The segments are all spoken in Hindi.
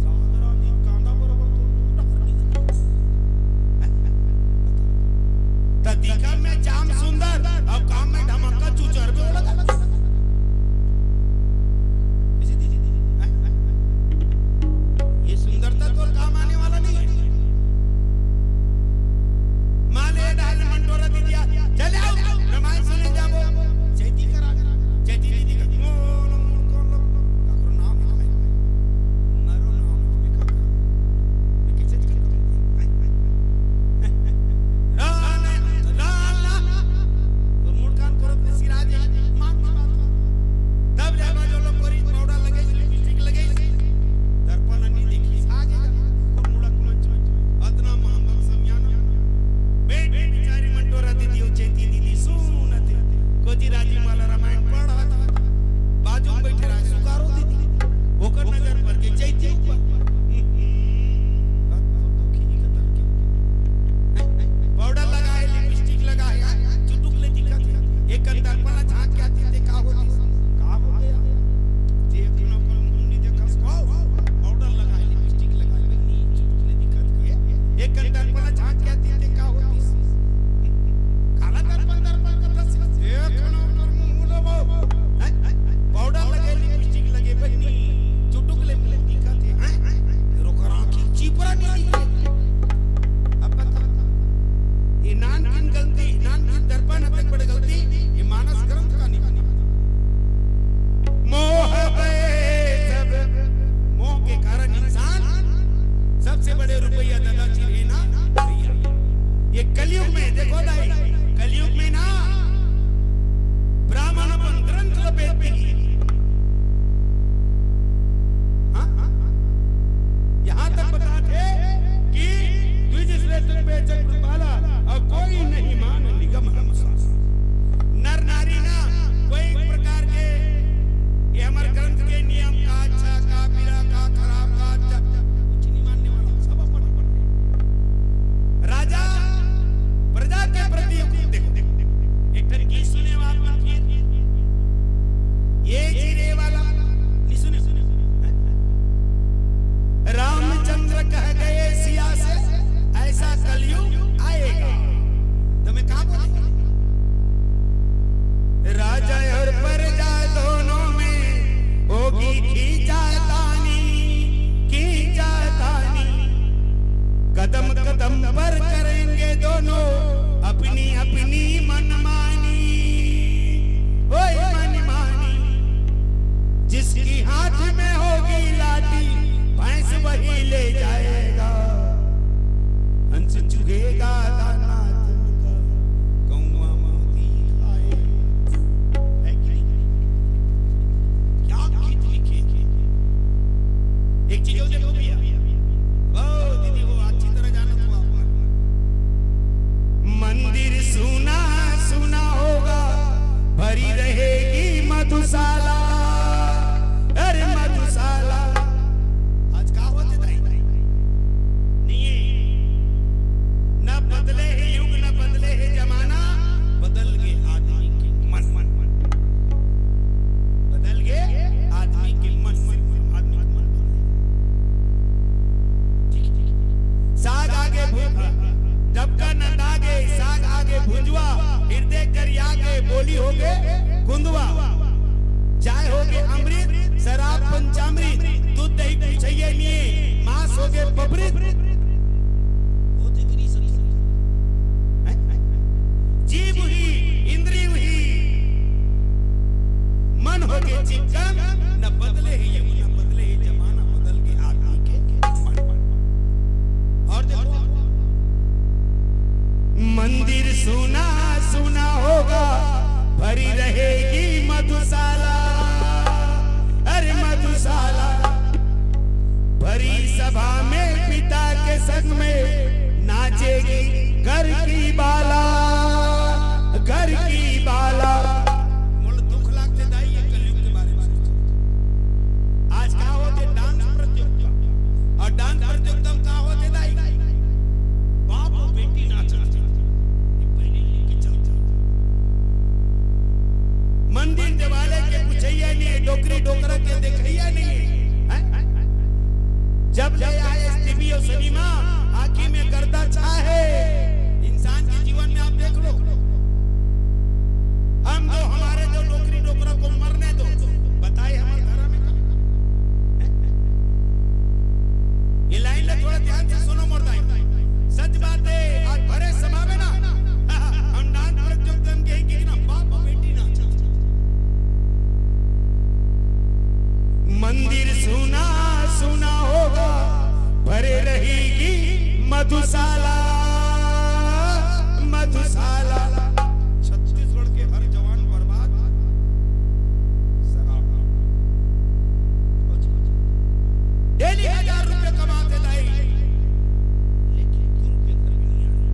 सागरानी कांदा बरोबर तो दिखा में जाम सुंदर अब काम में धमाका चूचर पे लगा ये सुंदरता तो काम आने वाला नहीं है। माले डाल मंटोरा दी दिया चले आओ रामायण सुने जाओ चैती करा चैती दीदी का कौन लोग काकरो नाम है मारो नाम लिखा लिखी चैती कर राला तो मुड़कान करो पे सिराज मान की बात तब जाबा जो लोग कोरी पाउडर लगे लिपस्टिक लगे दर्पण नहीं देखी आगे और मुड़क मंच अतना महंगा समयाना बेट बिचारी मंटोरा दीदी ओ चैती दीदी सुनते कोजी राजी वाला रामायण पढ़ा था बाजू में बैठे रहा सुकारो दीदी होकर नजर पर के चैती ऊपर पाउडर लगाए लिपस्टिक लगाए चुटुकले दिखा था एक दर्पण झांक के आती थे का होती का हो गया देखनो को मुंडी देखा पाउडर लगाए लिपस्टिक लगाए बनी चुटुकले दिखा था एक दर्पण झांक के आती थे का होती काला दर्पण का दस देखनो पर मुंह लो पाउडर लगे लिपस्टिक लगे बनी चुटुकले दिखा थे रोकर आंखी चीपरा नहीं दिखे अब बता ये नान किन गलती नान की दर्पण तक बड़ी गलती ये मानस ग्रंथ का नहीं बनी मोह गए सब मोह के कारण इंसान सबसे बड़े रुपया दादा चिरे ना ये कलयुग में देखो दाई कलयुग में ना ब्राह्मण अपन ग्रंथ लपेटते ही यहाँ तक बताते कि द्विज श्रेष्ठ पे चक्रपाला अब कोई नहीं मान निगम हम नर नारी ना कोई प्रकार के ये हमारे ग्रंथ के नियम का अच्छा का बुरा का खराब का अच्छा कुछ नहीं मानने वाला सब अपन राजा प्रजा के प्रति देखो एक ठन की सुने बात मत ये जीरे वाला नहीं सुने रामचंद्र कह गए सिया से ऐसा कलयुग आएगा तो मैं कहा बोले राजा और प्रजा दोनों में होगी खींचातानी कदम कदम पर करेंगे दोनों अपनी अपनी मनमानी ओए मनमानी जिसकी हाथ में होगी लाठी भैंस वही ले जाएगा हंस चुगेगा दाना तुमका कौवा मोती खाए है कि नहीं क्या गीत लिखे एक चीज हो देखो भैया वो दीदी वो अच्छी तरह जानो तो आप मंदिर सुना सुना होगा भरी रहेगी मधुशाला अरे मधुशाला आज का होते दाई नहीं न बदले है युग न बदले है जमाना बदल गए आदमी के मन बदल गए आदमी के मन आदमी के मन ठीक साग आगे भूखा जब का न दागे साग आगे भुंजवा हृदय कर आगे बोली होगे गुंदवा चाय होगे अमृत शराब पंचामृत दूध दही चाहिए लिए मांस होगे बबरीत जीव हुई इंद्रिय हुई मन होगे चिकन न बदले ही युग न बदले ही जमाना बदल के आदमी के मन और देखो मंदिर सुना सुना होगा भरी रहेगी मधुशाला अरे मधुशाला भरी सभा में पिता के संग में नाचेगी घर की बाला मुझे दुख लगते दाई ये कलयुग के बारे में सोचो आज क्या होते डांस प्रतियोगिता और डांस प्रतियोगिता में क्या होते दाई बाप और बेटी नाचते मंदिर दिवाले के सिनेमा आँखी में गर्दा चाहे। इंसान के जीवन में आप देख लो, हम जो हमारे जो नौकरी नौकरों को मरने दो, बताइए हमारे धर्म में कहाँ? ये लाइन ले थोड़ा ध्यान से सुनो मुर्दाई, सच बात है। आज भरे सभा में ना हम नाच प्रतियोगिता के ना बाप बेटी ना, मंदिर सुना सुना होगा, भरे रहेगी मधुशाला मधुशाला। छत्तीसगढ़ के हर जवान बर्बाद, शराब डेली 1000 रुपए कमाते लाई, लेकिन 2 रुपए घर में नहीं आए,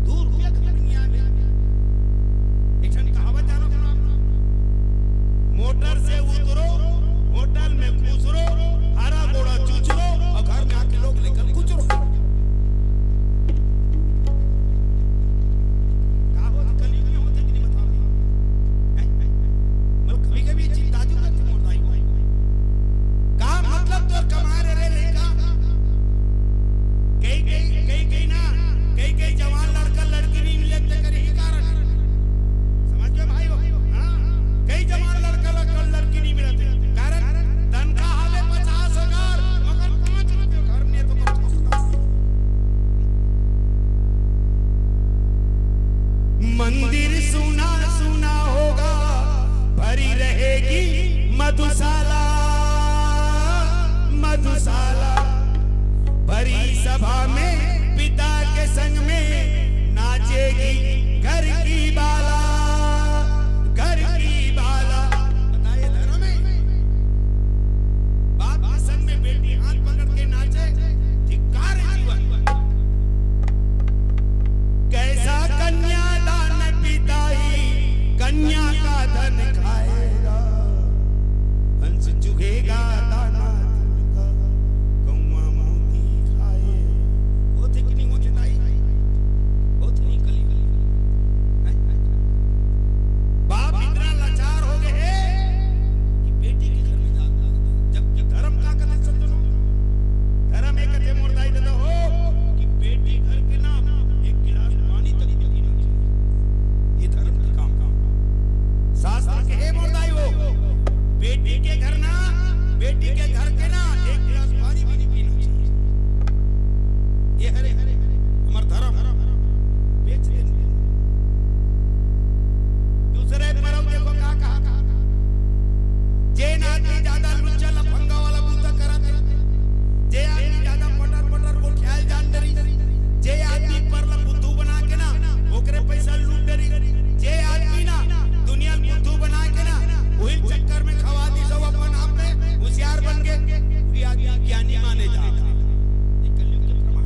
2 रुपए घर में नहीं आए। एक जन कहावत जानो सुना, मोटर से उतरो होटल में खुसरो, हरा घोड़ा चूचरो और घर में आके लोग लेकर कुचरो। कभी-कभी ये चीज ताजुब लगती है मोटाई को, का मतलब तो कमा रहे लेका कई ना कई जवान लड़का लड़की नहीं मिलते करे ही कारण, समझ गए भाई? हां, कई जवान लड़का लड़की नहीं मिलते कारण तनख्वाह हवे 50,000 मगर 5 रुपए घर में तो ठोकता। मंदिर सुना सुना होगा, भरी रहेगी मधुशाला मधुशाला। भरी सभा में पिता के संग में नाचेगी घर की बाला घर की बाला। बताइए धर्म में बाप के संग में बेटी हाथ पकड़ के नाचे, धिक्कार है जीवन। कैसा कन्यादान पिता ही कन्या का धन खाएगा, हंस चुगेगा दाना का कौवा मोती खाए। होते कि नहीं होते ताई? होते नहीं कली बाप इतना लाचार हो गए कि बेटी के घर में जाता है। जब धर्म का कथे सज्जनों, धर्म एक कथे मुर्दाई देता हो कि बेटी घर के ना एक गिलास पानी तक पीना चाहिए। ये धर्म का काम शास्त्र के मुर्दाई हो, बेटी के घर ना बेटी के घर के ना एक गिलास पानी भी नहीं पीना चाहिए। ये हरे हमार धर्म बेच दे। दूसरे परम देखो का कहा, जे आदमी ज्यादा लुच्चा लफंगा वाला बूता करत, जे आदमी ज्यादा पटर पटर को ख्याल जान डरी, जे आदमी परला बुद्धू बना के ना ओकरे पैसा लूट डरी, जे आदमी ना दुनिया बुद्धू बना के ना वही चक्कर में खवा दी सब अपन आप में होशियार बन गए, वही आदमी ज्ञानी माने जाता। ये कलयुग के प्रमाण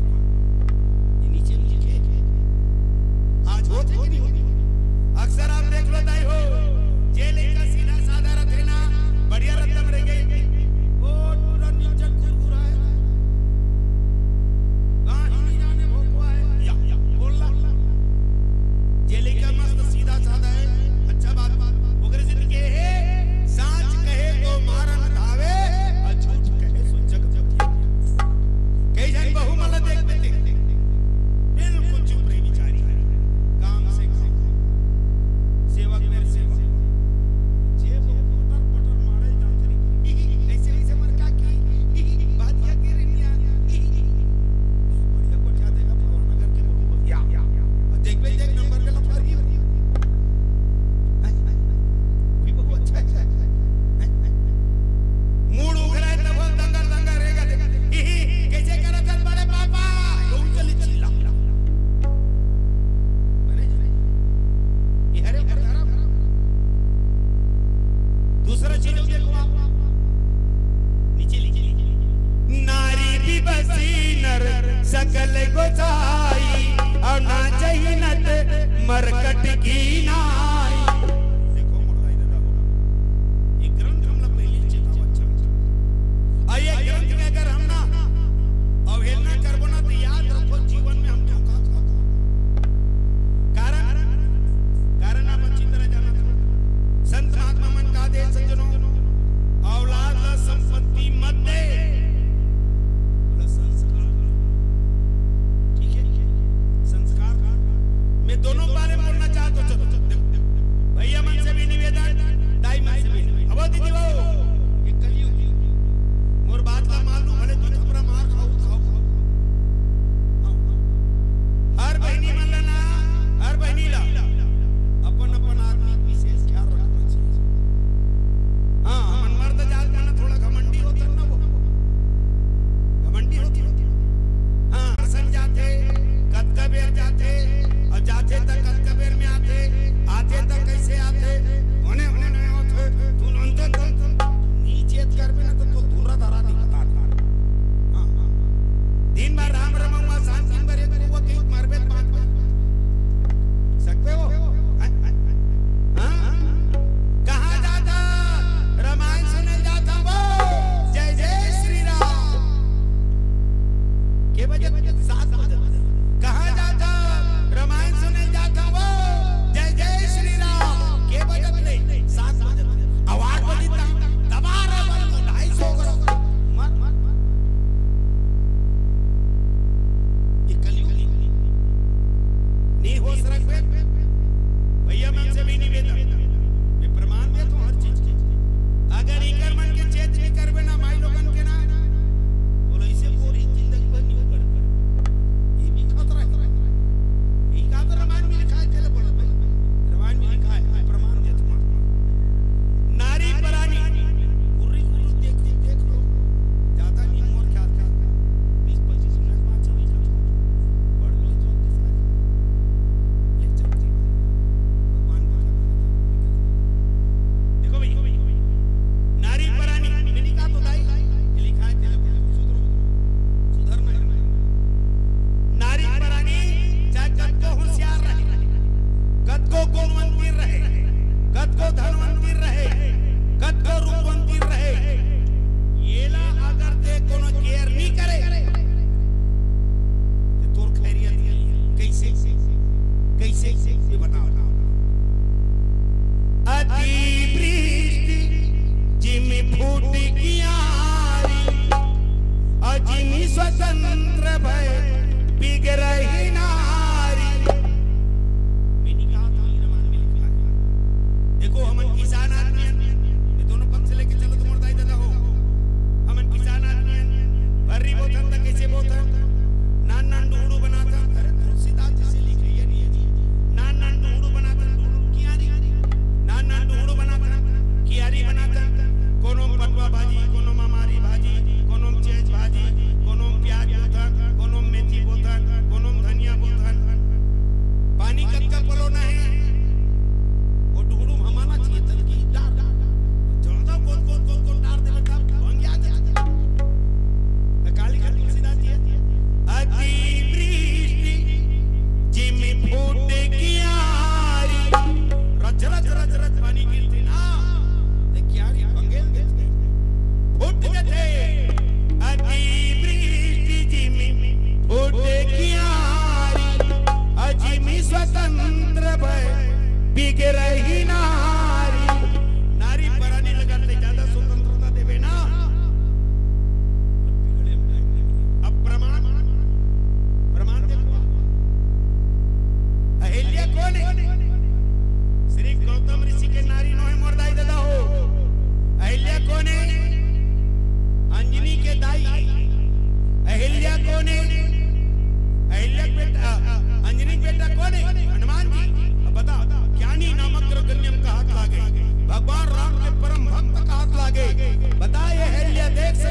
ये नीचे नीचे आज होते कि नहीं होते? अक्सर आप देख लो ताई हो, जेल का सीधा साधा रहते ना बढ़िया रत्तम रह गए, वो पूरा नीचे घुरघुरा है, कहां ही नहीं जाने भोकवा है या बोलना। जेल का मस्त सीधा साधा है, अच्छा बात ओकरे से के है, साच कहे तो मारन धावे और झूठ कहे सो जग जग। कई जन बहु मला देखते थे बिल्कुल चुप रही बिचारी, काम से काम, सेवक मेरे सेवक, जे वो पटर पटर मारे जानते ऐसे ऐसे मर का की बादिया के रिनिया बढ़िया को क्या देगा फलाना नगर के बहु या देख पे देख नंबर के लफड़ी वही बहु अच्छा है। मूड उगला है तब दंगा दंगा रहेगा, कैसे करा चल बड़े पापा यो चली चिल्ला बने ये हरे धर्म। दूसरा चीज देखो आप नीचे लिखी, नारी भी बसी नर सकल गोसाई और ना चाहिए नत मरकट की नाई। देखो मुर्दाई दादा हो, ये ग्रंथ हम लोग पहले चेतावत चल, ये ग्रंथ के अगर हम ना अवहेलना करबो ना तो याद रखो जीवन में हम धोखा खाओ। कारण आप अच्छी तरह जाना था, संत महात्मा मन का दे सज्जनों, औलाद ला संपत्ति मत दे,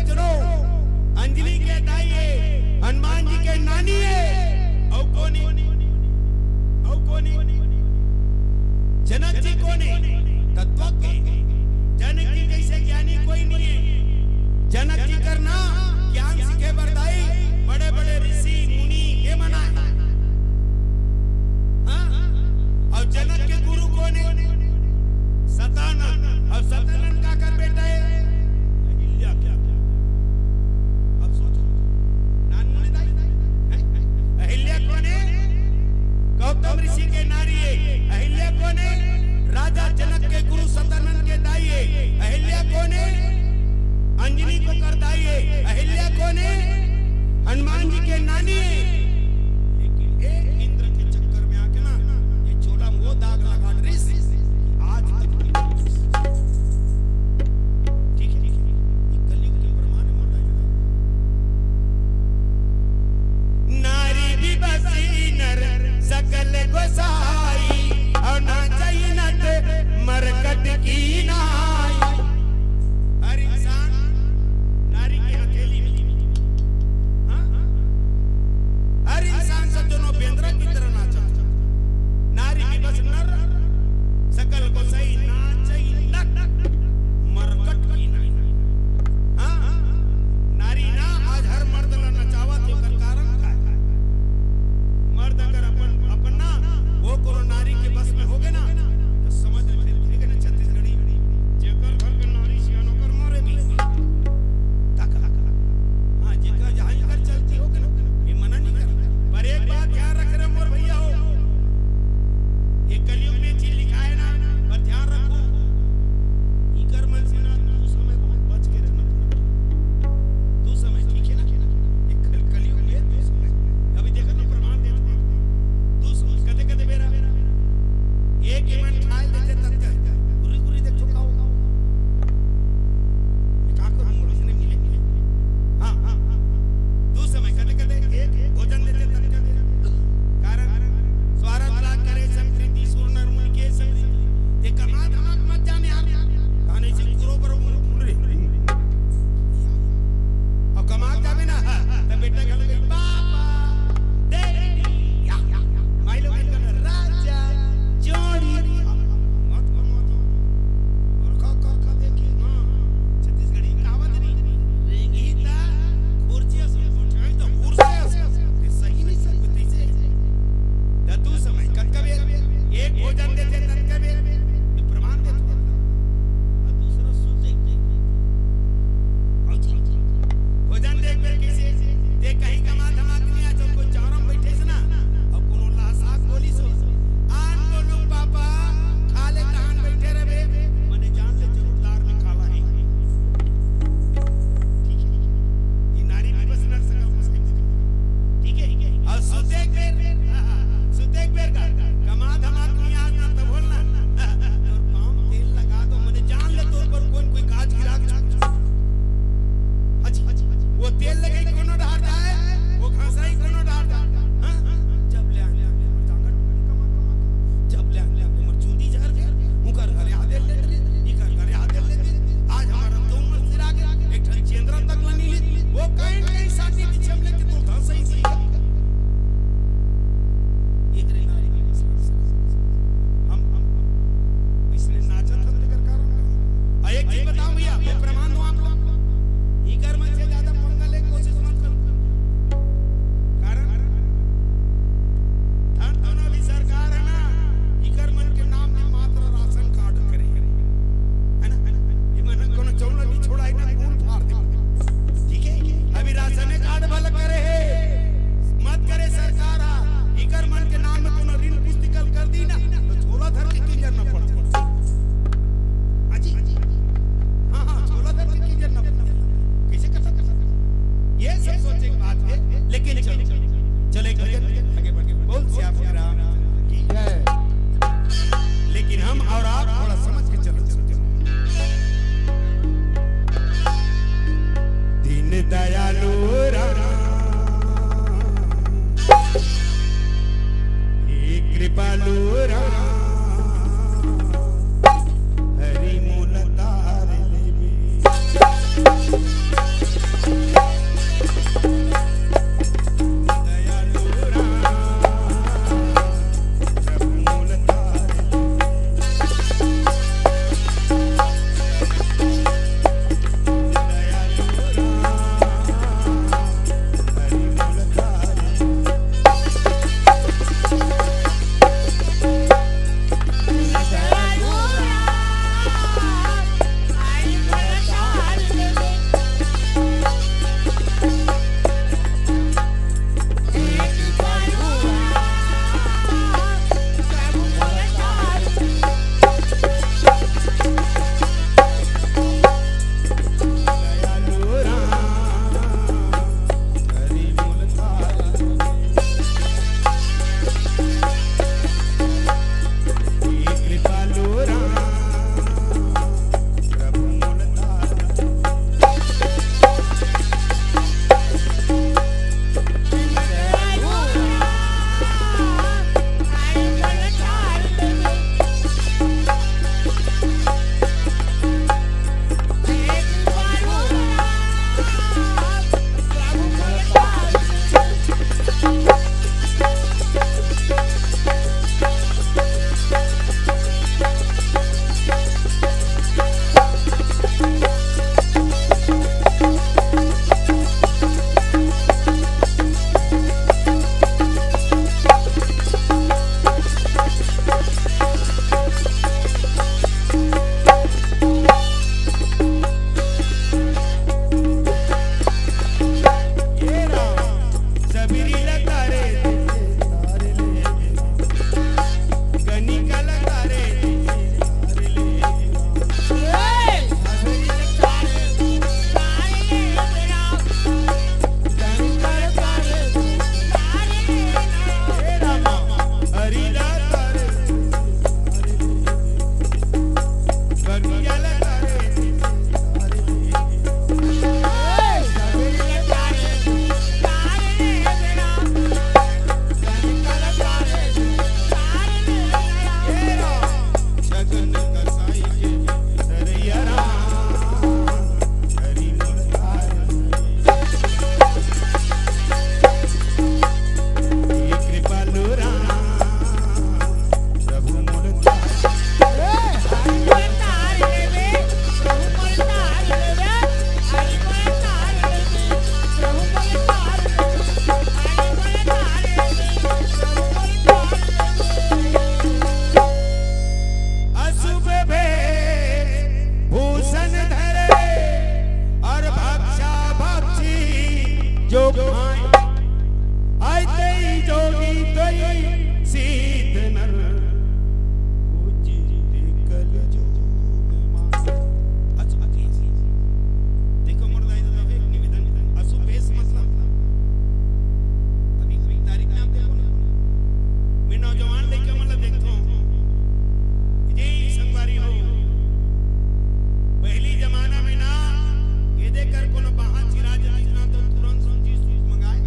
सजनो अंजलि के दाई है, हनुमान जी के नानी है, और कोनी जनक जी कोने तत्व के। जनक जी जैसे ज्ञानी कोई नहीं है। जनक जी करना ज्ञान सीखे बरदाई, बड़े बड़े ऋषि मुनि के मना। और जनक के गुरु कोने सतानंद, और सतानंद का कर बेटा है अहिल्या। क्या अब सोचो, नान मुनि दाई अहिल्या कोने गौतम ऋषि के नारी है। अहिल्या कोने राजा जनक के गुरु सतानंद के दाई है। अहिल्या कोने अंजनी को कर दाई है। अहिल्या कोने हनुमान जी के नानी है। लेकिन एक इंद्र के चक्कर में आके ना ये चोला वो दाग लगा रिस आज तक ठीक है। ये कलयुग के प्रमाण में मर रहा है। नारी भी बसी नर सकल गोसाई, और ना चाहिए नट मरकट की नाई। हर इंसान नारी के हथेली में, हर इंसान सज्जनों बेंद्रा की तरह नाचा। नारी की बस नर सकल गोसाई, ना चाहिए नट मरकट की नाई। नारी ना आज हर मर्द ला नचावा थे, कर कारण का है। मर्द अगर अपन ना वो करो नारी के बस में होगे ना तो समझ में फिर ना छत्तीसगढ़ी जेकर घर के नारी सियानो कर मारे भी तक। हां जेकर जहां कर चलती होगे ना ये मना नहीं कर। पर एक बात ध्यान रख रहे मोर भैया हो, ये कलयुग में चीज लिखा है ना, पर ध्यान रखो इकर मन से ना तू समय बहुत बच के रहना। तू समय ठीक है ना, ये कलयुग में तू समय अभी देखो ना प्रमाण दे तू समय कदे कदे बेरा एक मन खाल देते तत्का गुरी गुरी देख चुका हो। ये का करूं मोर इसने मिले। हां तू समय कदे कदे एक भोजन देते तत्का दे कारण स्वार्थ लाग करे सब प्रीति सुर नर मुनि के सब ये कमा धमाक मत जाने यार ताने से गुरु पर फूल रे। अब कमा जावे ना तो बेटा गल गई पापा दे माई लोग इनका राजा जोड़ी मत कमो तो और का देखी। हां छत्तीसगढ़ी कहावत नहीं रेंगीता खुर्चिया से उठाई तो हुरसे ये सही नहीं सकती से तू समय कतकबे एक भोजन देते ततकबे ये प्रमाण दे तो। और दूसरा सोच एक भोजन देख बेर कैसे ते कहीं कमा धमाक नहीं आ जो कोई चारम बैठे से ना और कोनो लासा गोली सो आन कोनो पापा खाले कहां बैठे रहे मने जान ले जरूरदार में खाला है। ठीक है ये नारी भी बस नर सकल मुस्लिम ठीक है। और सुतेक बेर का कमा धमाक नहीं आज ना तो बोलना तोर पांव तेल लगा दो मने जान ले तोर पर कोई गाज गिरा वो तेल लगे कोनो डार जाए वो घासराई कोनो डार जाए। हां जब ले आने तांगड़ कमा जब ले आने मर चूंदी जहर के उकर घरे आदे ले इकर घरे आदे ले आज हमारा तो उम्र सिर आ गया एक ठन चेंद्रा तक लनी ली वो कहीं साथी पीछे में लेके तो धस सही थी। एक रे नारी की बस हम इसने नाचा था तेकर कारण का। एक चीज बताओ भैया मैं प्रमाण दूं आप लोग इकर मन से ज्यादा पंगा ले कोशिश मत करो कारण धन दोनों भी सरकार है ना इकर मन के नाम में मात्र राशन कार्ड करे है ना। ये मन कोनो चौला नहीं छोड़ाई ना खून फाड़ दे ठीक है। अभी राशन कार्ड भल करे है मत करे सरकार इकर मन के नाम में कोनो ऋण पुस्तिकल कर दी ना तो छोला धर के किंजर न पड़ हां छोला धर के किंजर न पड़ कैसे कर सकते खाए आय तेई जोगी तेई सीत नर पूजी कल जोग माए। देखो मुर्दा इधर एक निवेदन असुबेस मतलब अभी तारीख में आप देखो ना मैं नौजवान लेके मतलब देखता हूँ ये संगवारी हो पहली जमाना में ना ये देखकर कोनो बाहर चिरा जती ना तो तुरंत समझी सूट मंगाए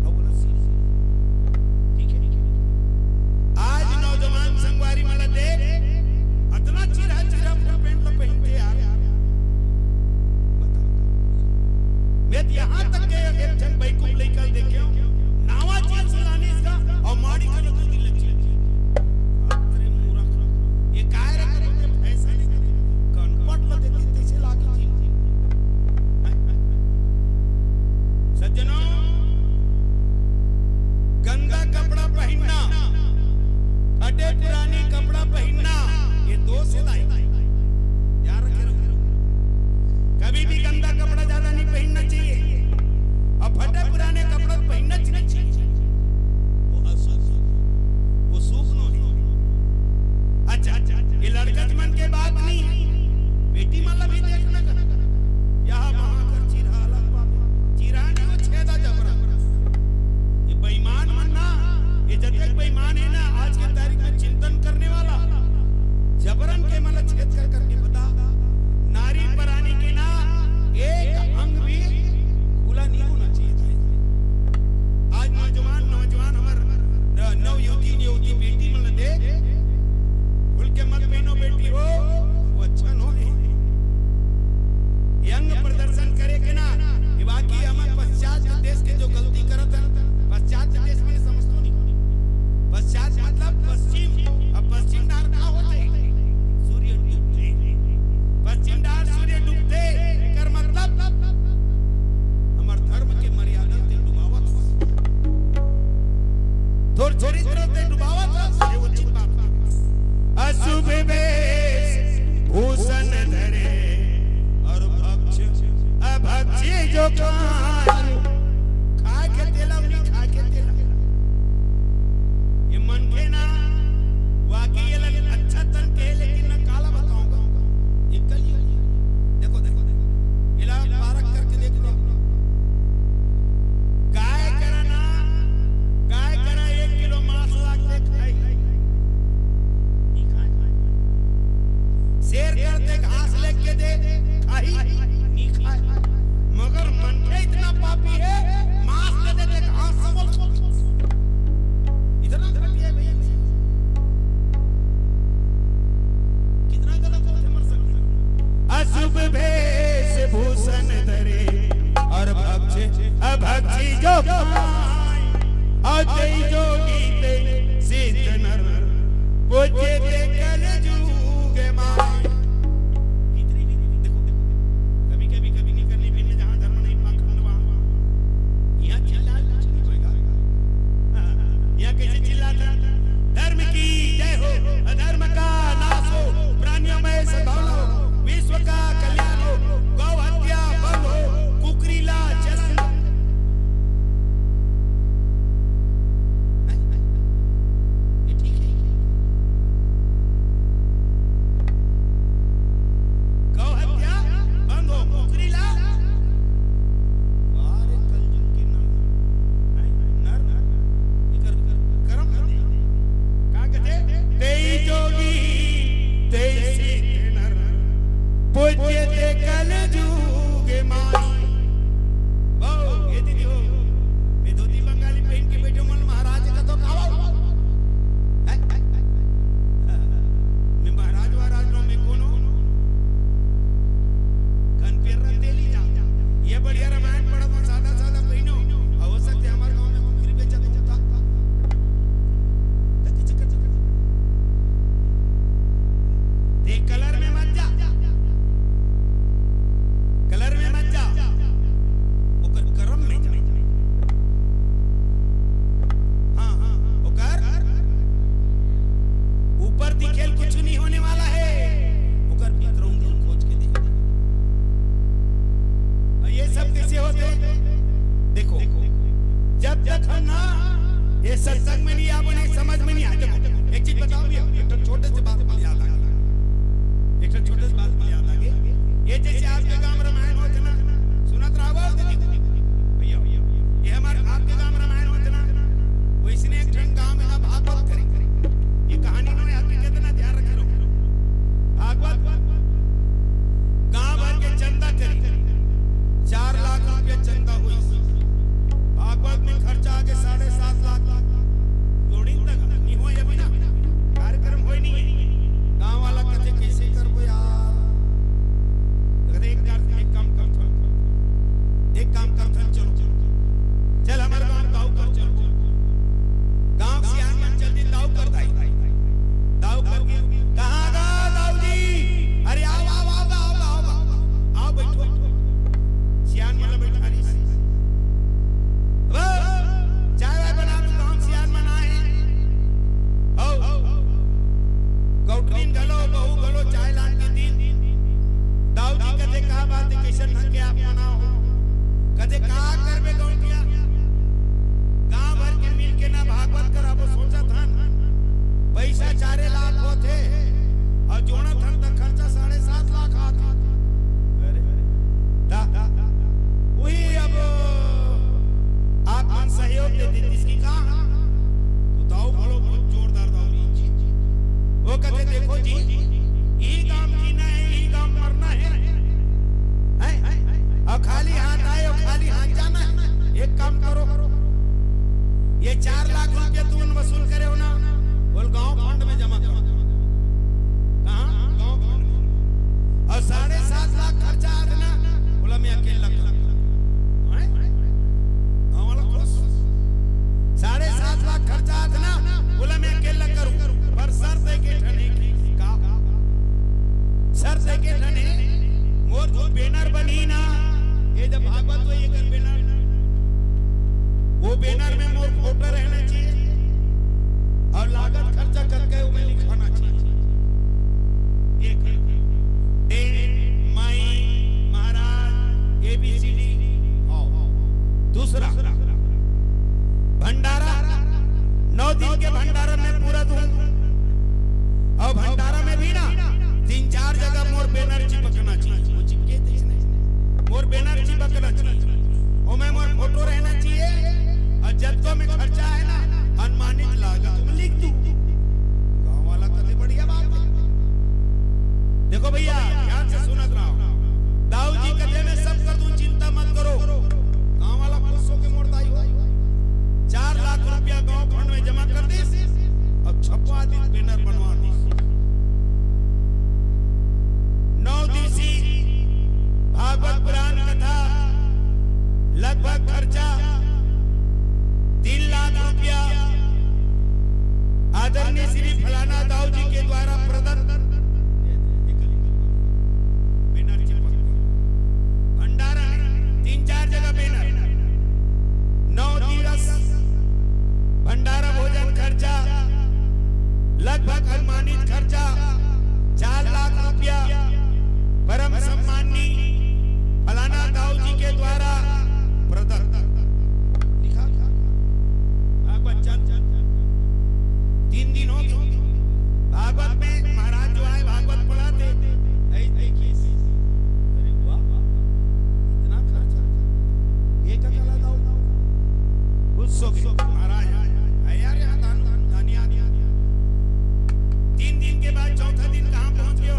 अब बोला ठीक है आज नौजवान संगवारी मतलब देख इतना चिरा चिरा फुल पैंट ला पहनते यार बता मैं यहाँ तक के एक जन बैकुम लेकर देखे नावा चीज लाने इसका और माड़ी का तो दिल अच्छी अरे मूर्ख ये काय रखा तो ऐसा नहीं करते कनपट ल देती तैसे लागी थी सज्जनों गंदा कपड़ा पहनना फटे पुरानी कपड़ा पहनना ये दोष है याद रखे कभी भी गंदा कपड़ा ज्यादा नहीं पहनना चाहिए और फटे पुराने कपड़ा पहनना चाहिए वो सूख नो है। अच्छा ये लड़कत मन के बात नहीं बेटी मतलब भी देखना यहाँ वहां कर चिरा अलग बात चिरा नहीं वो छेदा जबरा ये बेईमान मनना ये जब तक बेईमान है ना आज के तारीख में चिंतन करने वाला जबरन के मतलब छेद कर करके बता नारी परानी के ना एक अंग भी खुला नहीं होना चाहिए था। आज नौजवान हमारे नव युवती बेटी मतलब दे भूल के मत पहनो बेटी हो वो अच्छा नो है यंग प्रदर्शन करे के ना ये बाकी हमारे पश्चात देश के जो गलती करत है पश्चात देश में समझतो नहीं पश्चात मतलब पश्चिम अब पश्चिम डार का होते सूर्य डूबते पश्चिम डार सूर्य डूबते कर मतलब हमार धर्म के मर्यादा ते डुबावत थोड़ी चरित्र ते डुबावत ये उचित बात है। अशुभ वेश भूषण धरे और भक्ष अभक्ष्य जो खाए के तेला नहीं खाए के तेला ये मन के ना वाकई ये अच्छा तन के लेकिन ना काला बताऊंगा ये कलयुग देखो इला पारक करके देख लो गाय करा 1 किलो मांस लाग दे खाई नहीं खाए शेर करते घास लेके दे खाई नहीं खाए मगर मन के इतना पापी है मांस दे दे घास सबल इतना घटिया है भैया कितना गलत होते मर सकते। अशुभ भेष भूषण धरे और अभक्ष्य जो खाए अजय जोगी ते सिद्ध नर पूजे ते कल जुग माए। देखो कभी नहीं करनी फिर जहां धर्म नहीं पाखंड वहां यहाँ चिल्ला कुछ नहीं होएगा यहाँ कैसे चिल्लाता धर्म की जय हो अधर्म का नाश हो प्राणियों में सद्भावना हो विश्व का कल्याण हो गौ हत्या बंद हो कुकरीला चलन ये ठीक है गौ हत्या बंद हो कुकरीला वारे कलजुग के नर इकर कर्म दे का कहते तेई जोगी तेई सिद्ध नर पूज्य ते कल जुग माई। ओ ये दीदी हो मैं धोती बंगाली पहन के बैठो मन महाराज का तो खाओ मैं महाराज नो में कोनो कन पेर तेली जा ये बढ़िया रामायण पढ़ो तो सादा पहनो हो सकते हमारे गांव में कुकरी बेचा तो होता ते कलर में मत जा ये सत्संग में नहीं आप उन्हें समझ में नहीं आते। एक चीज बताओ भैया, एक तो छोटे से बात मुझे याद आ गई, एक तो छोटे से बात मुझे याद आ गई। ये जैसे आपके गांव रामायण होते ना, सुनत रहो भैया, ये हमारे आपके गांव रामायण होते ना, वैसे एक ठन गांव में ना भागवत करें। ये कहानी में आपके कितना ध्यान रखे रहो। भागवत गांव भर के चंदा करी, 4 लाख रुपया चंदा हुई। भागवत में खर्चा आगे 7.5 लाख जोड़ी तक नहीं हो, अभी ना कार्यक्रम हो नहीं। गांव वाला कहते कैसे करबो यार, कहते एक काम कर चलो चल हमारे गांव दाऊ कर चलो। गांव सियान मन जल्दी दाऊ कर दाई, दाऊ करके कहां गा दाऊ जी, अरे आओ बैठो। सियान मन बैठा रही, चाय वाय बना दू, गांव सियान मन आए। गौटरीन गलो बहू गलो चाय लान के दिन। दाऊ जी कहते का बात है, कैसे ढंग के आप मनाओ। कहते का करबे गौटिया, गांव भर के मिल के ना भागवत कराबो सोचा था। पैसा 4 लाख होते और जोड़ा था तक खर्चा 7.5 लाख आता। वही अब आप मन सहयोग दे दी इसकी का तो दाऊ बड़ो बहुत जोरदार दाऊ जी। वो कहते देखो जी, यही काम जीना है, यही काम मरना है, और खाली हाथ आए और खाली हाथ जाना है। एक काम करो, ये 4 लाख रुपया तुम वसूल करे हो ना, बोल गांव फंड में जमा करो। कहां? गांव फंड में। और 7.5 लाख खर्चा आता ना, बोला मैं अकेला करूं। गांव वाला खुश। 7.5 लाख खर्चा आता ना, बोला मैं अकेला करूं, पर शर्त है कि ठने की का शर्त है कि ठने मोर जो बैनर बनी ना, ये जब भागवत हो ये कर बैनर, वो बैनर में मोर फोटो रहना चाहिए और लागत खर्चा करके वो में लिखाना चाहिए। एक माई महाराज ABCD। दूसरा भंडारा, 9 दिन के भंडारा में पूरा दूं, और भंडारा में भी ना 3-4 जगह मोर बैनर चिपकना चाहिए। वो चिपके थे मोर बैनर चिपकना चाहिए, और मैं मोर फोटो रहना चाहिए, और जब में खर्चा है ना अनुमानित लागत में लिख दूं। गांव वाला कहते बढ़िया बात है। देखो भैया ध्यान से सुनत रहो, दाऊ जी कहते मैं सब कर दूं, चिंता मत करो। गांव वाला खुश होके मोड़दाई हो। 4 लाख रुपया गांव फंड में जमा कर दी और छपवा दी, बैनर बनवा दी। 9 दिवसीय भागवत पुराण कथा लगभग खर्चा 3 लाख रुपया आदरणीय श्री फलाना दाऊ जी के द्वारा प्रदत्त। बैनर चिपक भंडारा 3-4 जगह बैनर, 9 दिवस भंडारा भोजन खर्चा लगभग अनुमानित खर्चा 4 लाख रुपया परम सम्मानी फलाना दाऊ जी के द्वारा प्रदत्त। लिखा भागवत चल 3 दिन हो गए। भागवत में महाराज जो आए भागवत पढ़ाते, देखिए अरे वाह इतना खर्चा, ये क्या कला दाऊ खुश हो गए महाराज यार, यहाँ दानिया। 3 दिन के बाद चौथा दिन कहाँ पहुंच गए?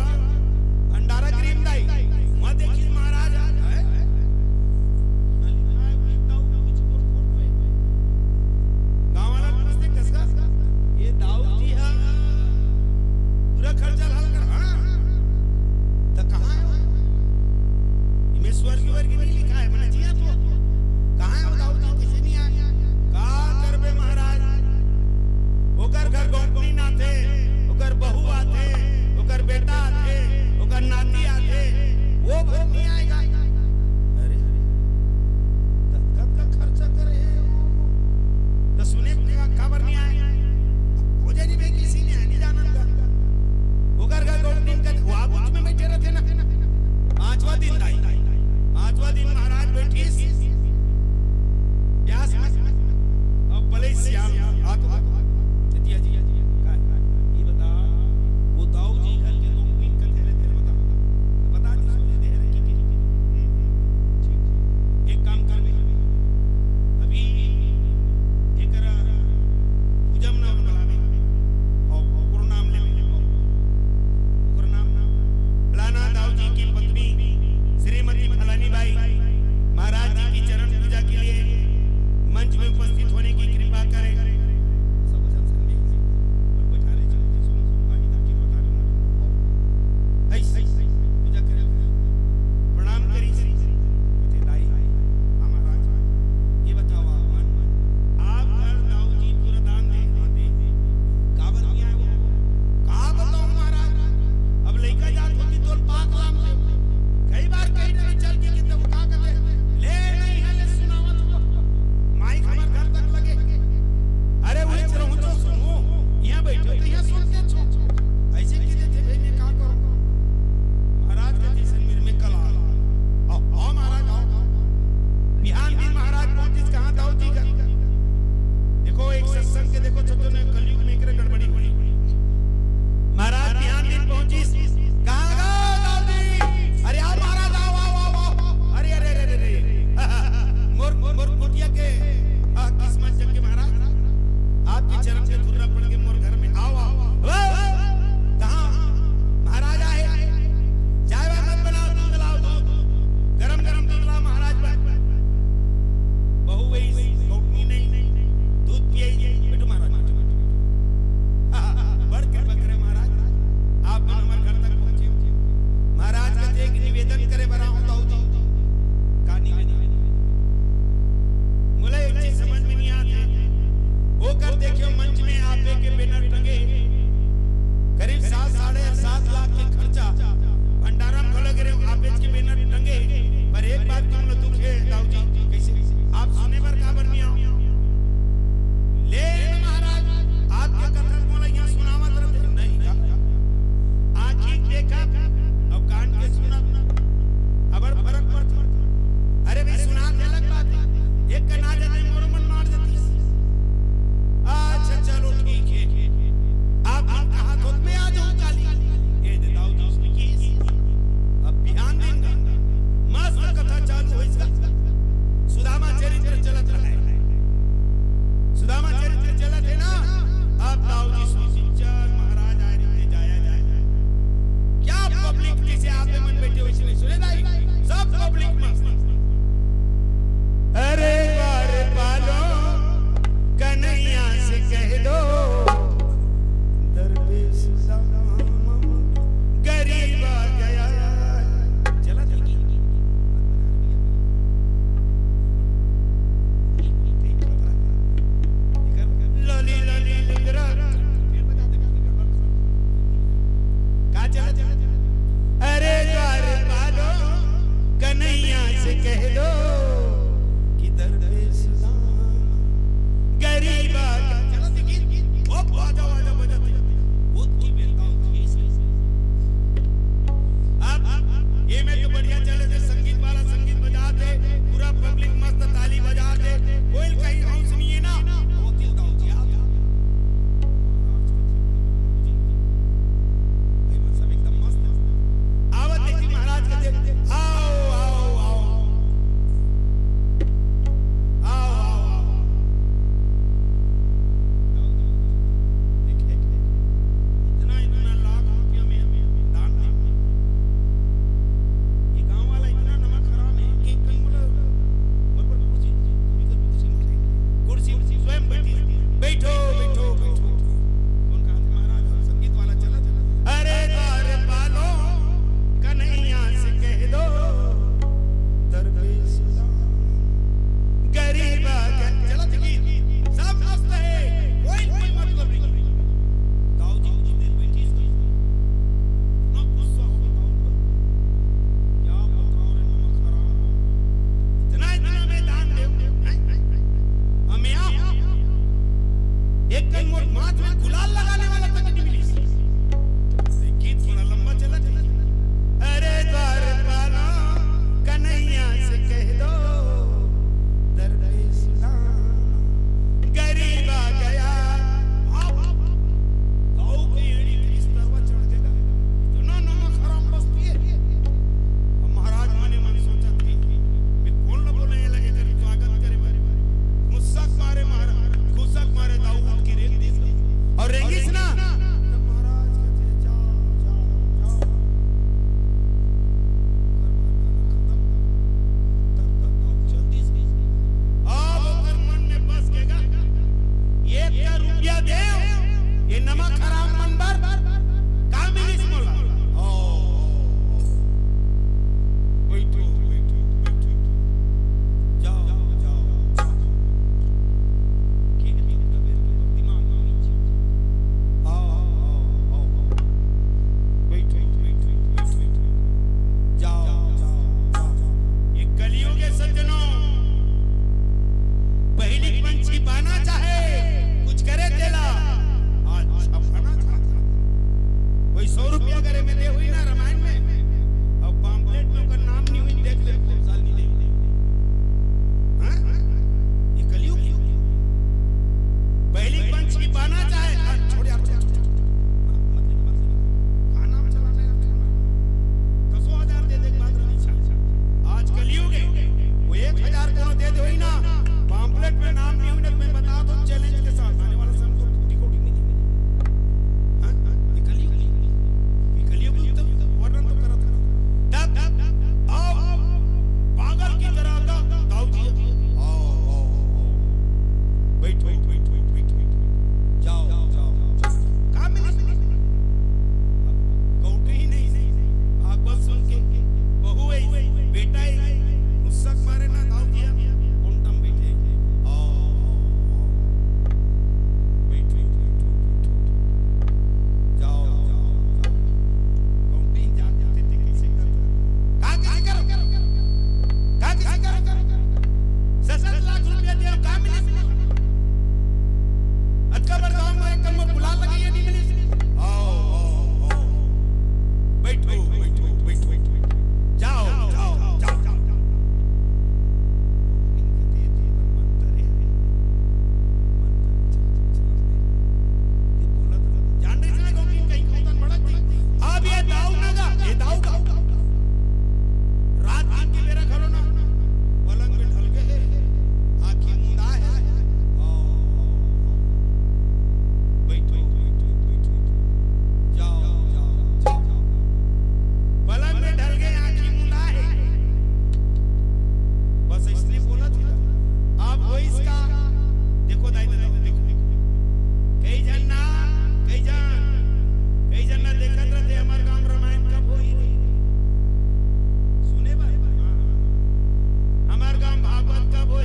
बेइज्जत करे बरा हूं दाऊदी कहानी में नहीं मुझे एक चीज समझ में नहीं आती वो कर देखियो मंच में आपे के बैनर टंगे करीब 7.5 लाख के खर्चा भंडारम खोले गिरे आपे के बैनर टंगे पर एक बात की मुझे दुख है दाऊदी कैसे आप सुने पर काबर नहीं आओ ले महाराज आपके कथा बोला यहाँ सुनावा तरफ नहीं आँखी देखा और कान के सुना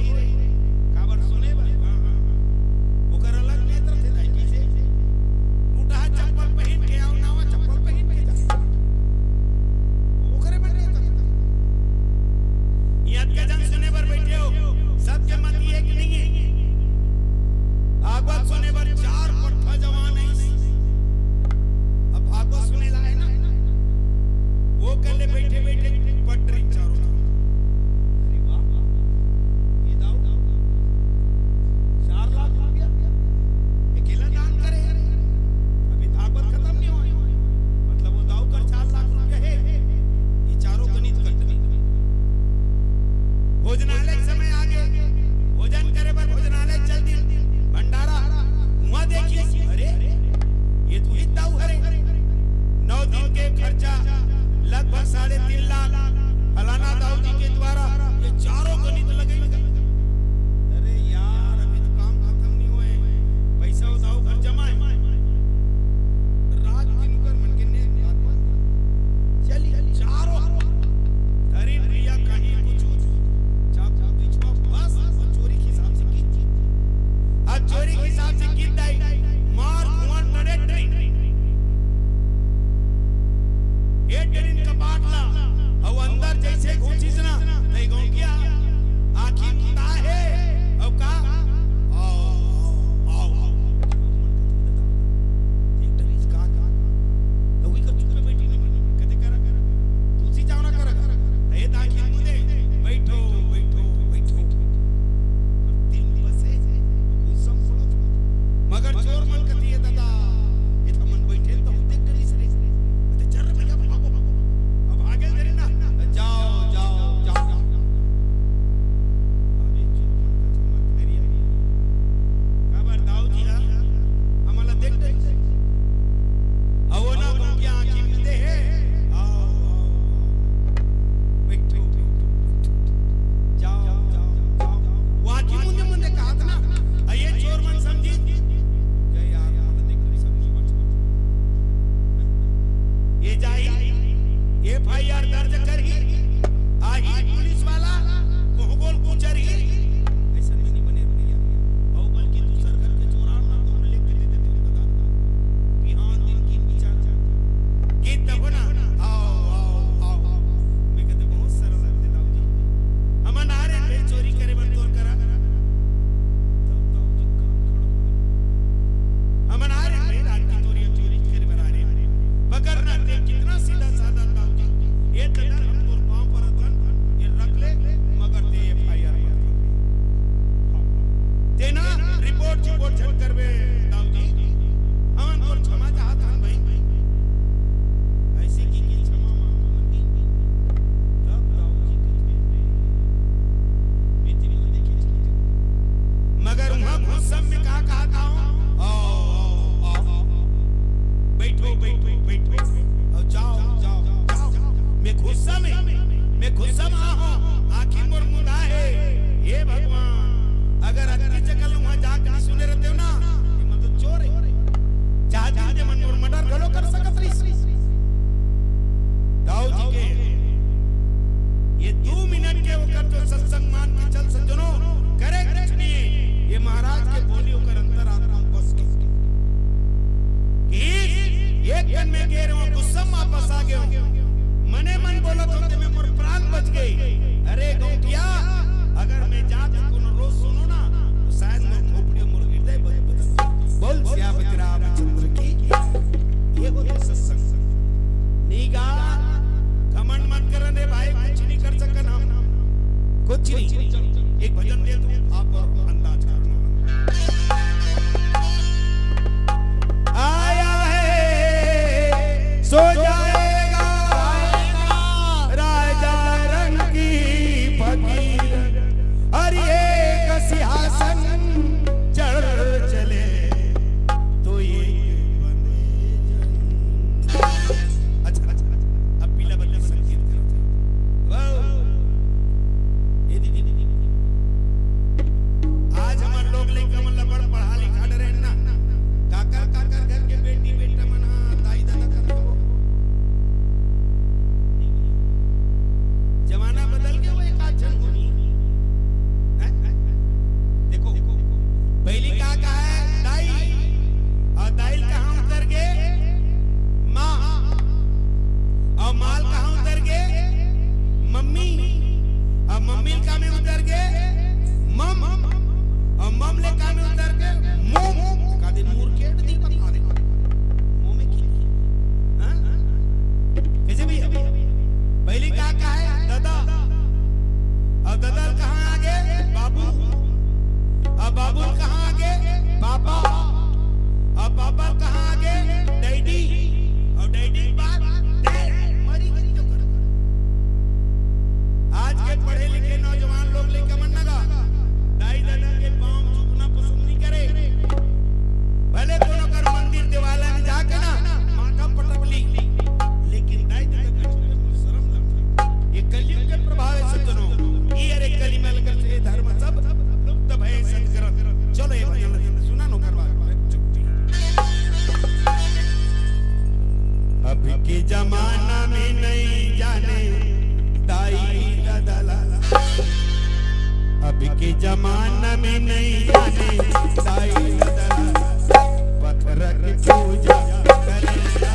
रही काबर सुने बा ओकर अलग नेत्र थे लाइकी से टूटा चप्पल पहन के आओ नावा चप्पल पहन के जा ओकरे बन नेत्र याद के जन सुने पर बैठे हो सबके मत एक नहीं है भागवत सुने पर 4 पट्ठा जवान है अब भागवत सुने लाए ना वो कल बैठे बैठे पटरी चारों तरफ अरे वाह ये दाऊ 4 लाख रुपया अकेला दान करे अभी भागवत खत्म नहीं हुआ मतलब वो दाऊ कर 4 लाख रुपया है ये चारों गणित कटनी भोजनालय समय आगे भोजन करे पर भोजनालय चल दी भंडारा वहां देखिए अरे ये तो ही दाऊ है 9 दिन के खर्चा लगभग 3.5 लाख फलाना दाऊ जी के द्वारा ये चारों गणित लगे अरे यार अभी तो काम खत्म नहीं हुए पैसा दाऊ घर जमा है रात दिन कर मन के ने चली चारों अरे भैया कहीं कुछ चाकू बिछवा बस चोरी के हिसाब से की आज चोरी के हिसाब से की दाई मार धुआं नड़े ट्रेन ये ट्रेन का बाटला अब अंदर जैसे घुसीस ना नहीं गौ क्या आखिर मुंडा है अब का आओ आओ एक टरीज का तो वही कर चुप पे बैठी नहीं कदे करा तुलसी जाओ ना करा ये आखिर मुंडे बैठो बैठो बैठो दिल बसे गुस्सा फुलो मगर चोर मन कती है दादा ये तो मन बैठे तो होते टरीज रे ते चर भैया भागो अब आगे जरे ना जाओ जाओ जाओ अभी चोर मन कथी मत करिए खबर दाऊ जी हां हमला देख दे अब वो ना को क्या आंखी में दे है आओ बैठो बैठो जाओ जाओ वो आंखी मुंडे मुंडे कहा था ना ये चोर मन समझी क्या यार मतलब देख रही समझी बात ये जाई एफआईआर दर्ज करही आही पुलिस वाला कोहगोल कुचरही ऐसा नहीं बने भैया और बल्कि दूसर घर के चोरार ना तो लिख के दे देते हो दादा बिहान दिन की विचार की तब ना आओ आओ आओ मैं कहते बहुत सरल है दाऊ जी हम नारे भाई चोरी करे बन तोर करा तब दाऊ जी काम खड़ो हम नारे भाई रात की चोरी करे बना रहे पकड़ना ते कितना सीधा साधा दाऊ जी ये तदर हम तोर पांव पर अतन ये रख ले मगर ते एफआईआर मत कर देना रिपोर्ट झट करबे दाऊ जी हम तोर क्षमा चाहत हन भाई ऐसी की क्षमा मांगो मन की तब दाऊ जी इतनी देखी मगर वहां गुस्सा में कहा था आओ आओ बैठो बैठो बैठो और जाओ जाओ जाओ मैं गुस्सा में हूं आखिर मोर मुंडा है ये भगवान अगर अतनी जगह वहां जाके नहीं सुने रहते हो ना ये मन तो चोर है चाहती दे मन मोर मर्डर गलो कर सकत रही दाऊ जी के ये 2 मिनट के होकर तो सत्संग मान के चल सज्जनो करे कुछ नहीं ये महाराज के बोली होकर अंतरात्मा बस के एक दिन में गए रहो गुस्सा वापस आ गए मने मन बोला तो में मोर प्राण बच गई अरे गौटिया अगर मैं जात को रोज सुनो ना तो शायद मोर खोपड़ी मोर हृदय बदल बोल श्यामति रामचंद्र की ये होते सत्संग नीगा घमंड मत करने भाई कुछ नहीं कर सकन हम कुछ नहीं एक भजन दे दो आप और अंदाज करना आया है सो जाएगा राजा अब मम्मी का में उतर के मम और मम ले का में उतर के मुंह का दिन मुर्केट दी बता दे मुंह में की हां कैसे भी पहली का है दादा और दादा कहां आगे बाबू और बाबू कहां आगे पापा और पापा कहां आगे डैडी और डैडी बाद मरी गई तो कर आज के पढ़े लिखे नौजवान लोग लेके मन लगा दाई दादा के पांव झुकना पसंद नहीं करे भले कोनो कर मंदिर देवाला में जाके ना माथा पटक ली लेकिन दाई दादा के झुकने में शर्म लगता ये कलयुग के प्रभाव है सज्जनों ये अरे कलिमा लकर से धर्म सब लुप्त भय सदग्रह चलो ये भजन सुना नो करवा अभी के जमाना में नहीं जाने दाई दादा अभी के जमाना में नहीं जाने दाई दादा पत्थर की पूजा करेगा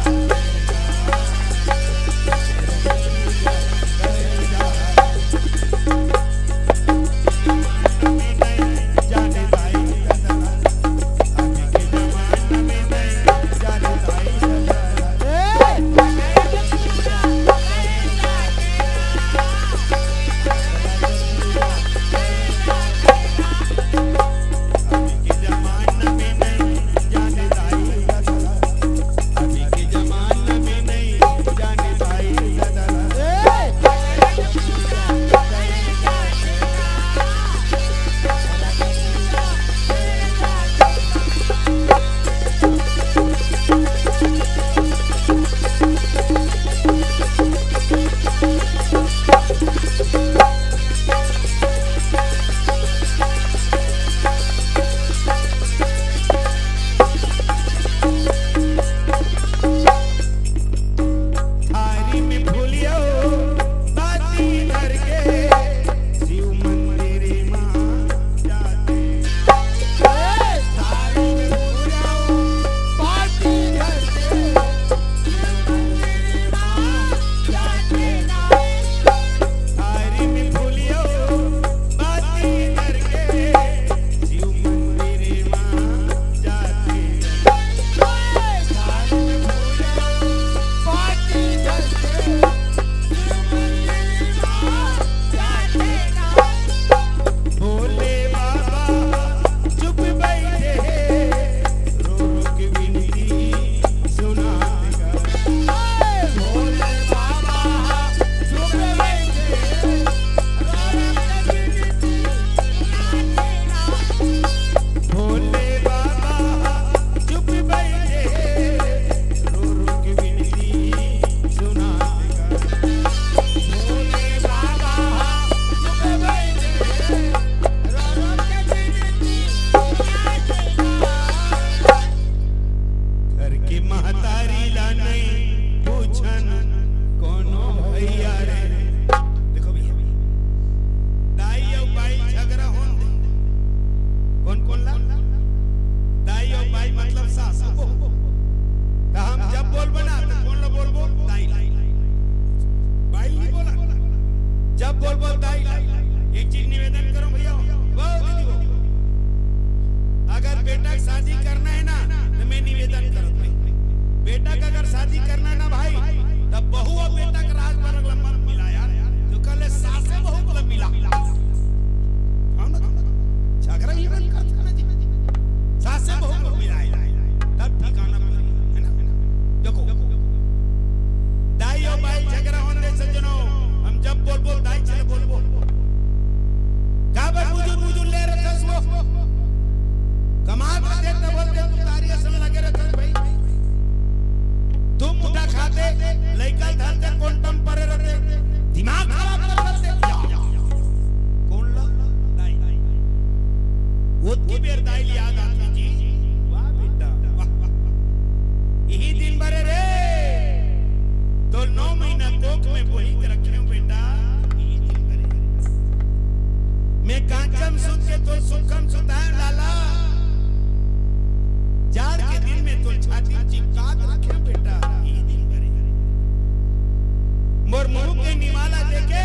मोर मुंह के निवाला देखे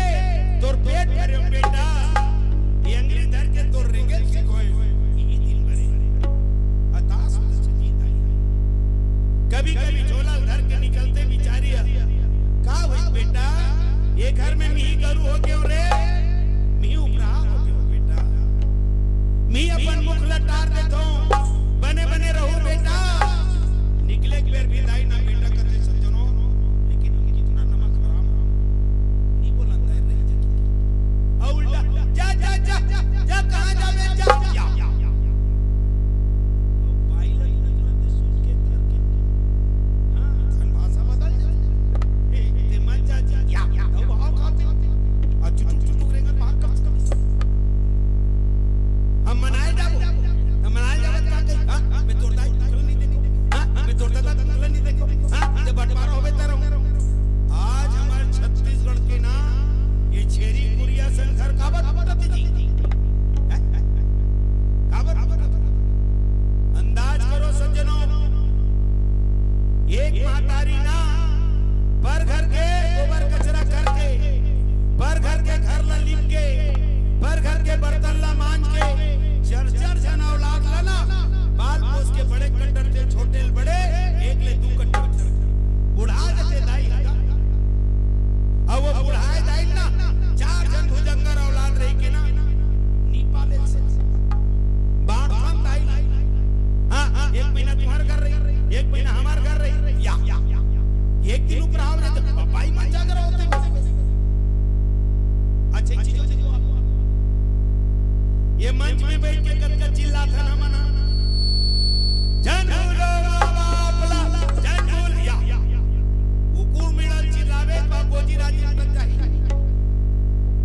तोर पेट भरे बेटा करू हो क्यों रे मी उपरा हो क्यों बेटा मी अपन मुख लटार देतो बने बने रहूं बेटा निकले एक बेर भी दाई ना बेटा कथे सज्जनों लेकिन कितना नमक हराम नहीं बोलंदा है नहीं जकी और उल्टा जा जा जा जा कहां जावे जा भाई लगन दे सुन के करके हां सन भाषा बदल जाए ते मत जा या तो भाव खाते आ चुटुक रेंगा भाग कब हम मनाए जाबो हम मनाए जाबो का के हां मैं तोड़दा तुकल नहीं देखो हां मैं तोड़दा तुकल नहीं देखो हां जब बंटवारा होवे तारो आज हमारे छत्तीसगढ़ के ना ये छेरी कुरिया संघर काबर पटत जी काबर अंदाज करो सज्जनों एक मातारी ना पर घर के गोबर कचरा करके पर घर के घर ला लिप के पर घर के बर्तन ला मांज के चर जन औलाद लाना बाल पोस के बड़े कट्टर थे छोटे बड़े एक ले दू कट्टर बुढ़ा देते दाई अब वो बुढ़ाए दाई ना चार जन भुजंगर औलाद रही के ना नी पाले से बाण हम दाई हां एक महीना तुम्हार घर रही एक महीना हमार घर रही या एक दिन ऊपर आवरे तो पाई मत जाकर होते अच्छा एक चीज देखो ये मंच में बैठ के कद चिल्लाता ना मना जनूलो बापला जनूल या हुकू मिलल चिल्लावे बाबूजी राजी तक जाई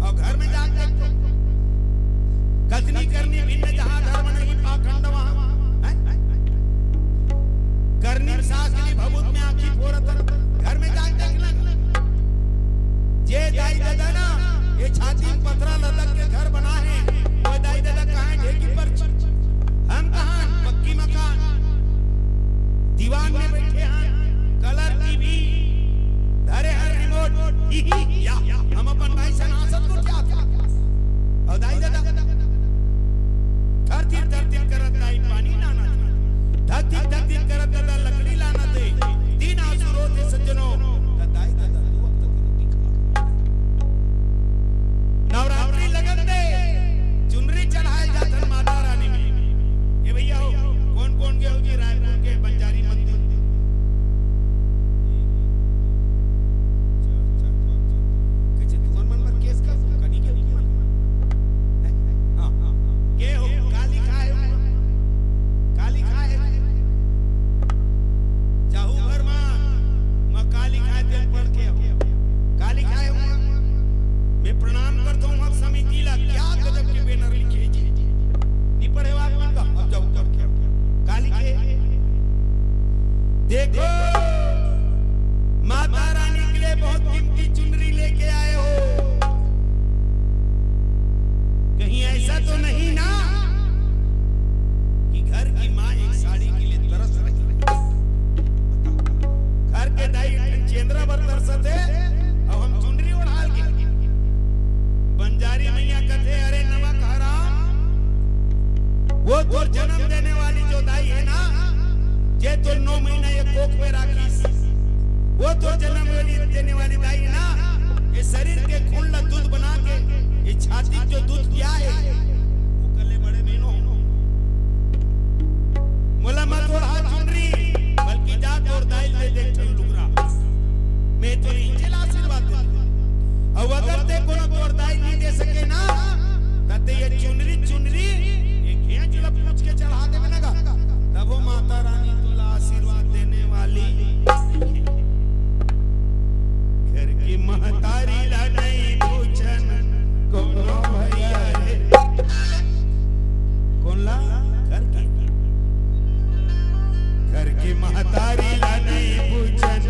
और घर में जाके कतनी करनी भिन्न जहां धर्म नहीं पाखंड वहां करनी सासली भभूत में आखी फोरत घर में जाके देखना जे दाई दादा ना ये छाती में पथरा लदक के घर बना है वो दाई दादा कहां है ढेकी पर हम कहां पक्की मकान दीवान में बैठे हैं कलर टीवी धरे हर रिमोट या हम अपन भाई से नासत को क्या और दाई दादा धरती करत दाई पानी लाना धरती करत दादा लकड़ी लाना दे तीन आसुरों थे सज्जनों दाई दादा दो वक्त रोटी खा नवरात्रि लगन दे चुनरी चढ़ाए जातन माता रानी में ये भैया हो कौन कौन गए होगी रायपुर के बंजारी मंदिर कैसे तुमन मन पर केस का कनी के मन हां के हो काली खाए जाहू घर में काली खाए तेल पड़ के हो काली खाए मैं प्रणाम करता हूं समिति ला क्या गजब के बैनर लिखे जी नहीं पढ़े आप मन का अब जाओ कर के काली के देखो माता रानी के लिए बहुत कीमती चुनरी लेके आए हो कहीं ऐसा तो नहीं ना कि घर की माँ एक साड़ी के लिए तरस रही घर के दाई चेंद्रा पर तरसते अब हम चुनरी उड़ाल के बंजारी मैया कथे अरे नमक हराम वो तो जन्म देने वाली जो दाई है ना जे तो 9 महीना ये कोख में राखी वो तो जन्म देने वाली दाई है ना ये शरीर के खून ला दूध बना के ये छाती जो दूध किया है वो कले बड़े बहनों मोला मत ओढ़ा चुनरी बल्कि जा तोर दाई ले देख ठन लुगरा मैं तो इंजल आशीर्वाद दे अब अगर ते कोनो तोर दाई नहीं दे सके ना तते ये चुनरी ये खींच ला पूछ के चढ़ा देवे ना तब वो माता रानी तुला आशीर्वाद देने वाली घर की महतारी ला नहीं पूछन कोनो भैया रे कौन ला घर की महतारी ला नहीं पूछन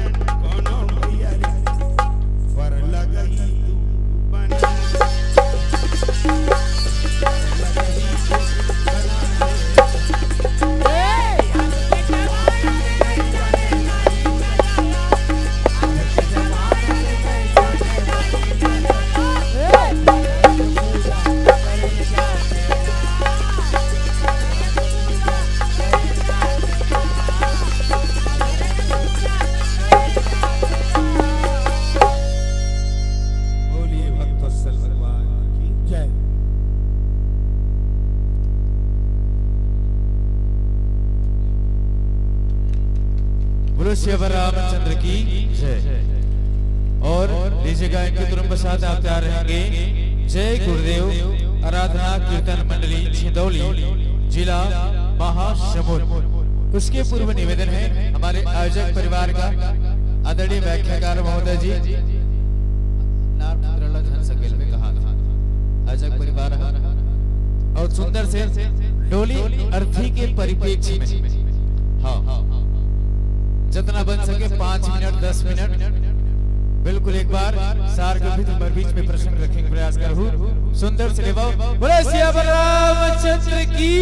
कोनो भैया रे पर लगई तू बना वत्सल भगवान की जय। बोलो श्री रामचंद्र की जय। और लीजिएगा इनके तुरंत साथ आप तैयार रहेंगे। जय गुरुदेव आराधना कीर्तन मंडली छिंदौली जिला महासमुंद। उसके पूर्व निवेदन है हमारे आयोजक परिवार का आदरणीय व्याख्याकार महोदय जी में कहा आयोजक परिवार और सुंदर से डोली अर्थी के परिप्रेक्ष्य में हाँ जितना बन सके 5 मिनट 10 मिनट बिल्कुल एक बार सार के बीच में प्रसंग रखने का प्रयास करूं। सुंदर से लेवाओ बोले श्री रामचंद्र की।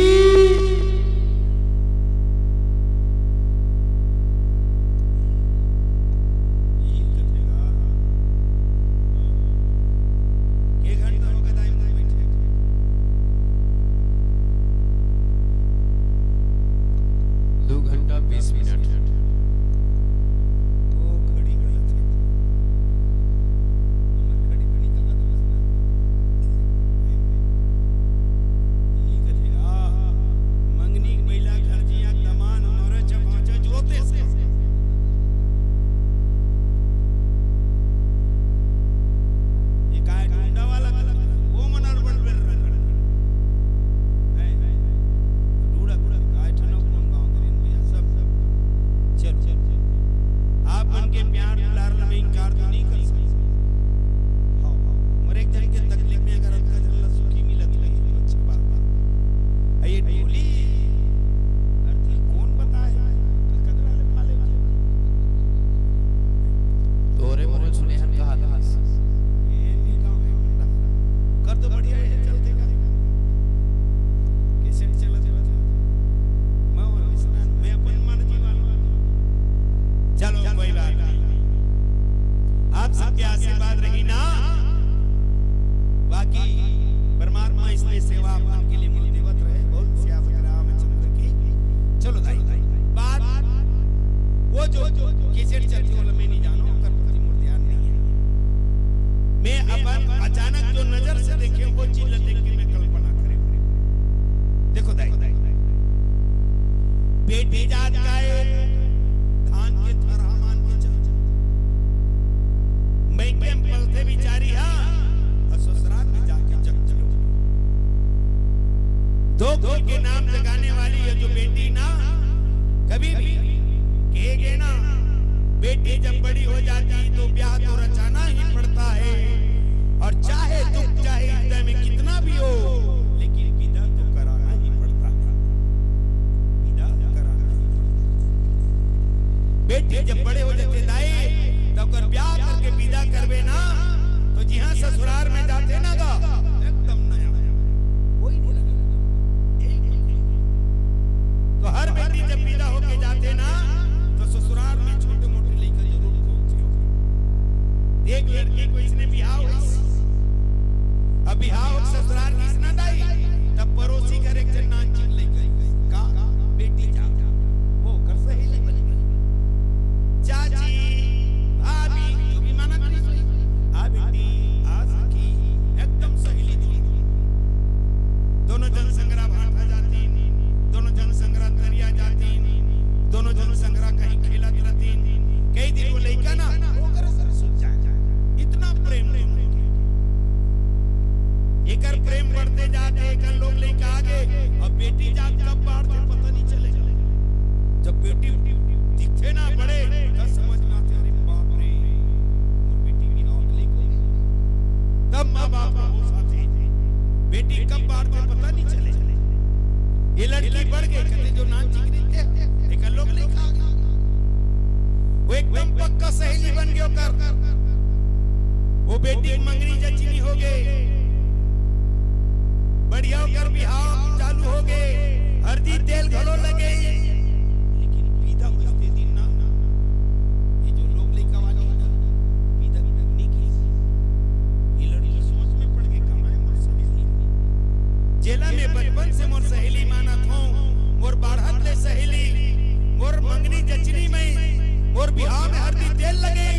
बिहार में हर दिन तेल लगे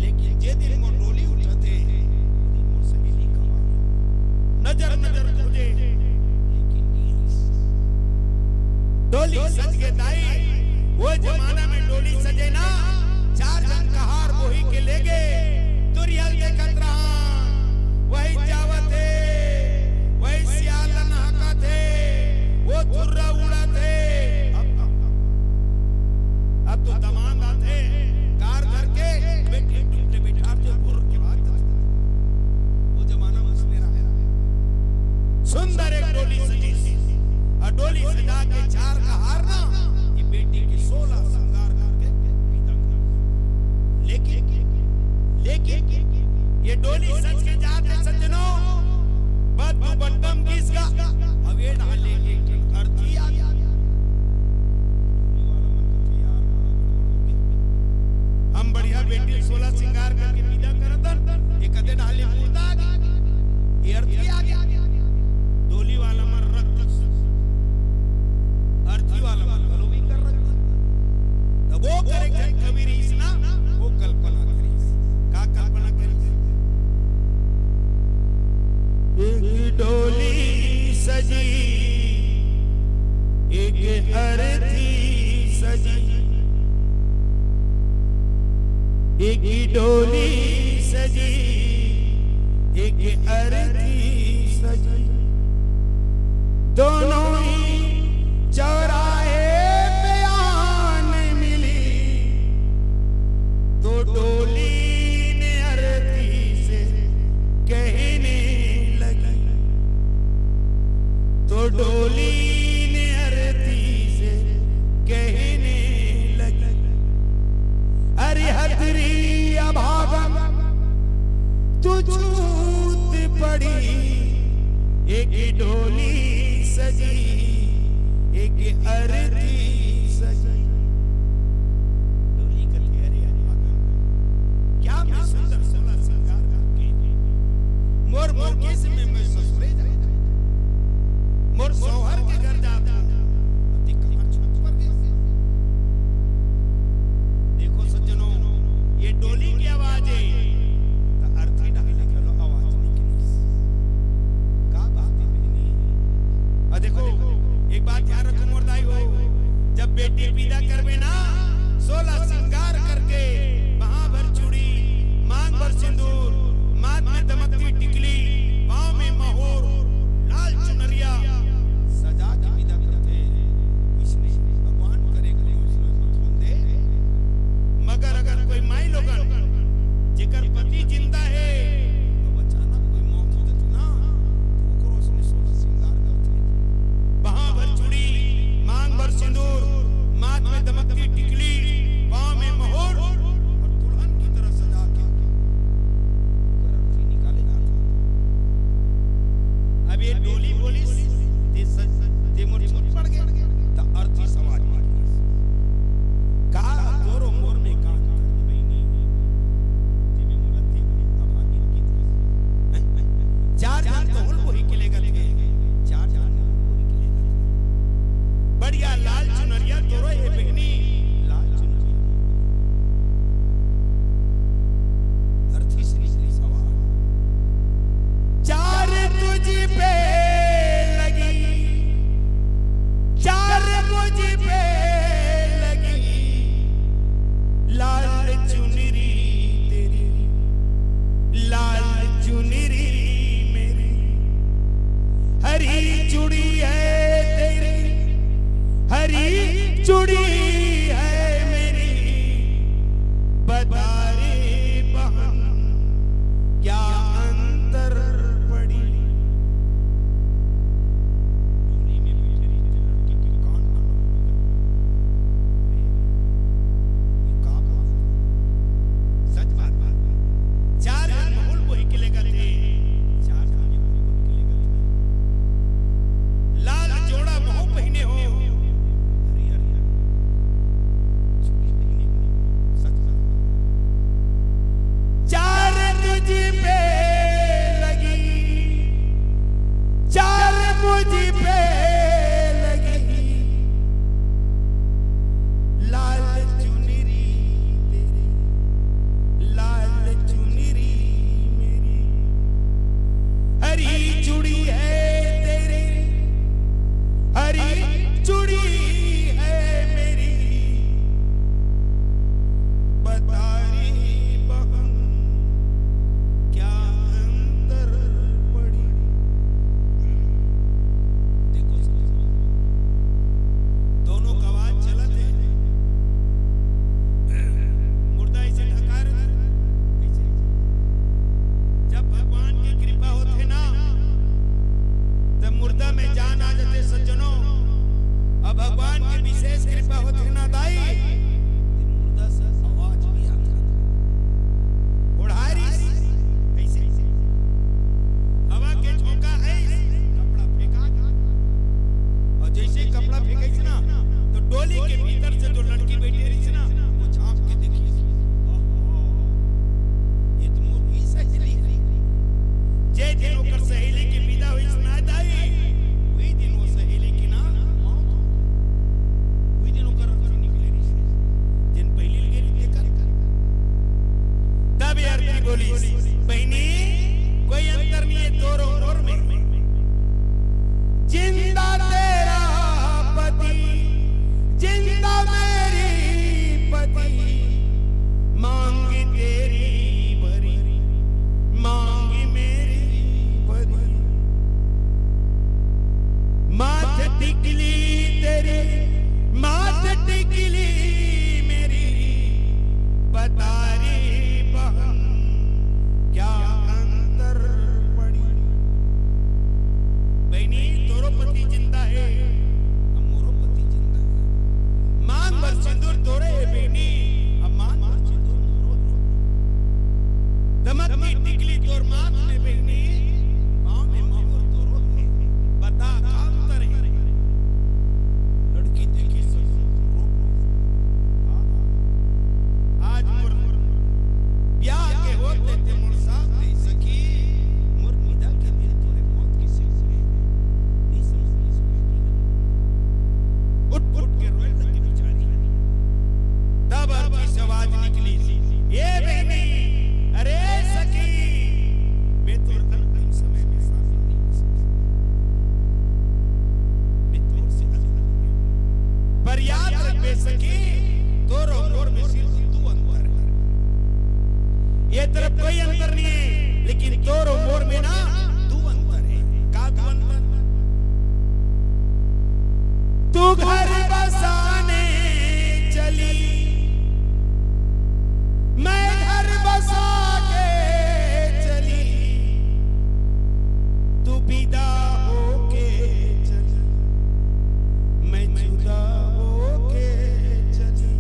लेकिन जे दिन मोर डोली उठते नजर नजर खोजे लेकिन नहीं। डोली सज के दाई, वो जमाना में डोली सजे ना, चार जन कहार बोही के ले गए। तुरियल देखत रहा, वही जावत थे, वही सियालन हका थे, वो थुर्रा उड़ा थे। अब तो दमाद आते कार धर के बेटे टुकड़े बिठाते गुर के बाद वो जमाना मुझने रहा। सुंदर एक डोली सजी, और डोली सजा के चार कहार ना ये बेटी की 16 श्रृंगार करके विदा कर। लेकिन ये डोली सज के जाते सज्जनों, बद बट्टम किसका अवे डाले एक अर्थी आ गया। हम बढ़िया बेटी 16 श्रृंगार करके विदा करतन, ये कदे डाले मुर्दा आ गया, ये अर्थी आ गया। डोली वाला मर रक्त, अर्थी वाला मर गलो भी कर रखता। तब वो करे जन कबीर इस ना, वो कल्पना करीस। का कल्पना करीस? एक डोली सजी, एक अर्थी सजी, एक डोली सजी, एक अर्थी सजी, दोनों ही चौराहे पे आन मिली। तो डोली ने अर्थी से कहने लगी, तो डोली ने अर्थी से कहने लगी, अरे हथरी अभागम तू छूत पड़ी। एक डोली सजी, एक अर्थी सजी। डोली कथी अरे अभागम, क्या मैं सुंदर 16 श्रृंगार करके मोर मोर केस में मैं ससुरे जाता, मोर सोहर के घर जाता, अति कहां छत पर गया। देखो सज्जनों, ये डोली की आवाज है, तो अर्थी डाले चलो आवाज निकली। का बात है बहनी? और देखो एक बात ध्यान रखो मोरदाई हो, जब बेटी विदा करवे ना 16 श्रृंगार करके, वहां भर चूड़ी, मांग भर सिंदूर, माथ में दमकती टिकली, पांव में मोहर, लाल चुनरिया सजा के विदा करते। इसने भगवान करे कोई उसने मत दे, मगर अगर कोई माई लोगन जेकर पति जिंदा है, तो अचानक कोई मौत हो जाती ना, तो ओकरो उसने 16 श्रृंगार करते। वहां भर चूड़ी, मांग भर सिंदूर, माथ में दमकती टिकली, पांव में मोहर, और दुल्हन की तरह सजा के ओकर अर्थी निकाले जाता। अब ये डोली बोली ते मोर छूट पड़ गया, तो अर्थी समाज में का तोरो मोर में का बहनी जे में मुलती अभागिन की थी। चार जन तो हुल बोही के ले गए थे, चार जन हुल बोही के ले गए थे। बढ़िया लाल चुनरिया तोरो ये बहनी, लाल चुनरिया अर्थी से निकली सवार। चार तुझ पे लगी, चार तुझ पे लगी, लाल चुनरी तेरी, लाल चुनरी मेरी, हरी चूड़ी है तेरी, हरी चूड़ी है मेरी। बता रे बहन क्या अंतर पड़ी। डोली में बैठे रहते लड़की के कान खड़ा हो गया। ये का बात? सच बात बात। चार जन बहुल बोही के ले गए थे, चार जन बहुल बोही के ले गए थे। लाल जोड़ा मोह पहने हो, हरी हरी दिन ओकर सहेली के विदा होई सुना जाई वही दिन वो सहेली की ना मौत वही दिन ओकर रखी निकले रही जिन पहली गेरी देखा तब अर्थी बोली बहनी कोई अंतर नहीं है तोरो और में जिंदा तेरा पति जिंदा मेरी पति मांगी तेरी भरी मांगी मेरी भरी माथ टिकली तेरी माथ टिकली मेरी बता रे बहन क्या अंतर पड़ी बहनी तोरो पति जिंदा है मोरो पति जिंदा है मांग भर सिंदूर तोरे है बहनी अब मांग भर सिंदूर मोरो दमकती टिकली तोर माथ में बहनी पाँव में मोहर तोरो है बता का अंतर है लड़की देखी सजो रो आज मोर ब्याह के होते ते मोर साथ दे सकी मोर निदा के दिन तोरे मौत किसे हुए नहीं समझ उठ उठ के रोए लगी बेचारी तब अर्थी से आवाज निकली ये बहनी अरे सखी मैं तोर अंतिम समय में शामिल नहीं हो सकती मैं तोर से अलग हो गया पर याद रख बे सखी तोर और मोर में सिर्फ तू अंतर है ये तरफ कोई अंतर नहीं है लेकिन तोर और मोर में ना तू अंतर है का तू अंतर तू घर बसाने चली मैं घर बसा के चली तू विदा होके चली मैं जुदा होके चली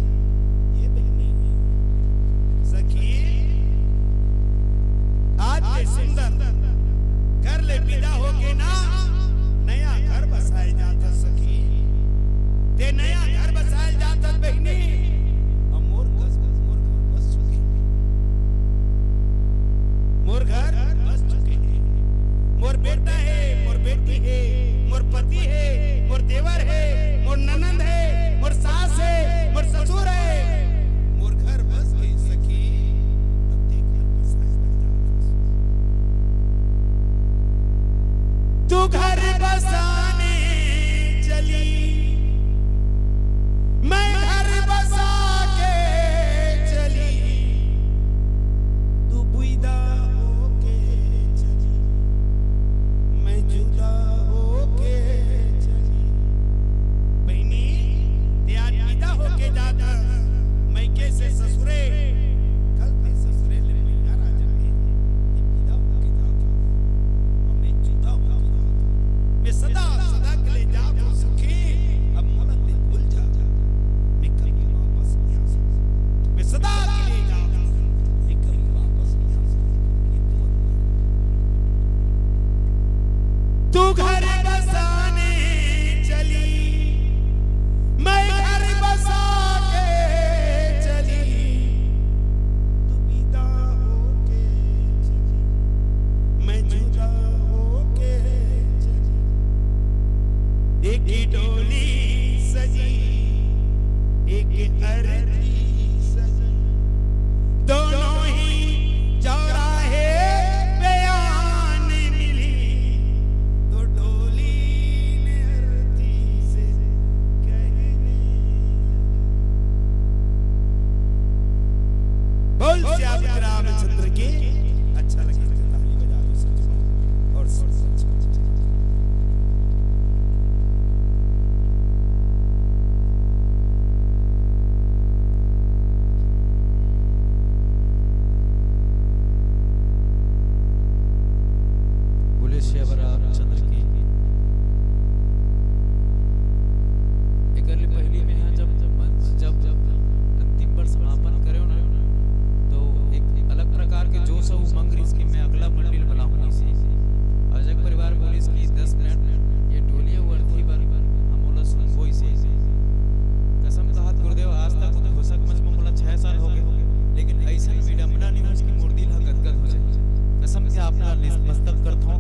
ये बहनी सखी आज ले सुंदर घर ले विदा होके ना नया घर बसाए जाता सखी ते नया घर बसाए जाता बहनी मोर घर बस चुके मोर घर बस चुके हैं मोर बेटा है मोर बेटी है मोर पति है मोर देवर है मोर ननंद है मोर सास है मोर ससुर है मोर घर बस गई सखी अब ते घर बसाए जाता तू घर बसाने चली मैं घर बसा के चली तू विदा होके चली मैं जुदा होके चली बहनी ते आज विदा होके जाता मैं कैसे ससुरे कल ते ससुरे ले मैं आ जाके विदा होके जाता अब मैं जुदा होके जाता मैं सदा सदा के लिए जाता सुखी अब मोला ते भूल जा मैं कभी वापस नहीं आ सकता मैं सदा के लिए जाता मैं कभी वापस नहीं आ सकता तू घर बसाने चली मैं घर बसा के चली तू विदा होके चली मैं जुदा होके चली एक डोली सजी एक अर्थी सजी दोनों ही चौराहे बयान मिली तो डोली ने अर्थी से कहने बोल श्याम रामचंद्र की अच्छा लगे तो ताली बजा दो सच और सच बोले श्याम रामचंद्र की एकरले पहली में यहाँ जब अंतिम पर समापन करे ना तो एक अलग प्रकार के जोश और उमंग इसकी मैं अगला मंडिल बनाऊंगी सी अजय परिवार पुलिस की 10 मिनट ये टोली वर्दी पर हमोला सुनबोई से कसम कहत गुरुदेव आज तक घोषक मंच में मोला 6 साल हो गए लेकिन ऐसा विडंबना नहीं हो इसकी मूर्ति ला गदगद हो जाए कसम से आपना मस्तक करता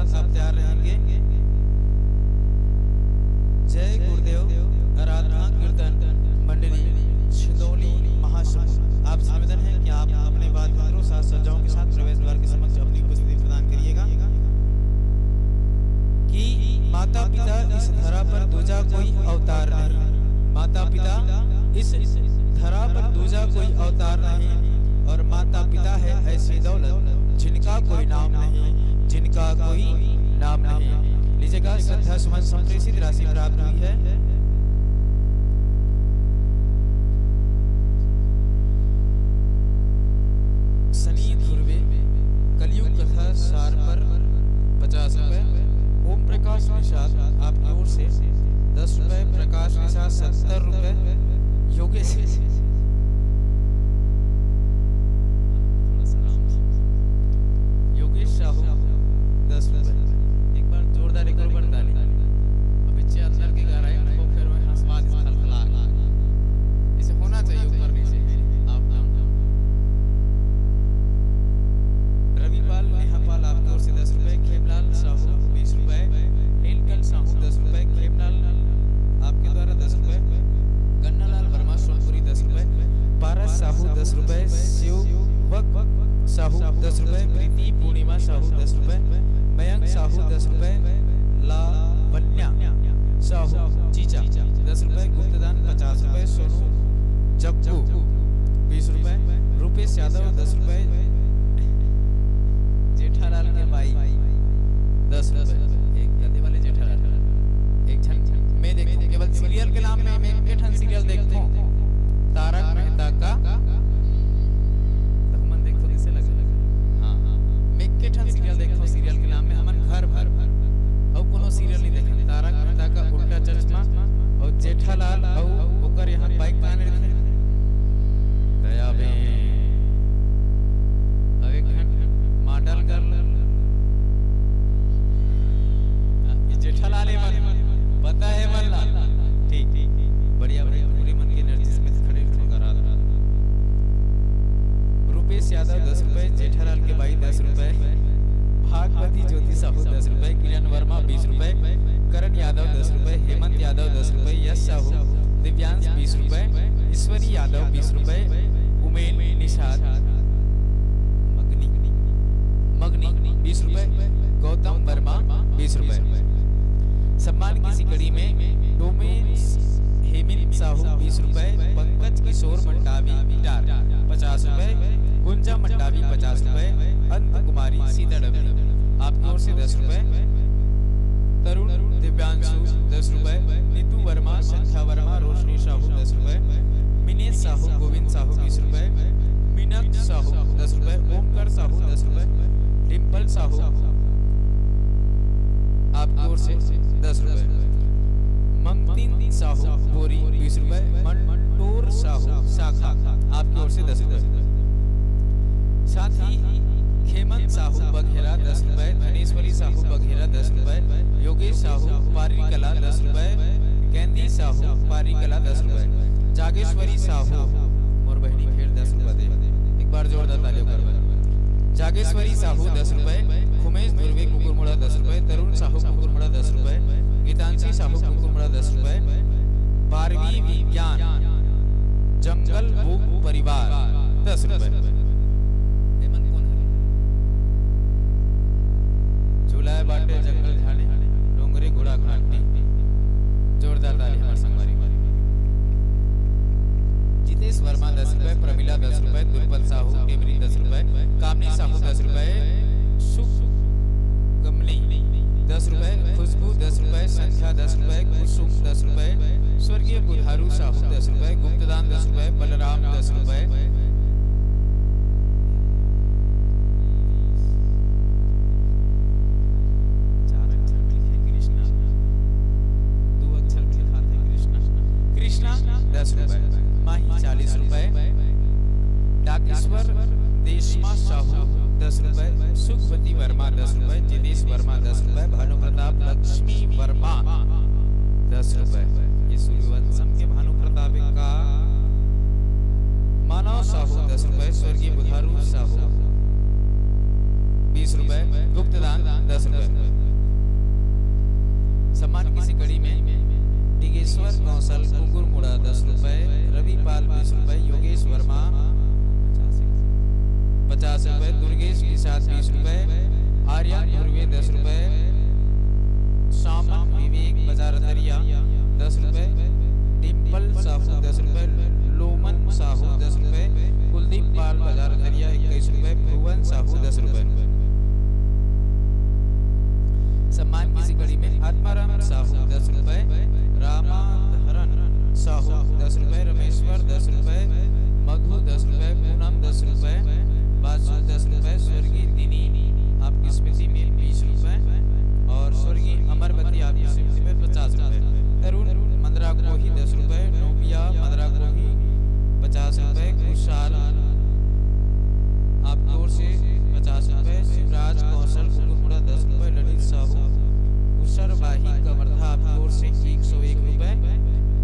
साथ आप तैयार रहेंगे। जय गुरुदेव आराधना कीर्तन मंडली छिंदौली महासमुंद। आपसे निवेदन है कि आप अपने वाद्य यंत्रों साथ सज्जाओं के साथ प्रवेश द्वार के समक्ष अपनी उपस्थिति प्रदान करिएगा कि माता पिता इस धरा पर दूजा कोई अवतार नहीं। माता पिता इस धरा पर दूजा कोई अवतार नहीं और माता पिता है ऐसी दौलत जिनका कोई नाम नहीं, जिनका कोई नाम नहीं। लीजिएगा श्रद्धा सुमन संप्रेषित राशि प्राप्त हुई है। शनि ध्रुवे कलयुग कथा सार पर 50 रुपए। ओम प्रकाश निषाद आपकी ओर से 10 रुपए। प्रकाश निषाद 70 रुपए। योगेश साहू 10 रुपए। एक बार जोरदार एक और ताली। अब बच्चे अंदर के घर आए तो फिर मैं हंसवाद खलखला इसे होना चाहिए ऊपर नीचे आप डाउन। रविपाल नेहापाल आपकी ओर से 10 रुपए। खेमलाल साहू 20 रुपए। नीलकंठ साहू 10 रुपए। खेमलाल आपके द्वारा 10 रुपए। गन्नालाल वर्मा सोनपुरी 10 रुपए। पारस साहू 10 रुपए। शिवक साहू 10 रुपए। प्रीति पूर्णिमा साहू 10 रुपए। मयंक साहू 10 रुपए। लावण्या साहू चीचा 10 रुपए। गुप्तदान 50 रुपए। सोनू जग्गू 20 रुपए। रूपेश यादव 10 रुपए। जेठालाल के भाई 10 रुपए। एक गद्दे वाले जेठालाल एक झन मैं देखूं केवल सीरियल के नाम में मैं एक ठन सीरियल देखता हूं तारक मेहता का सीरियल देखता हूँ। सीरियल के नाम में हमन घर भर और कोनो सीरियल नहीं देखा। तारक मेहता का उल्टा चश्मा और जेठालाल और ओकर यहाँ बाइक पाने रहते दया बे अब एक मॉडल गर्ल ये जेठालाल है मन पता है मल्ला ठीक बढ़िया बढ़िया पूरे मन के एनर्जी में खड़े होकर आ रहा। रूपेश यादव 10 रुपए। जेठालाल के भाई 10 रुपए। भागवती ज्योति साहू 10 रुपए। किरण वर्मा 20 रुपए। करण यादव 10 रुपए। हेमंत यादव 10 रुपए। यश साहू दिव्यांश 20 रुपए। ईश्वरी यादव 20 रुपए। उमेन निषाद मगनी 20 रुपए। गौतम वर्मा 20 रुपए। सम्मान की सिकड़ी में डोमेन हेमिंत साहू 20 रुपए। पंकज किशोर मंडावी गिटार 50 रुपए। गुंजा मंडावी 50 रुपए। अंत कुमारी सीताडबरी आपकी ओर से 10 रुपए। तरुण दिव्यांशु 10 रुपए। नीतू वर्मा संध्या वर्मा रोशनी साहू 10 रुपए। मिनेश साहू गोविंद साहू 20 रुपए। मीनक साहू 10 रुपए। ओमकर साहू 10 रुपए। डिम्पल साहू आपकी ओर से 10 रुपए। ममतिन साहू बोरी 20 रुपए। मंटोर साहू शाखा आपकी ओर से 10 रुपए। साथ ही खेमंत साहू बघेरा 10 रुपए। धनेश्वरी साहू बघेरा 10 रुपए। योगेश साहू पारी कला 10 रुपए। गेंदी साहू पारी कला 10 रुपए। जागेश्वरी साहू और बहनी फिर 10 रुपए दे एक बार जोरदार तालियों कर। जागेश्वरी साहू 10 रुपए। खुमेश दुर्वे कुकुरमुड़ा 10 रुपए। तरुण साहू कुकुरमुड़ा 10 रुपए। गीतांशी साहू कुकुरमुड़ा 10 रुपए। बारहवीं विज्ञान जंगल बुक परिवार 10 रुपए। झूला बाटे जंगल झाड़ी डोंगरे घोड़ा घाटी जोरदार ताली हमारे संगवारी। जितेश वर्मा 10 रुपए। प्रमिला 10 रुपए। दुर्बल साहू टेमरी 10 रुपए। कामनी साहू 10 रुपए। सुख कमली 10 रुपए। खुशबू 10 रुपए। संख्या 10 रुपए। कुसुम 10 रुपए। स्वर्गीय बुधारू साहू 10 रुपए। गुप्तदान 10 रुपए। बलराम 10 रुपए। कृष्णा 10 रुपए। माही 40 रुपए। डाकेश्वर देशमा साहू 10 रुपए। सुखवती वर्मा 10 रुपए। जितेश वर्मा 10 रुपए। भानु प्रताप लक्ष्मी वर्मा 10 रुपए। ये सूर्यवंशम के भानु प्रताप का मानव साहू 10 रुपए। स्वर्गीय बुधारू साहू 20 रुपए, गुप्त दान 10 रुपए। सम्मान की कड़ी में टिकेश्वर कौशल कुकुरमुड़ा 10 रुपए, रवि पाल 20 रुपए, योगेश वर्मा 50 रुपए, दुर्गेश निषाद 20 रुपए, आर्यन पूर्वे 10 रुपए, सामन विवेक बाजार दरिया 10 रुपए, डिम्पल साहू 10 रुपए, लोमन साहू 10 रुपए, कुलदीप पाल बाजार दरिया 21 रुपए, भुवन साहू 10 रुपए। सम्मान की कड़ी में आत्माराम साहू 10 रुपए, रामाधरन साहू 10 रुपए, रमेश्वर 10 रुपए, मधु 10 रुपए, पूनम 10 रुपए, बासु 10 रुपए, स्वर्गीय दिनी आपकी स्मृति में 20 रुपए और स्वर्गीय अमरवती आपकी स्मृति में 50 रुपए। तरुण मंदराकोही 10 रुपए, नोबिया मंदराकोही 50 रुपए, खुशहाल आपकी ओर से 50 रुपए, शिवराज कौशल कुकुरमुड़ा 10 रुपए, ललित साहू कुशरवाही कवर्धा आपकी ओर से 101 रुपए,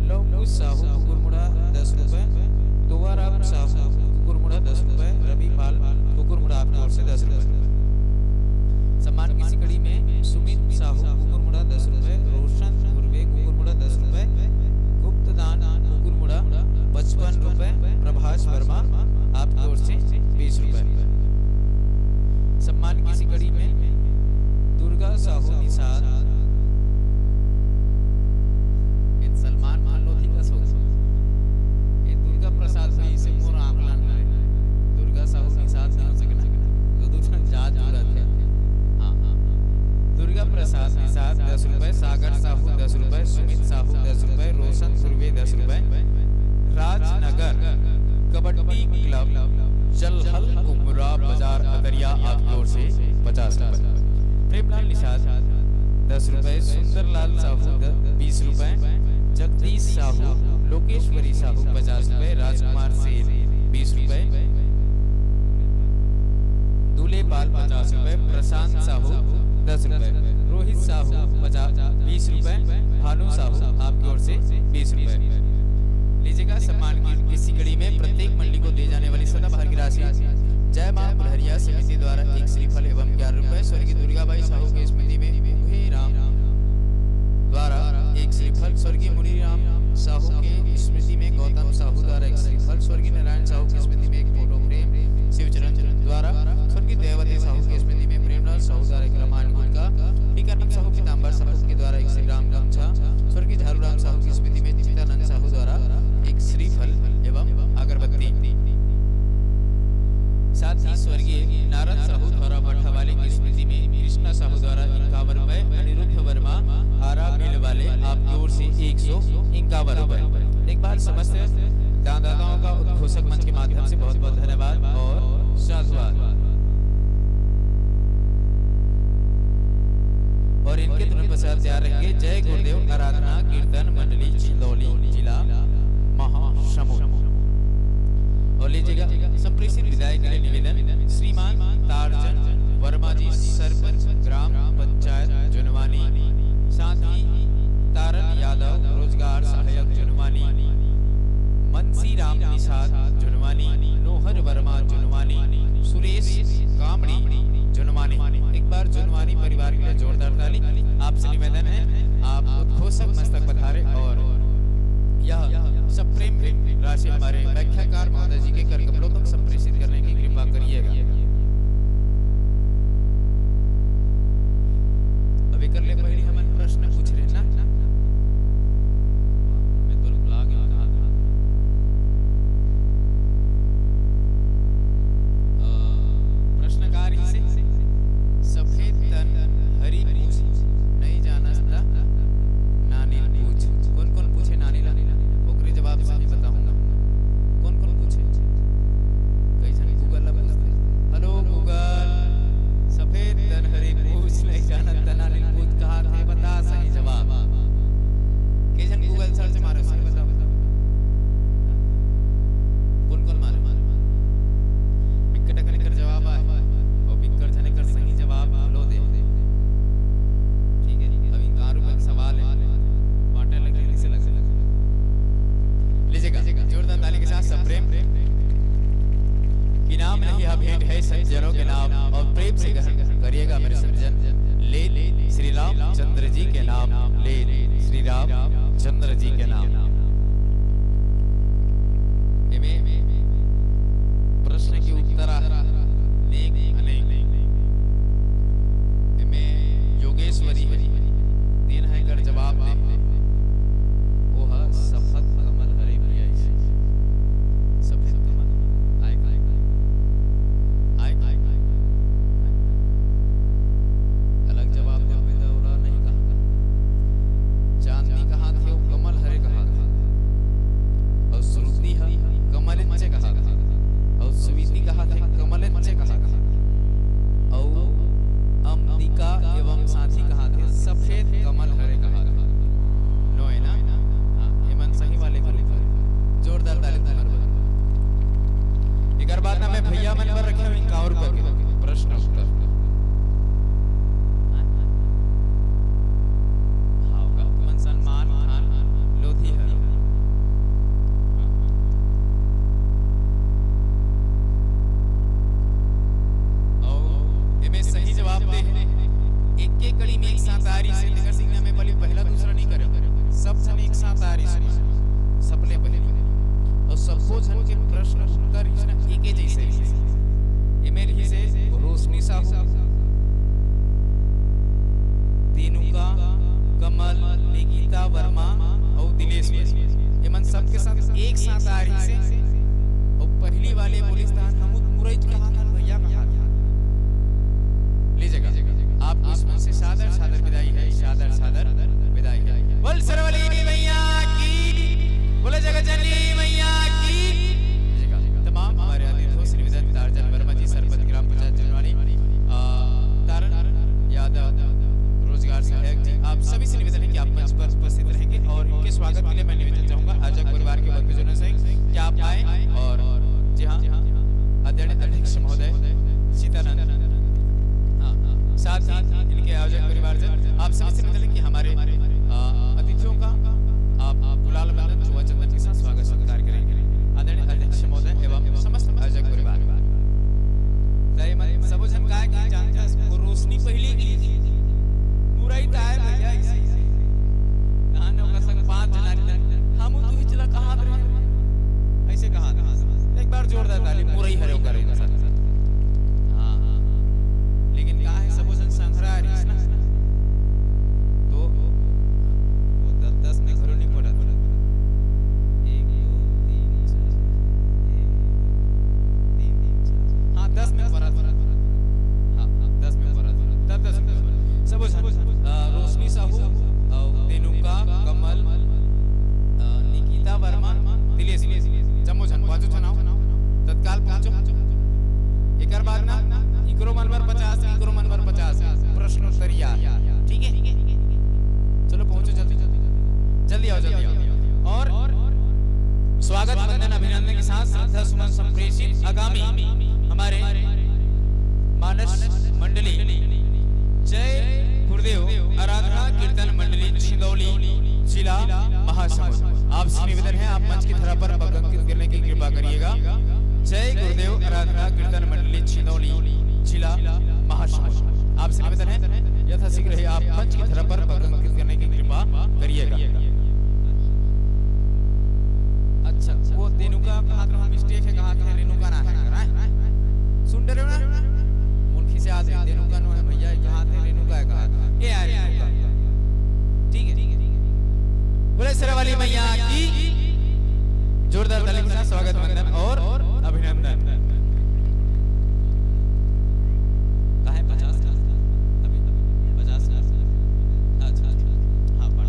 लवकुश साहू कुकुरमुड़ा 10 रुपए, तुवाराम साहू कुकुरमुड़ा 10 रुपए, रवि पाल कुकुरमुड़ा आपकी ओर से 10 रुपए। सम्मान की कड़ी में सुमित साहू कुकुरमुड़ा 10 रुपए, रोशन धुर्वे कुकुरमुड़ा 10 रुपए, गुप्त दान कुकुरमुड़ा 55 रुपए, प्रभाष वर्मा आपकी ओर से 20 रुपए। सम्मान की कड़ी में दुर्गा साहू निषाद सलमान मान लोधी का सोच ये दुर्गा प्रसाद भाई से मोर आंकलन है दुर्गा साहू निषाद नहीं हो सकना तो दूसरा जात जुड़ा थे। हाँ दुर्गा प्रसाद निषाद 10 रुपए, सागर साहू 10 रुपए, सुमित साहू 10 रुपए, रोशन सुरवे 10 रुपए, राजनगर कबड्डी क्लब जलहल कुमुरा बाजार अदरिया आपकी ओर से 50 रुपए। प्रेमलाल निषाद 10 रुपए, सुंदरलाल साहू 20 रुपए, जगदीश साहू लोकेश्वरी साहू 50 रुपए, राजकुमार सेन 20 रुपए, दूल्हे पाल 50 रुपए, प्रशांत साहू 10 रुपए, रोहित साहू 20 रुपए, भानु साहू आपकी ओर से 20 रुपए। लीजिएगा सम्मान की इसी कड़ी में प्रत्येक मंडली को दी जाने वाली सदाबहार की राशि जय मां बुल्हरिया समिति द्वारा 1 श्रीफल एवं 11 रुपए, स्वर्गीय दुर्गाबाई साहू की स्मृति में उभे राम द्वारा 1 श्रीफल, स्वर्गीय मुनीराम साहू के स्मृति में गौतम साहू द्वारा 1 श्रीफल, स्वर्गीय नारायण साहू की स्मृति में 1 फोटो फ्रेम शिवचरण द्वारा, स्वर्गीय देववती साहू की स्मृति में प्रेमलाल साहू द्वारा 1 रामायण गुटका, टीकाराम साहू पीतांबर साहू के द्वारा 1 श्री राम गमछा, स्वर्गीय झारूराम साहू की स्मृति में चित्तानंद साहू द्वारा 1 श्रीफल एवं अगरबत्ती। साथ ही स्वर्गीय नारायण साहू द्वारा भट्टावाली की स्मृति में कृष्णा साहू द्वारा 51 रुपए, अनिरुद्ध वर्मा आरा मिल वाले आपकी ओर से 151 रुपए। एक बार समस्त दानदाताओं का उद्घोषक मंच के माध्यम से बहुत बहुत धन्यवाद और साधुवाद। और इनके तुरंत पश्चात तैयार रहेंगे जय गुरुदेव आराधना कीर्तन मंडली चिंदौली जिला महासमुंद। और लीजिएगा संप्रेषित विदाई के लिए निवेदन श्रीमान तारचंद वर्मा जी सरपंच ग्राम पंचायत जुनवानी, साथ ही तारन यादव रोजगार सहायक जुनवानी, मनसी राम निषाद जुनवानी, नोहर वर्मा जुनवानी, सुरेश कामड़ी जुनवानी। एक बार जुनवानी परिवार के लिए जोरदार ताली। आपसे निवेदन है आप उद्घोषक मस्तक पधारे और यह सब प्रेम राशि हमारे व्याख्याकार महोदय जी के कर कमलों तक संप्रेषित करने की कृपा करिएगा। अभी कर ले पहले हम प्रश्न पूछ रहे ना, मैं तो भुला गया कहा था। प्रश्नकारी से सफेद तन हरी पूछ नहीं जानता नानी पूछ, कौन कौन पूछे नानी ओकरे जवाब से बताऊंगा। कौन कौन पूछे इनाम नहीं है, भेंट है सज्जनों के नाम, और प्रेम से करिएगा मेरे सज्जन, ले श्री राम चंद्र जी के नाम, ले श्री राम चंद्र जी के नाम। प्रश्न की उत्तर अनेक योगेश्वरी है, दिन है कर जवाब दे, वो है सफेद कमल हरे भैया, सफेद कमल आए अलग जवाब दे, नहीं कहा, चांदनी कहा थी, कमल हरे कहा था, और श्रुति है कमल नीचे कहा था, और स्वीति कहा था कमल नीचे कहा था, और अंबिका एवं साथी कहा थे सफेद कमल हरे कहा था। नो है ना? हाँ, मन सही वाले ग्रुप है, जोरदार ताली तुम्हारे। एक बार ना मैं भैया मन पर रखे हुए काउर पर प्रश्न उत्तर। हाँ, मन सलमान खान लोधी है। सही जवाब दे एक एक कड़ी में एक साथ आ रही से लेकर सीखने में पहले पहला दूसरा नहीं करे, सब जन एक साथ आ रही से सबले पहले और सबको जन के प्रश्न उत्तर एक ही जैसे ये मेरी से रोशनी साहू, तेनुका, कमल, निकिता वर्मा और दिलेश, ये मन सबके साथ एक साथ आ रही से, और पहली वाले बोलिस्तान हमूद मुरैद कहा था, भैया कहा था। लीजिएगा आपको इसमें से सादर सादर विदाई है, सादर सादर विदाई है। बोल सरवली मैया की, बोले जगत जननी मैया की। तमाम हमारे अतिथियों श्री विदत तारजन वर्मा जी, सरपंच ग्राम पंचायत जनवानी, तारण यादव, रोजगार सहायक जी, आप सभी से निवेदन है कि आप मंच पर उपस्थित रहेंगे, और इनके स्वागत के लिए मैं निवेदन चाहूंगा आजक परिवार के बंधुजनों से कि आप आए, और जी हाँ आदरणीय अध्यक्ष महोदय सीतानंद, साथ ही इनके आयोजक परिवारजन, आप सभी से निवेदन है कि हमारे अतिथियों का आप गुलाल बंधन चुआ चंदन के साथ स्वागत सत्कार करेंगे। आदरणीय अध्यक्ष महोदय एवं समस्त आयोजक परिवार, सब जन का कि जानता है रोशनी पहली की पूरा ही ताय भैया इसे कहां का संग 5 जना हम तू ही चला कहां रहे ऐसे कहा था, एक बार जोरदार ताली पूरा ही हरे कर रहे हैं। लेकिन कहा है सब जन संघरा रही है ना, तो वो 10 में घरों नहीं पड़ा, 1 2 3 4 हाँ 10 में पड़ा, हाँ 10 में पड़ा, 10 में सब जन रोशनी साहू, तेनुका, कमल, निकिता वर्मा, दिलेश, जम्मो जन पांचों जनाओ तत्काल पहुंचो। एक बाद ना इकरो मनवर 50, इकरो मनवर 50 प्रश्नोत्तरिया, ठीक है? चलो पहुंचो जल्दी आओ। और स्वागत वंदन अभिनंदन के साथ श्रद्धा सुमन संप्रेषित आगामी हमारे मानस मंडली जय गुरुदेव आराधना कीर्तन मंडली छिंदौली जिला महासमुंद, आपसे निवेदन है आप मंच की धरा पर अंकित करने की कृपा करिएगा। जय गुरुदेव आराधना कीर्तन मंडली छिंदौली जिला महासमुंद, आपसे निवेदन है यथाशीघ्र ही आप मंच की धरा पर अंकित करने की कृपा करिएगा। अच्छा, वो तेनुका कहाँ था, मिस्टेक है, कहाँ था रेणुका ना है, सुन रहे हो ना, मुल्की से आते तेनुका नो है भैया, कहाँ थे रेणुका है, कहाँ था ये यार रेणुका, ठीक है? बोले सरवाली मैया की, जोरदार ताली के साथ स्वागत वंदन और अभिनंदन। काहे 50 अभी 50 अच्छा हाँ पढ़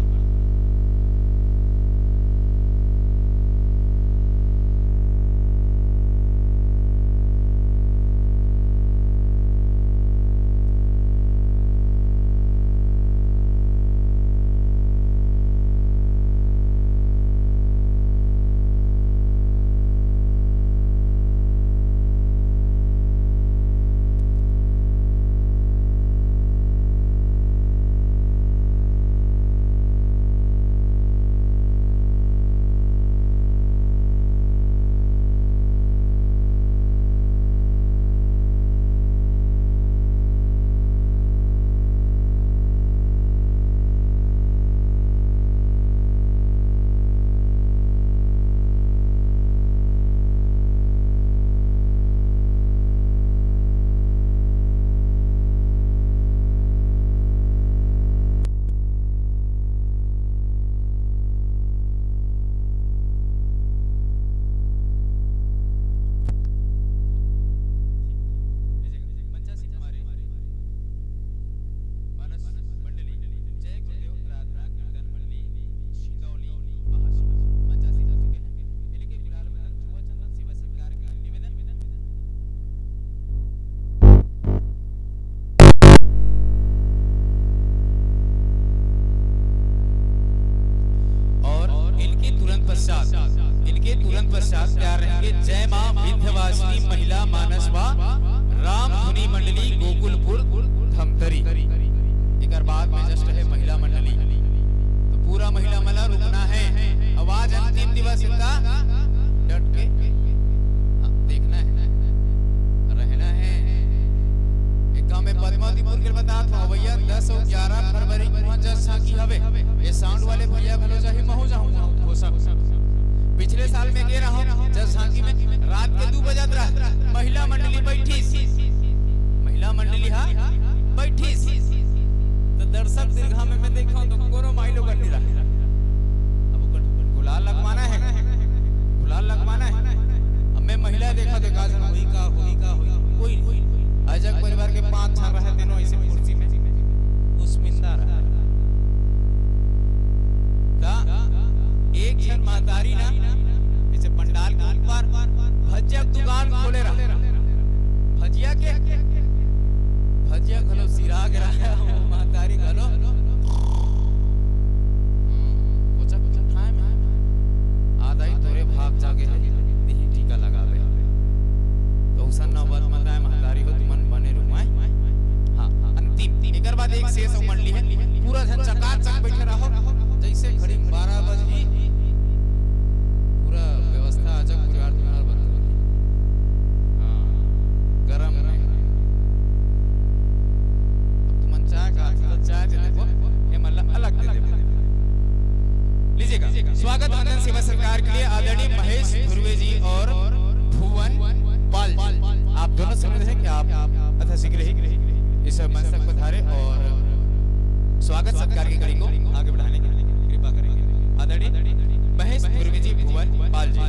तत्पश्चात तैयार रहेंगे जय मां विंध्यवासिनी महिला मानसवा राम धुनी मंडली गोकुलपुर धमतरी। एक बाद में जस्ट है महिला मंडली, तो पूरा महिला मला रुकना है। आवाज अंतिम दिवस का डट के देखना है, रहना है। एक गांव में पद्मावतीपुर के बता था भैया 10 और 11 फरवरी को जज साकी हवे। ये साउंड वाले भैया भलो जाहि महू जाऊं हो सब। पिछले साल में गे रहा हूं जज साकी में, रात के 2 बजे महिला मंडली बैठी, महिला मंडली हां बैठी। तो दर्शक दीर्घा में मैं देखा तो कोनो माइलो कर दिला। अब गुलाल लगवाना है, गुलाल लगवाना है। अब मैं महिला देखा तो का हुई कोई अजग परिवार के 5 छान रहे तीनों ऐसे कुर्सी में उस्मिंदा रहा। एक क्षण मातारी ना जैसे पंडाल के ऊपर भजिया दुकान खोले रहा। भजिया के भजिया गलो सिरा गिरा है मातारी गलो कुछ टाइम है आधा ही तोरे भाग जाके यही टीका लगावे। तो उसन नौबत मताए मातारी हो तुमन बने रुमाए। हां अंतिम एकर बाद एक शेष मंडली है, पूरा जन चकाचक बैठे रहो जैसे घड़ी 12 बजे पूरा व्यवस्था अजग परिवार तुम्हारा बंद कर। हां गरम नहीं। अब तुमन चाय का तो चाय दे देखो ये मतलब अलग दे दे लीजिएगा। स्वागत वंदन सेवा सरकार के लिए आदरणीय महेश धुर्वे जी और भुवन पाल जी, आप दोनों समझ हैं कि आप अथा शीघ्र ही इस मंच तक पधारे और स्वागत सत्कार की कड़ी को आगे बढ़ाने की कृपा करेंगे। आदरणीय महेश धुर्वे जी भुवन पाल जी।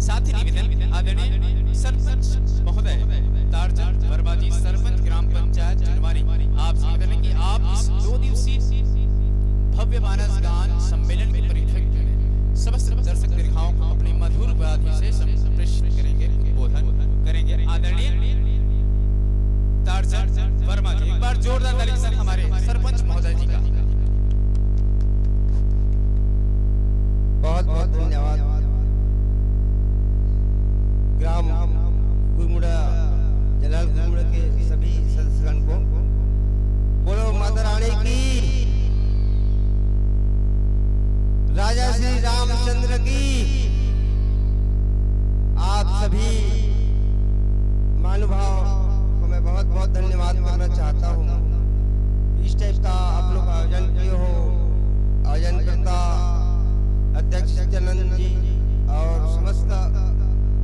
साथ ही निवेदन आदरणीय सरपंच महोदय तारचंद वर्मा जी, सरपंच ग्राम पंचायत जनवारी, आप निवेदन है कि आप इस 2 दिवसीय भव्य मानस गान सम्मेलन के परिप्रेक्ष्य में समस्त दर्शक दीर्घाओं को अपनी मधुर वाणी से संप्रेषित करेंगे, उद्बोधन करेंगे। आदरणीय तारचंद वर्मा जी, एक बार जोरदार ताली के साथ हमारे सरपंच महोदय जी का बहुत बहुत धन्यवाद। ग्राम गुमुड़ा जलाल गुमुड़ा के सभी सदस्यगण को बोलो माता रानी की, राजा श्री रामचंद्र की। आप सभी महानुभाव को मैं बहुत बहुत धन्यवाद करना चाहता हूँ। इस टाइप का आप लोग आयोजन किए हो, आयोजन करता अध्यक्ष सत्यानंद जी और समस्त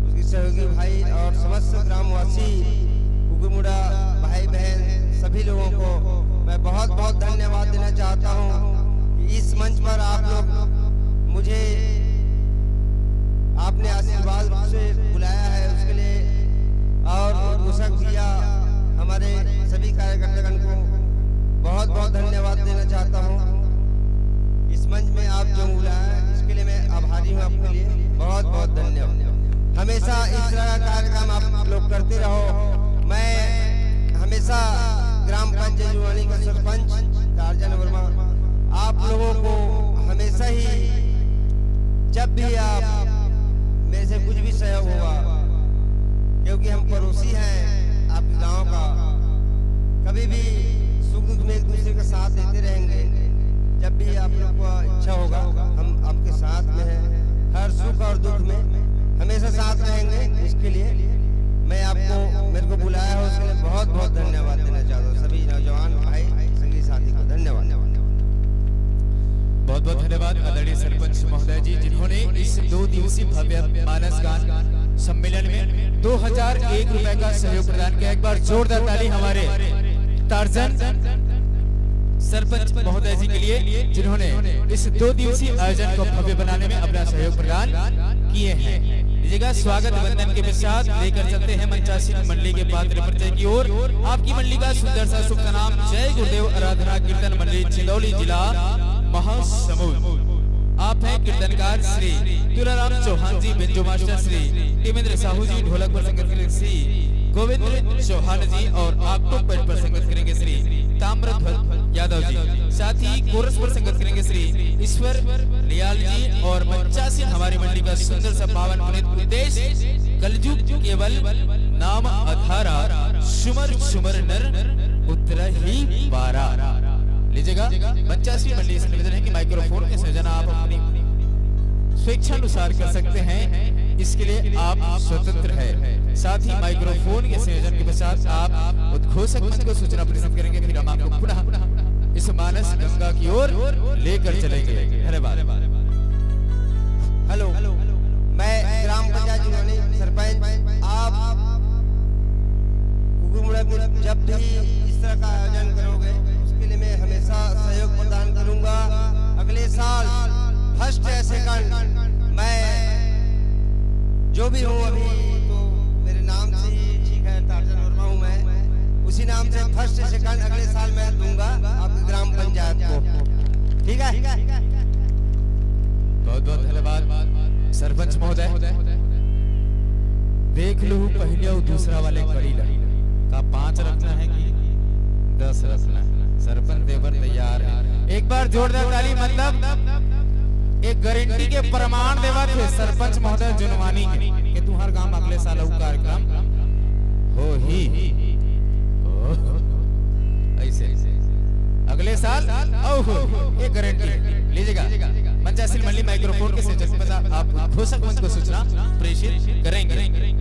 उसके सहयोगी भाई और समस्त ग्रामवासी गुमुड़ा भाई बहन सभी लोगों को मैं बहुत बहुत धन्यवाद देना चाहता हूं कि इस मंच पर आप लोग मुझे आपने आशीर्वाद से बुलाया है, उसके लिए और मुशक भैया हमारे सभी कार्यकर्तागण को बहुत बहुत धन्यवाद देना चाहता हूं। इस मंच में आप जो बुलाया इसके लिए मैं आभारी हूं, आपके लिए बहुत बहुत धन्यवाद। हमेशा इस तरह का कार्यक्रम आप लोग करते रहो। मैं हमेशा ग्राम पंचायत जुवानी का सरपंच तारचंद वर्मा आप लोगों को हमेशा ही जब भी आप मेरे से कुछ भी सहयोग हुआ, क्योंकि हम पड़ोसी हैं आपके गांव का, कभी भी सुख दुख में एक दूसरे का साथ देते रहेंगे। जब भी आप लोग को इच्छा होगा हम आपके साथ में हैं, हर सुख और दुख में हमेशा साथ रहेंगे। इसके लिए मैं आपको मेरे को बुलाया है, उसके लिए बहुत बहुत धन्यवाद देना चाहता हूँ सभी नौजवान भाई संगी साथी को। धन्यवाद। बहुत बहुत धन्यवाद आदरणीय सरपंच महोदय जी, जिन्होंने इस 2 दिवसीय भव्य मानस गान सम्मेलन में 2001 रुपए का सहयोग प्रदान किया। एक बार जोरदार ताली हमारे तारचंद सरपंच महोदय जी के लिए, जिन्होंने इस 2 दिवसीय आयोजन को भव्य बनाने में अपना सहयोग प्रदान किए हैं। लीजिएगा स्वागत वंदन के पश्चात लेकर चलते हैं मंचासीन मंडली के पात्र परिचय की ओर। आपकी मंडली का सुंदर सा शुभ नाम जय गुरुदेव आराधना कीर्तन मंडली चिंदौली जिला महासमुंद। आप हैं कीर्तनकार श्री तुलाराम चौहान जी, बिंजो मास्टर श्री टिमेंद्र साहू जी, ढोलक पर संगत करेंगे श्री गोविंद चौहान जी, और आपको पेट पर संगत करेंगे श्री ताम्रध्वज यादव जी। साथ ही कोरस पर संगत करेंगे श्री ईश्वर लियाल जी। और 85 हमारी मंडी का सुंदर सा पावन पुनीत उद्देश्य कलयुग केवल नाम अधारा, सुमर सुमर नर उतर ही बारा। लीजिएगा 85 मंडी से निवेदन है कि माइक्रोफोन के संयोजन आप अपनी स्वेच्छानुसार कर सकते हैं, इसके लिए आप स्वतंत्र है। साथ ही माइक्रोफोन के संयोजन के पश्चात आप उद्घोषक मंच को सूचना प्रेषित करेंगे, फिर हम आपको पुनः इस मानस गंगा की ओर लेकर चलेंगे। धन्यवाद। हेलो, मैं ग्राम पंचायत जुनानी सरपंच। आप कुकुमुड़ा में जब भी इस तरह का आयोजन करोगे उसके लिए मैं हमेशा सहयोग प्रदान करूंगा। अगले साल फर्स्ट या सेकंड मैं जो भी हूँ, अभी तो मेरे नाम से ही ठीक है, टार्जन वर्मा हूँ मैं, उसी नाम से फर्स्ट या सेकंड अगले साल मैं दूंगा आपकी ग्राम पंचायत को। ठीक है, बहुत बहुत धन्यवाद सरपंच महोदय। देख लो पहले और दूसरा वाले कड़ी का 5 रखना है कि 10 रखना है। सरपंच देवर तैयार है। एक बार जोरदार ताली, मतलब एक गारंटी के प्रमाण देवा थे सरपंच महोदय जुनवानी के कि तुम्हार गांव अगले साल कार्यक्रम हो ही ऐसे अगले साल हो, एक गारंटी लीजिएगा। पंचायत मंडली माइक्रोफोन के संयोजक आप घोषक मंच को सूचना प्रेषित करेंगे।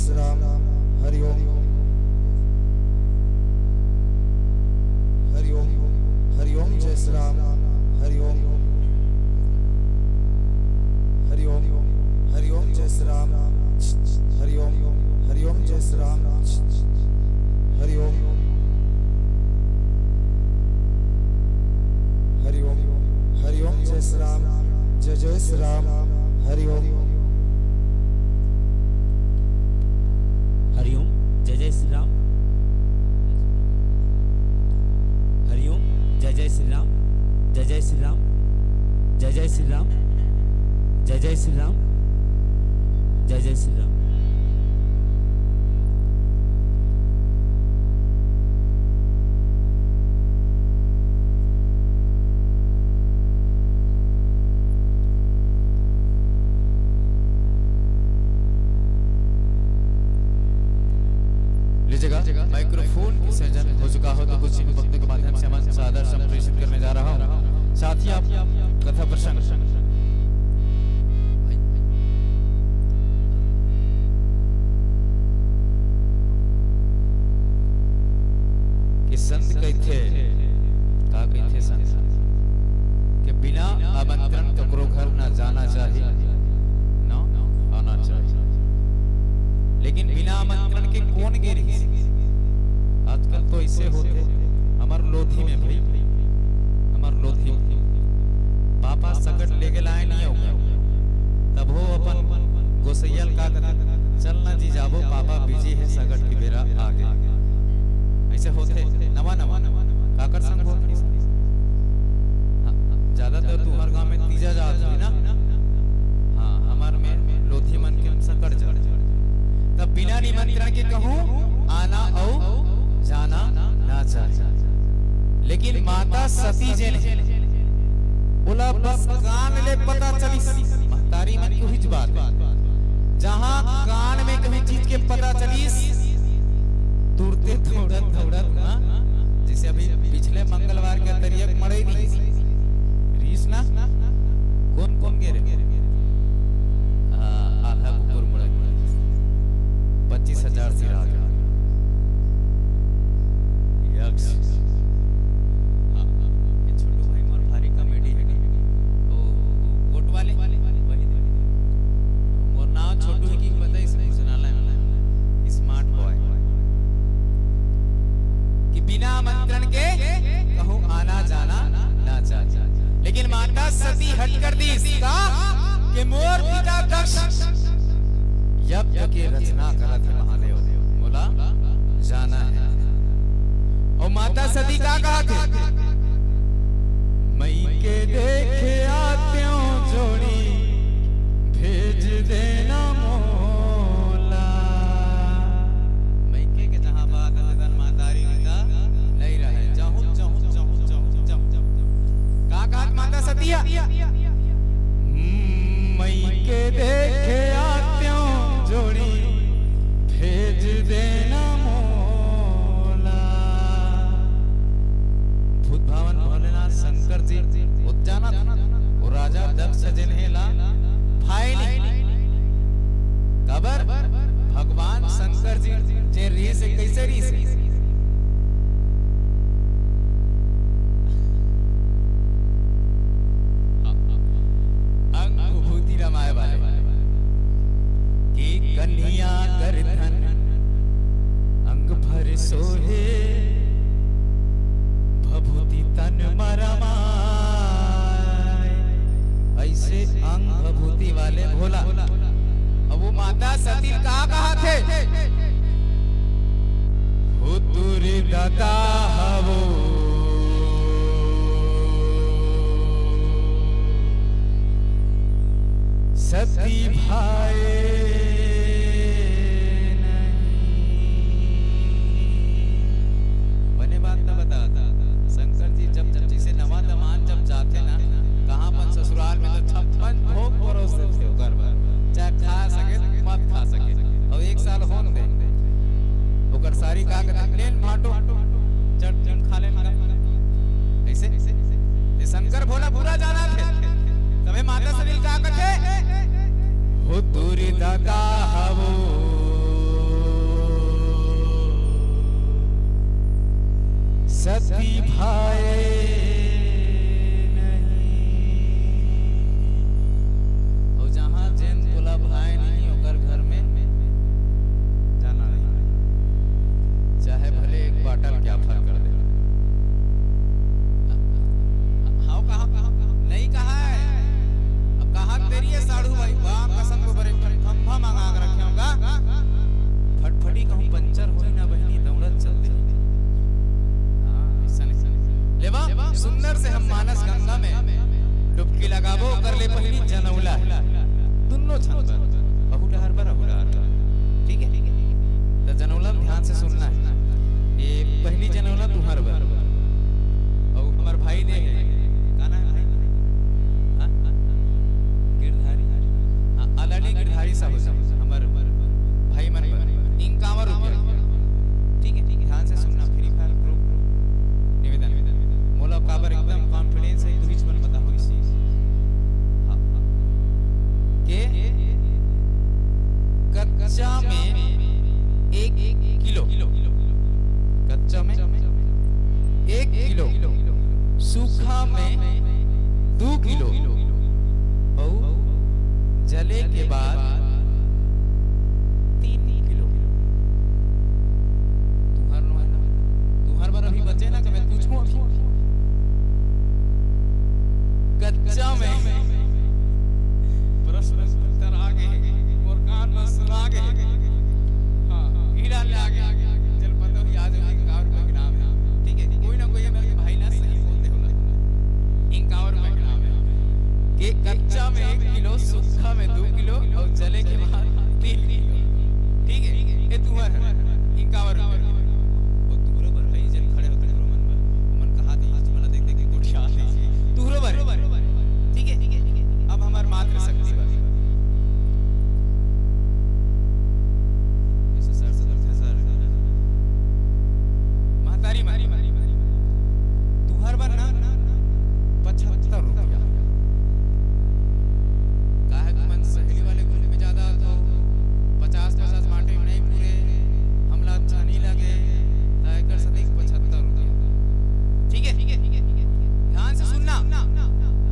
श्री राम हरि ओम हरि ओम हरि ओम जय श्री राम हरि ओम हरि ओम हरि ओम जय श्री राम हरि ओम हरि ओम जय श्री राम हरि ओम हरि ओम हरि ओम जय श्री राम जय जय श्री राम हरि ओम हरि ओम जय जय श्री राम हरि ओम जय जय श्री राम जय जय श्री राम जय जय श्री राम जय जय श्री राम जय जय श्री राम माइक्रोफोन की सृजन हो चुका हो तो कुछ वक्तों के माध्यम से हम सादर संप्रेषित करने जा रहा हूं। साथ ही आप कथा प्रसंग कि संत कहते का कहते संत कि बिना आमंत्रण ककरो घर ना जाना चाहिए ना आना चाहिए, लेकिन बिना आमंत्रण के कौन गिरी आजकल तो ऐसे होते हमार लोधी में भाई हमार लोधी पापा सगट लेके लाए नहीं होगा तब हो अपन गोसैयल का चलना जी जाबो पापा बिजी है सगट की बेरा आगे ऐसे होते नवा नवा काकर संग होते ज्यादातर तुम्हार गांव में तीजा जात है ना। हाँ हमार में लोधी मन के सकट जा तब बिना निमंत्रण के कहूं आना औ जाना ना चाहिए, लेकिन माता सती जी ने बोला बस कान ले पता चली महतारी मन की हिज बात जहां कान में कभी चीज के पता चली तुरते थोड़ा थोड़ा ना जैसे अभी पिछले मंगलवार के तरियक मरे नहीं रीस ना कौन कौन गिरे आधा कुकुर मरे 25,000 सिरा छोटू भाई मोर भारी कॉमेडी है तो कोट वाले वही मोर नाम छोटू है कि पता इस सुनाला स्मार्ट बॉय कि बिना आमंत्रण के कहूं आना जाना ना चाहिए, लेकिन माता सती हट कर दी इसका कि मोर पिता दक्ष यज्ञ की रचना करत है महादेव बोला जाना है और माता सती का कहा थे मई के देखे आत्यों जोड़ी भेज देना मोला मई के जहां बात अदन मातारी का नहीं रहे जाऊं जाऊं जाऊं जाऊं जाऊं का कहा माता सतिया मई के देखे आत्यों जोड़ी भेज देना शंकर जी उद्याना और राजा दक्ष जिन्हें ला फाइली कबर भगवान शंकर जी जे रीस कैसे रीस अंग भूति रमाए वाले कि कन्हैया कर धन अंग भर सोहे भभूति तन मरमाए ऐसे अंग भभूति वाले भोला। अब वो माता सती कहा थे हो तुरी दादा हवो सती भाई बने बात न बताता शंकर जी जब जिसे नवा दमान जब जाते ना कहां पर ससुराल में तो 56 भोग परोस देते हो घर पर चाहे खा सके मत खा सके और 1 साल होन दे ओकर सारी का लेन भाटो चट खा लेन ऐसे ये शंकर भोला पूरा जाना थे तबे माता सती का कथे हो दूरी दादा हवो सुंदर से हम मानस गंगा में डुबकी लगाबो कर ले पहली जनौला दोनों छन बहु डहर पर ठीक है तो जनौला ध्यान से सुनना है। ये पहली जनौला तुम्हार बर और हमार भाई ने गाना है भाई हां गिरधारी हां अलड़ी गिरधारी सब हमार भाई मन 51 रुपया ठीक है ध्यान से सुनना। फ्री फायर प्रो निवेदन मोला काबर एकदम कॉन्फिडेंस है तू मन बता हो इसी हां के कच्चा में 1 किलो कच्चा में 1 किलो सूखा में 2 किलो और जले के बाद 3 किलो। तुम्हार बार अभी बचे ना कि मैं पूछूं कच्चा में प्रश्न उत्तर आगे और कान में सुना के हां हीरा ले आगे चल पता हो याद है 51 रुपए के नाम है ठीक है कोई ना कोई मेरे भाई ना सही बोलते हो ना 51 रुपए के नाम है कि कच्चा में 1 किलो सूखा में 2 किलो और जले के बाद 3 किलो ठीक है ये तुम्हार है 51 रुपए और तुहरो बर भाई जल खड़े होते करो मन कहा थी वाला देख देख के गुठिया तुहरो बर ठीक है अब हमार मात्र शक्ति बा महतारी तुहर बर ना 75 रुपया काहे कि मन सहेली वाले ग्रुप में ज्यादा तो 50 बांटे नहीं पूरे हमला अच्छा नहीं लगे ताए कर सके 75 रुपया ठीक है ध्यान से सुनना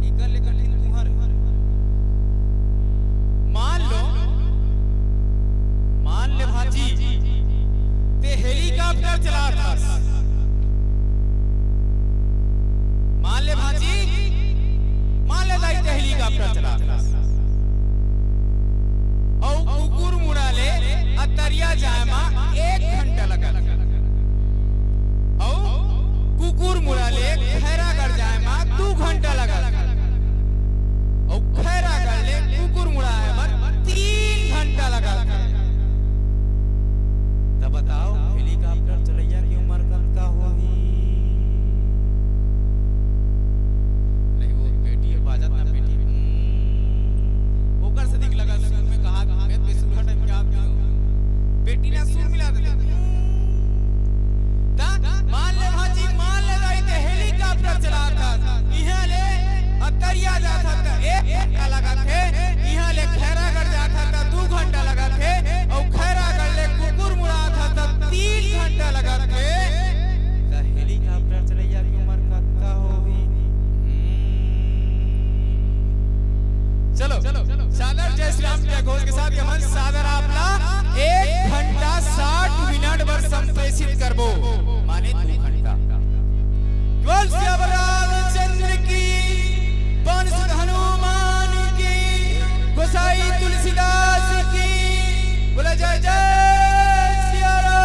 इकर ले कठिन तुहर मान ले भाजी ते हेलीकॉप्टर चला था मान ले भाजी मान ले दाई ते हेलीकॉप्टर चला था और कुकुर मुड़ा ले अतरिया जाए मा 1 घंटा लगा और कुकुर मुड़ा ले खैरागढ़ जाए मा 2 घंटा लगा और खैरागढ़ ले कुकुर मुड़ाए मा 3 घंटा लगा। तब बताओ हेलीकॉप्टर चलैया की उम्र का होही नहीं वो बेटी बाजत ना बेटी ओकर से दिख लगा सुर में कहा मैं बेसुरा टाइम याद नहीं बेटी ना सुर मिला दे ता मान ले भाजी मान ले दाई ते हेलीकॉप्टर चला था इहां ले अतरिया जाता था 1 घंटा लगा थे इहां ले खैरागढ़ जाता था 2 घंटा लगा थे और खैरागढ़ ले कुकुर मुड़ा था 3 घंटा लगा थे ता हेलीकॉप्टर चलैया की उम्र का होगी। चलो सादर जय श्री राम जय घोष के साथ यमन सादर आपला 1 घंटा 60 मिनट पर संप्रेषित करबो माने 2 घंटा बोल श्री रामचंद्र की वंश हनुमान की गोसाई तुलसीदास की बोला जय जय सिया राम।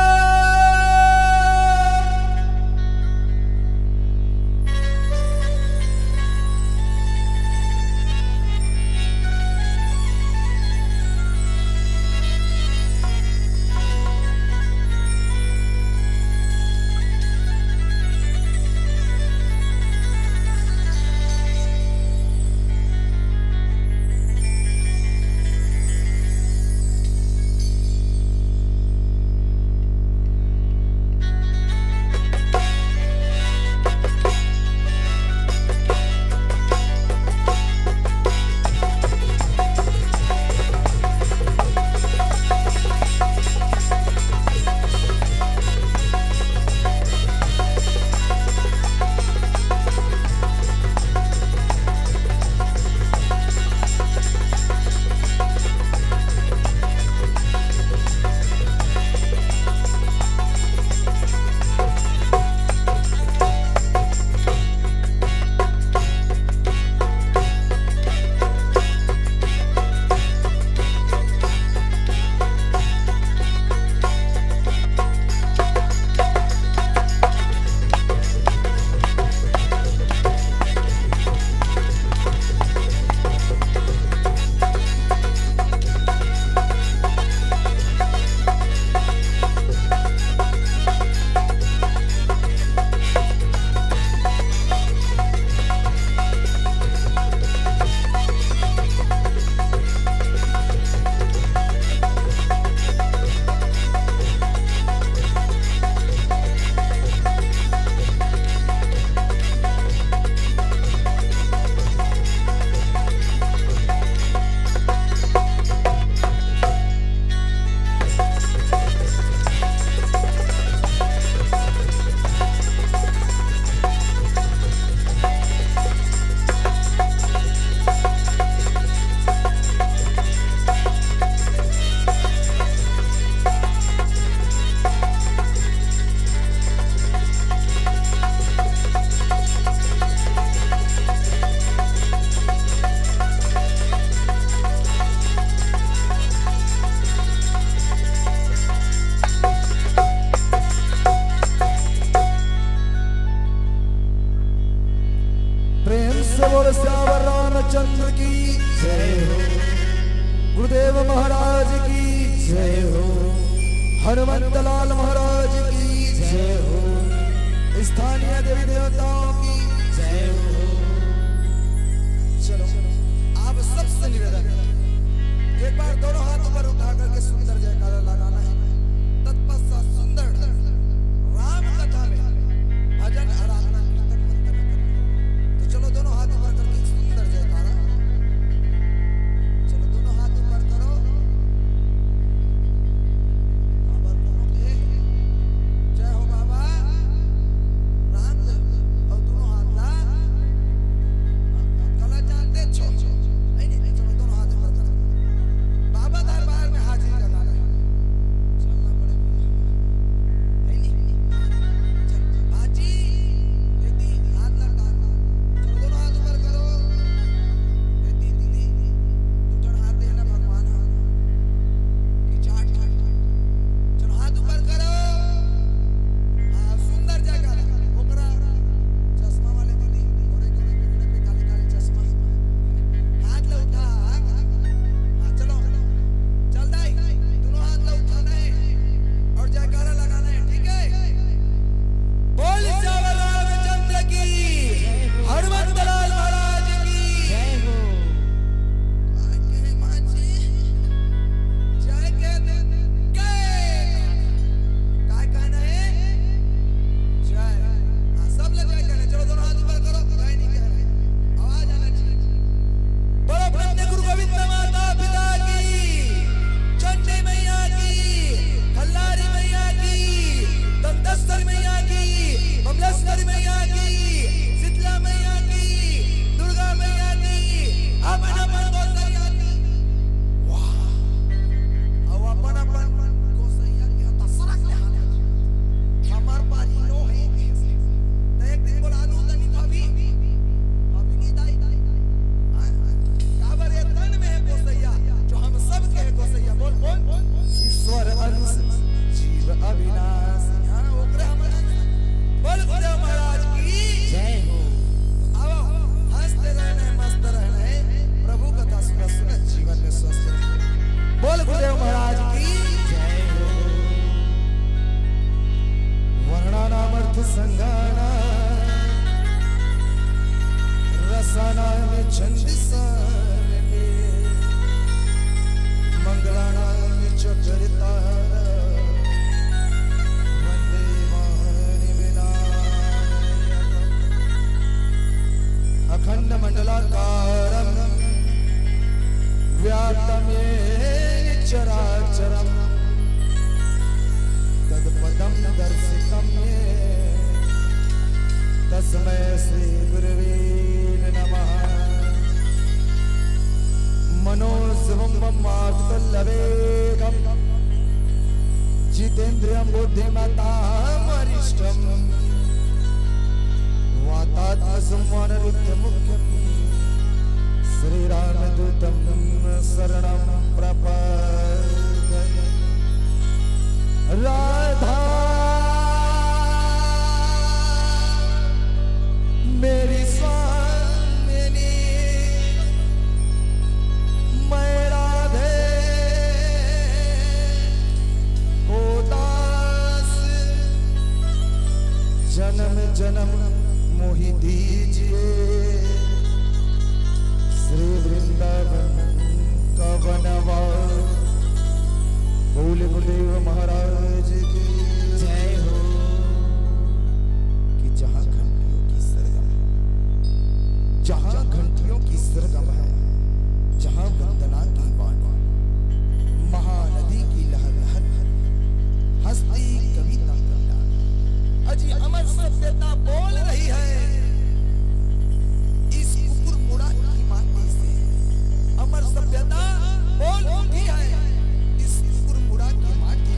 हनुमंतलाल महाराज की जय हो। स्थानीय देवी देवताओं की जय हो। चलो आप सबसे निवेदन है, एक बार दोनों हाथ ऊपर उठा करके सुंदर जयकारा लगाना है। तत्पश्चात सुंदर राम कथा में भजन आराधना कीर्तन वंदना करना। तो चलो दोनों हाथ ऊपर करके सुंदर जयकारा, चलो दोनों हाथ ऊपर करो। बाबा करोगे जय हो बाबा राम और दोनों हाथ ला कला जानते छो नहीं, चलो दोनों हाथ ऊपर करो। बाबा दरबार में हाजिरी लगाना है, चलना पड़ेगा नहीं चल बाजी बेटी हाथ लगा, चलो दोनों हाथ ऊपर करो। बेटी दीदी दूसरा हाथ देना भगवान की चाट, चलो हाथ ऊपर करो। हाँ सुंदर जयकारा ओकरा चश्मा वाले दीदी गोरे गोरे पिपड़े पे काले काले चश्मा हाथ ले उठा। हाँ चलो चल दाई दोनों हाथ ले उठाना है और जयकारा लगाना है, ठीक है। बोल चावल रामचंद्र की, हनुमंतलाल महाराज की जय हो। आके माची जय के काय कहना है जय। हाँ सब लोग जय कहना, चलो दोनों हाथ ऊपर करो। जय नहीं कह रहे, आवाज आना चाहिए। बोलो ब्रह्म गुरु गोविंद माता पिता की, चंडी मैया की, खल्लारी मैया की, दंतेश्वरी मैया की, बमलेश्वरी मैया की, शीतला मैया की, दुर्गा मैया की, अपन अपन गोसैया की। वाह अब अपन अपन गोसैया की तसरक ले हाथ हमार पारी नो है कैसे तो एक दिन बोला दूं तनी भाभी भाभी की दाई काबर एक तन में है गोसैया जो हम सब के है गोसैया। बोल बोल ईश्वर अंश जीव अविनाशी, हां ओकरे हमर बोल गुरुदेव महाराज की जय हो। आओ हंसते रहना है, मस्त रहना है, प्रभु कथा सुना सुना जीवन में स्वस्थ रहना। बोल गुरुदेव महाराज की जय हो। वर्णनामर्थ संगाना रसाना में छंदिसान में मंगलाना में चक्रिता वंदे वाणी विनायक अखंड मंडलाकारं व्याप्तं येन चराचरम् तत्पदं दर्शितं येन तस्मै श्री गुरवे नमः। मनोजवं मार्गवल्लभेगं जितेन्द्रियं बुद्धिमतां वरिष्ठं वातात्मसंवानरुद्धमुख्यं श्रीरामदूतं शरणं प्रपद्ये। राधा मेरी स्वामिनी, मैं राधे को दास, जन्म जन्म मोहि दीजिए श्री वृंदावन का वनवास। बोले गुरुदेव महाराज की जय हो। कि जहां घंटियों की सरगम है, जहां घंटियों की सरगम है, जहां वंदना की वाणी, महानदी की लहर लहर, हस्ती कविता कविता, अजी अमर सभ्यता बोल रही है इस कुकुर मुड़ा की माटी से। अमर सभ्यता बोल उठी है इस कुकुर मुड़ा की माटी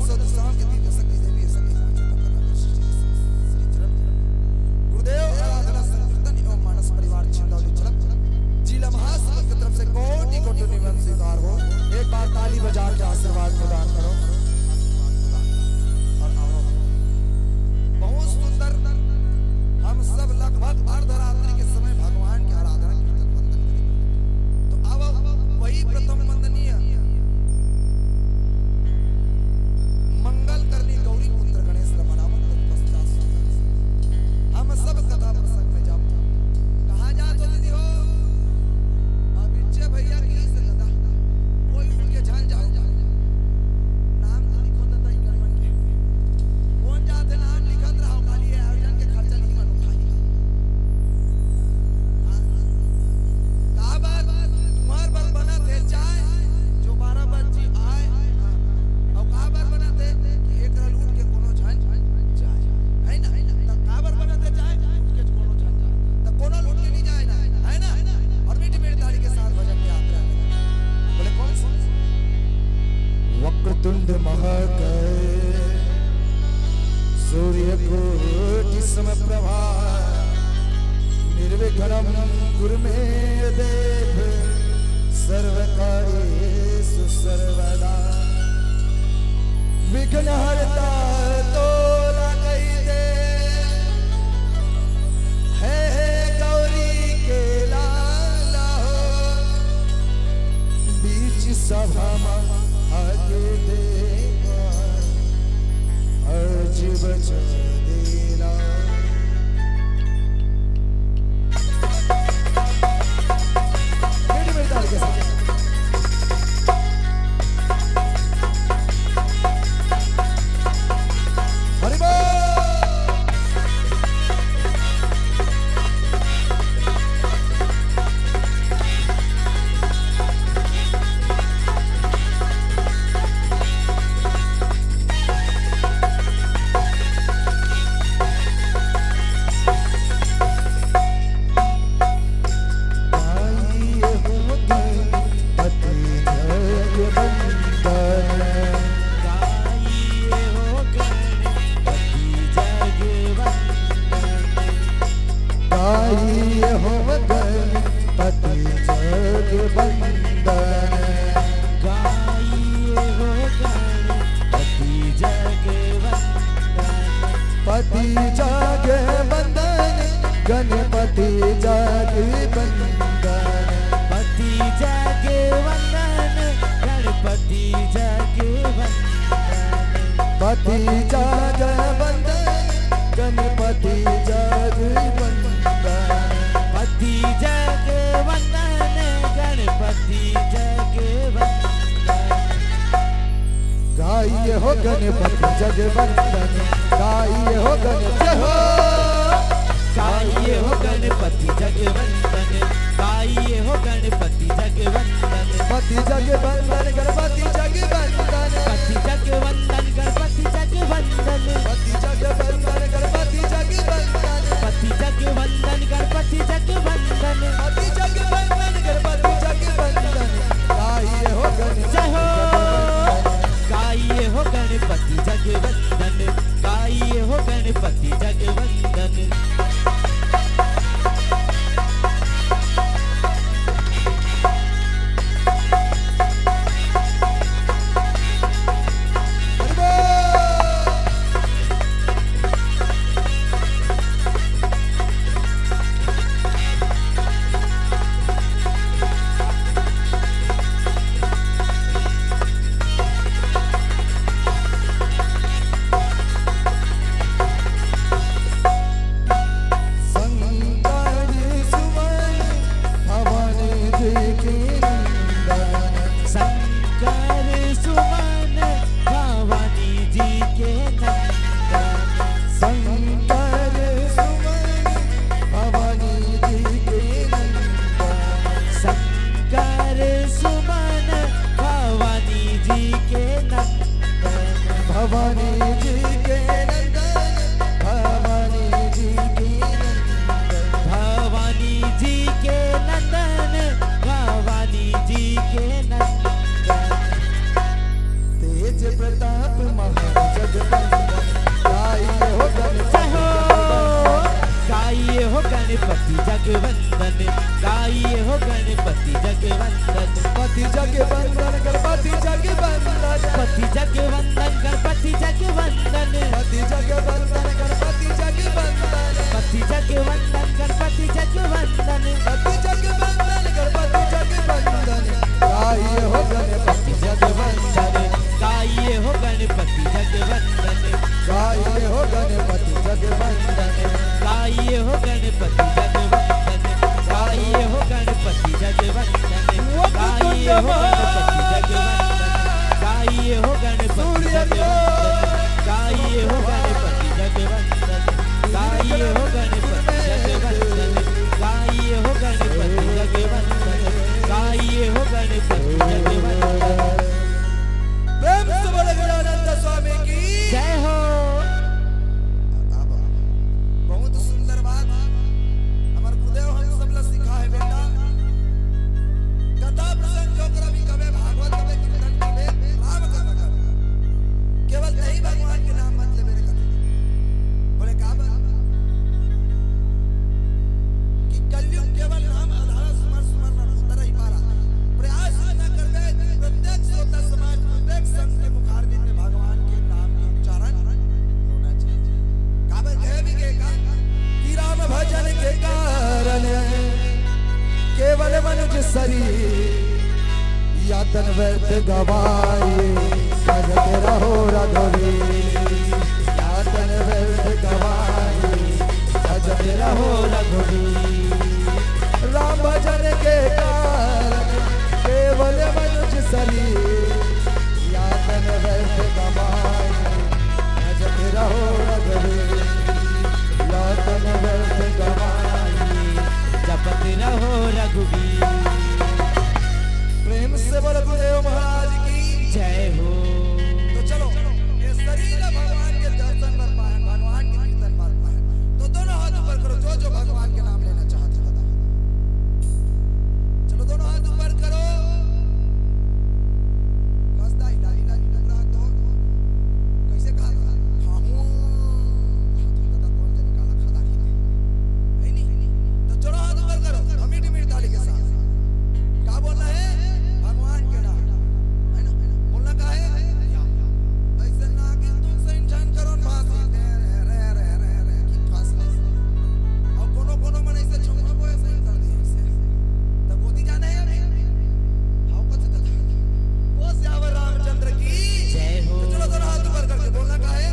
दसों दिशाओं के तीर्थ सखी देवी सखी श्री चरण गुरुदेव आराधना संकीर्तन एवं मानस परिवार छिंदौली चलक जिला महासमुंद की तरफ से कोटि कोटि निमन स्वीकार हो। एक बार ताली बजा के आशीर्वाद प्रदान करो और आओ। बहुत सुंदर हम सब लगभग अर्धरात्रि के समय भगवान की आराधना कीर्तन वंदन करेंगे। तो आओ वही प्रथम वंदनीय मंगल करनी गौरी पुत्र गणेश रमणावन तत्पश्चात हम सब कथा प्रसंग में जाते हैं। कहाँ जात हो दीदी हो अभिचे भैया की से दादा कोई उनके जान जाओ नाम तो लिखो दादा इकर मन के कौन जाते नाम लिखत रहो खाली आयोजन के खर्चा नहीं मन उठाई का बात तुम्हार बात बना थे चाय जो 12 बजे आए और का बात बना थे कि एक लूट के कोनो जान जाए है ना त का बात बना थे जाए उठ के कोनो जान जाए त कोनो लूट के नहीं जाए ना है ना। और मीठी मीठी ताली के साथ भजन की यात्रा बोले कौन सा वक्रतुंड महाकाय सूर्यकोटि समप्रभा निर्विघ्नं कुरु मे देव सर्वकार्येषु सर्वदा विघ्नहर्ता तोला कही दे हे गौरी के लाला हो बीच सभा में आगे देवा अर्ज बचा देना। मेरी ताली के साथ हरि बोल। पति जागे बंदन गणपति जागे बंदन पति जागे वंदन गणपति जागे वंदन पति जागे बंदन गणपति जागे बंदन पति जागे वंदन गणपति जागे वंदन गाइए हो गणपति जागे बंदन गाइए हो गणपति हो गाइए हो गणपति जगवंदन गाइए हो गणपति जगवंदन पति जगवंदन गणपति जगवंदन पति जगवंदन गणपति जगवंदन पति जगवंदन गणपति जगवंदन पति जगवंदन गणपति जगवंदन पति जगवंदन गणपति जगवंदन गाइए हो जय हो गणपति गाइए हो गणपति जगवंदन गाइए हो गणपति जगवंदन तेज प्रताप महान जगदम्बन गाइए हो गाइए हो गणपति जगवंदन गाइए हो गणपति जगवंदन पति जगवंदन गणपति जगवंदन पति जगवंदन गणपति जगवंदन पति जगवंदन गणपति जगवंदन पति जगवंदन गणपति जगवंदन पति जगवंदन गणपति जगवंदन गाइए हो गणपति जगवंदन गाइए हो गणपति जगवंदन गाइए हो गणपति जगवंदन गाइए हो गणपति जगवंदन गाइए हो गणपति जगवंदन गाइए हो गणपति जगवंदन गाइए हो गणपति जगवंदन गाइए हो गणपति जगवंदन गाइए हो गणपति जगवंदन गाइए हो गणपति जगवंदन गाइए हो गणपति जगवंदन। प्रेम से बोले गजानंद स्वामी की जय हो। बहुत सुंदर बात हमारे गुरुदेव हम सब लोग सिखा है बेटा कथा प्रसंग जो कभी कभी भागवत कभी कीर्तन कभी राम कथा कभी केवल यही भगवान के नाम मत ले मेरे कथा बोले का बात कि कलयुग केवल नाम आधार सुमर सुमर न उतर ही पारा प्रयास न करबे प्रत्येक श्रोता समाज प्रत्येक संत के मुखारबिंद में भगवान के नाम के उच्चारण होना चाहिए काबे कहे भी के का कि राम भजन के कारण केवल मनुष्य शरीर या तन व्यर्थ गवाए भजते रहो रघुवीर या तन व्यर्थ गवाए भजते रहो रघुवीर राम भजन के कारण केवल मनुष्य शरीर या तन व्यर्थ गवाए भजते रहो रघुवीर या तन व्यर्थ गवाए जपत रहो रघुवीर। प्रेम से बोलो गुरुदेव महाराज की जय हो। तो चलो ये शरीर भगवान के दर्शन कर पाए भगवान के कीर्तन कर पाए तो दोनों हाथ ऊपर करो जो जो भगवान के नाम लेना चाहते बताओ चलो दोनों हाथ ऊपर करो कसदा हिला हिला हिला तो कैसे कहा खाऊं दादा कौन जाने काला खादा की नहीं तो चलो हाथ ऊपर करो मीठी मीठी ताली के साथ क्या बोलना है भगवान के नाम है ना बोलना का है ऐसे ना कि तुम से इंसान करो भाषा रे की फासला और कोनो मन ऐसे छुंगा को ऐसे कर दिया ऐसे तब गोदी जाना है अभी हाउ कत तथा वो श्यावर रामचंद्र की जय हो। तो चलो दोनों हाथ ऊपर करके बोलना का है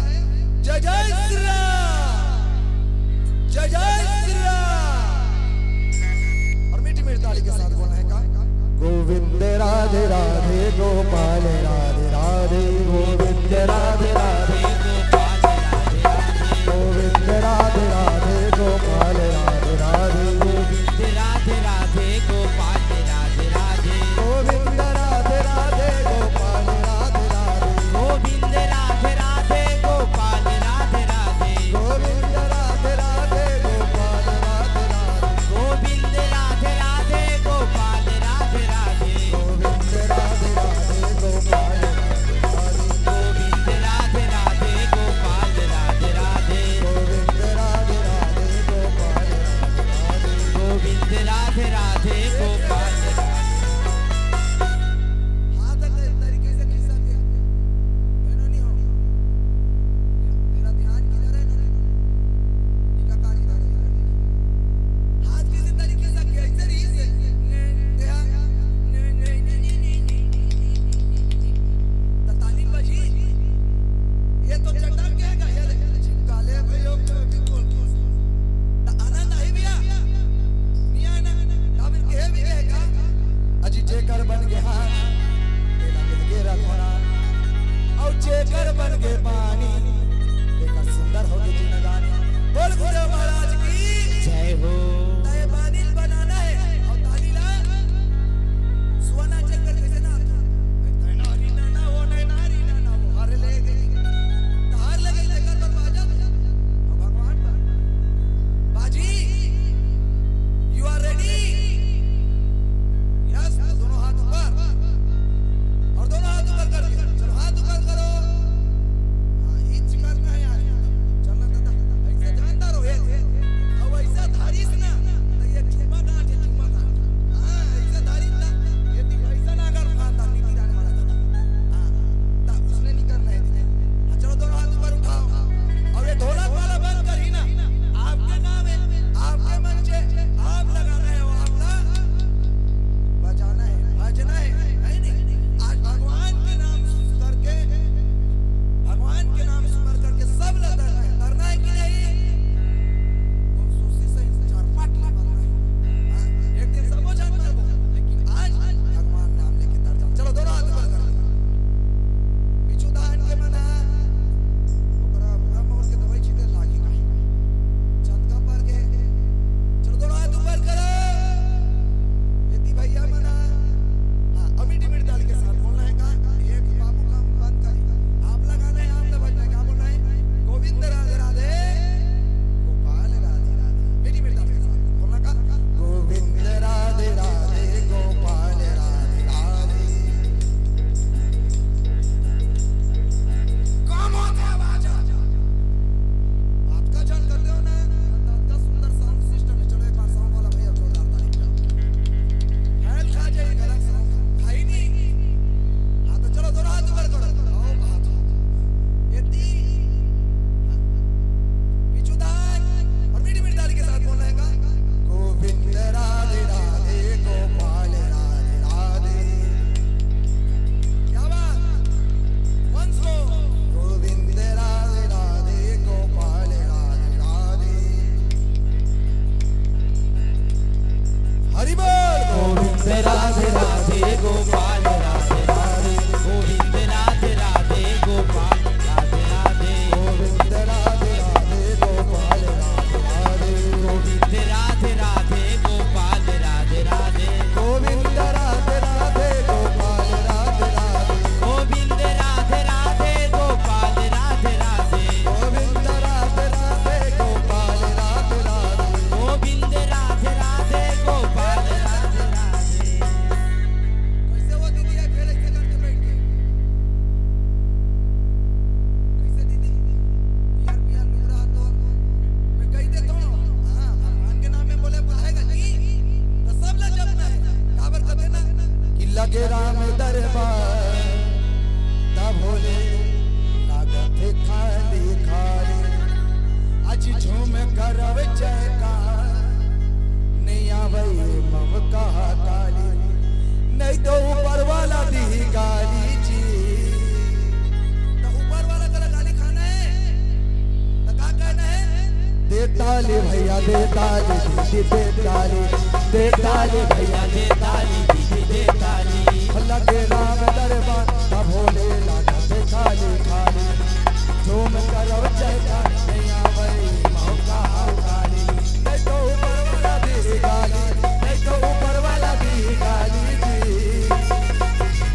जय जय श्री राम जय जय श्री राम और मीठी मीठी ताली के साथ बोलना है का गोविंद राधे राधे गोपाल राधे राधे गोविंद राधे राधे गोविंद राधे राधे गोपाल राधे राधे गोविंद राधे राधे गोपाल राधे राधे गोविंद राधे राधे गोपाल राधे राधे गोविंद राधे राधे गोपाल राधे राधे गोविंद राधे राधे गोपाल राधे राधे गोविंद राधे राधे गोपाल राधे राधे गोविंद राधे राधे गोपाल हाथ ऊपर करो करव जयकार नहीं आवे मम कहा काली नहीं तो ऊपर वाला दी गाली जी तो ऊपर वाला तेरा गाली खाना है तो क्या कहना है दे ताली भैया दे ताली दीदी दे ताली दे ताली भैया दे ताली दीदी दे ताली अल्लाह के नाम दरबार का भोले लाना दे खाली खाली झूम करव जयकार नहीं आवे मौका काली नहीं तो ऊपर वाला दी गाली नहीं तो ऊपर वाला दी गाली जी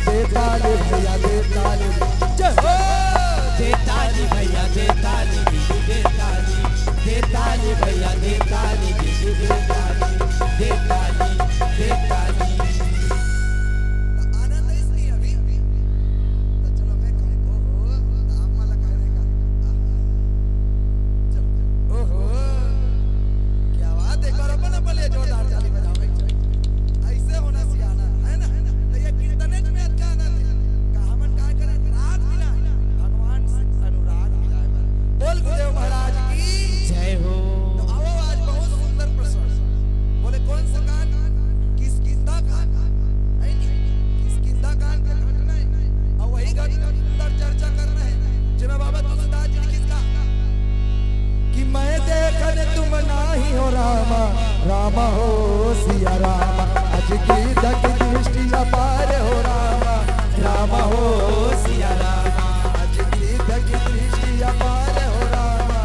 दे ताली भैया दे ताली जय हो दे ताली भैया दे ताली दीदी दे ताली दे ताली भैया दे ताली दीदी दे ताली दे ताली दे ताली आनंद है इसमें अभी तो चलो मैं कहूँ ओहो तो आप माला कहने का चलो ओहो क्या बात है करो अपना पले जोरदार ताली बजाओ ऐसे होना सियाना है ना तो ये कीर्तन में अच्छा आनंद है कहावत क्या करे राग मिला भगवान से अनुराग मिला है बोल गुरुदेव महाराज की जय हो। तो आओ आज बहुत सुंदर प्रसंग बोले कौन सा गान किसकिंदा गान है नहीं किसकिंदा गान का घटना है और वही गान का सुंदर चर्चा करना है जिन्हें बाबा तुलसीदास जी ने किसका कि मैं देखन तुम नाही हो रामा रामा हो सिया रामा अज की दक दृष्टि अपार हो रामा रामा हो सिया रामा अज की दक दृष्टि अपार हो रामा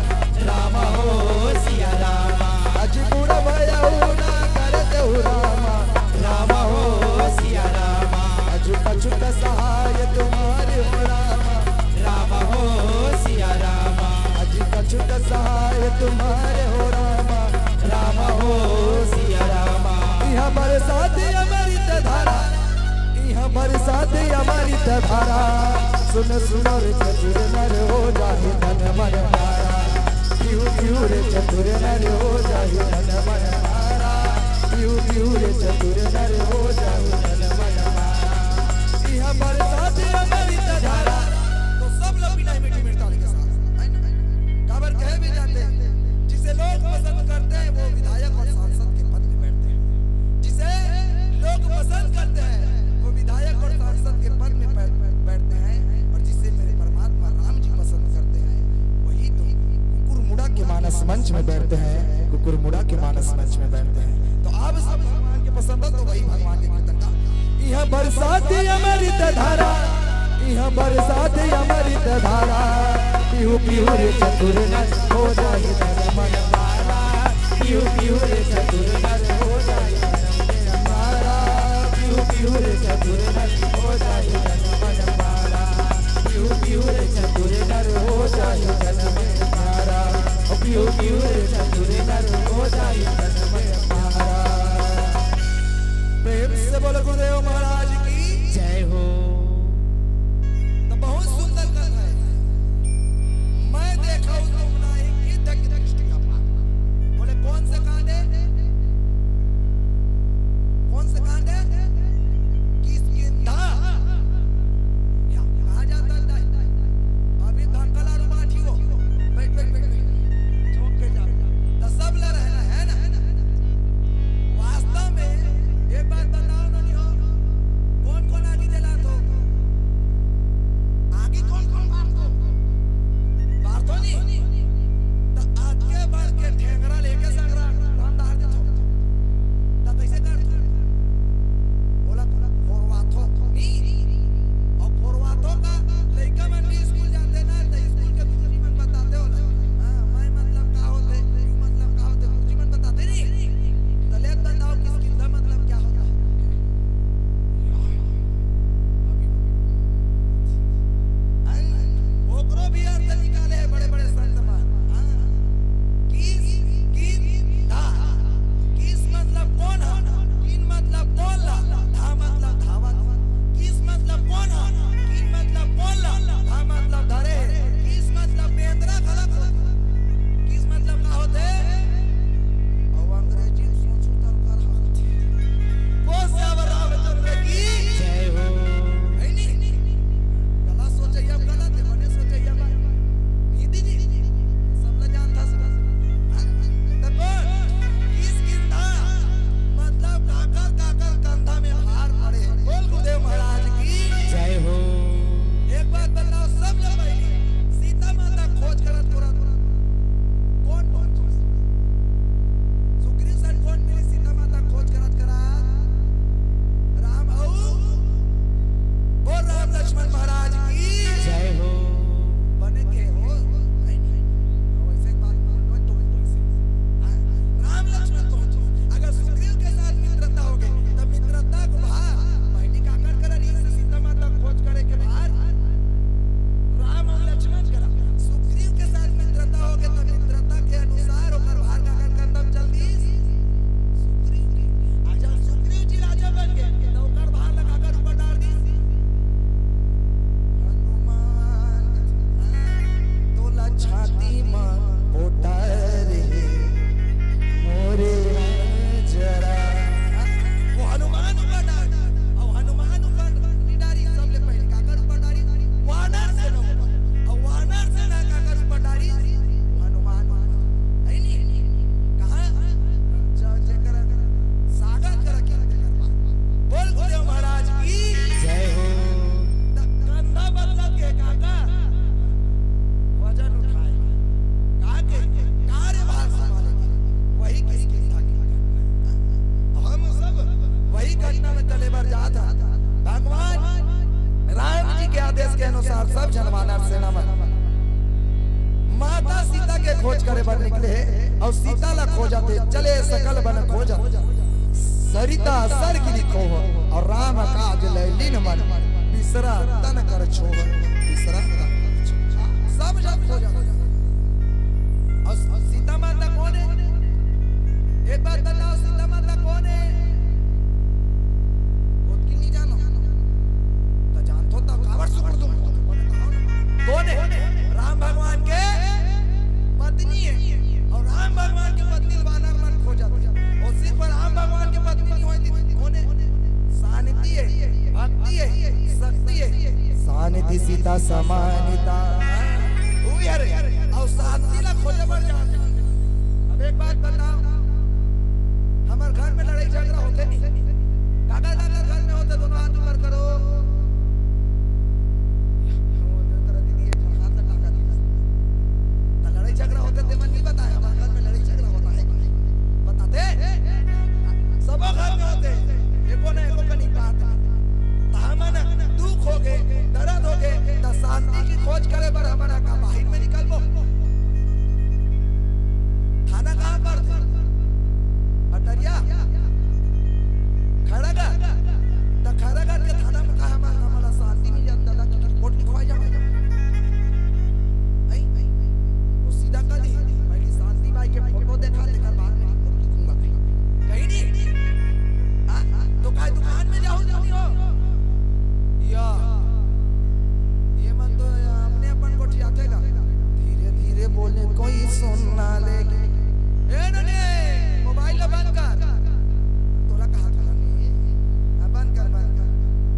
रामा हो सिया रामा अज गुण भयऊ ना करत हो रामा रामा हो सिया रामा अज कछुक सहाय तुम्हारे हो रामा रामा हो सिया रामा अज कछुक सहाय तुम्हारे हो रामा रामा हो सिया रामा यह बरसात अमृत धारा यह बरसात अमृत धारा सुन सुनो रे चतुर नर हो जाहि धन मन मारा पीहू पीहू रे चतुर नर हो जाहि धन मन मारा पीहू पीहू रे चतुर नर हो जाहि धन मन मारा यह बरसात अमृत धारा तो सब लोग बिना मीठी मीठी ताली के साथ काबर कहे भी जाते हैं जिसे लोग पसंद करते हैं वो विधायक और सांसद के पद में बैठते हैं जिसे लोग पसंद करते हैं वो विधायक और सांसद के पद में बैठते हैं और जिसे मेरे परमात्मा राम जी पसंद करते हैं वही तो कुकुरमुड़ा के मानस मंच में बैठते हैं कुकुरमुड़ा के मानस मंच में बैठते हैं तो आप सब भगवान के पसंद हो तो वही भगवान के कीर्तन का यह बरसात अमृत धारा यह बरसात अमृत धारा पीहू पीहू रे चतुर नर हो जाहि धन मन मारा पीहू पीहू रे चतुर नर हो जाहि धन मन मारा पीहू पीहू रे चतुर नर हो जाहि धन मन मारा पीहू पीहू रे चतुर नर हो जाहि धन मन मारा पीहू पीहू रे चतुर नर हो जाहि धन मन मारा प्रेम से बोलो गुरुदेव महाराज की जय हो। तो बहुत सुंदर कथा है मैं देखा तुम नाही की दक दृष्टि अपार बोले कौन से गाने वानर सेना में माता सीता के खोज करे बर निकले और सीता ला खोजते चले सकल बन खोजत सरिता सर की लिखो और राम काज लैलिन मन बिसरा तन कर छोड़ बिसरा सब जब खोजा और सीता माता कौन है? एक बात बताओ, सीता माता कौन है? बहुत की नहीं जानो तो जान तो कावर सुकर तुम कौन है? राम भगवान के पत्नी है और राम भगवान की पत्नी वानर मन खोजा और सिर्फ राम भगवान की पत्नी नहीं होती कौन है? शांति है, भक्ति है, शक्ति है, शांति सीता समानिता हुई है और शांति ला खोजे बढ़ जाते। अब एक बात बताओ, हमारे घर में लड़ाई झगड़ा होते नहीं, काका काका घर में होते दोनों हाथ ऊपर करो, दीदी एक हाथ लगा दी, लड़ाई झगड़ा होते थे मन नहीं बताया, हमारे घर में लड़ाई झगड़ा होता है बताते सब घर में होते एको ना एको कनी बात हमन दुख हो गए दर्द हो गए तो शांति की खोज करे पर हमारा का बाहर में निकलबो थाना कहां पर थे अटरिया खड़गा तो खड़गा के थाना में कहा हमारा शांति नहीं जानता था कि रिपोर्ट लिखवाई जाए नहीं वो सीधा कर दी पहले शांति भाई के फोटो देखा लेकर बाद में रिपोर्ट लिखूंगा कहीं नहीं तो काय दुकान में जाओ नहीं हो या ये मन तो अपने अपन को ठियातेगा धीरे धीरे बोलने कोई सुनना लेगी ए नने मोबाइल बंद कर तोला कहा था नहीं बंद कर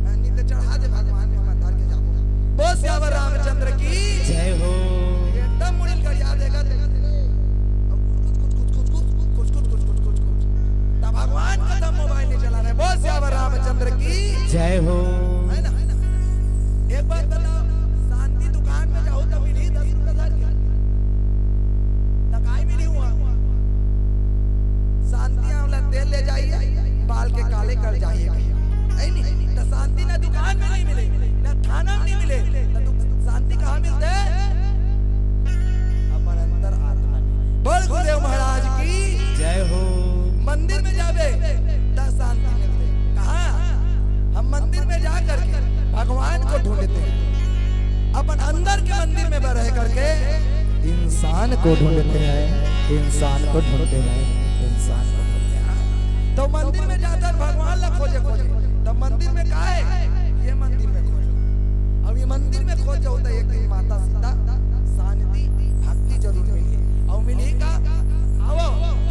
नहीं तो चढ़ा दे भगवान में मंदार के जाओ बोल श्यावर रामचंद्र की जय हो। एकदम मुड़िल कर याद देगा तब भगवान का तब मोबाइल नहीं चला रहे बोल श्यावर रामचंद्र की जय हो। है ना एक बात बताओ, शांति दुकान में जाओ तो मिली 10 रुपए धर के तकाई मिली हुआ शांति वाला तेल ले जाइए बाल के काले कर जाइए नहीं तो शांति ना दुकान में नहीं मिले ना थाना में नहीं मिले तो शांति कहाँ मिलते अपन अंदर आत्मा में। बोल गुरुदेव महाराज की जय हो। मंदिर में जावे तो शांति मिलते कहाँ? हम मंदिर में जा करके भगवान को ढूंढते हैं, अपन अंदर के मंदिर में रह करके इंसान को ढूंढते हैं, इंसान को ढूंढते हैं, इंसान को ढूंढते हैं। तो मंदिर में जाकर भगवान ला खोजे खोजे तो मंदिर में का है? ये मंदिर में खोजो। अब ये मंदिर में खोज होता है एक दिन माता सीता शांति भक्ति जरूर मिली और मिली का आओ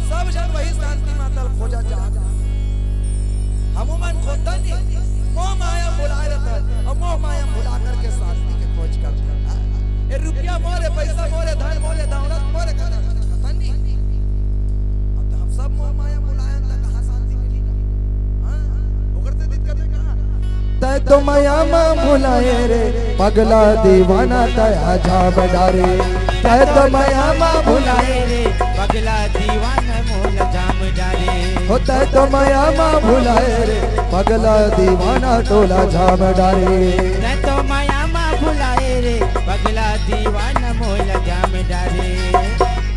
सब जन वही शांति माता खोजा जा हमन खोता नहीं मोह माया बुलाए रहता और मोह माया बुला करके शांति के खोज करता ये रुपया मोरे पैसा मोरे धन मोरे दौलत मोरे पता नहीं अब तो हम सब मोह माया बुलाए तो कहां शांति मिलेगा? हां ओकर से दिक्कत है कहां तै तो माया मां बुलाए रे पगला दीवाना तया जा बडारे तै तो माया मां बुलाए रे पगला दीवाना मोल जाम डारे होता है तो माया मां भुलाए रे पगला दीवाना टोला झाम डारे तै तो माया मां भुलाए रे पगला दीवाना मोल जाम डारे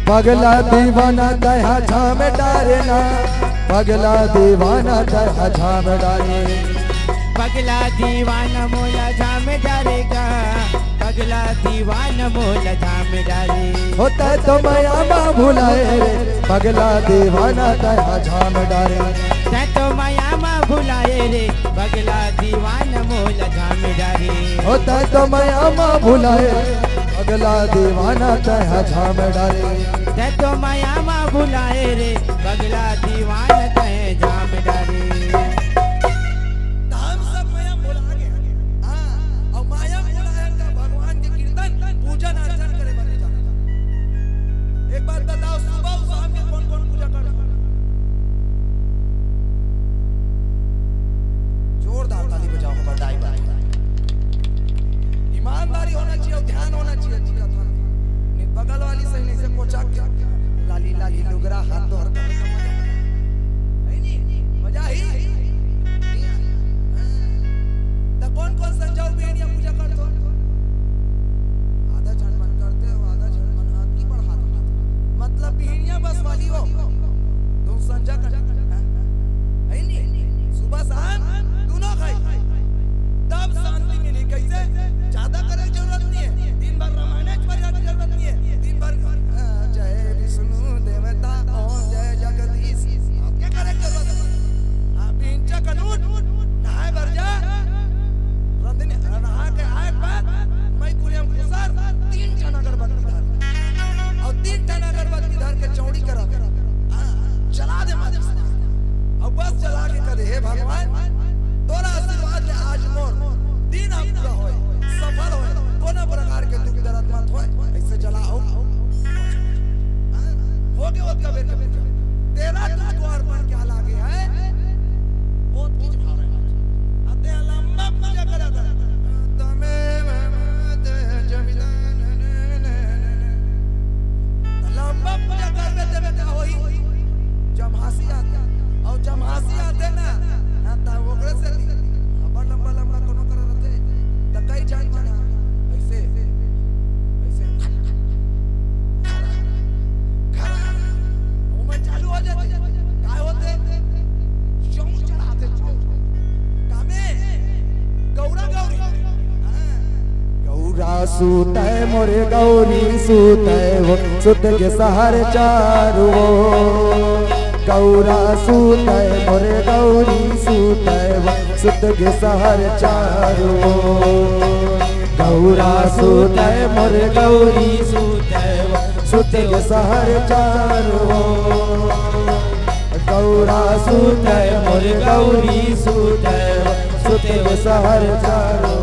पगला दीवाना तया झाम डारे ना पगला दीवाना तया झाम डारे पगला दीवाना मोला जाम डारेगा पगला दीवाना मोला जाम डारे होता है तो माया मां भुलाए रे पगला दीवाना तया झाम डारे तै तो माया मां भुलाए रे पगला दीवाना मोला जाम डारे होता है तो माया मां भुलाए पगला दीवाना तया झाम डारे तै तो माया मां भुलाए रे पगला दीवाना तय जाम डारे पूजन अर्चन करे बने जाना। एक बात बताओ सुबह और शाम में कौन कौन पूजा करता है? जोरदार ताली बजाओ बधाई बधाई। ईमानदारी होना चाहिए और ध्यान होना चाहिए जी का थान नहीं बगल वाली सही नहीं से कोचा क्या लाली लाली लुगरा हाथ धोर कर नहीं मजा ही तो कौन कौन संजाओ बेनिया पूजा करते हो सूते मोरे गौरी सूते वो सुत के सहर चारू गौरा सूते मोरे गौरी सूते वो सुत के सहर चारू गौरा सूते मोरे गौरी सूते वो सुत के सहर चारू गौरा सूते मोरे गौरी सूते वो सुत के सहर चारू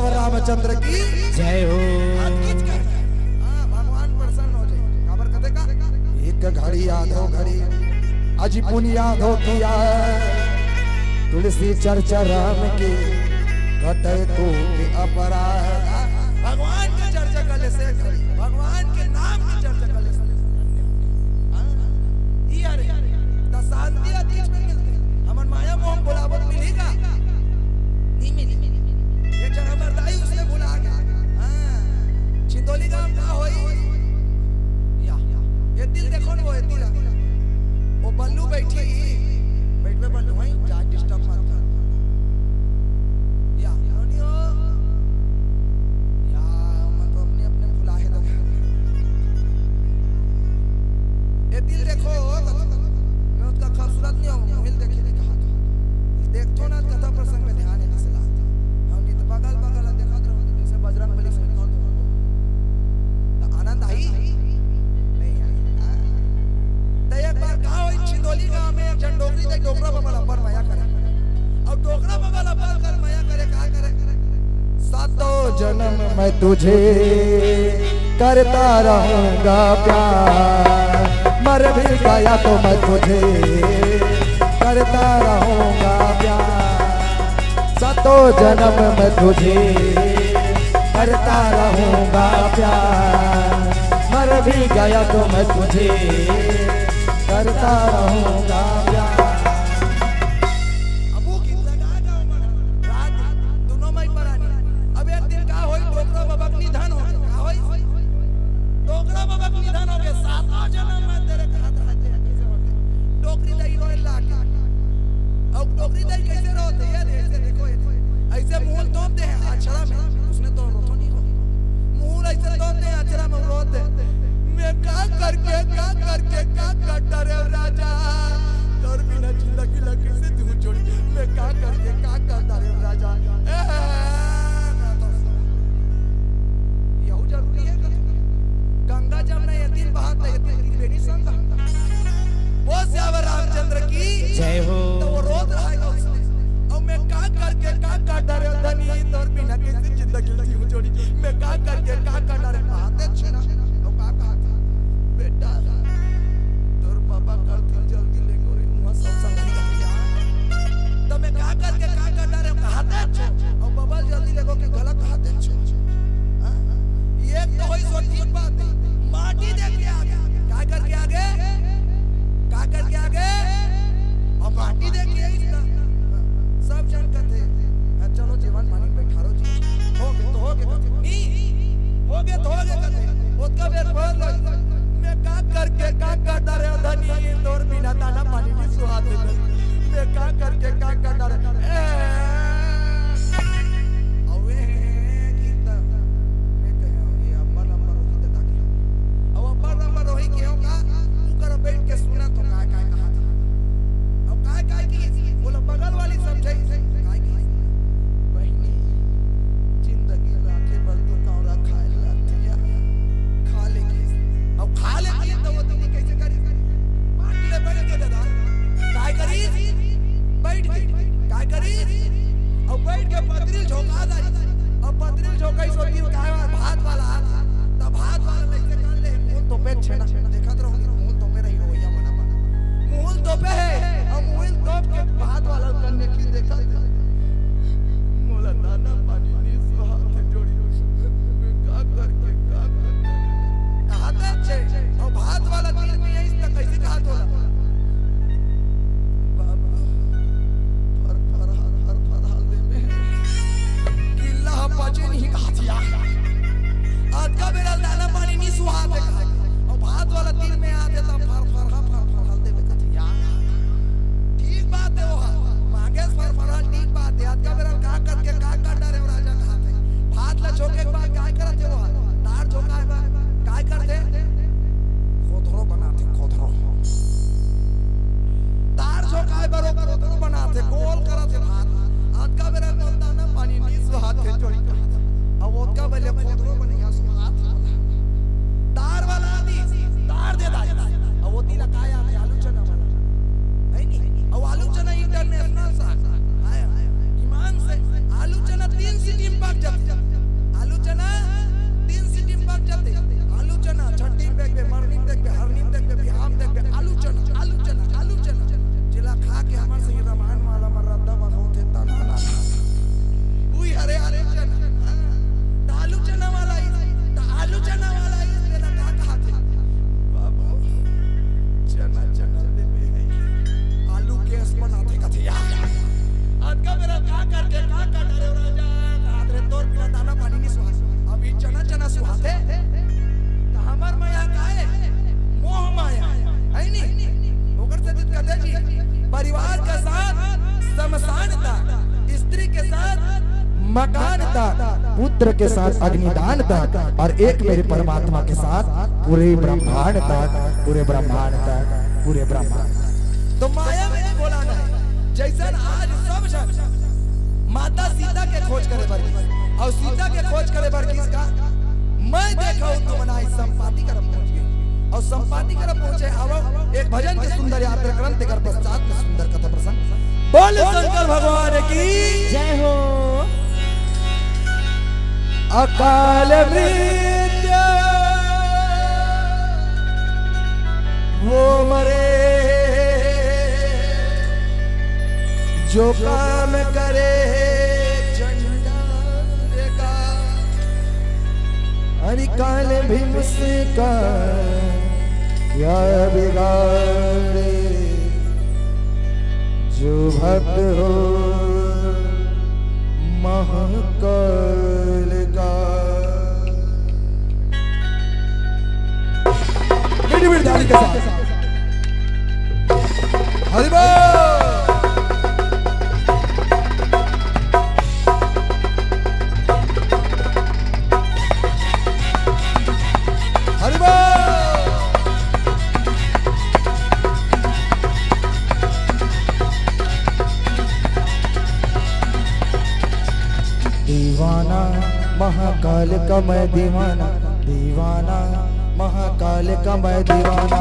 रामचंद्र की जय हो। भगवान प्रसन्न हो जाए। खबर कदे का एक घड़ी आधो घड़ी अजी पुनि आधो किया तुलसी चर्चा राम की कटे को के अपराध भगवान की चर्चा करने से भगवान के नाम की चर्चा करने से यार शांति अतीत में मिलते हमन माया मोह बुलावत मिलेगा नहीं मिली ये जरा मरदाई उसने बुला के चिंदोली गांव का होई या ये दिल देखो ना वो ये दिल वो बल्लू बैठी बैठ में बल्लू भाई जा डिस्टर्ब मत कर या नहीं हो या मैं तो अपने अपने बुला है तो ये दिल देखो मैं उसका खूबसूरत नहीं हूँ हिल देखी नहीं कहा देखो ना कथा प्रसंग में ध्यान है इसलिए हमने तो बगल बगल देखा तो जैसे बजरंग बली से निकल तो आनंद आई नहीं आई तो एक बार कहा हुई चिंदोली गांव में एक जन डोगरी दे डोगरा बाबा लब्बर माया करे और डोगरा बाबा लब्बर कर माया करे क्या करे सातों जन्म मैं तुझे करता रहूंगा प्यार मर भी गया तो मैं तुझे करता रहूंगा प्यार सातों जन्म मैं तुझे करता रहूंगा प्यार मर भी गया तो मैं तुझे करता रहूंगा प्यार। अब वो गीत लगा जाओ मन रात दोनों में परानी अब एक दिन का होई डोगरा बाबा का निधन हो गया होई डोगरा बाबा का निधन हो गया सातों जन्म में तेरे हाथ रहते कैसे होते डोगरी दई रोए लाके अब डोगरी दई कैसे रोते ये ऐसे देखो ऐसे मूल तोप दे अक्षरा में उसने तो रोतो नहीं हो मूल ऐसे तोप दे अक्षरा में रोते मैं का करके काटा रे राजा तोर बिना जिंदगी लगी से तू छोड़ी मैं का करके काटा रे राजा यहू जरूरी है गंगा जमुना ये दिन बहाते ये त्रिवेणी संगम वो श्यावर रामचंद्र की जय हो। तो वो रोज रहेगा उसने और मैं का करके काटा रे धनी तोर बिना किसी जिंदगी लगी हो छोड़ी मैं का करके काटा रे बहाते छना और का बेटा तोर पापा करती जल्दी ले गोरे वहां सब संगनी का यार तो मैं का करके काटा रे कहते छो और बाबा जल्दी ले गो के गलत कहते छो ये तो होई सोची बात है माटी दे के आगे का करके आगे और माटी दे के इसका सब जन कहते चलो जीवन पानी बैठा रो जी हो गए नहीं हो गए कहते उसका बेर बोल लो मैं का करके काटा रे धनी तोर बिना दाना पानी की सुहाग दे मैं का करके काटा रे अवे गीत मैं कहे ये अब्बा नंबर होई देता के अब अब्बा नंबर होई के का ऊपर बैठ के सुना तो का कहा था अब का की बोलो बगल वाली समझाई का की बहनी जिंदगी राखे बल तो कौरा खाए लतिया खा ले अब खा ले पहले खोदरो बनिया सुहात तार वाला आदि तार दे दा अब वो तिला काया थे आलू चना वाला है नी अब आलू चना इंटरनेशनल सा आया ईमान से आलू चना 3 सिटी में पक जाते आलू चना 3 सिटी में पक जाते आलू चना छठी बैग पे मरनी बैग पे हरनी बैग पे बिहाम बैग पे आलू चना जिला खा के हमार से रामायण वाला मर्दा बनोते तना ना उई अरे अरे चना आलू चना वाला इसने ना कहा थे बाबू चना दे पे आलू केस बनाते कथिया आज का मेरा का करके का काट रे राजा हाथ रे तोर बिना दाना पानी नहीं सुहा अभी चना सुहाते तो हमार माया काहे मोह माया है नी ओकर से कहते जी परिवार के साथ शमशान था स्त्री के साथ मकान था, पुत्र के साथ अग्निदान था, और एक मेरे परमात्मा के साथ पूरे ब्रह्मांड था। तो माया में नहीं बोला ना जैसा आज सब माता सीता के खोज करे बर और सीता के खोज करे बर किसका मैं देखा हूं तो बनाई संपाति करम पहुंच गई और संपाति करम पहुंचे अब एक भजन के सुंदर यात्रा क्रम कर पश्चात में सुंदर कथा प्रसंग बोल शंकर भगवान की जय हो। अकाल मृत्यु वो मरे जो काम करे चंडाल का, हरि काल भी मुझका क्या बिगाड़े जो भक्त हो महाकाल का। मीठी ताली के साथ हरि बोल। दीवाना महाकाल का मैं दीवाना, दीवाना महाकाल का मैं दीवाना।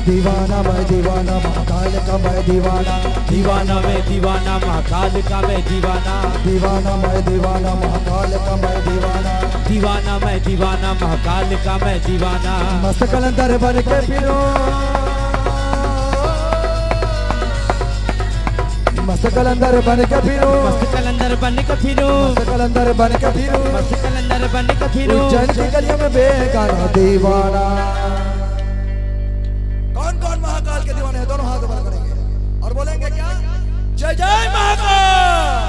दीवाना मैं दीवाना महाकाल का मैं दीवाना, दीवाना मैं दीवाना महाकाल का मैं दीवाना, दीवाना मैं दीवाना महाकाल का मैं दीवाना, दीवाना मैं दीवाना महाकाल का मैं दीवाना। मस्त कलंदर बन के फिरो, मस्त कलंदर बन के फिरो, मस्त कलंदर बन के फिरो, मस्त कलंदर बन के फिरो, मस्त कलंदर बन के फिरो। उज्जैन की गलियों में बेगाना दीवाना। कौन कौन महाकाल के दीवाने हैं? दोनों हाथ ऊपर करेंगे और बोलेंगे क्या? जय जय महाकाल,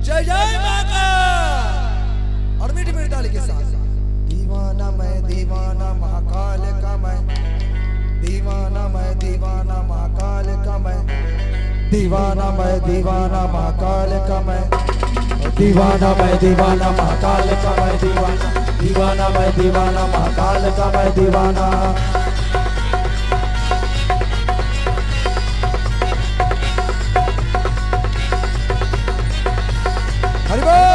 जय जय महाकाल। और मीठी मीठी ताली के साथ दीवाना मैं दीवाना महाकाल का मैं, दीवाना मैं दीवाना महाकाल का मैं, दीवाना मैं दीवाना महाकाल का मैं, दीवाना मैं दीवाना महाकाल का मैं दीवाना, दीवाना मैं दीवाना महाकाल का मैं दीवाना। हरि बोल।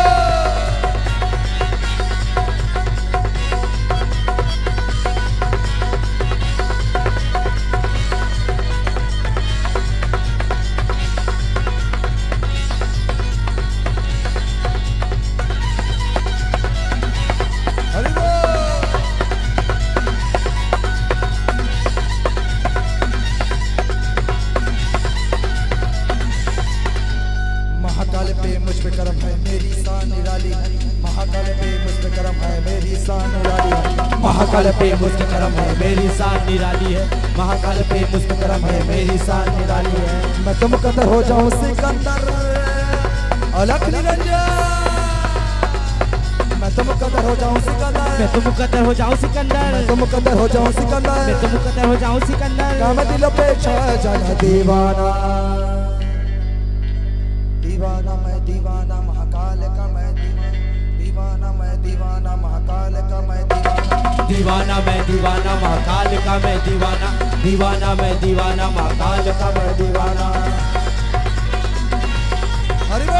महाकाल पे मुझ पे करम है मेरी शान निराली, महाकाल पे मुझ पे करम है मेरी शान निराली, महाकाल पे मुझ पे करम है मेरी शान निराली है, महाकाल पे मुझ पे करम है मेरी शान निराली है। मैं तुम कदर हो जाऊं सिकंदर अलख निरंजन, मैं तुम कदर हो जाऊं सिकंदर, मैं तुम कदर हो जाऊं सिकंदर, मैं तुम कदर हो जाऊं सिकंदर, मैं तुम कदर हो जाऊं सिकंदर। काम दिल पे छा जाना दीवाना, दीवाना मैं दीवाना महाकाल का मैं दीवाना, दीवाना मैं दीवाना महाकाल का मैं दीवाना, दीवाना मैं दीवाना महाकाल का मैं दीवाना, दीवाना मैं दीवाना महाकाल का मैं दीवाना। हरि बोल।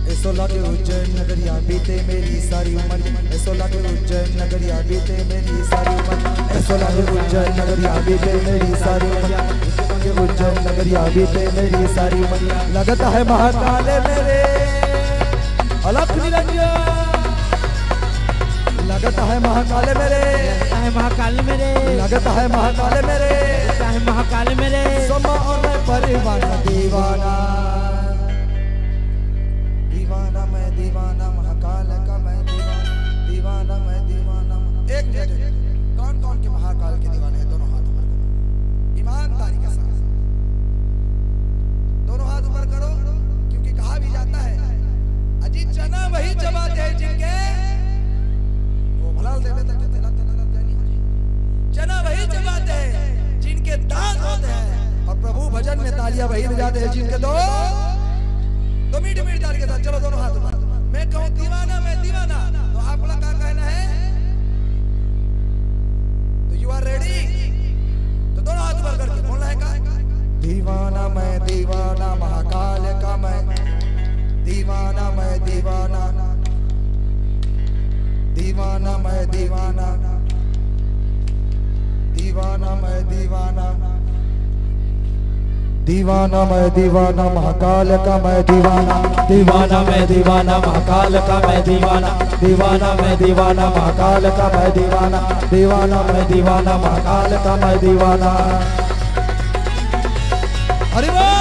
ऐसो लागे उज्जैन नगरिया बीते मेरी सारी उम्र, ऐसो लागे उज्जैन नगरिया बीते मेरी सारी उम्र, ऐसो लागे उज्जैन नगरिया बीते मेरी सारी उम्र, उज्जैन नगरिया बीते मेरी सारी उम्र। लगता है महाकाल मेरे अलख निरंजन, लगता है महाकाल मेरे, महाकाल मेरे, लगता है महाकाल मेरे, महाकाल मेरे, सोमा और मैं परवाना दीवाना, दीवाना मैं दीवाना महाकाल का मैं दीवाना, दीवाना मैं दीवाना। एक मिनट, कौन कौन के महाकाल के दीवाने हैं? दोनों हाथ ऊपर करो, ईमानदारी के साथ दोनों हाथ ऊपर करो, क्योंकि कहा भी जाता है अजी चना वही चबाते हैं जिनके वो भलाल दे देता चना वही चबाते हैं जिनके दांत होते हैं, और प्रभु भजन में तालियां वही बजाते हैं जिनके दो मीठी मीठी ताली के साथ। चलो दोनों हाथ ऊपर। मैं कहूं दीवाना मैं दीवाना, तो आप लोग क्या कहना है? तो यू आर रेडी? तो दोनों हाथ ऊपर करके बोलना है का? दीवाना मैं दीवाना महाकाल का मैं, दीवाना मैं दीवाना, दीवाना मैं दीवाना, दीवाना मैं दीवाना, दीवाना मैं दीवाना महाकाल का मैं दीवाना, दीवाना मैं दीवाना महाकाल का मैं दीवाना, दीवाना मैं दीवाना महाकाल का मैं दीवाना, दीवाना मैं दीवाना महाकाल का मैं दीवाना। हरि बोल।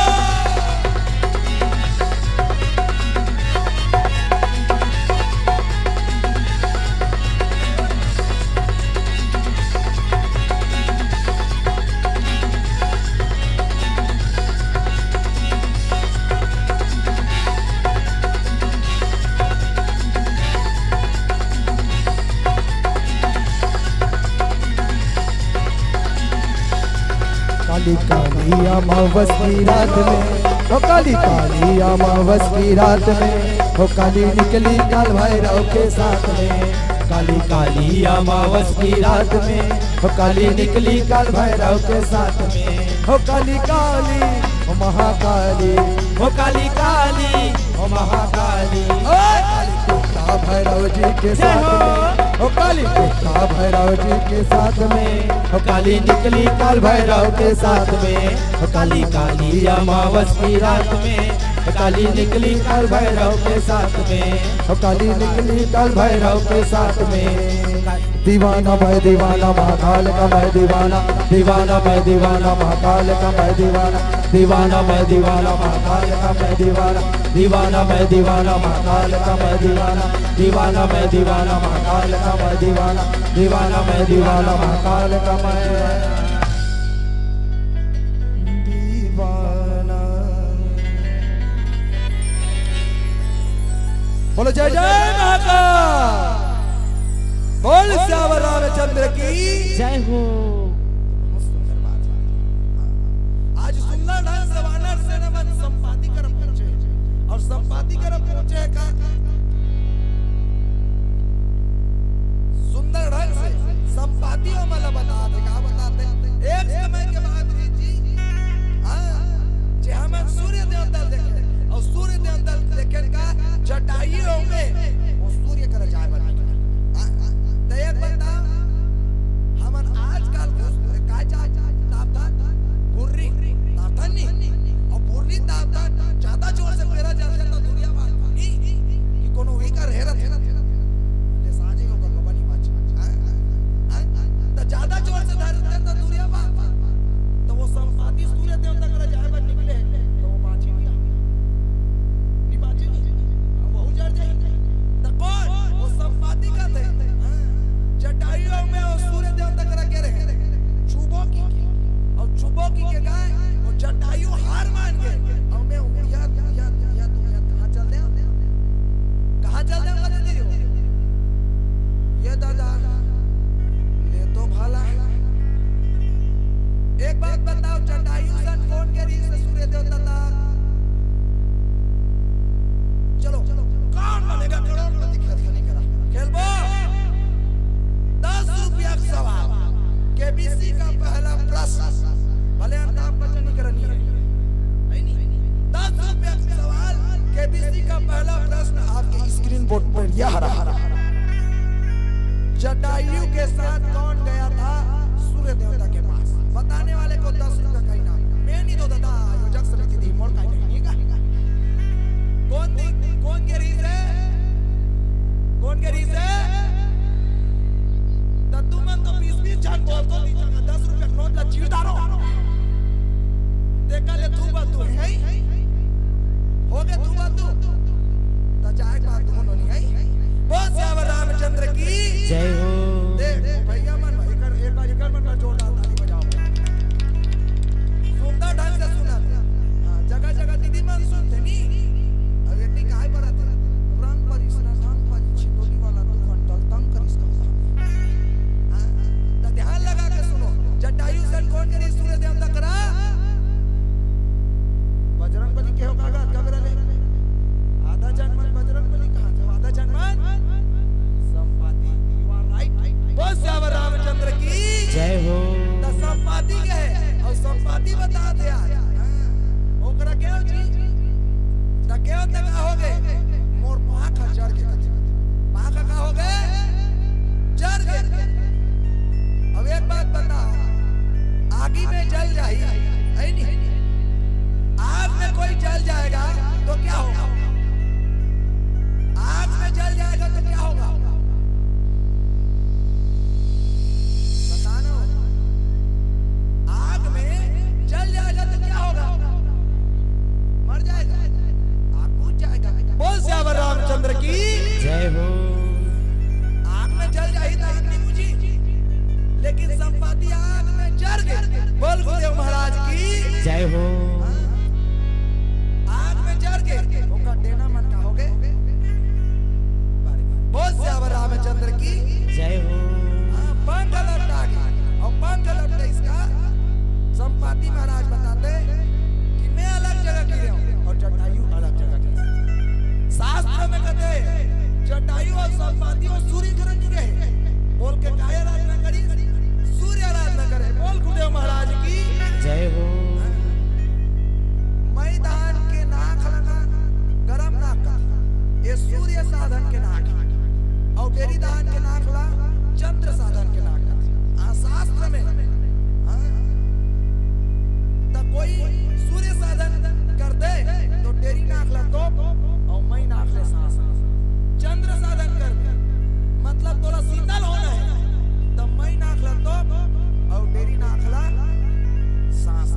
काली काली अमावस की रात में, हो काली काली अमावस की रात में, हो काली निकली काल भैरव के साथ में, काली काली अमावस की रात में, हो काली निकली काल भैरव के साथ में, हो काली काली हो महाकाली, हो काली काली हो महाकाली, काली भैरव जी के साथ में, हो काली कुत्ता भैरव जी के साथ में, हो काली निकली काल भैरव के साथ में, हो काली काली अमावस की रात में, हो काली निकली काल भैरव के साथ में, हो काली निकली काल भैरव के साथ में। दीवाना मैं दीवाना महाकाल का मैं दीवाना, दीवाना मैं दीवाना महाकाल का मैं दीवाना, दीवाना मैं दीवाना महाकाल का मैं दीवाना, दीवाना मैं दीवाना महाकाल का मैं दीवाना, दीवाना मैं दीवाना महाकाल का मैं दीवाना, दीवाना मैं दीवाना महाकाल का मैं दीवाना। बोलो जय जय महाकाल, बोल श्यावर रामचंद्र की जय हो। आज सुंदर ढंग से वानर से नमन संपाति कर पहुंचे, और संपाति कर पहुंचे का सुंदर ढंग से संपातियों में बताते क्या बताते? एक समय के बाद जी जे हमें सूर्य देवता देखे, और सूर्य देवता देखे का जटाइयों में वो सूर्य कर जाए बना। तो एक बता हमन आजकल का बुर्री तापतान नहीं, और बुर्री तापतान ज्यादा जोर से पेरा जाता तो दुनिया बात नहीं कि कोनो वही का रह रहा ले साजे को कबनी बात तो ज्यादा जोर से धरते तो दुनिया बात, तो वो संपाति सूर्य देवता कर जाए बन निकले तो वो बाची नहीं बाची नहीं, वो उजड़ जाए। तो कौन वो संपाति का थे जटाइयों में, और सूर्य देवता करा के रहे चुबो की, और चुबो की के गाय वो जटायु हार मान गए, और मैं उंगलियां कहां चल दे, कहां चल दे बता दीजिए। ये दादा ले तो भाला, एक बात बताओ जटायु सन कौन के रीत से सूर्य देवता था? जटायु के साथ कौन गया था सूर्य देवता के पास? बताने वाले को 10 रुपए का इनाम। मैं नहीं दो दादा, आयोजक समिति दी मोड़ का नहीं का। कौन के रीस है? कौन के रीस है? तू मन तो 20-20 जान बोलतो नहीं जाना। 10 रुपए नोट ला चीड़दारो देखा ले तू बात तू है हो गए तू बात तू तो जाए बात तू मनो नहीं है। बोल श्याम रामचंद्र की जय हो। देख भैया मन भाई कर एक बार मन का जोरदार ताली बजाओ। सुनता ढंग से सुना हां जगह जगह दीदी मन सुनते नहीं। अब व्यक्ति काय पर आते रंग पर इसना रंग पर छिटोली वाला तू घंटल तंग कर इसका हां तो ध्यान लगा के सुनो। जटायु से कौन करी सूर्य देवता करा? बजरंगबली के हो कागा कबरा ले आधा जनमन बजरंगबली कहां से? आधा जनमन संपाति। You are right. बोल श्याम रामचंद्र की जय हो। तो संपाति के है और संपाति बता दे यार ओकरा के हो जी त के हो तक हो गए मोर पाख चढ़ के पाख का हो गए चढ़ गए। अब एक बात बताओ आगी में जल जाई है नहीं? आग में कोई जल जाएगा तो क्या होगा? आग में जल जाएगा तो क्या होगा? बताना। आग में जल जाएगा तो क्या होगा? मर जाएगा, आग बुझ जाएगा। बोल श्याम रामचंद्र की जय हो। आग में जल जाए तो आग नहीं बुझी, लेकिन संपाति आग में जल गए। बोल गुरुदेव महाराज की जय हो। ओका देना मन का हो गए। बोल श्याम रामचंद्र की जय हो। पंख लपटा गया और पंख लपटे इसका संपाति महाराज बताते कि मैं अलग जगह गिरे हूं और जटायु अलग जगह गिरे। शास्त्र में कहते जटायु और संपाति और सूर्य ग्रहण जुड़े हैं। बोल के काय आराधना करी? सूर्य आराधना करे। बोल गुरुदेव महाराज की जय हो। मैदान के नाक लगा गरम नाक का ये सूर्य साधन के नाक और डेरी दान के नाक ला चंद्र साधन के नाक का। शास्त्र में तो कोई सूर्य साधन कर दे तो डेरी नाक ला तो और मई नाक ले सांस। चंद्र साधन कर दे मतलब थोड़ा शीतल होना है तो मई नाक ला तो और डेरी नाक ला सांस।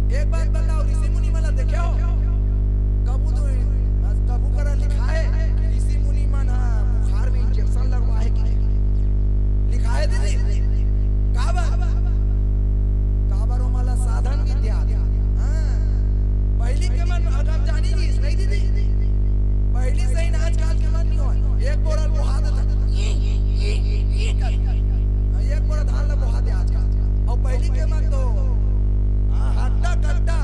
एक बात बताओ ऋषि मुनि मला देखे हो कबू करा लिखा है ऋषि मुनि मन बुखार में इंजेक्शन लगवा है कि लिखा है दीदी? काबर मला साधन विद्या पहली के मन अगम जानी नहीं दीदी? पहली सही आजकल के मन नहीं हो। एक बोरल बुहा देता एक बोरा धान ला बुहा दे आजकल। और पहली के मन तो हट्टा कट्टा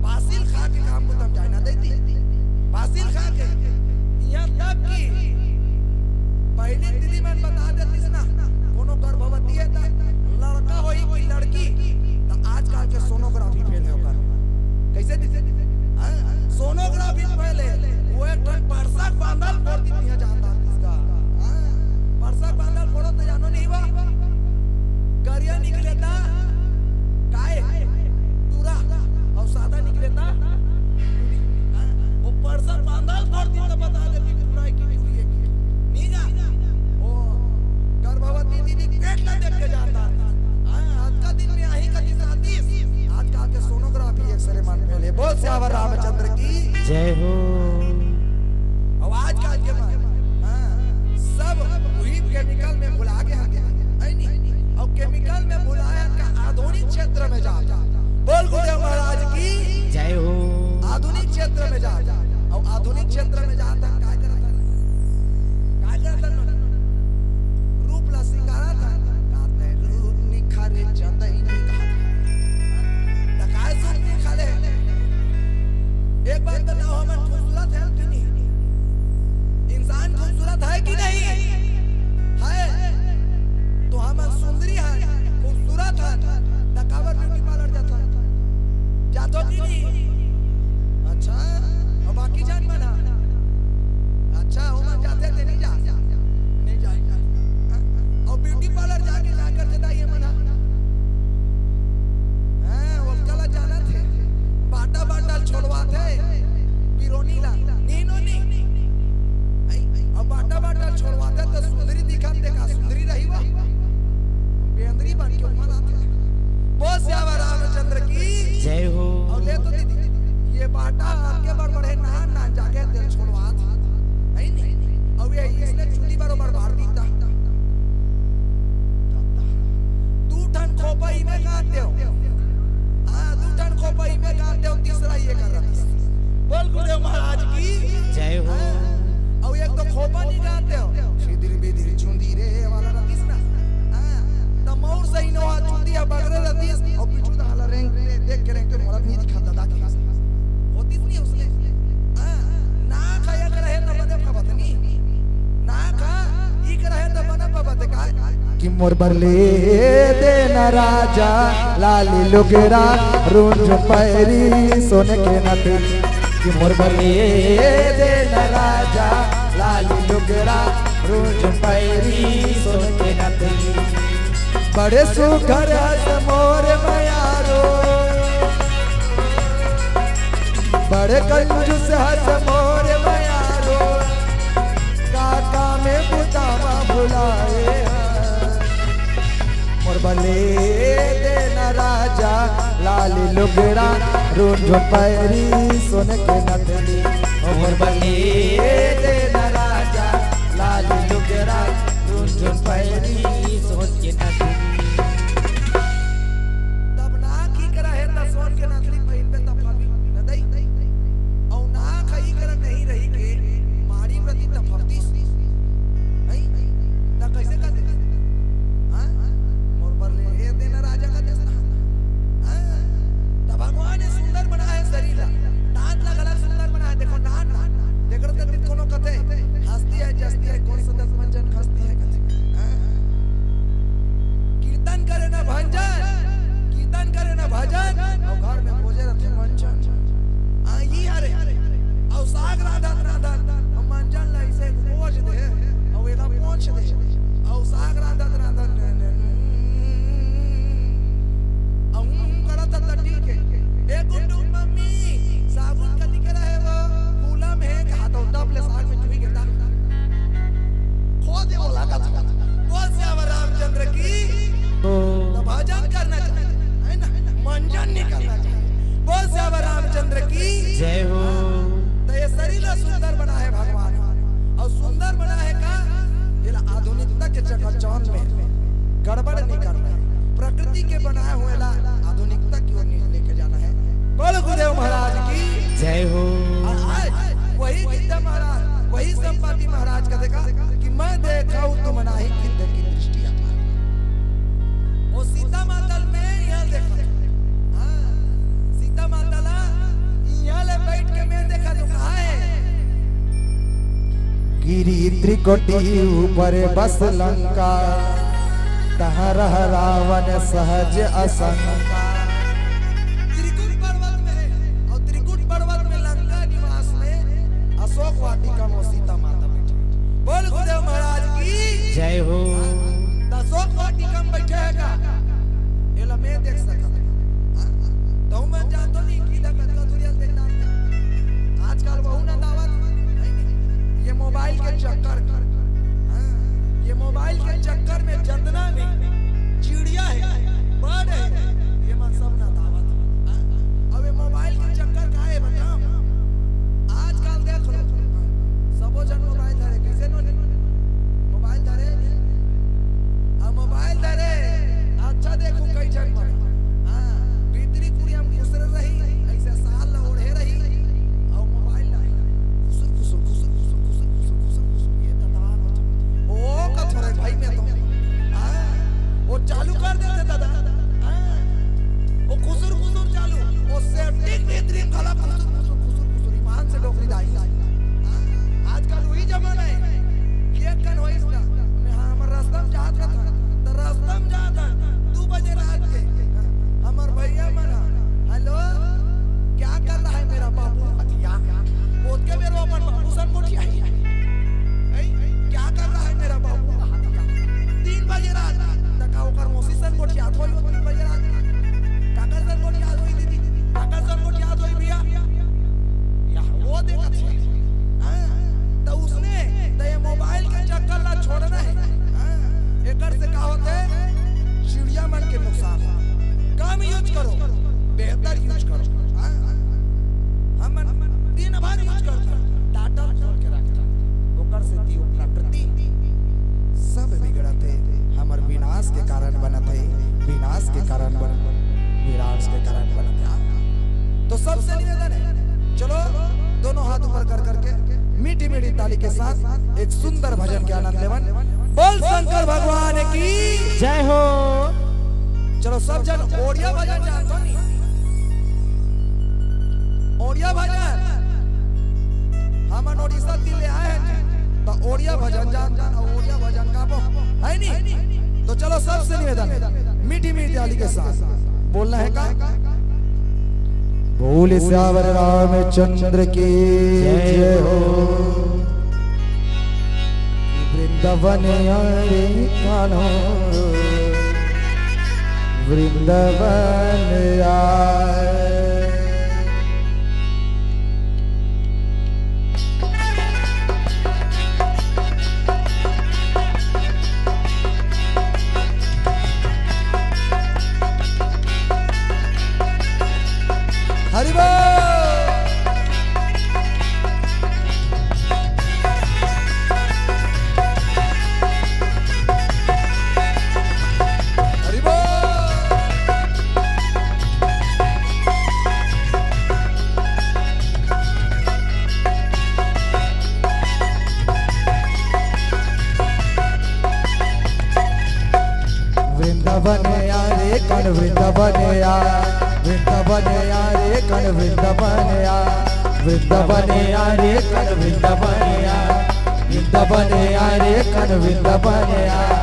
बासिल खा के काम को तम जाए ना देती। बासिल खा के यहाँ तक कि पहले दीदी मन बता देती ना कोनो गर्भवती है तो लड़का होई कि लड़की तो आजकल के सोनोग्राफी फेल है ओकर। कैसे दीदी? सोनोग्राफी फेल है वो एक टन परसा बांधल पड़ती नहीं जानता इसका। परसा बांधल पड़ो तो जानो नहीं बा गरिया निकले था काय और सादा निकले था वो परसा बांधल पड़ती तो बता देती पूरा की चूड़ी है नहीं जा। वो गर्भवती दीदी पेट ला देख के जाता आज का दिन में आही का 30 आज का के सोनोग्राफी एक्सरे मान पहले। बोल श्याम रामचंद्र की जय हो। और आज का के सब वही केमिकल में भुला के है नहीं और केमिकल में भुलाया का आधुनिक क्षेत्र में जा। बोल गुरुदेव महाराज की जय हो। आधुनिक क्षेत्र में जा और आधुनिक क्षेत्र में जाता काय करता रूप ला सिंगारा था कहते रूप निखारे चंदई नहीं कहा काय सूप निखारे। एक बात बताओ हम खूबसूरत है कि नहीं? इंसान खूबसूरत है कि नहीं है? तो हम सुंदरी है खूबसूरत है तकावर ब्यूटी पार्लर जातो कि नहीं? अच्छा और बाकी जान बना अच्छा हो जाते थे नहीं जा बाटा बाटा छोड़वाते तो सुंदरी दिखाते का सुंदरी रही वो बेंदरी बन के उमर आते बोल श्याम रामचंद्र की जय हो। और ले तो दीदी ये बाटा आपके बड़े ना जाके दिल छोड़वा था नहीं और ये इसने चुटी बरोबर बाहर दीता दू टन खोपई में काटते हो हां दू टन खोपई में काटते हो तीसरा ये कर रहा बोल गुरुदेव महाराज की जय हो। और एक तो खोपा नहीं काटते हो सीधी बेदी चुंदी रे वाला रतीस ना हां तो मौर सही नो हाथ चुंदी है बगरे रतीस और पीछू दा हला रेंग देख के रेंग तो मोरा नहीं दिखाता दा के होतीस नहीं उसने हां ना खाया कर है तो बने का बतनी ना खा ई कर है तो बने का बत का कि मोर बरले देना राजा लाली लुगरा रूंझ पैरी सोने के नथी कि मोर बरले देना राजा लाली लुगरा रूंझ पैरी सोने के नथी बड़े सुखर मोर मयारो बड़े कंजूस हस मोर मयारो काका में बुतावा भुलाए मोर बले देना राजा लाली लुगड़ा रूंझ पैरी सोने के नथनी मोर बले देना राजा लाली लुगड़ा रूंझ पैरी सोने के नथनी तब ना की करा है त सोन के नथनी पहिन पे तब कभी न दई और ना खई कर नहीं रही के मारी प्रति तफतीस नहीं त कैसे कर दे हां मोर पर ले देना राजा का देश हां तब भगवान ने सुंदर बनाया है शरीर दांत लगा सुंदर बनाया देखो दांत देखो तो कोनो कथे हंसती है जस्ती है कौन सा दस मंजन हंसती है कथे हां कीर्तन करे ना भजन कीर्तन करे ना भजन और घर में पूजे रखे मंजन हां ये अरे और साग राधा राधा और मंजन ला इसे पोछ दे और एला पोछ दे और साग राधा राधा करत तटी के ए गुड्डू मम्मी साबुन कति के रहे वो फूला में का तो डबले साग में चुई के डाल खो दे बोला का बोल श्याम रामचंद्र की तो भजन करना चाहिए है ना मंजन नहीं करना चाहिए बोल श्याम रामचंद्र की जय हो। तो ये शरीर सुंदर बना है भगवान और सुंदर बना है का ये आधुनिकता के चकाचौंध में गड़बड़ नहीं करना है प्रकृति के बनाए हुए ला आधुनिकता की ओर लेके जाना है बोल गुरुदेव महाराज की जय हो। और आज वही गीता महाराज वही संपाति महाराज का देखा कि मैं देखा हूं तुम नाही गिद्ध की दृष्टि अपार वो सीता माता में यहां देखा हां सीता माता ला यहां ले बैठ के मैं देखा तो कहां है गिरी त्रिकोटी ऊपर बस लंका तहाँ रह रावण सहज असंका त्रिकुट पर्वत में और त्रिकुट पर्वत में लंका निवास में अशोक वाटिका में सीता माता बैठी बोल गुरुदेव महाराज की जय हो। अशोक वाटिका में बैठे है का एला मैं देख सकता तो मैं जानतो नहीं की लगत का दुनिया देखना आजकल बहु ना दावत नहीं ये मोबाइल के चक्कर ये मोबाइल के चक्कर में जितना भी चिड़िया है बर्ड है ये मन सब ना दावत अब ये मोबाइल के चक्कर का है बताओ आजकल देख लो सबो जन मोबाइल धरे कैसे नो मोबाइल धरे अब मोबाइल धरे अच्छा देखो कई जन पर हां भीतरी कुड़ी हम खुश रही ऐसे साल ओढ़े रही और मोबाइल लाई खुसुर ये दादा ओ कथरे भाई में तो हां वो चालू कर देते दादा हां वो खुसुर चालू वो सेफ्टी भीतरी खला खुसुर ईमान से डोकरी दाई आजकल वही जमाना है के कन होई इसका मैं हमर रास्ता में जात था तो रास्ता में जात 2 बजे रात के हमर भैया मना हेलो क्या कर रहा है मेरा बाबू अथिया बोल के मेरे अपन भूषण मोटिया क्या कर रहा है मेरा बाबू 3 बजे रात तक ओकर मोसीसन मोटिया थोई 3 बजे रात काकर सन मोटिया होई दीदी काकर सन मोटिया होई भैया या वो देखत है हां तो उसने तो ये मोबाइल छोड़ना है। एकर से का होते चिड़िया मन के नुकसान कम यूज करो, बेहतर यूज करो। हम दिन भर यूज करते डाटा खोल के रखता ओकर से दियो प्रकृति सब बिगड़ते हमर विनाश के कारण बनते, विनाश के कारण विनाश के कारण बनते। तो सबसे निवेदन है, चलो दोनों हाथ ऊपर कर करके मीठी मीठी ताली के साथ एक सुंदर भजन के आनंद लेवन। बोल शंकर भगवान की जय हो। चलो सब जन ओडिया भजन जानतो नहीं, ओडिया भजन हमन ओडिशा दिल्ली आए हैं तो ओडिया भजन जान ओडिया भजन गाबो है नहीं। तो चलो सबसे निवेदन है मीठी मीठी ताली के साथ बोलना है का बोल श्यावर रामचंद्र की जय हो। वृंदावन आए कान्हा वृंदावन आए। हरि बोल। हरि बोल। वृंदावन यारे कण वृंदावन यार, वृंदावन यारे कण वृंदावन यार, वृंदावन यारे कण वृंदावन यार, वृंदावन यारे कण वृंदावन यार।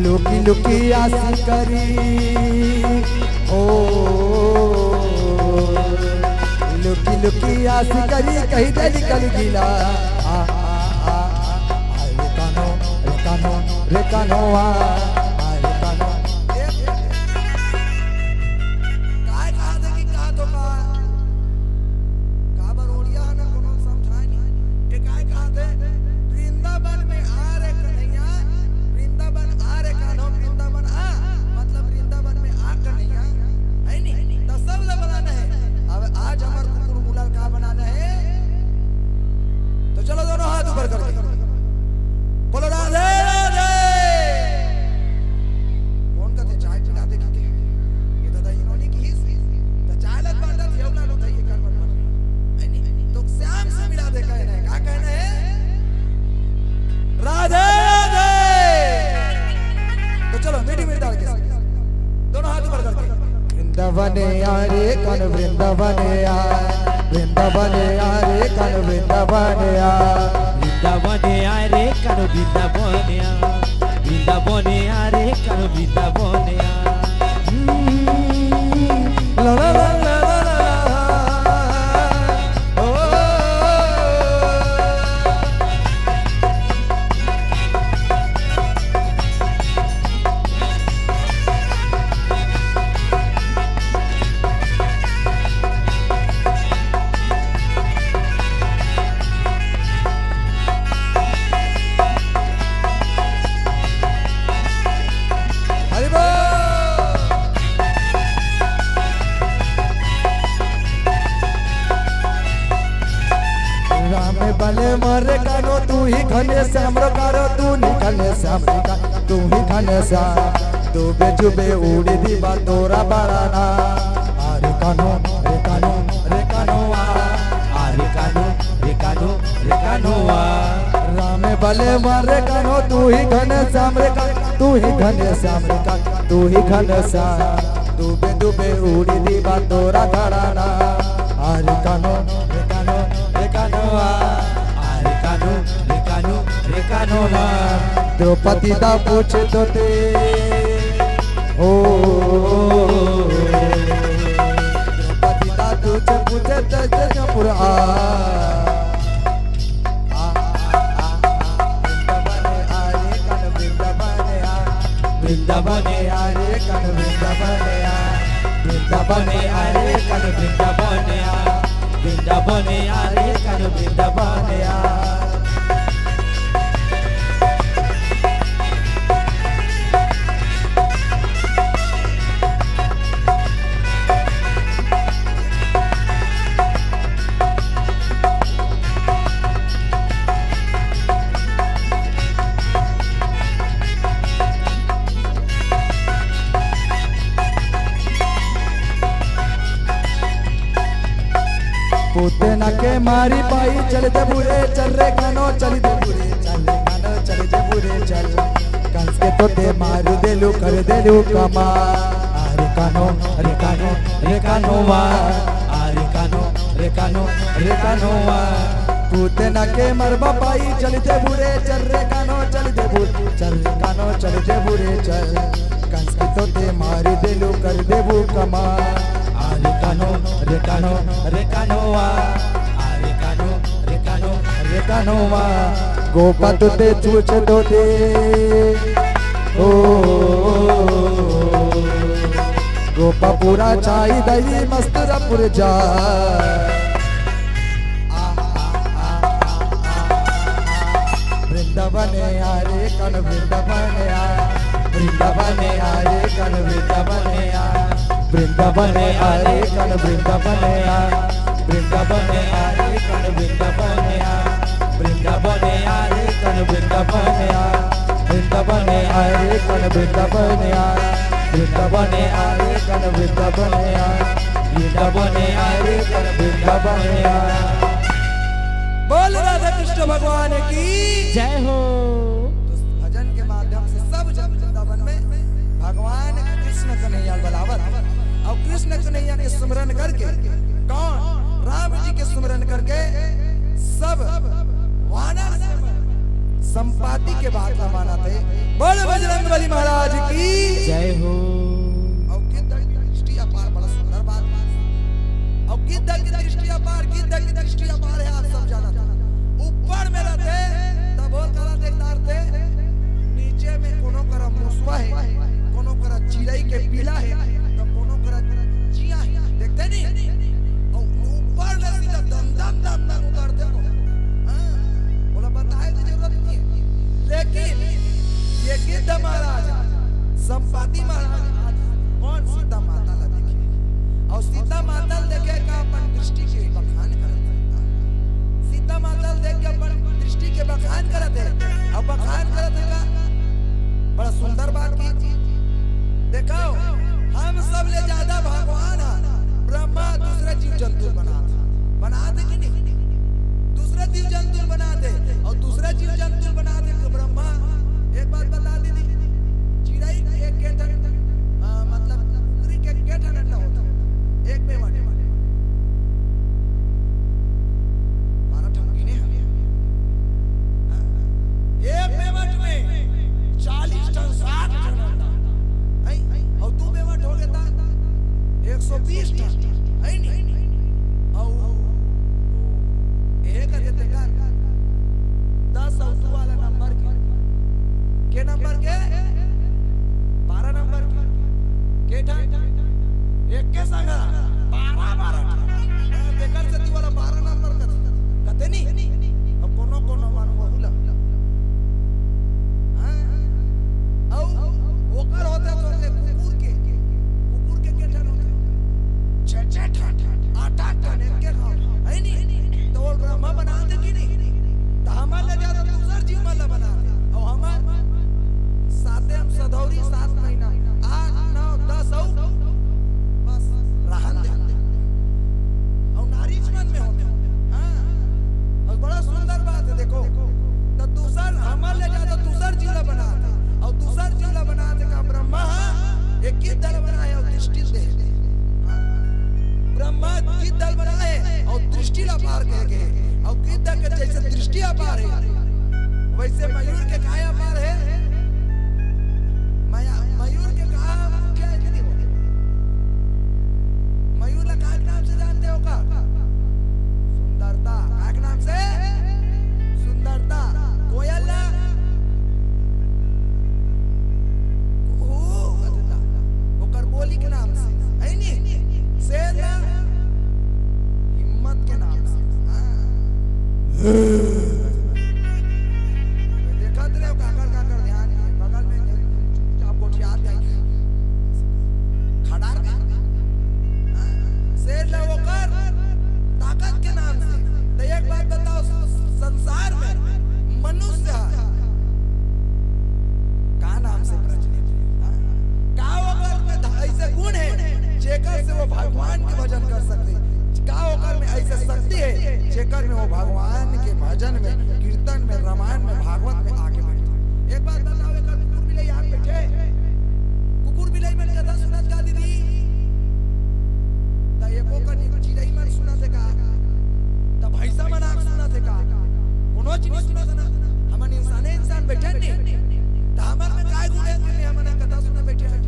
लुकी लुकी आसी करी ओ लुकी लुकी आसी करी कहीं दे निकल गिला रे कानो रे कानो रे कानो आ वृंदावन यारे कन वृंदावन यार, वृंदावन यारे कन वृंदावन यार, वृंदावन यारे कन वृंदावन यार, वृंदावन यारे कन वृंदावन यार। ला ला ला ला बले मरे कानो तू ही घने श्याम रो कारो तू निकले श्याम का तू ही घने श्याम तू बेजुबे उड़ी दी बा तोरा बड़ाना अरे कानो रे कानो रे कानो आ अरे कानो रे कानो रे कानो आ। राम बले मरे कानो तू ही घने श्याम रे का तू ही घने श्याम रे का तू ही घने श्याम तू बेजुबे उड़ी दी बा तोरा बड़ाना अरे कानो रे कानो रे कानो आ रेकानो ना। द्रौपदी दा पूछे तो ते ओ द्रौपदी दा तुझे पूछे तो जयपुर आ वृंदावन आरे कन वृंदावन आ, वृंदावन आरे कन वृंदावन आ, वृंदावन आरे कन वृंदावन आ। पूतना के मारी पाई चल दे बुरे चल रे कानो चल दे बुरे चल रे कानो चल दे बुरे चल कंस के तो ते मार देलू कर देलू कमा अरे कानो रे कानो रे कानो वा अरे कानो रे कानो रे कानो वा पूतना के मरबा पाई चल दे बुरे चल रे कानो चल दे बुरे चल रे कानो चल दे बुरे चल कंस के तो ते मार देलू कर देबू कमा अरे कानो रे कानो रे कानो वा अरे कानो रे कानो रे कानो वा गोपा तो ते चूच तो ते ओ गोपा पूरा चाई दही मस्तुरपुर जा वृंदावन आरे कन वृंदावन आ वृंदावन आरे कन वृंदावन आ वृंदावन आरे कन वृंदावन आ वृंदावन आरे कन वृंदावन आ वृंदावन आरे कन वृंदावन आ वृंदावन आरे कन वृंदावन आ वृंदावन आरे कन वृंदावन आ वृंदावन आरे कन वृंदावन आ। बोल राधा कृष्ण भगवान की जय हो। तो भजन के माध्यम से सब जन वृंदावन में भगवान कृष्ण कन्हैया बलावत और कृष्ण कन्हैया के स्मरण करके कौन राम जी के स्मरण करके सब वानर संपाति के बात न माना थे। बोल बजरंगबली महाराज की जय हो। और गिद्ध की दृष्टि अपार बड़ा सुंदर बात और गिद्ध की दृष्टि अपार गिद्ध की दृष्टि अपार है। आप सब जानते ऊपर में रहते तब और कला देखदार थे नीचे में कोनो करा मुसवा है कोनो करा चिड़ै के पीला है तो कोनो करा चिया है देखते नहीं और ऊपर में सीधा दम दम दम दम उतरते हो। हां बोला बताए की जरूरत नहीं है लेकिन ये गिद्ध महाराज संपाति महाराज कौन सीता माता ला देखे और सीता माता देखे का अपन दृष्टि के बखान करता सीता माता देख के अपन दृष्टि के बखान करते अब बखान करते का बड़ा सुंदर बात की देखो हम सब ले ज्यादा भगवान ब्रह्मा दूसरे जीव जंतु बनाते कि नहीं दूसरे जीव जंतु बनाते और दूसरे जीव जंतु बनाते तो ब्रह्मा एक बात बता दीदी चिड़ै के केठन मतलब कुकरी के केठन अंडा होता एक में वाटे एक मेवट में 40 टन 60 टन और दो मेवट हो गया 120 टन है नहीं और एक देते का 10 और 2 वाला नंबर के नंबर के 12 नंबर के ठा एक के संग 12 बेकर से वाला 12 नंबर का कहते नहीं अब कोनो कोनो मानो बहुला ओकर होता तो कुकुर के केठन होते 6 8 टन के खाओ है नहीं तो वो ब्रह्मा बना दे कि नहीं तो हमारे ले ज्यादा दूसर जीव वाला बना दे और हमार साथे हम सदौरी 7 महीना 8 9 10 और बस रहन दे और नारी जीवन में होते हां और बड़ा सुंदर बात है देखो तो दूसर हमारे ले ज्यादा दूसर जीव बना दे और दूसर जीव बना दे का ब्रह्मा एक ही दल बनाए और दृष्टि दे ब्रह्मा की दल बनाए और दृष्टि अपार कह गए और गिद्ध के जैसे दृष्टि अपार है वैसे मयूर के काय अपार है मयूर के कहा क्या है नहीं हो मयूर का काय नाम से जानते हो का सुंदरता काय नाम से सुंदरता कोयल बोली के नाम से है नहीं शेर हिम्मत के नाम से देखा तेरे काकर ध्यान बगल में चुपचाप गोठिया जाएंगे खड़ा शेर ले वो कर ताकत के नाम से तो एक बात बताओ संसार में मनुष्य का नाम से प्रचलित का ऐसे गुण है जेकर से वो भगवान के भजन कर सकते का ओकर में ऐसे शक्ति है जेकर में वो भगवान के भजन में, कीर्तन में, रामायण में, भागवत में आके बैठे। एक बात बताओ, एक कुकुर बिलाई यहाँ बैठे, कुकुर बिलाई में कथा सुनत का दीदी ता एको का चिड़ै मन सुनत का ता भैंसा मन आग सुनत का कोनो चीज सुनत ना। हमन इंसान बैठे नहीं ता हमन में काय गुण है कि हमन कथा सुन बैठे हैं।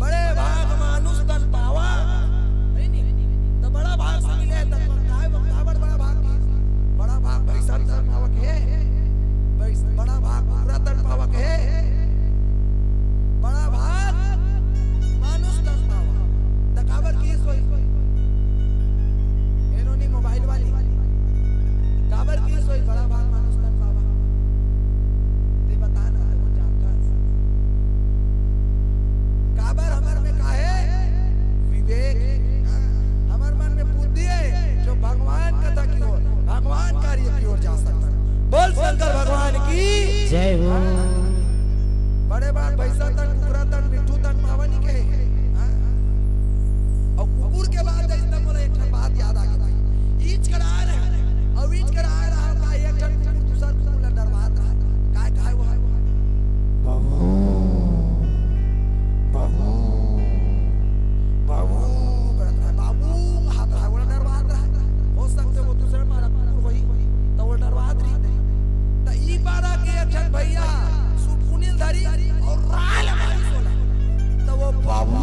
बड़े भाग मानुष तन पावा नहीं तो बड़ा भाग से मिले तब काय बड़ा भाग बड़ा भाग भैंसा तन पावा के बड़ा भाग कुकुरा तन पावा के बड़ा भाग मानुष तन पावा तकाबर की सोई एनोनी मोबाइल वाली काबर की सोई बड़ा भाग मानुष तन पावा ते बताना वो जानता काबर हमर में का है विवेक, हमर मन में बुद्धि है जो भगवान कथा की ओर, भगवान कार्य की ओर जा सकता है। बोल शंकर भगवान की जय हो। बड़े बात भैंसा तन, कुकुरा तन, मिट्ठू तन पावनी के और कुकुर के बाद इतना मोला एक बात याद आ गई। ईच करा रहे और ईच करा रहा का एक जन कुकुर दूसरा कुकुर डरवात रहा काय काय वो बाबू बाबू बाबू करता है, बाबू हाथ रहा वो डरवात रहा। हो सकते वो दूसरे मारा कुकुर वही तो वो डरवात रही तो ई पारा के अक्षर भैया सुपुनील धरी और राल मारी सोला तो वो बाबू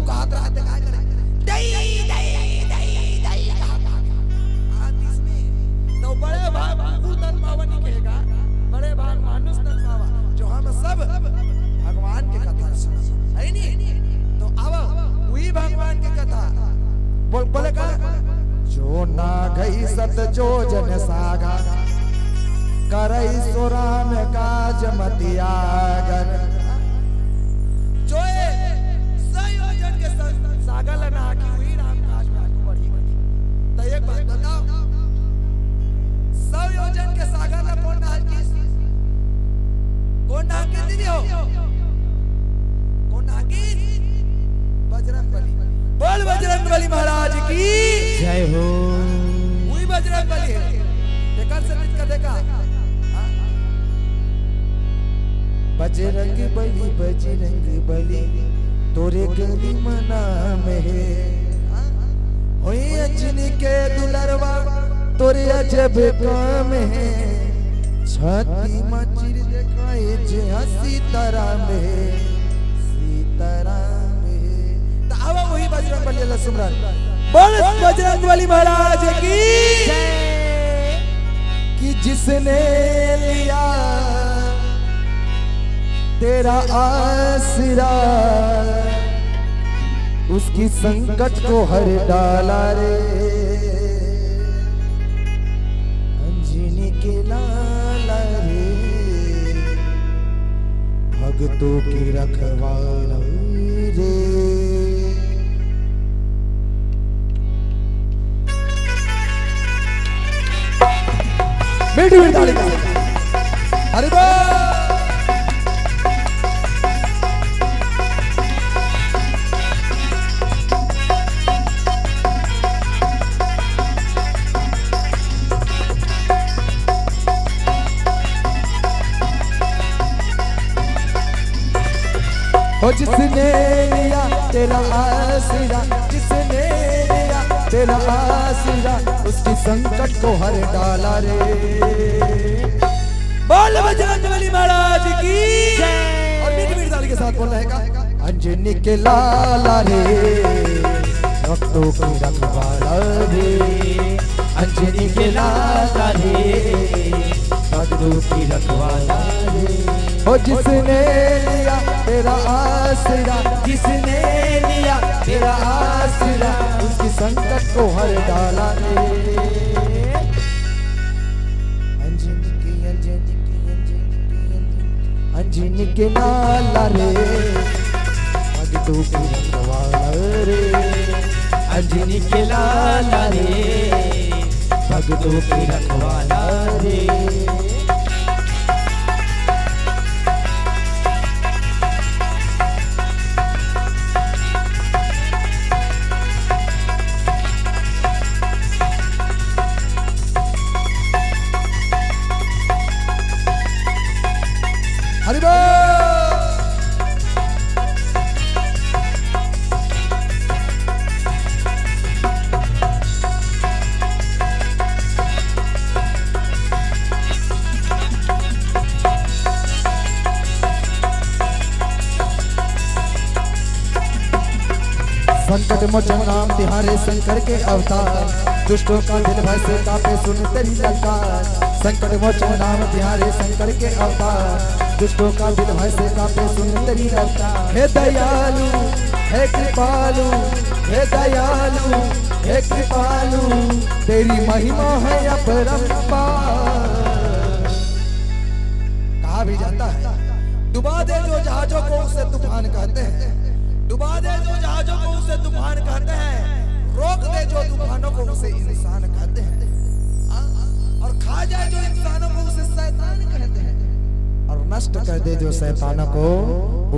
का हाथ रहा ते काय करे दई दई दई दई आतिश में तो बड़े भाग कुकुर तन पावनी कहेगा, बड़े भाग मानुष तन पावा जो हम सब भगवान के कथा सुना है नहीं तो अब वही भगवान के कथा बोले का जो ना गई सत जो जन सागा करई सुरान काज मतियागर जो संयोजन के सागल ना की हुई राम काज में आगे बढ़ी तो एक बात बताओ संयोजन के सागर में कौन नाच की कौन नाच के दीदी हो कौन नाच की बजरंग बली। बोल बजरंग बली महाराज की जय हो। वही बजरंग बली है देखा से देखा बजरंग बली तोरे गली मना में है होई अंजनी के दुलरवा तोरे अजब काम है छाती में चिर देखाए जे सीताराम है सीताराम है तो अब वही बजरंग बली अल्लाह सुमरन। बोल बजरंग बली महाराज की कि जिसने लिया तेरा आसरा उसकी संकट को हर डाला रे अंजनी के लाला रे भक्तों की रखवाला रे। मीठी मीठी ताली अरे वाह और जिसने लिया तेरा आसरा जिसने लिया तेरा आसरा उसकी संकट को हर डाला रे। बोल बजरंग बली महाराज की और मीठी मीठी ताली के साथ बोल रहेगा अंजनी के लाला रे भक्तों की रखवाला रे अंजनी के लाला रे भक्तों की रखवाला रे। ओ जिसने लिया तेरा आसरा जिसने लिया तेरा आसरा उसकी संकट को हर डाला रे अंजनी की अंजनी की अंजनी की अंजनी के लाला रे भक्तों की रखवाला रे अंजनी के लाला रे भक्तों की रखवाला रे। हरि बोल। संकट मोचन नाम तिहारे शंकर के अवतार, दुष्टों का दिल भय से कांपे सुन तेरी ललकार। संकट मोचन नाम तिहारे शंकर के अवतार, दुष्टों का दिल भय से कांपे सुन तेरी ललकार। हे दयालु हे कृपालु, हे दयालु हे कृपालु, तेरी महिमा है अपरंपार। कहा भी जाता है डुबा दे जो जहाजों को उसे तूफान कहते हैं, डुबा दे जो जहाजों को उसे तूफान कहते हैं, रोक दे जो तूफानों को उसे इंसान कहते हैं, और खा जाए जो इंसानों को उसे शैतान कहते हैं, और नष्ट कर दे जो शैतानों को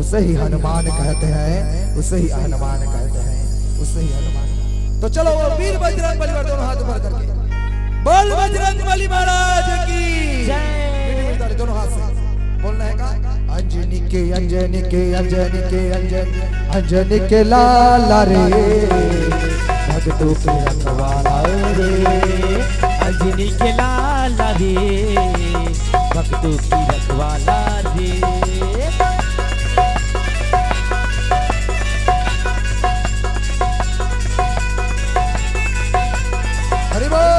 उसे ही हनुमान कहते हैं, उसे ही हनुमान कहते हैं, उसे ही हनुमान। तो चलो वो वीर बजरंग बली दोनों हाथ ऊपर करके बोल बजरंग बली महाराज की जय। दोनों हाथ से बोलना है का अंजनी के अंजनी के अंजनी के अंजनी अंजनी के लाला रे, भक्तों के रखवाला रे, अंजनी के लाला रे, भक्तों की रखवाला रे। हरि बोल।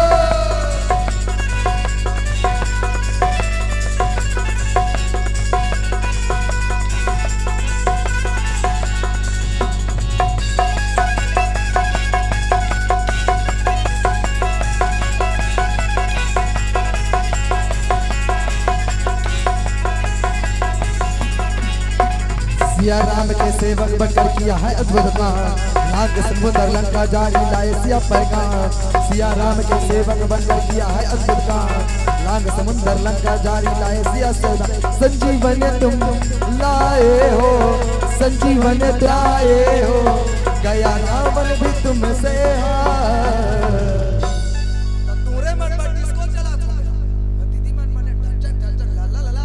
सिया राम के सेवक बनकर किया है अद्भुत काम, नाग समुद्र लंका जारी लाए सिया पैगाम। सिया राम के सेवक बनकर किया है अद्भुत काम, नाग समुद्र लंका जारी लाए सिया सदा। संजीवन तुम लाए हो, संजीवन लाए हो, गया रावण भी तुमसे हार। तूरे मन पर डिस्को चला था, दीदी मन मन ढल ढल ढल ला ला ला।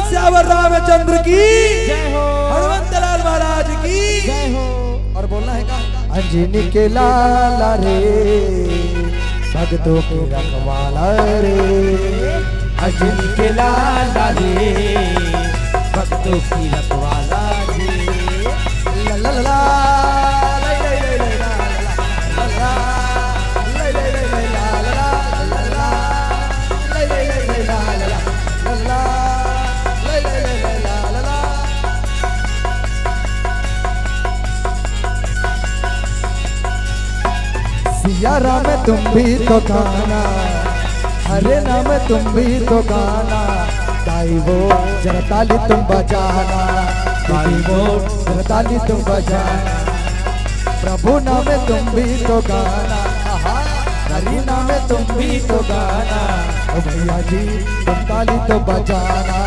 सियावर रामचंद्र की जय हो, हनुमंत लाल महाराज की जय हो। और बोलना है का अंजनी के लाला रे, भक्तों के रखवाला रे, अंजनी के लाला रे, भक्तों की रखवाला रे। ला ला ला सिया राम तुम भी तो गाना, हरे नाम तुम भी तो गाना, गाई वो जरा ताली तुम बजाना, गाई वो जरा ताली तुम बजाना। प्रभु नाम तुम भी तो गाना, हरि नाम तुम भी तो गाना, ओ भैया जी तुम ताली तो बजाना,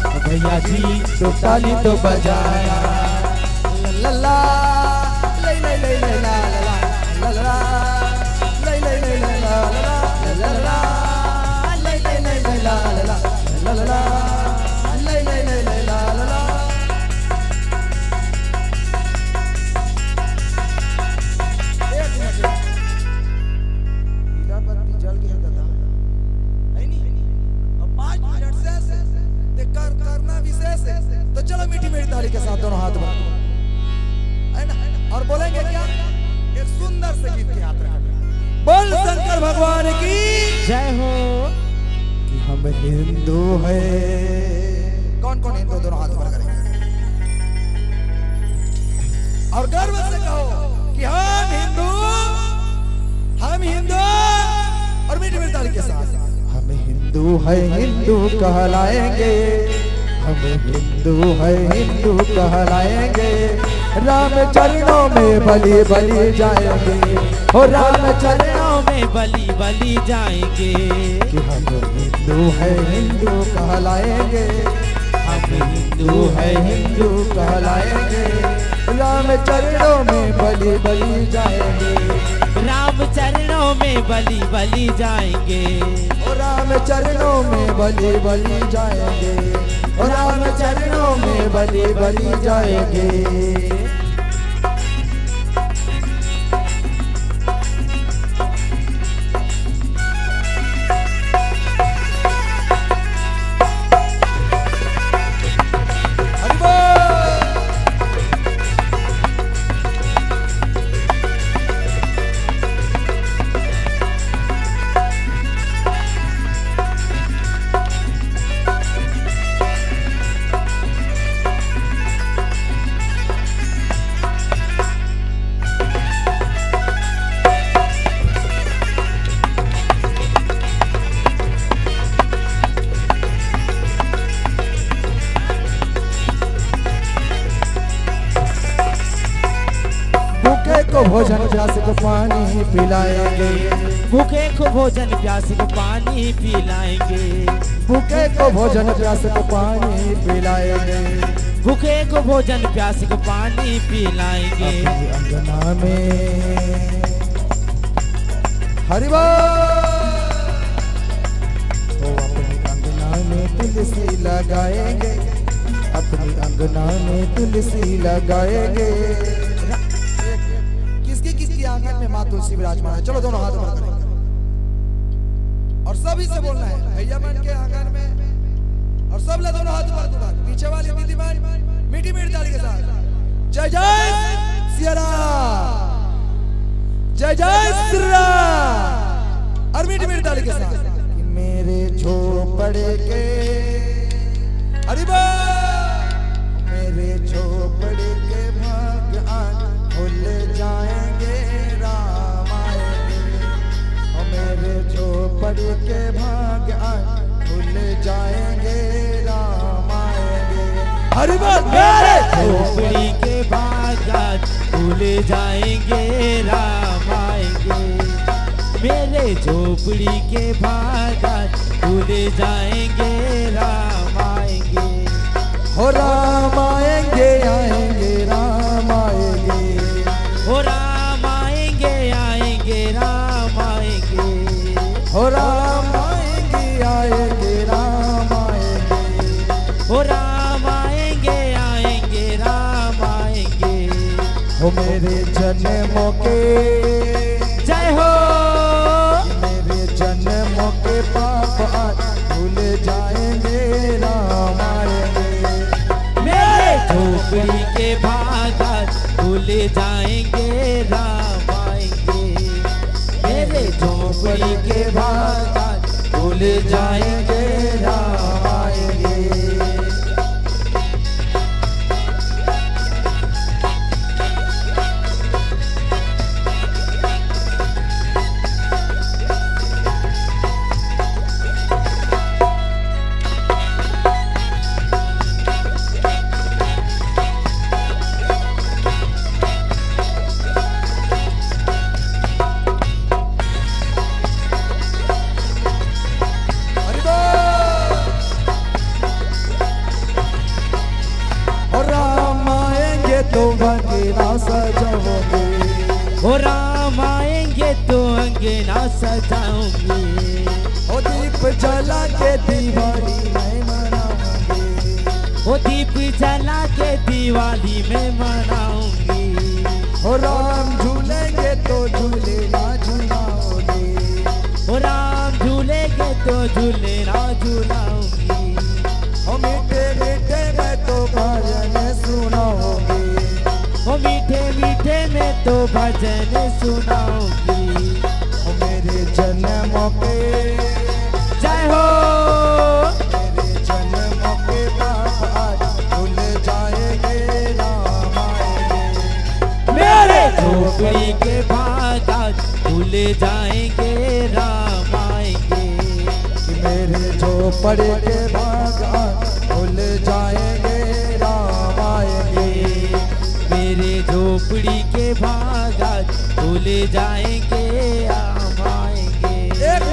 ओ भैया जी तुम ताली तो बजाना। ला ला ला ले ले ले ले ला ला ला ला तो चलो मीठी मीठी ताली के साथ दोनों हाथ बढ़ा है ना, और बोलेंगे क्या एक सुंदर से गीत की यात्रा। बोल शंकर भगवान की जय हो। कि हम हिंदू हैं। कौन कौन हिंदू दोनों हाथ ऊपर करेंगे और गर्व से कहो कि हम हिंदू, हम हिंदू, और मीठी मीठी ताली के साथ हम हिंदू है, हिंदू कहलाएंगे, हम हिंदू है, हिंदू कहलाएंगे, राम चरणों में बलि बलि जाएंगे, हो राम चरणों में बली बली जाएंगे कि हम हिंदू है हिंदू कहलाएंगे, हम हिंदू है हिंदू कहलाएंगे। राम चरणों में बलि बलि जाएंगे, राम चरणों में बली बली जाएंगे, ओ राम चरणों में बलि बलि जाएंगे, ओ राम चरणों में बलि बलि जाएंगे। भोजन प्यास को पानी पिलाएंगे, भूखे को भोजन प्यास को पानी पिलाएंगे, भूखे को भोजन प्यास को पानी पिलाएंगे, भूखे को भोजन प्यास को पानी पिलाएंगे। अपनी अंगना में हरि बोल, तो अपनी अंगना में तुलसी लगाएंगे, अपनी अंगना में तुलसी लगाएंगे। किसकी आंगन में माँ तुलसी विराजमान है? चलो दोनों हाथ ऊपर करें और सभी से बोलना है भैया मन के आंगन में, और सब लोग दोनों हाथ ऊपर ऊपर, पीछे वाली दीदी मान मीठी मीठी ताली के साथ जय जय सिया राम, जय जय श्री राम, और मीठी मीठी ताली के साथ। मेरे झोपड़े के हरि बोल, मेरे झोपड़े के भाग्य आज खुल जाएंगे, राम आएंगे, और मेरे झोपड़ी के भाग्य आज खुल जाएंगे, राम आएंगे। हरि बोल, मेरे झोपड़ी के भाग्य आज खुल जाएंगे, राम आएंगे, मेरे झोपड़ी के भाग्य आज खुल जाएंगे, राम आएंगे। हो राम आएंगे आएंगे राम आएंगे, हो राम आएंगे आएंगे राम आएंगे, हो राम आएंगे आएंगे राम आएंगे, हो राम आएंगे आएंगे राम आएंगे। हो मेरे जन्मों के जय हो, मेरे जन्मों के पाप आज भूल जाएंगे, राम आएंगे, मेरे झोपड़ी के भाग आज भूल जाएंगे, राम आएंगे, मेरे झोपड़ी के भाग आज भूल जाएंगे, राम आएंगे। हो राम आएंगे तो अंगना सजाऊंगी, ओ दीप जला के दिवाली में मनाऊंगी, ओ दीप जला के दिवाली में मनाऊंगी, हो राम झूलेंगे तो झूले ना झूलाओगे, हो राम झूलेंगे तो झूले ना झूलाऊंगी, हो मीठे मीठे में तो भजन सुनाओगे, हो मीठे मीठे में तो भजन सुनाऊंगी, हो मेरे जन्मों के जय हो, मेरे जन्मों के पाप आज भूल जाएंगे, राम आएंगे, मेरे झोपड़ी के भाग आज भूल जाएंगे, राम आएंगे, मेरे झोपड़े के भाग आज भूल जाएंगे, राम आएंगे, मेरे झोपड़ी के भाग आज भूल जाएंगे, राम आएंगे।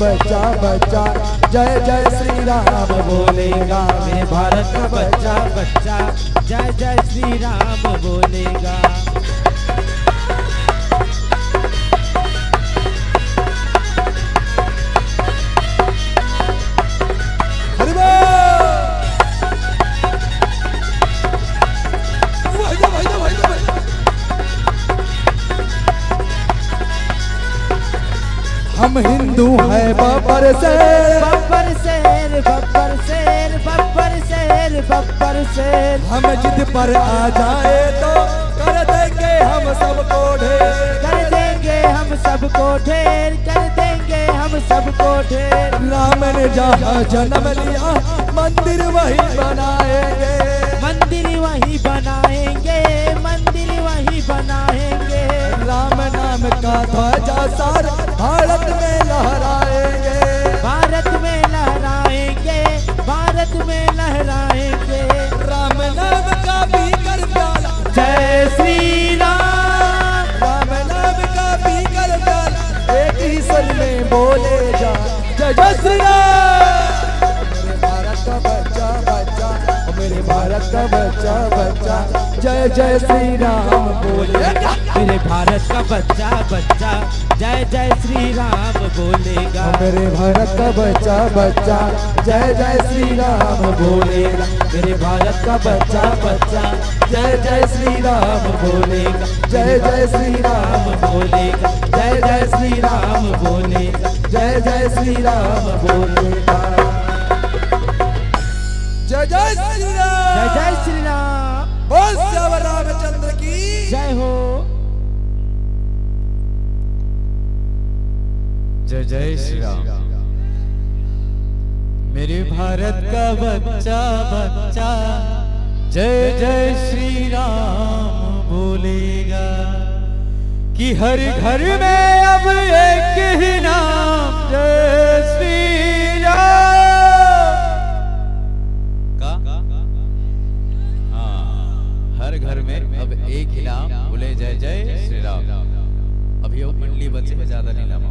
बच्चा बच्चा जय जय श्री राम बोलेगा। मेरे भारत का बच्चा बच्चा जय जय श्री राम बोलेगा। हम हिंदू हैं बब्बर शेर बब्बर शेर बब्बर शेर बब्बर शेर बब्बर शेर। हम जिद पर आ जाए तो कर देंगे हम सबको ढेर। कर देंगे हम सबको ढेर कर देंगे हम सबको ढेर। राम ने जहाँ जन्म लिया मंदिर वही बनाएंगे। मंदिर वही बनाएंगे मंदिर वही बनाएंगे। राम नाम का ध्वजा सार भारत में लहराएंगे। भारत में लहराएंगे भारत में लहराएंगे। राम नाम का भी कर डाला जय श्री राम। राम नाम का भी कर डाला एक ही स्वर में बोले जा जय जय श्री राम। मेरे भारत का बच्चा बच्चा मेरे भारत का बच्चा बच्चा जय जय श्री राम बोलेगा। मेरे भारत का बच्चा बच्चा जय जय श्री राम बोलेगा। मेरे भारत का बच्चा बच्चा जय जय श्री राम बोलेगा। मेरे भारत का बच्चा बच्चा जय जय श्री राम बोलेगा। जय जय श्री राम बोलेगा जय जय श्री राम बोलेगा। जय जय श्री राम बोलेगा। जय जय श्री राम जय जय श्री राम। बोल श्याम रामचंद्र की जय हो। जय जय श्री राम। मेरे भारत का बच्चा बच्चा जय जय श्री राम बोलेगा कि हर घर में अब एक ही नाम जय श्री राम का। हाँ, हर घर में अब एक ही नाम बोले जय जय श्री राम। अभी वो मंडली बच्चे में ज्यादा नहीं नाम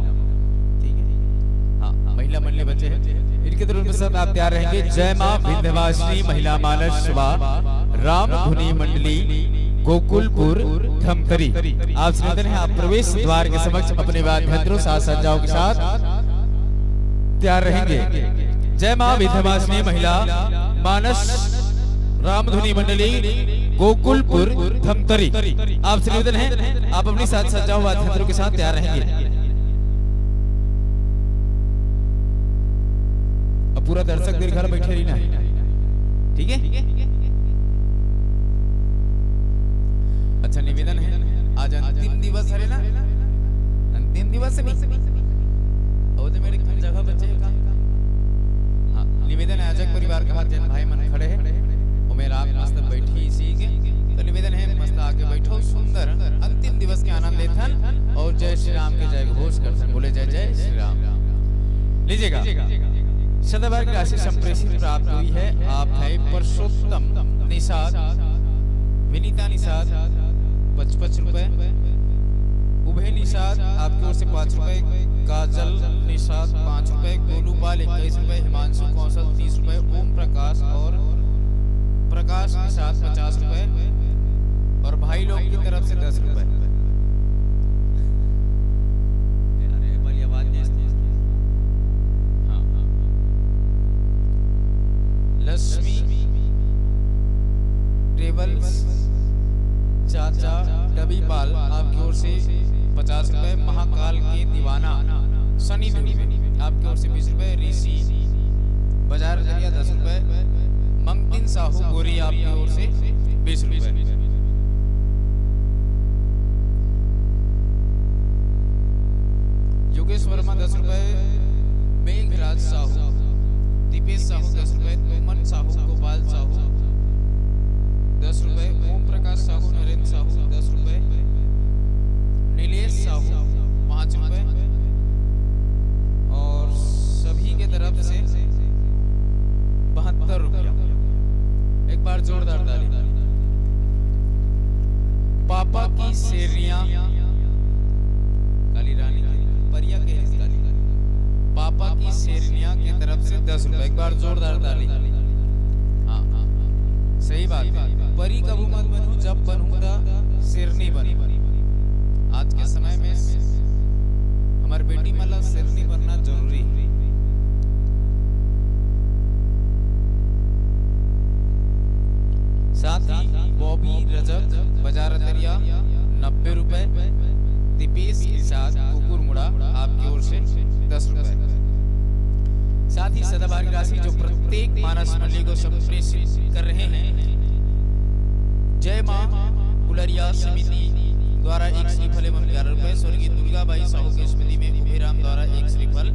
ठीक है। हाँ, महिला मंडली बच्चे हैं इनके तुरंत साथ आप तैयार रहेंगे। जय माँ विंध्यवासिनी महिला मानस सभा राम धुनी मंडली गोकुलपुर धमतरी। आप निवेदन है आप प्रवेश द्वार के समक्ष अपने वाद्ययंत्रों साथ सज्जाओं के साथ तैयार रहेंगे। जय माँ विंध्यवासिनी महिला मानस रामधुनी मंडली गोकुलपुर धमतरी। आपसे निवेदन है आप अपनी साथ सज्जाओं वाद्ययंत्रों के साथ तैयार रहेंगे। अब पूरा दर्शक दीर्घाल बैठे रही ना ठीक है। अच्छा निवेदन है आज अंतिम दिवस है ना अंतिम दिवस है और तो मेरे जगह बच्चे का। हाँ, निवेदन है अजय परिवार का जन भाई मन खड़े हैं और मेरा आप मस्त बैठी इसी के तो निवेदन है मस्त आके बैठो सुंदर अंतिम दिवस के आनंद लेथन और जय श्री राम के जय घोष करथन बोले जय जय श्री राम। लीजिएगा शतवार की राशि संप्रेषित प्राप्त हुई है। आप है परसोत्तम निषाद विनीता निषाद 55 रुपए, उभय निषाद आपकी ओर से 5 रुपए, काजल निषाद 5 रुपए, गोलू पाल 21 रुपए, हिमांशु कौशल 30 रुपए, ओम प्रकाश और प्रकाश निषाद 50 रुपए और भाई लोग की तरफ से 10 रुपए। लक्ष्मी ट्रेवल्स चाचा डबीपाल आपकी ओर से 50 रुपए, महाकाल के दीवाना सनी देवी आपकी ओर से 20 रुपए, ऋषि बाजार जरिया 10 रुपए, मंगतिन साहू गोरी आपकी ओर से 20 रुपए। योगेश वर्मा 10 रुपए, मेघराज साहू, दीपेश साहू 10 रुपए, तुमन साहू, गोपाल साहू 10 रुपए, ओम प्रकाश साहू, नरेंद्र साहू 10 रुपए, नीलेश साहू 5 रुपए और सभी के तरफ से 72 रुपया। एक बार जोरदार ताली। पापा की शेरियां काली रानी परिया के काली, पापा की शेरनिया की तरफ से 10 रुपए। एक बार जोरदार ताली। हाँ सही बात है, परी कबू मत बनूं, जब बनूंगा शेरनी बनी। आज के समय में हमारी बेटी माला शेरनी बनना जरूरी है। साथ ही बॉबी रजब बजारतरिया 90 रुपए। दीपेश इरशाद कुकुर मुड़ा आपकी ओर से 10 रुपए। साथ ही सदाबहार की राशि जो प्रत्येक मानस मंडली को संप्रेषित कर रहे हैं, जय मां कुलरिया समिति द्वारा 1 श्रीफल एवं 11 रुपए। स्वर्गीय दुर्गाबाई साहू की स्मृति में उभेराम द्वारा 1 श्रीफल।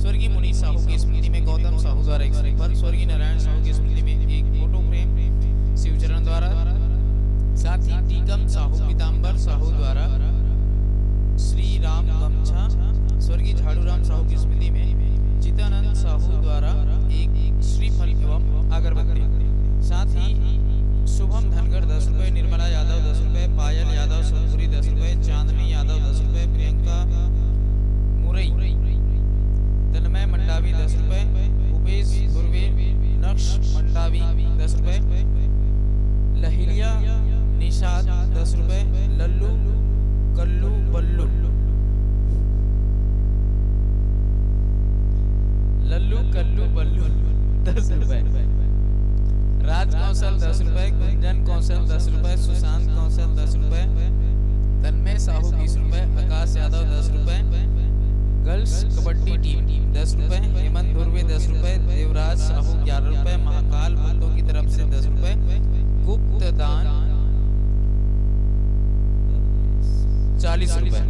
स्वर्गीय मुनि साहू की स्मृति में गौतम साहू द्वारा 1 श्रीफल। स्वर्गीय नारायण साहू की स्मृति में 1 फोटो फ्रेम शिवचरण द्वारा। साथ ही टीकम साहू पीताम्बर साहू द्वारा श्री राम गमछा। स्वर्गीय झाड़ूराम साहू की स्मृति में चितानंद साहू द्वारा 1 श्रीफल एवं अगरबत्ती। साथ ही शुभम धनगर 10 रुपए। निर्मला यादव 10 रुपए। पायल यादव सोनपुरी 10 रुपए। चांदनी यादव 10 रुपए। प्रियंका मुरई। तन्मय मंडावी 10 रुपए। उपेश धुर्वे नक्श मंडावी 10 रुपए। लहिलिया निषाद 10 रुपए। लल्लू कल्लू बल्लू लल्लू कल्लू बल्लू 10 रुपए। राज कौशल 10 रुपए। गुंजन कौशल 10 रुपए। सुशांत कौशल 10 रुपए। तन्मय साहू 20 रुपए। आकाश यादव 10 रुपए। गर्ल्स कबड्डी टीम 10 रुपए। हेमंत धुर्वे 10 रुपए। देवराज साहू 11 रुपए। महाकाल भक्तों की तरफ से 10 रुपए। गुप्त दान 40 रुपए।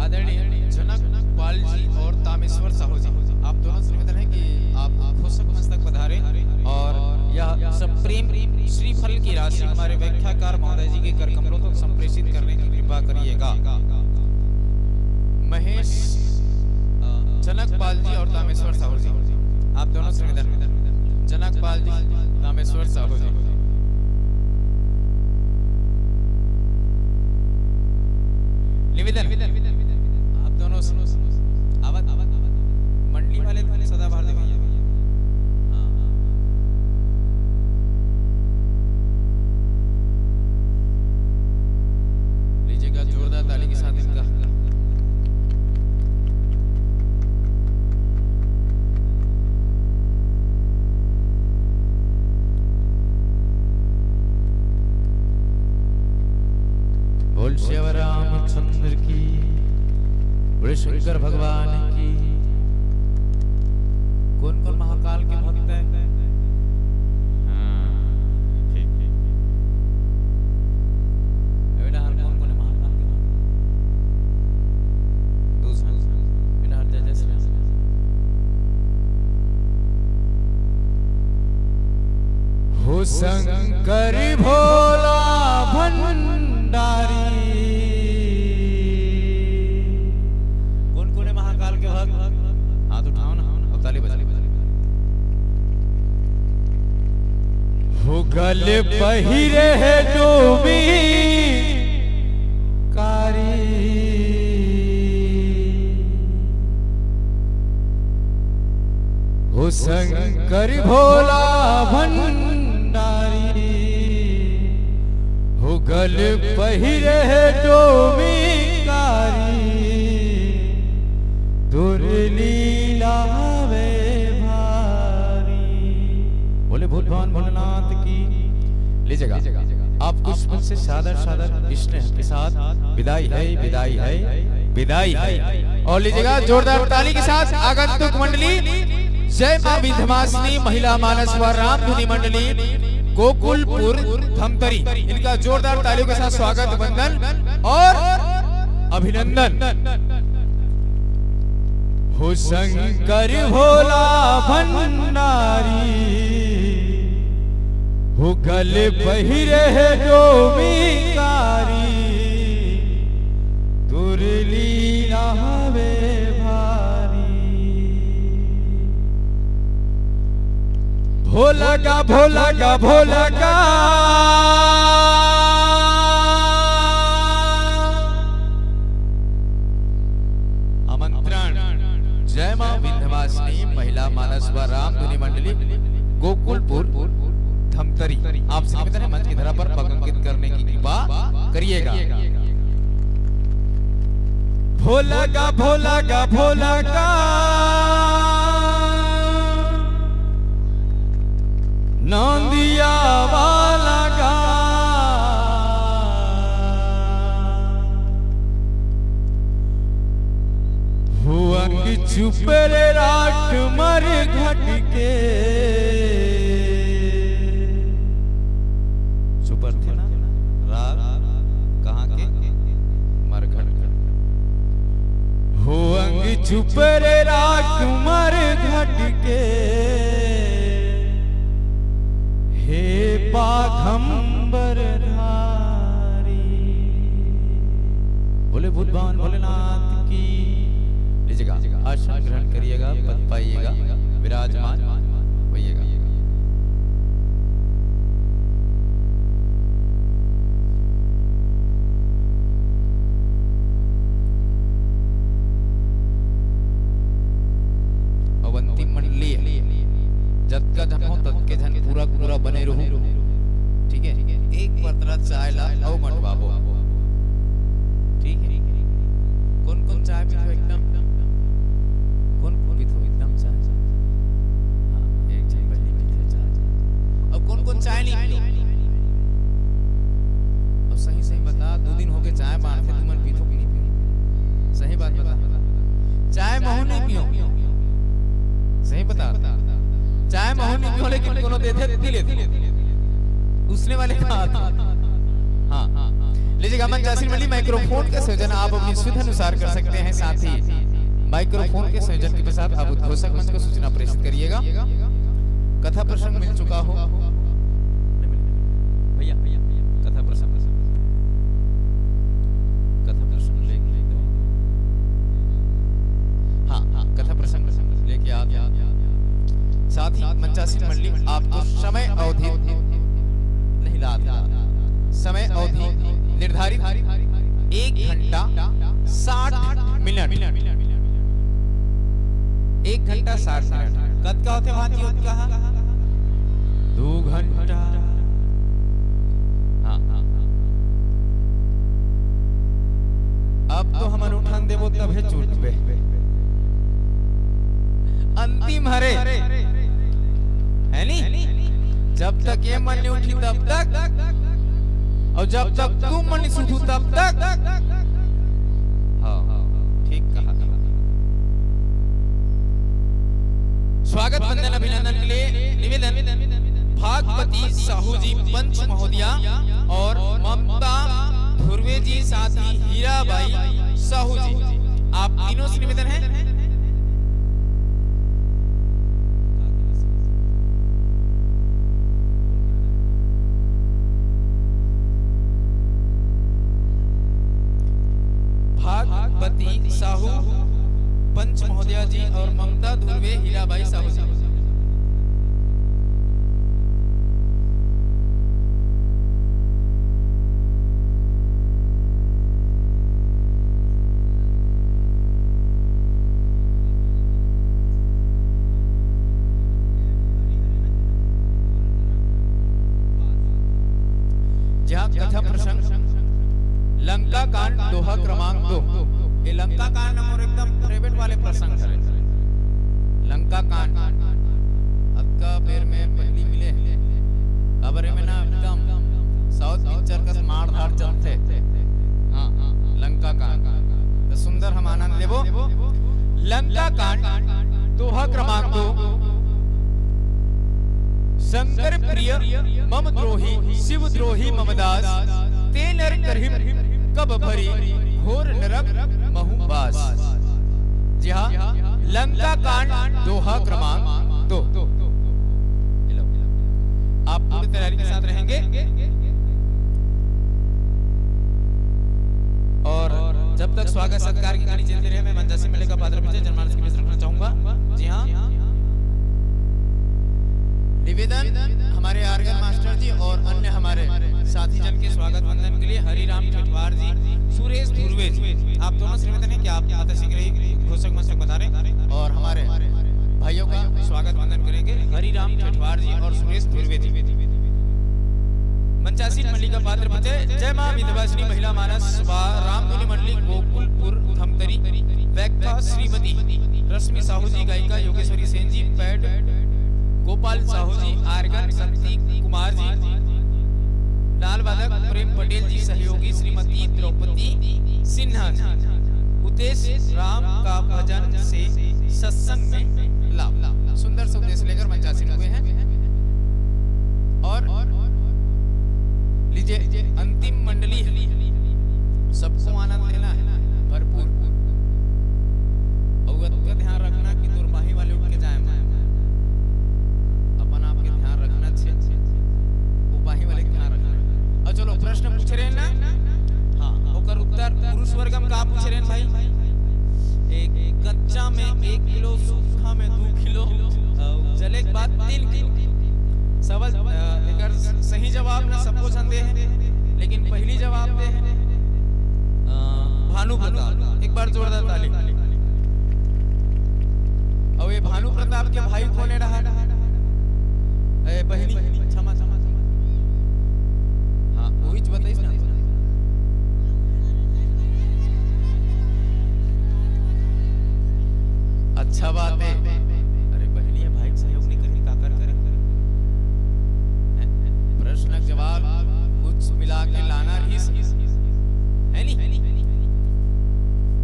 आदरणीय जनक पाल जी और तामेश्वर साहू जी, आप दोनों से निवेदन है कि आप पुस्तक मस्तक पधारे और यह सब प्रेम श्रीफल की राशि हमारे व्याख्याकार महोदय जी के कर कमलों तक संप्रेषित करने की कृपा करिएगा। महेश जनक पाल जी और तामेश्वर साहू जी, आप दोनों से निवेदन, जनक पाल जी, तामेश्वर साहू जी। निवेदन आप दोनों आवाज मंडली वाले सदाबहार दे भैया। लीजिएगा जोरदार ताली के साथ इनका। बोल शिव रामचंद्र की, बड़े शंकर भगवान की। कौन कौन महाकाल के भक्त हैं? ठीक ठीक। बेटा हर कौन कौन है महाकाल के भक्त? दूसरा बेटा हर जय जय श्री राम। हो शंकर भोला भंडारी। हाथ उठाओ ना और ताली बजा। हो गल पहिरे है डोबी कारी। हो शंकर भोला भंडारी। हो गल पहिरे है डोबी कारी। तुर लीला वे भारी। बोले भूल भवन भोलेनाथ की। लीजिएगा आप पुष्प से सादर सादर स्नेह के साथ विदाई है, विदाई है, विदाई है। और लीजिएगा जोरदार ताली के साथ आगंतुक मंडली जय मां विंध्यवासिनी महिला मानस व रामधुनी मंडली गोकुलपुर धमतरी, इनका जोरदार तालियों के साथ स्वागत, वंदन और अभिनंदन। हो शंकर भोला भंडारी। हो गल पहिरे है डोबी कारी। तुर भोला का भोला का भोला का आमंत्रण। जय मां विंध्यवासिनी महिला मानस व रामधुनी मंडली गोकुलपुर धमतरी आपसे निवेदन है मंच की धरा पर पग अंकित करने की कृपा करिएगा। भोला का भोला का भोला का नंदिया वाला का हुअंग चुपर रात मर घट के चुपर थे ना रात कहाँ के मर घट हुअंग चुपर रात मर घट के हे बाघंबर धारी। बोले भूतवान भोलेनाथ की। लीजिएगा आसन ग्रहण करिएगा, पद पाइएगा, विराजमान होइएगा। अवंती मंडली जत का जन हो तत के जन पूरा पूरा बने रहो, ठीक है। एक पतरा चाय ला औ मंडवाबो, ठीक है। कौन कौन चाय पीतो एकदम, कौन कौन पीतो एकदम चाय? हाँ, एक जन बल्ली पीते चाय। अब कौन कौन चाय नहीं पीतो? अब सही सही बता, 2 दिन हो गए चाय बांधते, तुम मन पीतो कि नहीं पियो? सही बात बता। चाय महू नहीं पियो, सही बता। चाय महू नहीं पियो, लेकिन कोनो देते पी लेते। उसने वाले कहा था। हाँ, लीजिएगा मंच आसीन मंडली माइक्रोफोन के संयोजन आप अपनी सुविधा अनुसार कर सकते हैं। साथ ही माइक्रोफोन के संयोजन के पश्चात आप उद्घोषक मंच को सूचना प्रेषित करिएगा। कथा प्रसंग मिल चुका हो भैया, कथा प्रसंग लेके दो। हाँ, कथा प्रसंग लेके आ गया। साथ ही मंचासीन मंडली आपको समय अवधि नहीं लाता, समय अवधि निर्धारित 1 घंटा 60 मिनट। 1 घंटा 60 मिनट कद का होते भांति होत कहा 2 घंटा। हाँ, अब तो हम उठान देवो तब है चूटबे अंतिम हरे है नी। जब तक ये मन नहीं उठी तब तक, और जब तक तुम मन नहीं उठू तब तक। हाँ, ठीक कहा। स्वागत वंदन अभिनंदन के लिए निवेदन भागवती साहू जी पंच महोदया और ममता धुर्वे जी, साथ ही हीराबाई साहू जी, आप तीनों से निवेदन है भागवती साहू पंच महोदया जी और ममता धुर्वे हीराबाई साहू जी। जहाँ कथा प्रसंग लंका कांड दोहा क्रमांक 2। ये लंका कांड हमारे एकदम फेवरेट वाले प्रसंग है। लंका कांड अक्का पेर में पहली मिले खबरे में ना एकदम साउथ पिक्चर का मार धाड़ चलते। हाँ, लंका कांड तो सुंदर हम आनंद लेबो। लंका कांड दोहा क्रमांक 2। शंकर प्रिय मम द्रोही शिव द्रोही ममदास, ते नर करहिम कब भरी घोर नरक महुबास। जी हाँ, लंका कांड दोहा क्रमांक 2। आप पूरी तैयारी के साथ रहेंगे और जब तक स्वागत सत्कार की कड़ी चलती रहे, मैं मंचासी मेले का पात्र विजय जनमानस की बीच रखना चाहूंगा। जी हाँ, निवेदन हमारे आर्गन मास्टर जी और अन्य हमारे साथी जन के स्वागत वंदन के लिए हरिराम ठेठवार जी, सुरेश धुर्वे जी, आप दोनों से निवेदन है कि आप माता शीघ्र ही घोषक मस्तक बता रहे और हमारे भाइयों का स्वागत वंदन करेंगे हरिराम ठेठवार जी और सुरेश धुर्वे जी। मंचासीन मल्लिका पात्र बचे जय मां विंध्यवासिनी महिला मानस रामधुनी मंडली गोकुलपुर धमतरी वैक्ता श्रीमती रश्मि साहू जी गायिका योगेश्वरी सेन जी पैड गोपाल साहू जी आर्गन शक्ति कुमार जी लाल वादक प्रेम पटेल जी सहयोगी श्रीमती द्रौपदी सिन्हा जी। उद्देश्य राम का भजन से सत्संग में लाभ। सुंदर से उद्देश्य लेकर मंचासीन हुए हैं और लीजिए अंतिम मंडली सबको आनंद लेना है भरपूर। अवगत का ध्यान रखना कि दुर्बाही वाले उठ के जाए अपन आपके ध्यान रखना अच्छे उपाही वाले ध्यान रखना। और चलो प्रश्न पूछ रहे हैं ना, हाँ होकर उत्तर पुरुष वर्गम का पूछ रहे हैं भाई। एक कच्चा में 1 किलो, सूखा में 2 किलो, जले के बाद 3 किलो। सवाल अगर सही जवाब ना सबको संदेह है, लेकिन पहली जवाब दे है भानु प्रताप। एक बार जोरदार ताली। और ये भानु प्रताप के भाई कौन रहा? बहनी क्षमा क्षमा। हाँ वही बताइस ना। अच्छा बात है। अरे बहनी है भाई सहयोग नहीं करेगी का कर करे। प्रश्न जवाब कुछ मिला के लाना ही है नहीं।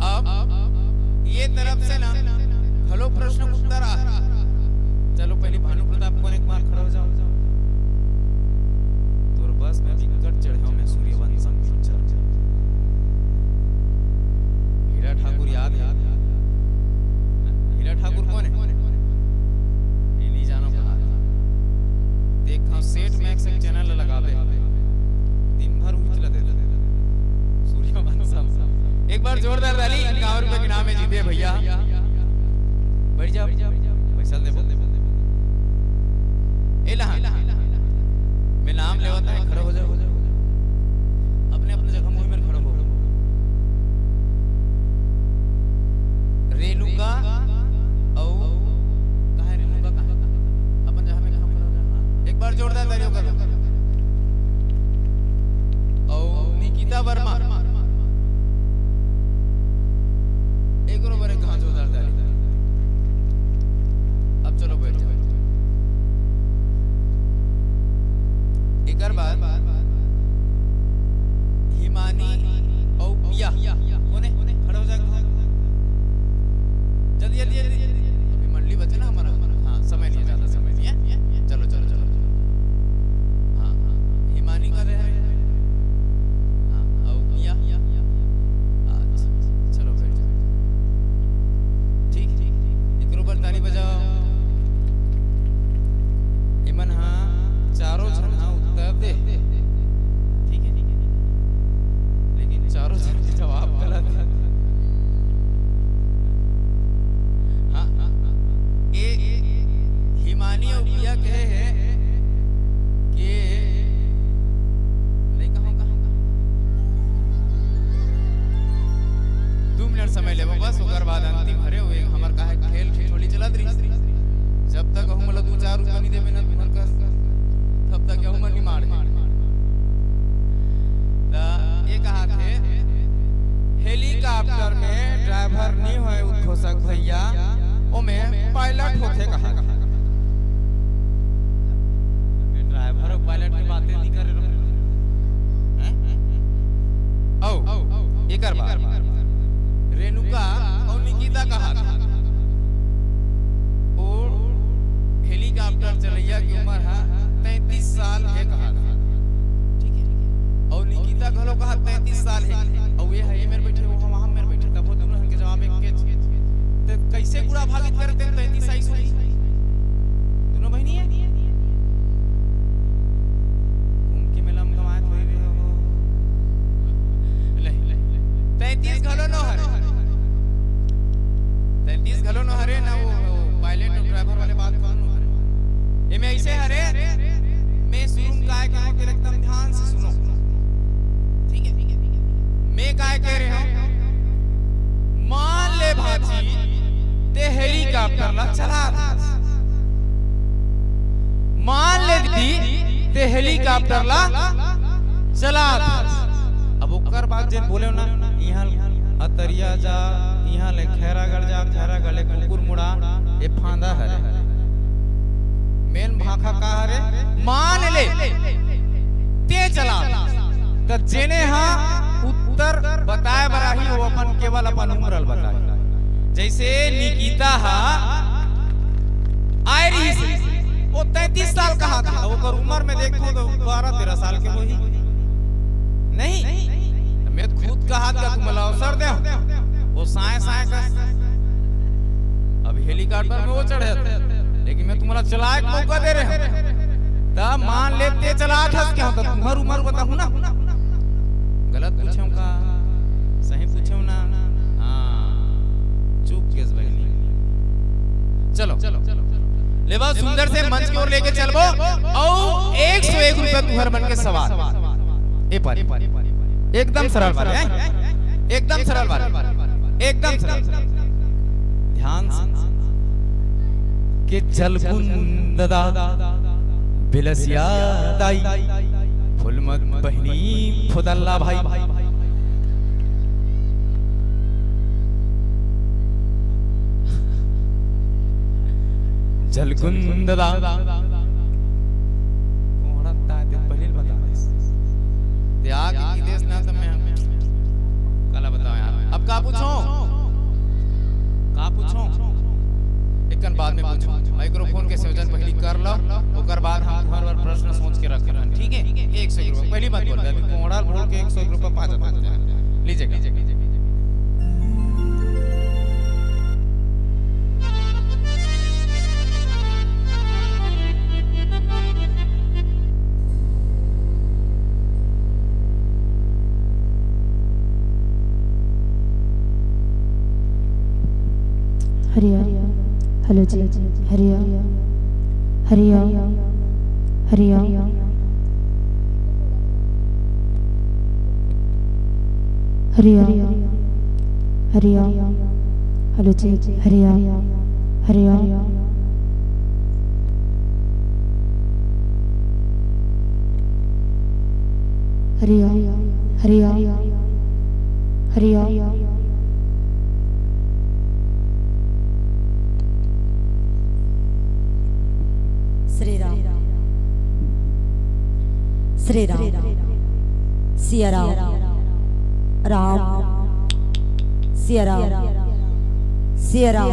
अब ये तरफ से ना हेलो प्रश्न उत्तर आ। चलो पहले भानु प्रताप को एक बार खड़ा हो जाओ। दूरबस में विकट चढ़े हो मैं सूर्यवंशम पिक्चर। हीरा ठाकुर याद है? हीरा ठाकुर कौन है? ये नहीं जानो बना देखा सेट मैक्स एक चैनल लगा दे दिन भर उठ लेते सूर्यवंशम। एक बार जोरदार ताली। 51 रुपए के नाम में जीते भैया। बैठ जाओ पैसा दे मैं नाम ले होता है खड़ा हो जाओ अपने अपने जगह मुंह में खड़ा हो। रेणुका औ कहां है? रेणुका कहां है? अपन जहां में खड़ा हो जाओ। एक बार जोरदार तालियां करो। औ निकिता वर्मा एक बराबर है। कहां जोरदार ताली। अब चलो बैठ जाओ। एक बार हिमानी और पिया कौन है? खड़ा हो जाएगा जल्दी जल्दी जल्दी। अभी मंडली बचे ना हमारा। हाँ समय नहीं है, ज्यादा समय नहीं है। चलो चलो चलो। हाँ हाँ हिमानी का रहे। हाँ और पिया। अच्छा चलो बैठ जाओ। ठीक ठीक एक बार ताली बजाओ। हिमन हाँ चारों जन हाँ उत्तर दे। ठीक है लेकिन चारों जन के जवाब गलत है। हाँ ये हिमानी और पिया कहे हैं कि नहीं कहाँ 2 मिनट समय ले बस ओकर बाद अंतिम हरे हुए हमार काहे खेल ठिठोली चलत रही। जब तक हम मतलब 2-4 रुपया नहीं देबे ना तुहर का तब तक हम नहीं मार दे। ये कहा थे हेलीकॉप्टर में ड्राइवर नहीं होए उद्घोषक भैया ओ में पायलट होते कहा। ड्राइवर और पायलट की बातें नहीं कर रहे हैं। एक बार रेणुका और निकिता कहा था और हेलीकॉप्टर चलैया की उम्र है 33 साल है कहा था। ठीक है और निकिता घलो कहा 33 साल है और ये है ये मेरे बैठे वो वहां मेरे बैठे तब वो दोनों के जवाब एक के तो कैसे गुड़ा भागित करते हैं 33 साल हुई दोनों बहनी है। कुंभ के मेला में गवाए थोड़ी रहे हो 33 घलो न हरे 33 घलो न हरे ना वो पायलट और ड्राइवर वाले बात कौन हरे। मैं ऐसे हरे मैं शुरू काय कहो कि एकदम ध्यान से सुनो, ठीक है? मैं काय कह रहे हूं, मान ले भाजी ते हेलीकॉप्टर ला चला, मान ले दी ते हेलीकॉप्टर ला चला। अब ओकर बाद जे बोले ना यहाँ अतरिया जा, यहाँ ले खैरागढ़ जा, खैरागढ़ ले कुकुर मुड़ा, ये फांदा हरे मेन भाखा का हरे। मान ले ते चला त जेने हाँ उत्तर बताए बराही वो अपन केवल अपन उम्रल बताए। जैसे निकिता हा आयरिस वो 33 साल का था, वो कर उम्र में देखो तो 12-13 साल के वही नहीं। मैं खुद कहा था तुम मला अवसर दे, वो साए का अभी हेलीकॉप्टर में वो चढ़े, लेकिन मैं तुम्हारा चलाए मौका दे रहे हूं। तब मान लेते चला था क्या होता, तुम्हारी उम्र बताऊं ना, गलत पूछूं का सही पूछूं ना, हाँ चुप केस बहनी। चलो लेवा सुंदर से मंच की ओर लेके चलबो और 101 रुपए तुहर बन के सवाल ए पर एकदम सरल बात है, एकदम सरल बात, एकदम सरल। ध्यान से कि जलकुंद दादा बिलसिया दाई फुलमत बहनी फुदल्ला भाई। जलकुंद दादा कोड़ा ताते पहले बता दे आगे की देश ना तो मैं कला बताओ यार। अब का पूछो एकन बाद में पूछो, माइक्रोफोन के संयोजन पहली कर लो, ओकर बाद हम हर बार प्रश्न सोच के रख रहे, ठीक है? 100 रुपए पहली बात बोल रहा है, अभी कोड़ा बोल के 100 रुपए पा जाता, लीजिएगा। हरिया हेलो जी, हरिया हरिया हरिया हरिया हरिया हेलो जी, हरिया हरिया हरिया हरिया हरिया श्री राम श्री राम सिया राम राम सिया राम सिया राम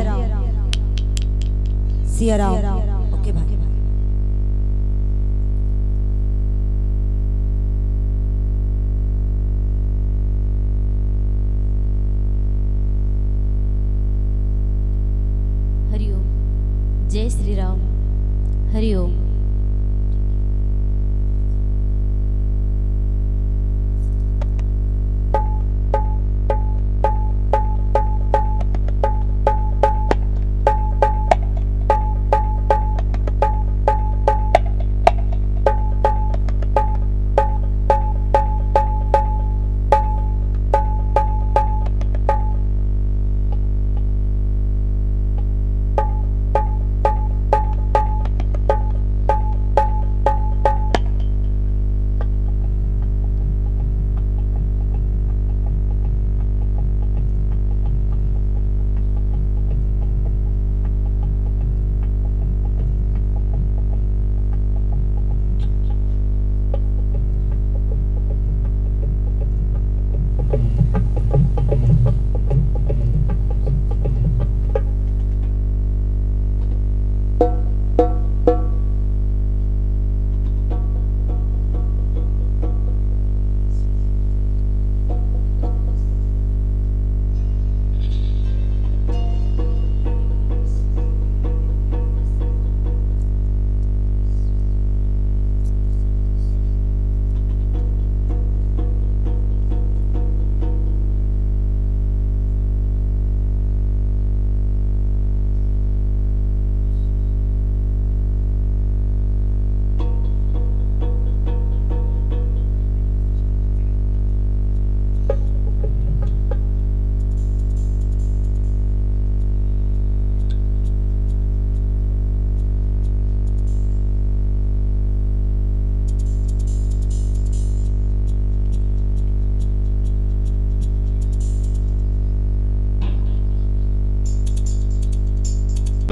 सिया राम। ओके भाई। हरिओम, जय श्री राम। हरिओम।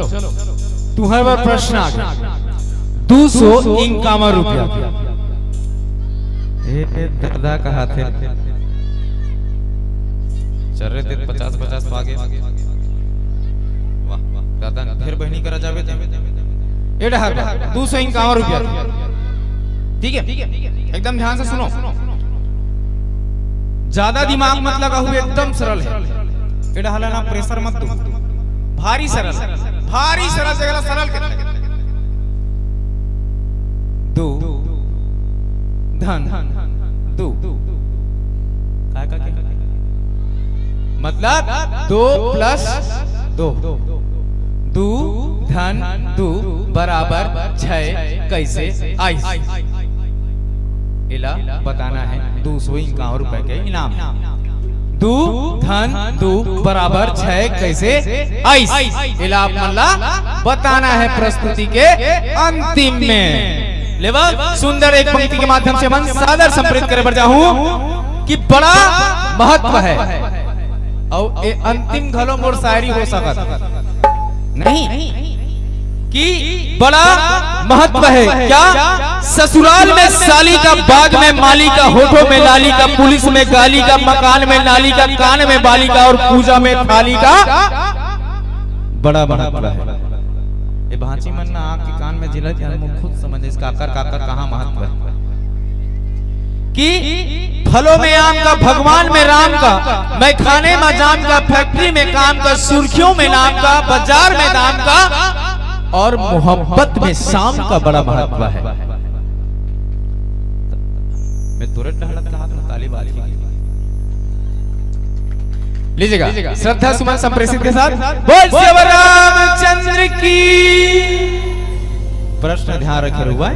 चलो तुम्हारे बार प्रश्न आ गया। 251 रुपया दादा कहा थे चल रहे थे 50-50 तो आगे। वाह दादा फिर बहनी करा जावे थे 251 रुपया। ठीक है एकदम ध्यान से सुनो, ज्यादा दिमाग मत लगा हुए, एकदम सरल है। एड़ा हला ना प्रेशर मत दो, भारी सरल जगह सरल कर। 2 धन 2 मतलब 2 प्लस 2 2 धन 2 बराबर 6 कैसे आई। इला बताना है 251 रुपए के इनाम। 2 धन 2 बराबर 6 कैसे आई। इला मल्ला बताना है प्रस्तुति के अंतिम में। लेवा सुंदर एक पंक्ति के माध्यम से मन सादर संप्रेरित करे बढ़ जाऊं कि बड़ा महत्व है और ये अंतिम घलो मोर शायरी हो सकत नहीं कि बड़ा महत्व है। क्या ससुराल में साली का, बाग में माली का, होठों में लाली का, पुलिस में गाली का, मकान में नाली का, कान में बाली का और पूजा में थाली का बड़ा महत्व है। ये भांची मन ना आँख के कान में जिला खुद समझ इसका काकर कहाँ महत्व है कि फलों में आम का, भगवान में राम का, मैं खाने में जाम का, फैक्ट्री में काम का, सुर्खियों में नाम का, बाजार में दाम का और मोहब्बत में शाम का बड़ा महत्व है। मैं तुरंत ढालत हाथ में ताली बाली लीजिएगा श्रद्धा सुमन संप्रेषित के साथ बोल श्री रामचंद्र की। प्रश्न ध्यान रखे हुआ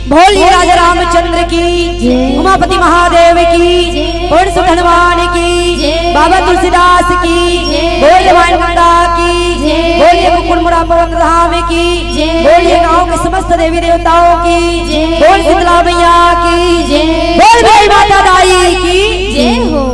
बोलिए राजा रामचंद्र की, उमापति महादेव की, और हनुमान की, बाबा तुलसीदास की, बोलिए माता की, बोलिए कुकुड़ मुड़ा पवन धाम की, बोलिए गांव के समस्त देवी देवताओं की, बोल शीतला मैया की, बोल मेरी माता दाई की जय हो।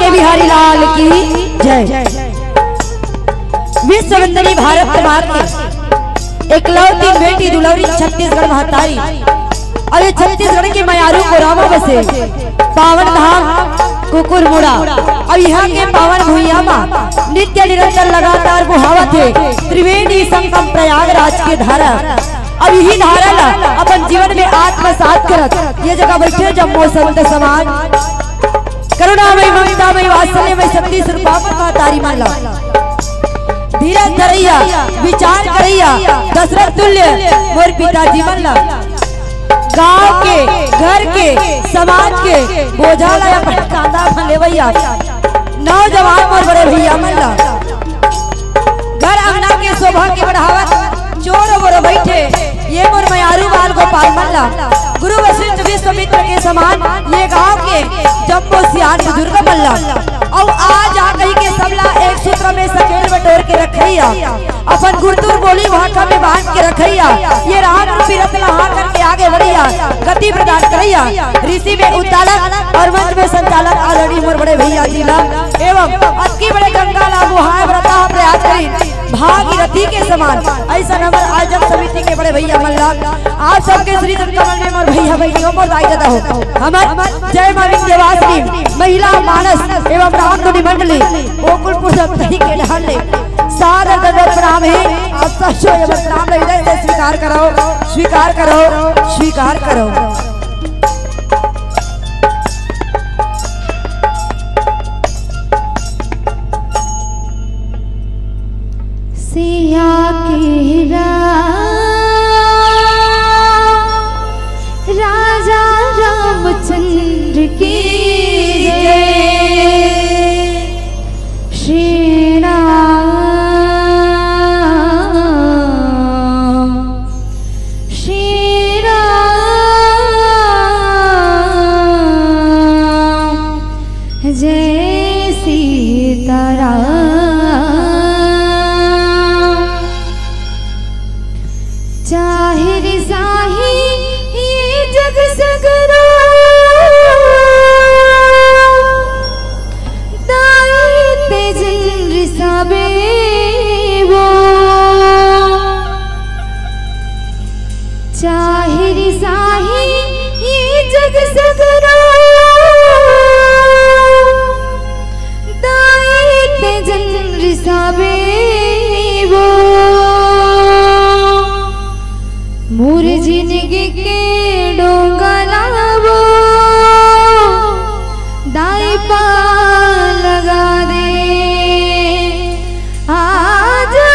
बांके बिहारी लाल की जय। विश्व वंदनी भारत माँ की एकलौती बेटी दुलौरी छत्तीसगढ़ महतारी और ये छत्तीसगढ़ के मयारू कोरामा बसे पावन धाम कुकुरमुड़ा और यहाँ के पावन भूइया माँ नित्य निरंतर लगातार बुहावत है त्रिवेणी संगम प्रयागराज की धारा। अब यही धारा ला अपन जीवन में आत्मसात करत ये जगह बैठे जम्मू संत समाज करुणामय ममतामय वात्सल्यमय शक्ति स्वरूपा तारी माला धीरज धरैया विचार करैया दशरथ तुल्य मोर पिताजी मल्ला गांव के घर के समाज के बोझा लाया कांदा भले भैया नौजवान मोर बड़े भैया मल्ला घर अंगना के शोभा के बढ़ावा चोर बोरो बैठे ये मोर मयारू बाल गोपाल मल्ला गुरु वशिष्ठ विश्वामित्र के समान ये गांव के जम्बो सियान बुजुर्ग मल्ला और आज आ गई के सबला एक सूत्र में सकेल बटोर के रखैया अपन गुरतुर बोली भाषा में बांध के रखैया ये राम रूपी रत्न हाँ करके आगे बढ़िया गति प्रदान करैया ऋषि में उद्दालक और मंच में संचालक आदरणीय मोर बड़े भैया जिला एवं अक्की बड़े गंगा लागू हाय व्रता प्रयास करी भागीरथी के समान ऐसा नंबर आयोजक समिति के बड़े भैया मल्ला आप सबके श्री कमल में मोर भैया बहनियों मोर दायित्व हो हमार जय मां विंध्यवासिनी महिला मानस एवं रामधुनी मंडली गोकुलपुर सप्तही के ढाले सादर दंडवत प्रणाम है आप सब ये प्रणाम हृदय से स्वीकार करो स्वीकार करो स्वीकार करो। सिया के राजा रामचंद्र की श्री राम जय सीताराम चाहे रिसाही ये जग सगरा दाते जिन रिसाबे वो चाहे रिसाही ये जग सगरा दाते जिन रिसाबे वो मोर जिंदगी के डोंगला वो दाई पा लगा दे आजा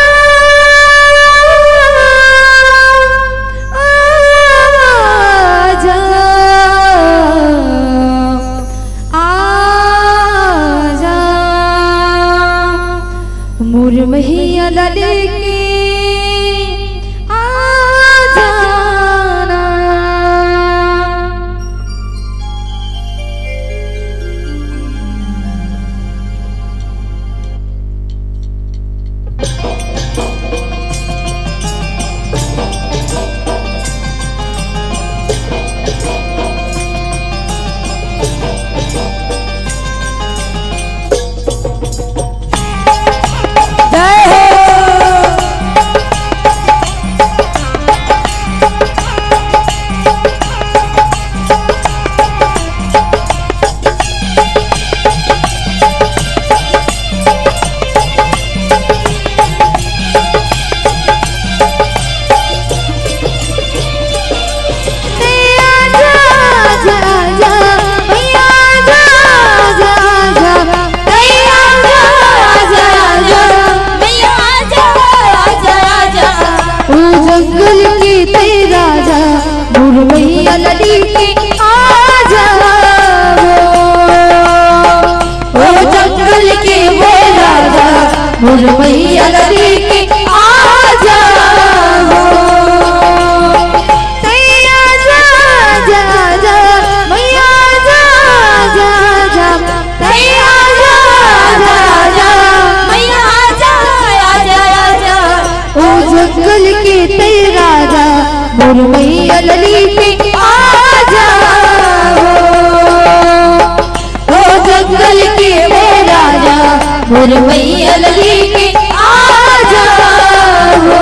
आजा आजा मोर मैया लले के जंगल के ते राजा मोर मैया लली के आजा मोर मैया लली के आजा हो।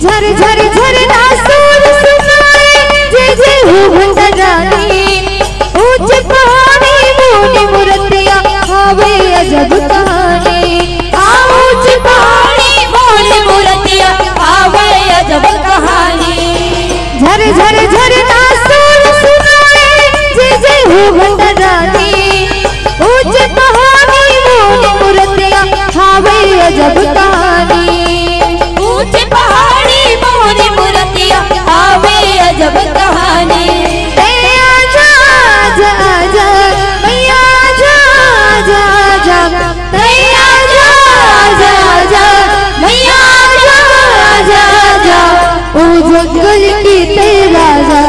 झर झर झरना सुर सुनाए जय जय हो भंडारी। ऊंच पहाड़ी मोनी मूर्तियां आवे अजब कहानी। ऊंच पहाड़ी मोनी मूर्तियां आवे अजब कहानी। झर झर झरना सुर सुनाए जय जय हो भंडारी। ऊंच पहाड़ी मोनी मूर्तियां आवे अजब कहानी। ऊंच पहाड़ी मोनी मूर्तियां आवे अजब कहानी। आजा आजा आजा मैया आजा आजा आजा। आजा आजा आजा मैया आजा आजा आजा। ओ जंगल की तेरा राजा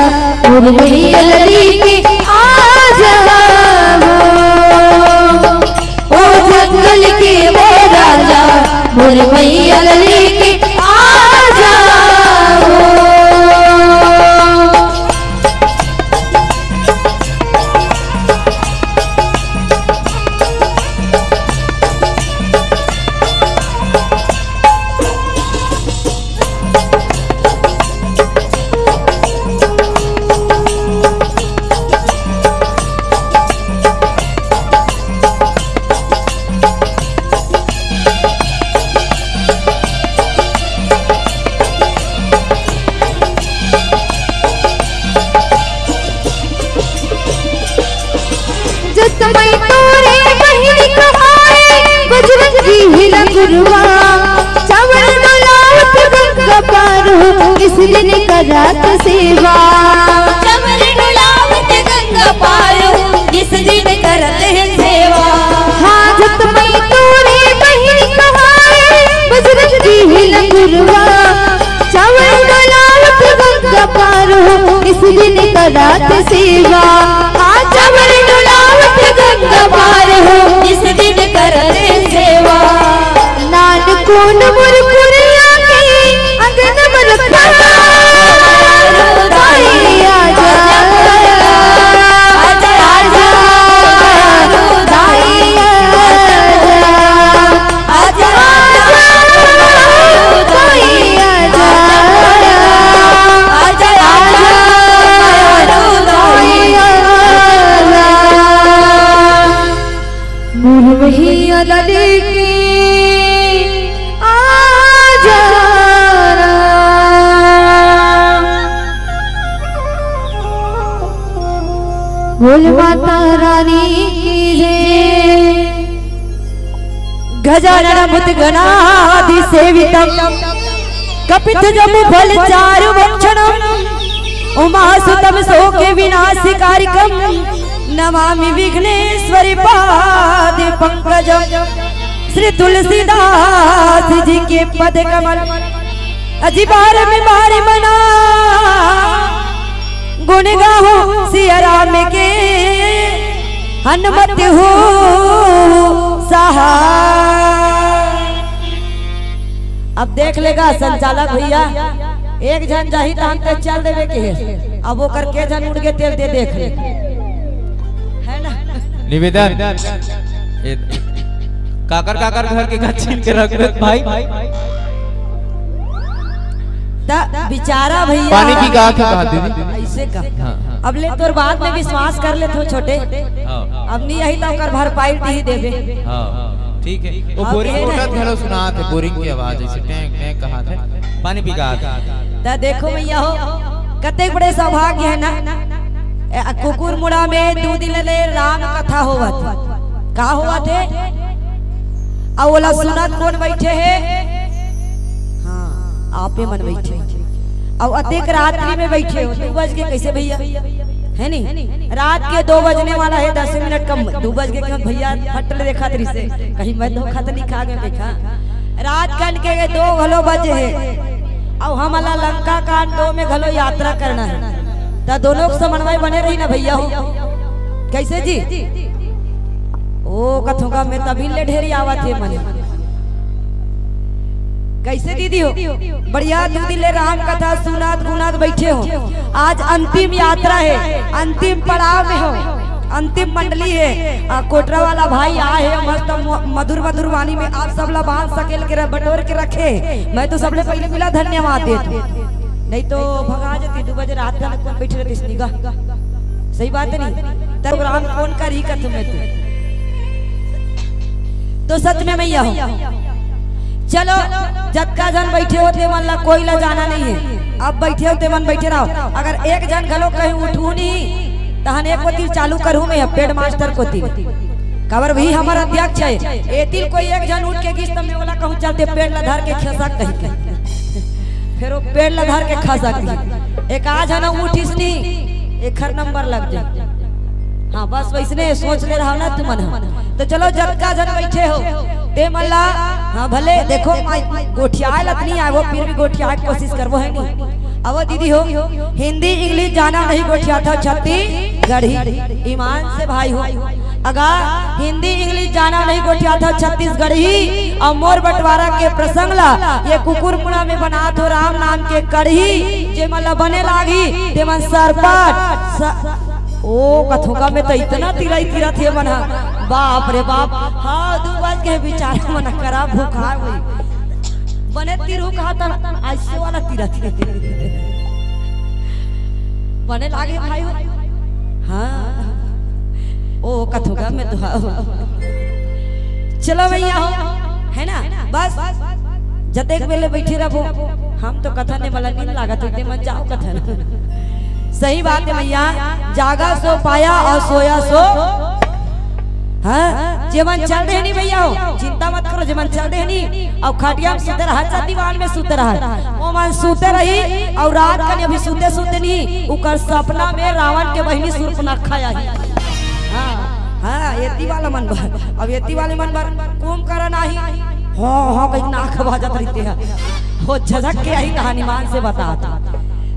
मोर मैया लली के आजा हो। ओ जंगल के वो राजा मोर मैया लली के आजा हो। जतमई तोरे बहिन कहाए बजरंगी हिला गुरुआ। चावल डोलावत गंगा पार हो इस दिन करात सेवा। चावल डोलावत गंगा पार हो इस दिन करते हैं सेवा। हाँ जतमई तोरे बहिन कहाए बजरंगी हिला गुरुआ। चावल डोलावत गंगा पार हो इस दिन करात सेवा। हाँ चावल डोलावत गंगा पार हो इस दिन करते सेवा। नानकोन मुरपुरिया के अंगन मरखा दाई आजा आजा आजा दाई आजा आजा दाई आजा आजा आजा दाई आजा। मोर मैया लली के आजा। बोल माता रानी की जय। गजानन भूत गणाधि सेवितम कपित जमु फल चारु भक्षणम उमासुतम शोके विनाशिकारिकम नमामि विघ्नेश्वरी पाद पंकजम। श्री तुलसीदास जी के पद कमल अजीबार में बारे मना गुण गाहो सिया राम के हनुमत हो सहाय। अब देख लेगा संचालक भैया एक जन जाही तो हम तो चल देवे के है। अब वो करके जन उड़ के तेल दे देख ले है ना। निवेदन काकर काकर घर के घर छीन के रख दे भाई। बेचारा भैया पानी की कहा था दीदी ऐसे का। अब ले तोर बात में विश्वास कर ले थो छोटे। अब नहीं यही तो कर भरपाई ही देबे। ठीक है। वो बोरिंग उठत घरो सुना थे बोरिंग की आवाज ऐसे टैंक टैंक कहा थे पानी पी कहा था। देखो भैया हो कते बड़े सौभाग्य है ना। कुकुर मुड़ा में 2 दिन ले राम कथा होवत का हुआ थे। अब ओला सुनत कौन बैठे है। हाँ आपे मन बैठे। अब अतेक रात्रि में बैठे हो 2 बज के कैसे भैया है नहीं। रात के 2 बजने वाला है, 10 मिनट कम 2 बज के क्यों भैया फटले देखा तरी से कहीं मैं धोखा तो नहीं खा गए देखा। रात कन के 2 घलो बजे है और हमारा लंका कांड 2 में घलो यात्रा करना है, तो दोनों समन्वय बने रही ना भैया हो। कैसे जी ओ कथोगा में तभी ले ढेरी आवा थे मन। कैसे दीदी हो बढ़िया दीदी ले राम कथा सुनात गुनात बैठे हो। आज अंतिम यात्रा है, अंतिम पड़ाव में हो, अंतिम मंडली है। कोटरा वाला भाई आए है मस्त मधुर मधुर वाणी में आप सब ला बांध सकेल के बटोर के रखे। मैं तो सबले पहले मिला धन्यवाद देती, नहीं तो भगा जाती 2 बजे रात का कौन बैठे रहती निगाह। सही बात नहीं प्रोग्राम कौन कर ही कर तुम्हें तो सच में मैया हो। चलो जत्का जन बैठे होते मन ला कोई ला जाना नहीं है, अब बैठे होते मन बैठे रहो। अगर एक जन घलो कहीं उठू नहीं तहन एक तीर चालू करूँ मैं पेड मास्टर को तीर कबर भी हमारा अध्यक्ष है। ए तीर कोई एक जन उठ के किस्त में वाला कहूँ चलते पेड़ ला धर के खसक कहीं के फिर वो पेड़ ला धर के खसक एक आज है ना उठिस नहीं एक हर नंबर लग जाए। हाँ बस वैसने सोच ले रहा ना तुम। तो चलो जत्का जन बैठे हो ते मल्ला हाँ भले देखो गोठियाल इतनी आए वो फिर भी गोठिया की कोशिश करवो है नहीं। अब दीदी हो हिंदी इंग्लिश जाना नहीं गोठिया था छत्तीसगढ़ी ईमान से भाई हो। अगर हिंदी इंग्लिश जाना नहीं गोठिया था छत्तीसगढ़ी और मोर बंटवारा के प्रसंग ला ये कुकुरपुरा में बना तो राम नाम के कढ़ी जे मल्ला बने लागी ते मन सरपट ओ कथोगा में तो इतना तीरा थे मना बाप रे बाप। हाँ 2 बज के विचार मन करा भूखा हुई बने तीर कहा था ऐसे वाला तीरा थे बने लागे भाई हो। हाँ ओ कथोगा में तो चलो भैया हो है ना बस जतेक बेले बैठे रहो हम तो कथा ने वाला नींद लागत होते मन जाओ कथा। सही बात है भैया जागा सो पाया और सोया सो हाँ जीवन चल रहे नहीं भैया हो चिंता मत करो जीवन चल रहे नहीं। और खटिया में सुते रहा दीवान में सुते रहा वो मन सुते रही और रात का अभी सुते सुते नहीं उकर सपना में रावण के बहनी सुर्पनखा आई। हाँ एती वाला मन भर अब एती वाले मन भर कुम करा नहीं हाँ कहीं नाक बाजत रहते हैं वो झझक के आई कहानी मान से बताता।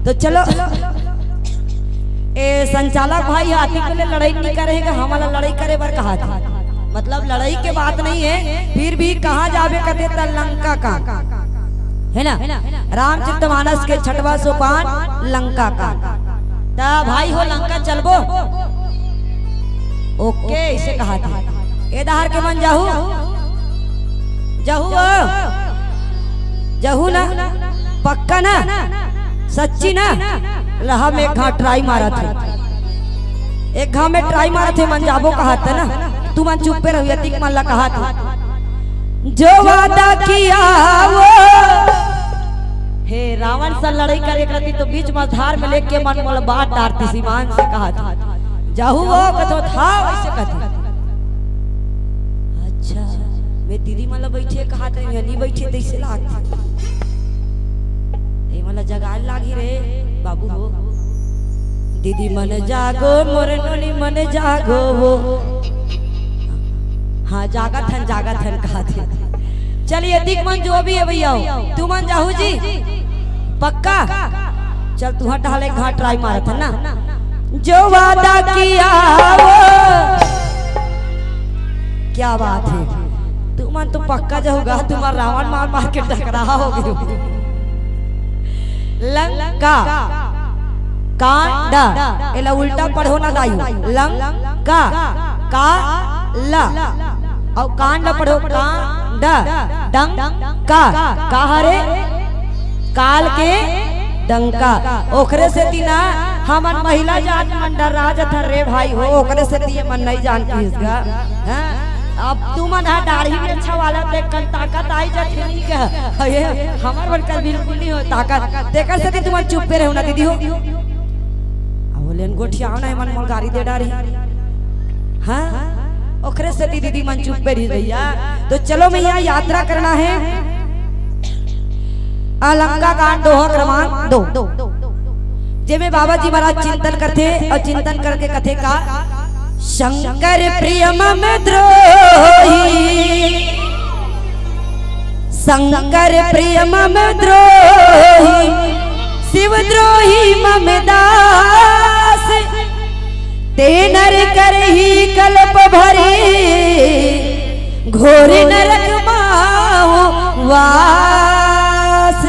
तो चलो ए संचालक भाई हाथी के लिए लड़ाई नहीं करेगा हमारा लड़ाई करे बर कहा था मतलब लड़ाई के बात नहीं है फिर भी कहाँ जावे कहते ता लंका का है ना रामचरितमानस के 6वां सोपान लंका का। ता भाई हो लंका चलबो ओके इसे कहा था ए दहार के मन जाहू जाहू ना पक्का ना सच्ची ना रहा में एक घाट ट्राई मारा थे एक घाव में ट्राई मारा थे मन जाबो कहा था ना तू मन चुप पे रही अतिक मन ला कहा था जो वादा किया वो हे रावण से लड़ाई करे करती तो बीच मझधार में लेके मन मोल बात डारती सीमान से कहा था जाहू वो कथो था वैसे कहती। अच्छा मैं दीदी मतलब बैठे कहा था नहीं बैठे तो इसे लागती मतलब जगाल लागी रे बाबू हो दीदी मन जागो मोरे नोनी मन जागो वो हाँ जागा थन कहा थे। चलिए दिख मन जो भी है भैया तू मन जाहू जी पक्का चल तू हटा ले घाट ट्राई मारा था ना जो वादा किया वो क्या बात है तू मन तो पक्का जाऊगा तुम्हारा रावण मार मार के टकराहा हो गया। लंका कांड एला उल्टा पढ़ो ना दाई लंका का ला और कांड पढ़ो कांड डंका हरे काल के डंका ओखरे से तीना हमन महिला जात मन डराज था रे भाई हो ओखरे से दिए मन नहीं जानती इसका। अब तू मन है दाढ़ी में अच्छा वाला देख कर ताकत आई जाती नहीं क्या ये हमार बनकर बिल्कुल नहीं हो ताकत देखकर से तुम चुप पे रहो ना दीदी हो बोलेन गोठिया ना मन मोल गाड़ी दे डारी हाँ ओखरे से दीदी मन चुप पे रही भैया। तो चलो भैया यात्रा करना है अलंका कांड दोहा क्रमांक 2 जे में बाबा जी महाराज चिंतन करते और चिंतन करके कथे का शंकर प्रिय मम द्रोही, शंकर प्रिय मम द्रोही, शिव द्रोही मम दास, ते नर करही कल्प भरे, घोर नरक माहु वास।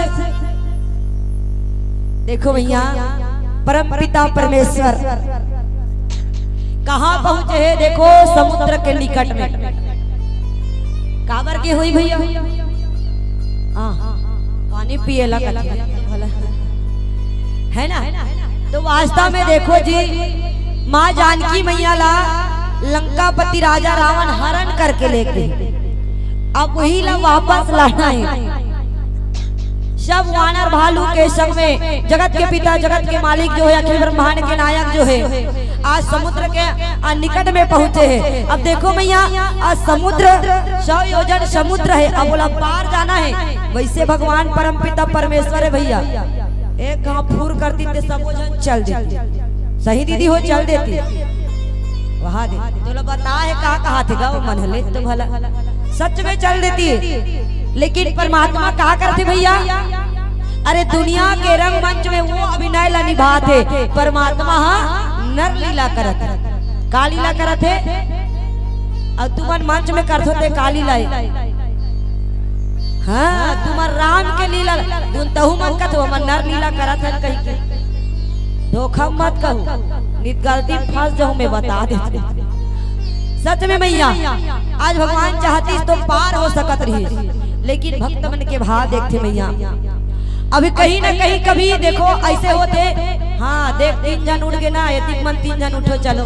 देखो भैया परम पिता परमेश्वर कहाँ पहुंचे है? देखो समुद्र के निकट में। काबर के हुई भैया? पानी पिए लगा है ना। तो वास्तव में देखो जी माँ जानकी मैया ला लंकापति राजा रावण हरण करके लेके अब वही ला वापस लाना है। सब वानर भालू के संग में जगत के पिता जगत के मालिक जो है अखिल ब्रह्मांड के नायक जो है आज समुद्र के निकट में पहुंचे हैं। अब देखो मैया आज समुद्र 100 योजन समुद्र है, अब बोला पार जाना है। वैसे भगवान परम पिता परमेश्वर है भैया। एक घाव फूर करती थे सब जन चल देती, सही दीदी हो चल देती वहां दे तो बता है कहा थे गा मन ले तो भला सच में चल देती। लेकिन परमात्मा कहा करते भैया? अरे दुनिया के रंगमंच में वो अभिनय ला निभाते, परमात्मा नर लीला करत का लीला करत है और तुमन मंच में करत होते काली लाई। हाँ तुम्हार राम के लीला तुम तहु मत कहो मन नर लीला करत है कहीं के धोखा मत कहो, नित गलती फंस जाऊं मैं बता देते। सच में भैया आज भगवान चाहती तो पार हो सकत रही, लेकिन भक्त मन के भाव देखते भैया। अभी कहीं ना कहीं कभी देखो ऐसे होते, हाँ देख 3 जन उठ गए ना, यदि मन 3 जन उठो चलो।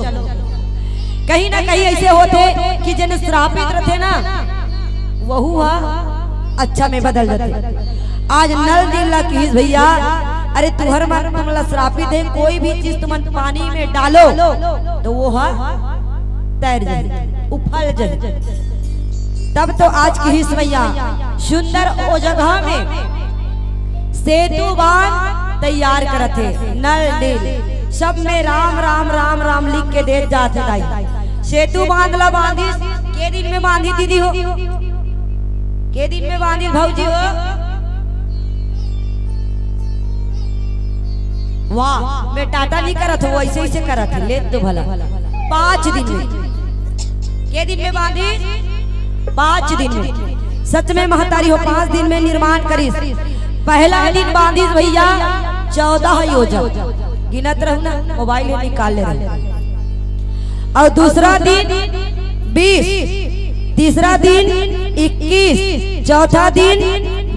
कहीं ना कहीं ऐसे होते कि जिन श्रापित रहते ना वहू अच्छा में बदल जाते। आज नल दिल्ला की भैया, अरे तुहर मन तुमला श्रापित है, कोई भी चीज तुम पानी में डालो तो वो तैर जाए उफल जाए। तब तो आज की ही भैया सुंदर ओ जगह में सेतु बांध तैयार करते, नल नील सब में राम राम राम राम लिख के दे जाते। सेतु बांधला बांधी के दिन में बांधी दीदी हो, के दिन में बांधी भौजी हो? वाह मैं टाटा नहीं करत हो, ऐसे ही से करत है ले तो भला 5 दिन में। के दिन में बांधी? 5 दिन में। सच में महतारी हो 5 दिन में निर्माण करी। पहला दिन बांधी भैया 14 योजन, गिनत रहू ना मोबाइल निकाल ले रहे। और दूसरा दिन 20, तीसरा दिन 21, चौथा दिन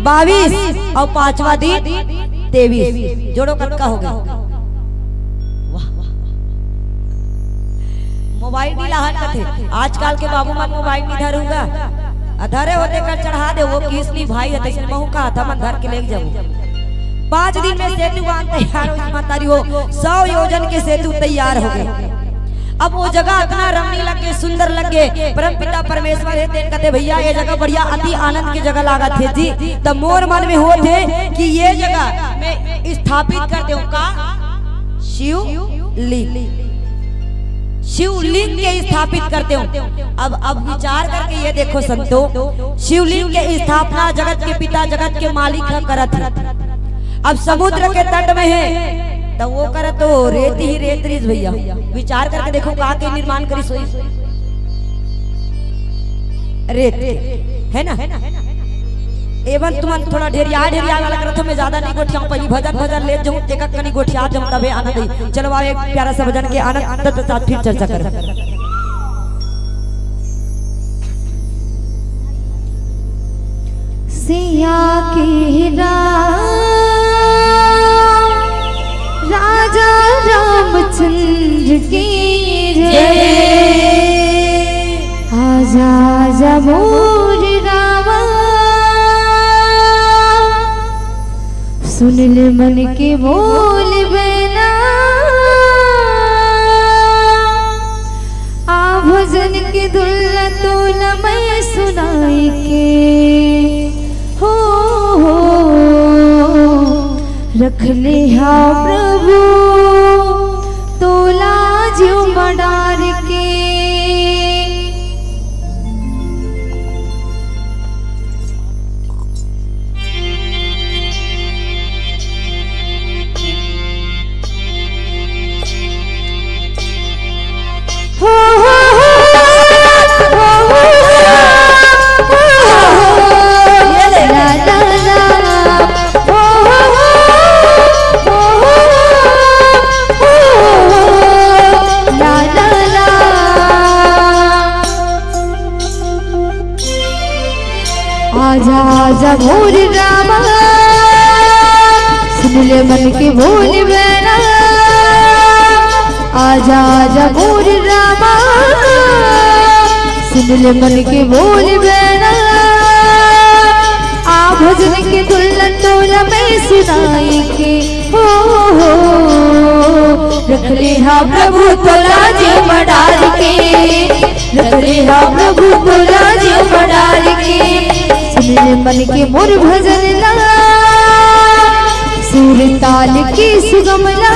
22 और 5वां दिन 23। जोड़ो कटका हो गया। मोबाइल नहीं लाहन करते आजकल के बाबू मन मोबाइल नहीं धरूंगा, अधरे होते कर चढ़ा दे वो किसली भाई है तैसे महू का था मन धर के ले जाऊं। 5 दिन में सेतु बांध तैयार हो मातारी हो 100 योजन के सेतु तैयार हो गए। अब वो जगह इतना रमणीय लगे सुंदर लगे, परम पिता परमेश्वर है देन कहते भैया ये जगह बढ़िया अति आनंद की जगह लागा थे जी। तब मोर मन में हो थे कि ये जगह मैं स्थापित कर दूं का शिवलिंग के स्थापित करते हूँ। अब विचार करके ये देखो संतो, शिवलिंग के स्थापना जगत के पिता जगत के मालिक करत है। अब समुद्र के तट में है तो वो करे तो रेत ही रेत रिस भैया। विचार करके देखो कहाँ के निर्माण करी सोई रेत है ना। एवं तुम थोड़ा ढेरिया वाला करत में ज्यादा नहीं गोठिया पहली भजन ले जाऊं एक कनी गोठिया जाऊं तबे आनंद। चलो एक प्यारा सा भजन के आनंद के साथ फिर चर्चा करें। सिया की राजा रामचंद्र की जय, आजा आजा मोर रामा, सुन ले मन के बोल बना, आ भजन के दुल्ला तोला मैं सुनाई के हो रख ले हा प्रभु आजा मोर रामा सुन ले मन के बोल बना आजा आजा मोर रामा सुन ले मन के बोल बना आ भजन के दुल्हन तोला में सुनाई के हो रख ले हा प्रभु तोला जी मडाल के रख ले हा प्रभु तोला जी मडाल के सुन ले मन के मोर भजन ला सुर ताल की सुगम ला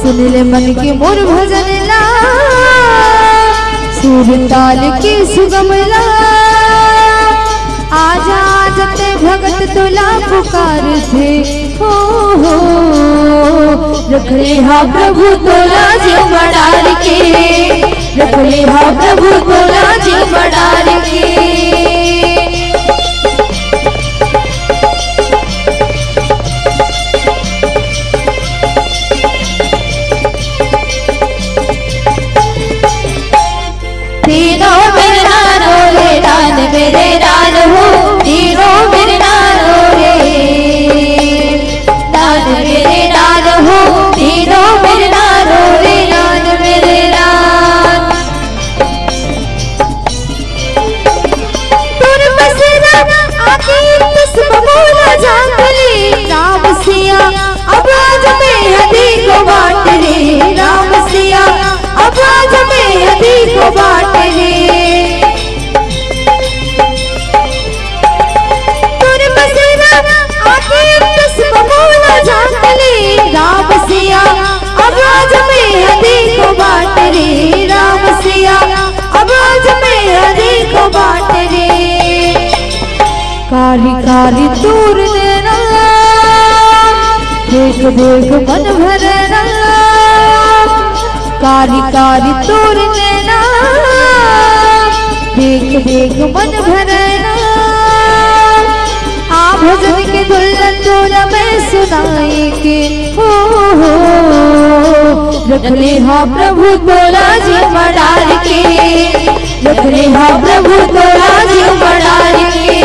सुन ले मन के मोर भजन ला सुर ताल की सुगम ला आजा जते भगत तोला पुकार थे हो रख ले हा प्रभु तोला जी मडाल के रख ले हा प्रभु तोला जी मडाल के तीनों मेरे नानो रे नान मेरे नान हो तीनों मेरे नानो रे नान मेरे नान हो तीनों मेरे नानो रे नान मेरे नान तुर बसरा आके तस्म बोला जागली राम सिया अब आज में हदी को बांट रे राम सिया अब आज में हदी को बांट रे तुर बसरा आके तस्म बोला जागली राम सिया अब आज में हदी को बांट रे राम सिया अब आज में हदी को बांट रे कारी कारी दूर देना देख देख मन भरना कारी कारी दूर देना देख देख मन भरना आ भजन के दुल्हन तोला में सुनाए के हो रख ले हा प्रभु तोला जी मडाल के रख ले हा प्रभु तोला जी मडाल के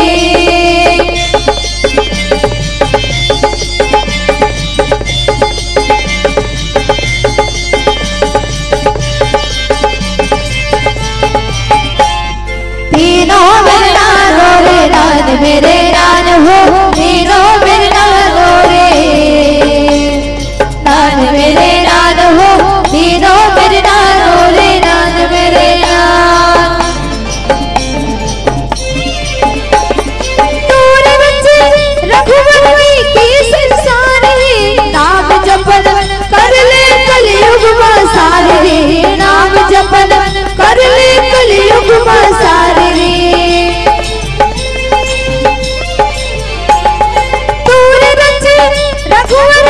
तीनों मेरे नानो रे नान मेरे नान हो तीनों मेरे नानो रे नान मेरे नान हो तीनों मेरे नानो रे नान मेरे नान तोरे बच्चे रघुवर की संसार है नाम जपन कर ले कलयुग मासार रे नाम जपन कर ले कलयुग मासार रे तोरे बच्चे रघुवर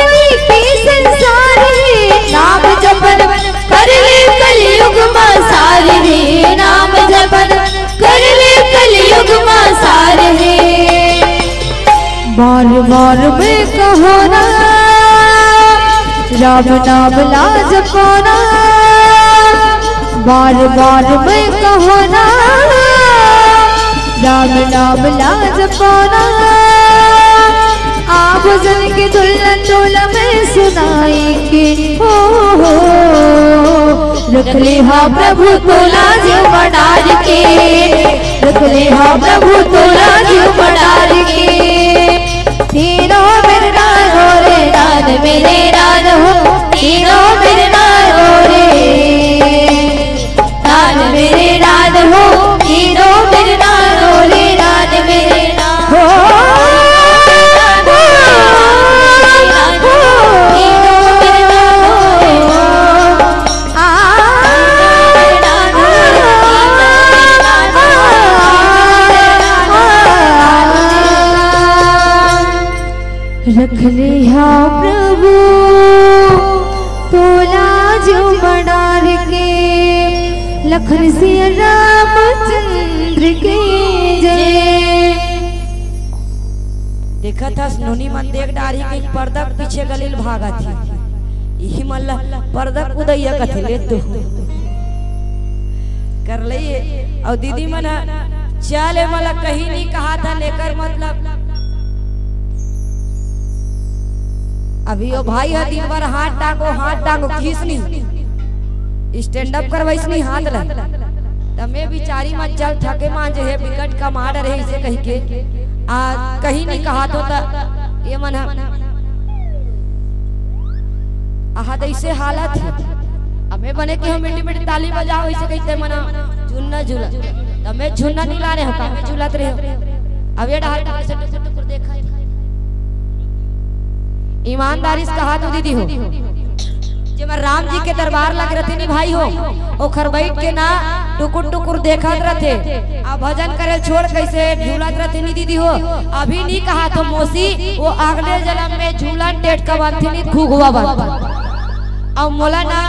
की संसार है नाम जपन कर ले कलयुग मासार रे नाम जपन कर ले कलयुग मासार रे बार बार में कहो ना राम नाम ला जपना बार बार में कहो ना राम नाम ला जपना आ भजन के दुल्हन तोला में सुनाई के हो रख ले हा प्रभु तोला जी मडाल के रख ले हा प्रभु तोला जी मडाल के तीनों मेरे नानो रे नान मेरे नान हो तीनों मेरे नानो रे नान मेरे नान हो तीनों मेरे नानो रे नान मेरे नान हो रख ले हा प्रभु तोला जो मडाल के लखन सिया रामचंद्र के जय। देखा था सुनोनी मन देख डारी के पर्दा पीछे गलील भागा थी यही मल्ला पर्दा उदैया कथे ले तो कर ले और दीदी मन चले मतलब कहीं नहीं कहा था लेकर मतलब अभी वो भाई है दिन भर हाथ टांगो खींचनी स्टैंड अप करवाइसनी हाथ ल तमे बिचारी मत चल थके मांजे है विकट का मार रहे इसे कहीं के कहीं नहीं कहा तो ये मन आहा ऐसे हालत है हमें बने कि हम मिट्टी मिट्टी ताली बजाओ ऐसे कहते मना झुन्ना झूला तमे झुन्ना नहीं ला रहे हो का झूलत रहे हो अब ये डाल से टुकुर देखा ईमानदारी से कहा तो दीदी हो जब राम जी के दरबार लग रहे थे भाई हो ओखर बैठ के ना टुकुर टुकुर देखत रहते अब भजन करे छोड़ कैसे झूलत रहते नहीं दीदी हो अभी नहीं कहा तो मौसी वो अगले जन्म में झूलन टेट का बांधती नहीं घुघुआ बांध अब मोला ना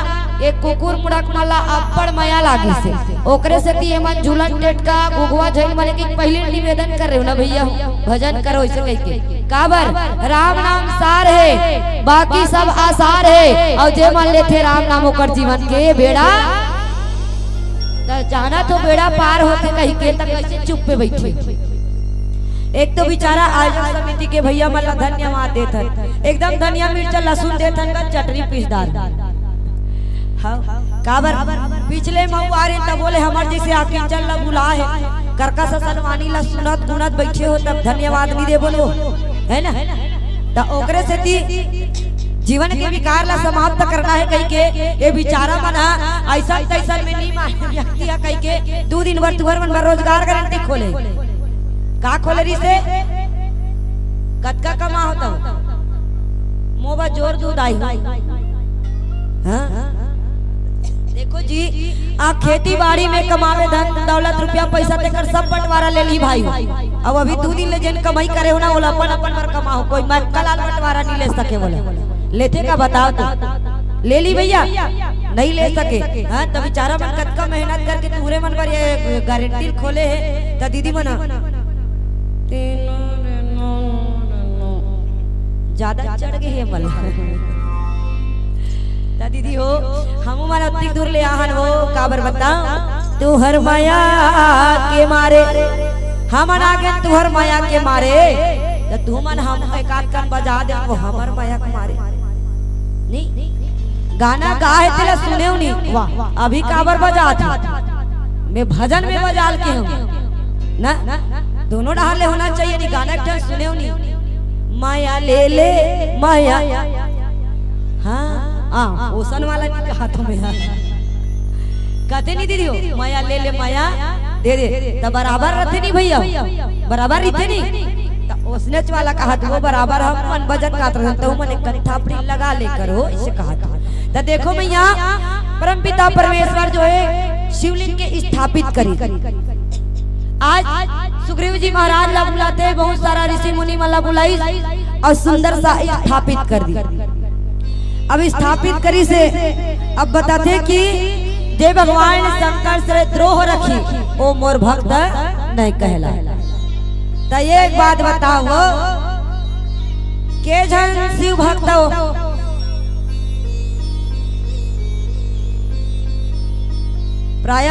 एक कुकुर मुड़क मला अब्बड़ माया लागी से ओकरे से कि मन झूलन टेट का घुघुआ झइल माने कि पहले निवेदन कर रहे हो ना भैया भजन करो ऐसे कह के काबर राम नाम सार है बाकी सब आसार है और जे मान लेते राम नाम ओकर जीवन के बेड़ा जाना तो बेड़ा पार होते कहीं के तक कैसे चुप पे बैठे एक तो बेचारा आयोजक समिति के भैया मला धन्यवाद देथन एकदम धनिया मिर्चा लहसुन देथन का चटनी पीसदार काबर पिछले महुआरे तब बोले हमार जैसे आके चल ला बुला है करका सा सलमानी ला सुनत गुनत बैठे हो तब धन्यवाद नहीं दे बोलो है ना तो ओकरे से ती जीवन के विकार ला समाप्त करना है कहीं के ये बेचारा मना ऐसा तैसा में नहीं व्यक्ति है कहीं के 2 दिन भर तुहर मन रोजगार गारंटी खोले का खोले री से कतका कमा होता मोबा जोर दूध आई हाँ देखो जी खेती बाड़ी में कमावे धन दौलत रुपया पैसा देकर सब बंटवारा ले ली भाई अब अभी 2 दिन ले जन कमाई करे हो ना बोला अपन पर कमाओ कोई कलाल बंटवारा नहीं ले सके बोले लेते का बताओ तो ले ली भैया नहीं ले सके हाँ तो बेचारा मन कतका मेहनत करके पूरे मन पर ये गारंटी खोले है तो दीदी मना ज्यादा चढ़ गई है मल दीदी हो हम हमारा उतनी दूर ले आहन हो काबर बताओ तू हर माया के मारे हम आगे तू हर माया के मारे तो तू मन हम एक आध कान बजा दे वो हमर माया के मारे नहीं गाना गाए तेरा सुने नहीं वाह अभी काबर बजा था मैं भजन में बजाल के हूँ ना दोनों डाले होना चाहिए नहीं गाना के सुने नहीं माया ले माया हाँ ओसन वाला हाथों में कहते नहीं दीदी हो माया ले माया दे तो बराबर रहते नहीं भैया बराबर रहते नहीं तो उसने वाला कहा वो बराबर हम मन भजन गाते रहते तो मन कंठापड़ी लगा लेकर हो इसे कहा तो देखो भैया परमपिता परमेश्वर जो है शिवलिंग के स्थापित करी आज सुग्रीव जी महाराज ला बुलाते बहुत सारा ऋषि मुनि मला बुलाई और सुंदर सा स्थापित कर दी अब स्थापित करी से अब बताते कि जे भगवान शंकर से द्रोह रखी वो मोर भक्त नहीं कहला तो एक बात बताओ के जन शिव भक्त प्राय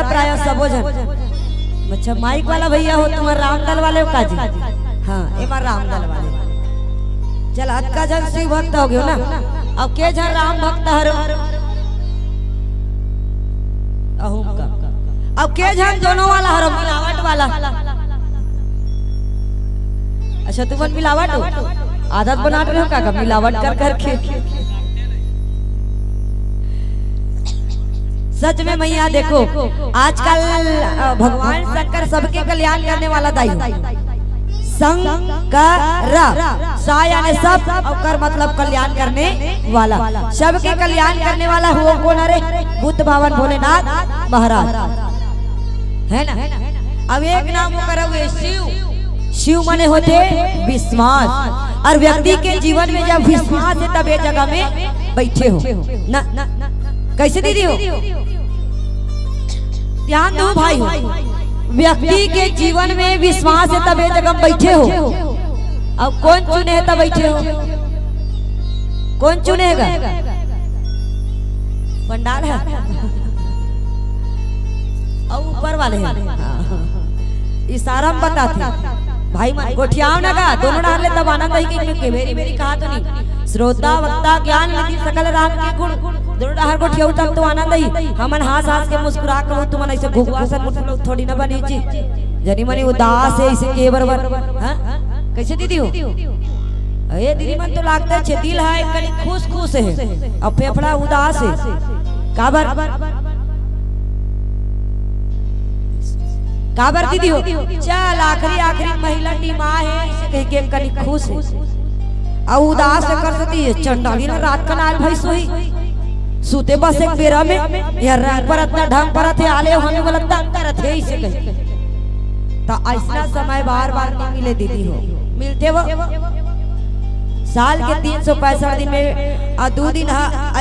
सबो जन अच्छा माइक वाला भैया हो तुम्हारे रामदल वाले हो काजी हाँ एक बार रामदल वाले चल हद का जन शिव भक्त हो गयो ना अब के जन राम भक्त हर का अब के जन दोनों वाला हर मिलावट वाला अच्छा तुम मिलावट हो आदत बना रहे हो का मिलावट कर करके सच में मैया देखो आजकल भगवान शंकर सबके कल्याण करने वाला दाई शंकर सा यानी सब और मतलब कल्याण करने वाला सबके कल्याण करने वाला हो कौन अरे बुद्ध भगवान भोलेनाथ महाराज है ना अब एक नाम करोगे शिव शिव माने होते विश्वास और व्यक्ति के जीवन में जब विश्वास है तब ये जगह में बैठे हो ना कैसे दीदी हो ध्यान दो भाई हो व्यक्ति के जीवन में विश्वास है तब ये जगह बैठे हो अब कौन चुने है तब बैठे हो कौन चुनेगा पंडाल है और ऊपर वाले हैं इशारा में बताते भाई मन गोठियाओ ना का दोनों डाल ले तब आनंद ही के मेरी मेरी कहा तो नहीं श्रोता वक्ता ज्ञान निधि सकल राम के गुण दोनों डाल गोठियाओ तब तो आनंद ही हमन हाथ हाथ के मुस्कुरा कर तुम ऐसे घुघुआ सन मुठ थोड़ी ना बनी जी जनी मनी उदास है इसे के बरबर हां कैसे दीदी हो ए दीदी मन तो लगता है दिल है कनी खुश खुश है अब फेफड़ा उदास है काबर काबर दीदी हो चल आखिरी आखिरी महिला टीमा है इसे कह के कनी खुश है और उदास कर सकती है चंडाली ना रात का नाल भाई सोई सूते बस एक बेरा में यार रंग पर इतना ढंग पर थे आले होने वाला तंग कर थे इसे कह तो ऐसा समय बार-बार नहीं मिले दीदी हो मिलते वो साल के 365 दिन में 2 दिन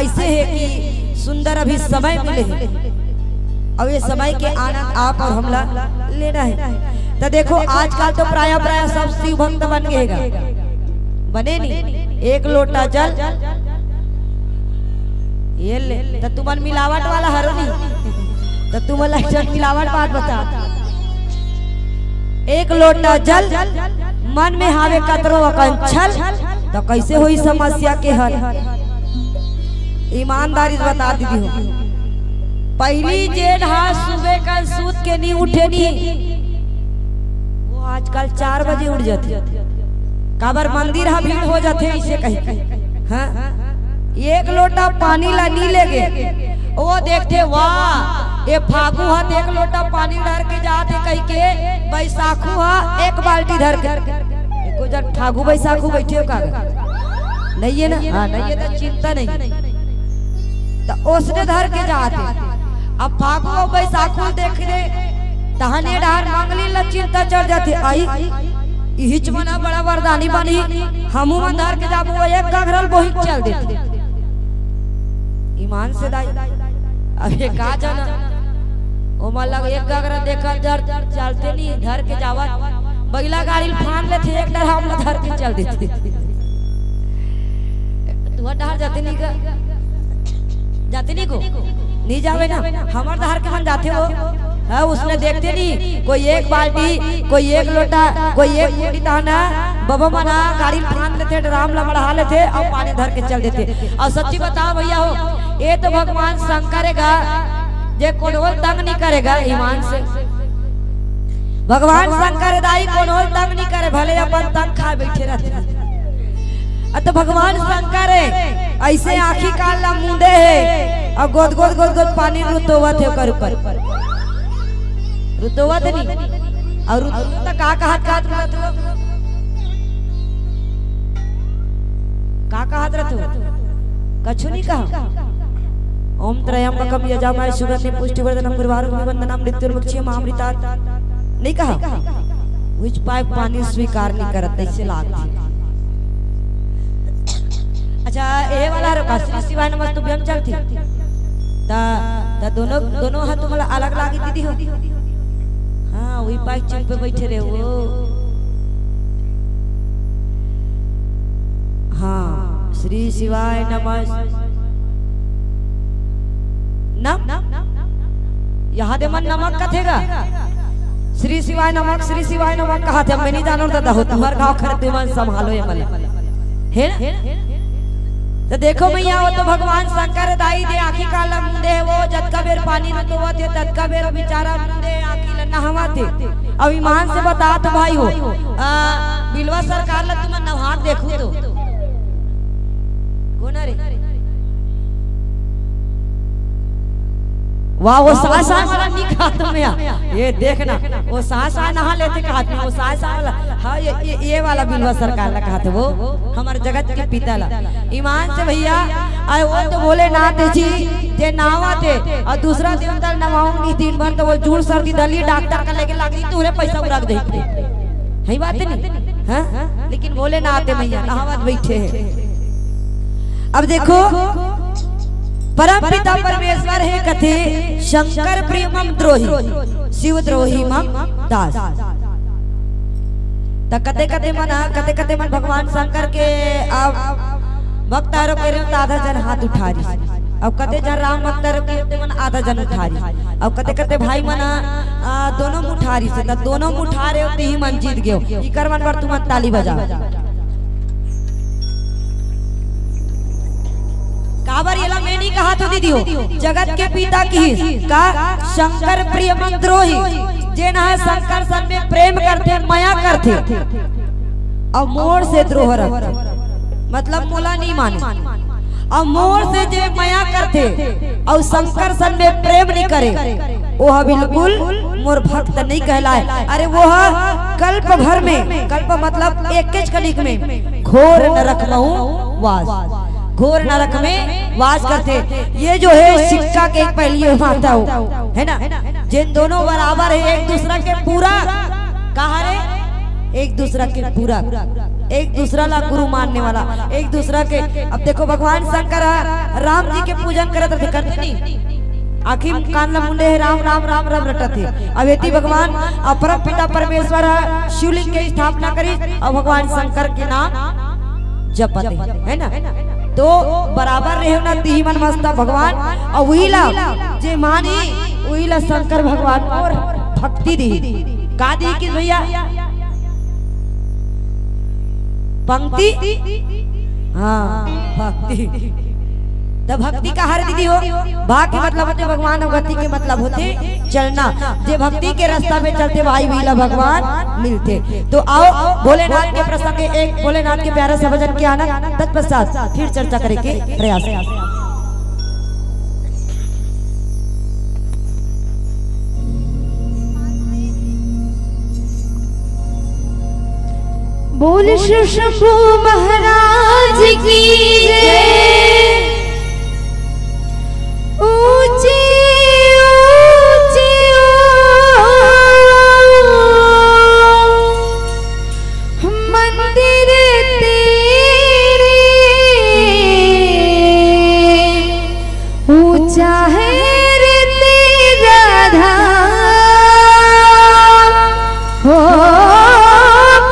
ऐसे है कि सुंदर अभी समय मिले हैं और ये समय के आनंद आप और हमला लेना है तो देखो आजकल तो प्राय सब शिव भक्त बन गएगा बने नहीं एक लोटा जल ये ले तो तुमन मिलावट वाला हरो नहीं तो तुम मिलावट बात बता एक लोटा जल मन में हावे कतरो अकंछल तो कैसे हुई समस्या के हल ईमानदारी से बता दीदी हो पहली जेठ हाथ सुबह का सूत के नहीं उठे नहीं वो आजकल 4 बजे उठ जाते काबर मंदिर हा भीड़ हो जाते इसे कहीं हाँ एक लोटा पानी ला नहीं लेगे वो देखते वाह ये फागु हाथ एक लोटा पानी धर के जाते कहीं के बैसाखू हा एक बाल्टी धर के एको जब फागु बैसाखू बैठे हो का नहीं है ना हाँ नहीं है तो चिंता नहीं तो उसने धर के जाते अब फागु और बैसाखू देख रहे तहने डार मंगली ला चिंता चढ़ जाते आई हिच बना बड़ा वरदानी बनी हमू मन धर के जाबो एक गघरल बोही चल देते ईमान से दाई अबे का जाना ओ लग एक गघरा देखा जर चलते नहीं धर के जावा बैला गाड़ी फान लेते एक डर हम धर के चल देते तू डर जाते नहीं का जाते नहीं को नहीं जावे ना हमार धर के मन जाते हो हाँ उसने देखते नहीं कोई एक बाल्टी कोई एक लोटा कोई एक मोटी ताना बाबा मना गाड़ी फान लेते ड्राम ला बढ़ा लेते और पानी धर के चल देते और सच्ची बताओ भैया हो ये तो भगवान संग करेगा जे कोनोल तंग नहीं करेगा ईमान से भगवान शंकर दाई कोनोल तंग नहीं करे भले अपन तंग खा बैठे रहते तो भगवान शंकर ऐसे आँखी काल ला मुंदे है और गोद गोद गोद गोद पानी रुतोवत है कर ऊपर रुतोवत नहीं और रुतोवत का कहत रहते कछु नहीं कहा ओम त्रयंबकम यजामहे सुगंधिं पुष्टिवर्धनम उर्वारुकमिव वंदनाम मृत्युर्मुक्षीयम् अमृतात् नहीं कहा विच पाइप पानी स्वीकार नहीं करत ऐसे लागती अच्छा ये वाला रखा श्री शिवाय नमस्तुभ्यम चलती ता दोनों हाथ तुम्हारा अलग लागी दीदी हो हाँ वही पाइप चिल पे बैठे रहे वो हाँ श्री शिवाय नमः यहाँ दे मन नमक कथेगा श्री शिवाय नमक कहा थे मैं नहीं जानो दादा हो तुम्हारे गाँव खरीदे मन संभालो ये मला है ना तो देखो भैया वो तो भगवान शंकर दाई दे आँखी काला मुंडे वो जतका बेर पानी न तो थे ततका बेर बेचारा मुंडे आँखी ल नहवा थे अब ईमान से बता तो भाई हो बिलवा सरकार ला तुम नहार देखो तो कौन रे वाह वो सास वाला नहीं कहा तुम्हें ये देखना वो सास नहा लेते कहा वो सास वाला हाँ ये वाला बिलवा सरकार ला कहा वो हमारे जगत के पिता ला ईमान से भैया आए वो तो बोले ना थे जी जे नावा थे और दूसरा दिन तक नवाऊंगी दिन भर तो वो जूड़ सर्दी दली डॉक्टर का लेके लग रही तूने पैसा उड़ाक दे है बात नहीं हाँ लेकिन बोले ना आते भैया नहावत बैठे हैं अब देखो परम पिता परमेश्वर है कथे शंकर प्रियमम द्रोही शिव द्रोही मम दास कते कते मन भगवान शंकर के अब भक्तारों के आधा जन हाथ उठा रही अब कते जन राम भक्तर के मन आधा जन उठारी अब कते कते भाई मना दोनों मुठारी से त दोनों मुठारे होते ही मन जीत गयो इकर मन पर तुम ताली बजा काबर येला मैं नहीं कहा तो दीदी हो जगत के पिता की का शंकर प्रिय मंत्रोही जे ना है शंकर सन में प्रेम करते माया करते अब मोर से द्रोह रखते मतलब मोला नहीं माने अब मोर से जे माया करते और शंकर सन में प्रेम नहीं करे वो बिल्कुल मोर भक्त नहीं कहलाए। अरे वो कल्प भर में कल्प मतलब एक कलिक में घोर नरक में वास घोर नरक में वास करते। ये जो है शिक्षा के एक पहली माता हो है ना जिन दोनों बराबर है एक दूसरा के पूरा कहा रे एक दूसरा के पूरा एक दूसरा ला गुरु मानने वाला एक दूसरा के। अब देखो भगवान शंकर राम जी के पूजन करते नहीं आखिर कान मुंडे राम राम राम राम रटते अब एती भगवान अपरम पिता परमेश्वर शिवलिंग के स्थापना करी और भगवान शंकर के नाम जपते है ना तो बराबर रहे ना ती मन मस्ता भगवान और वही ला जे मानी वही ला शंकर भगवान और भक्ति दी का दी कि भैया पंक्ति हाँ भक्ति तो भक्ति का हर दीदी हो भाग के मतलब होते भगवान और गति के मतलब होते चलना जे भक्ति के रास्ता में चलते भाई वीला भगवान मिलते। तो आओ भोलेनाथ के प्रसंग एक भोलेनाथ के प्यारा सा भजन के आना तत्पश्चात फिर चर्चा करे के प्रयास। बोल शिव शंभू महाराज की जय। ऊंचे ऊंचे मंदिर तेरे ऊंचा है रे तेरा धाम हो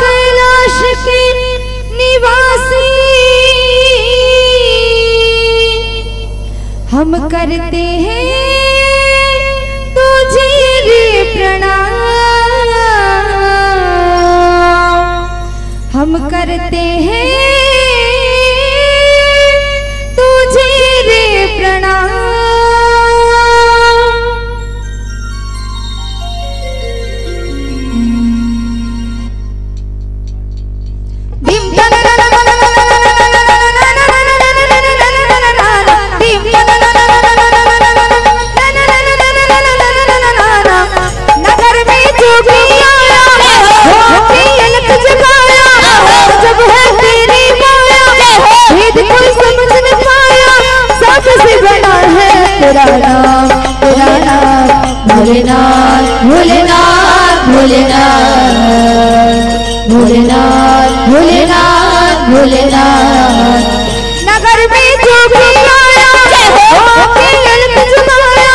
कैलाश के निवासी हम करते हैं तुझे रे प्रणाम हम करते हैं तुझे रे प्रणाम। तेरा नाम भोलेनाथ भोलेनाथ भोलेनाथ भोलेनाथ भोलेनाथ भोलेनाथ। नगर में जो भी आया होके ललक जमाया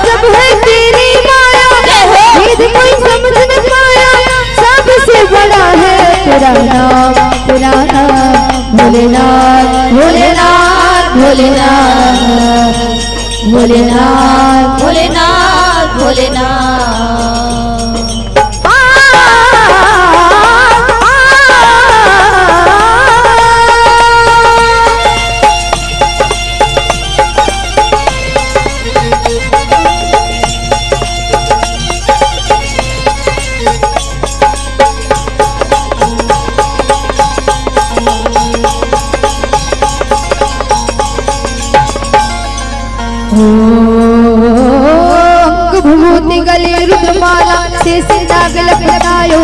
जब है तेरी माया भेद कोई समझ न पाया सबसे बड़ा है तेरा नाम भोलेनाथ भोलेनाथ भोलेनाथ भोलेनाथ भोलेनाथ भोलेनाथ। भूति गले रुद्रमाला शेष नाग लपटायो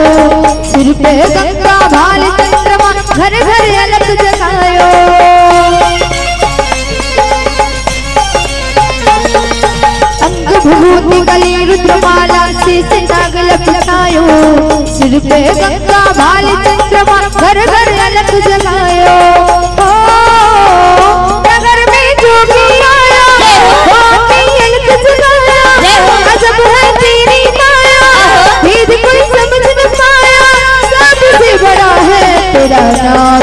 सिर पे गंगा भाल चंद्रमा घर घर अलग जगायो। अंग भूति गले रुद्रमाला शेष नाग लपटायो सिर पे गंगा भाल चंद्रमा घर घर अलग जगायो। नगर में जो भी आया जब है तेरी माया भेद कोई समझ न पाया सबसे बड़ा है तेरा नाम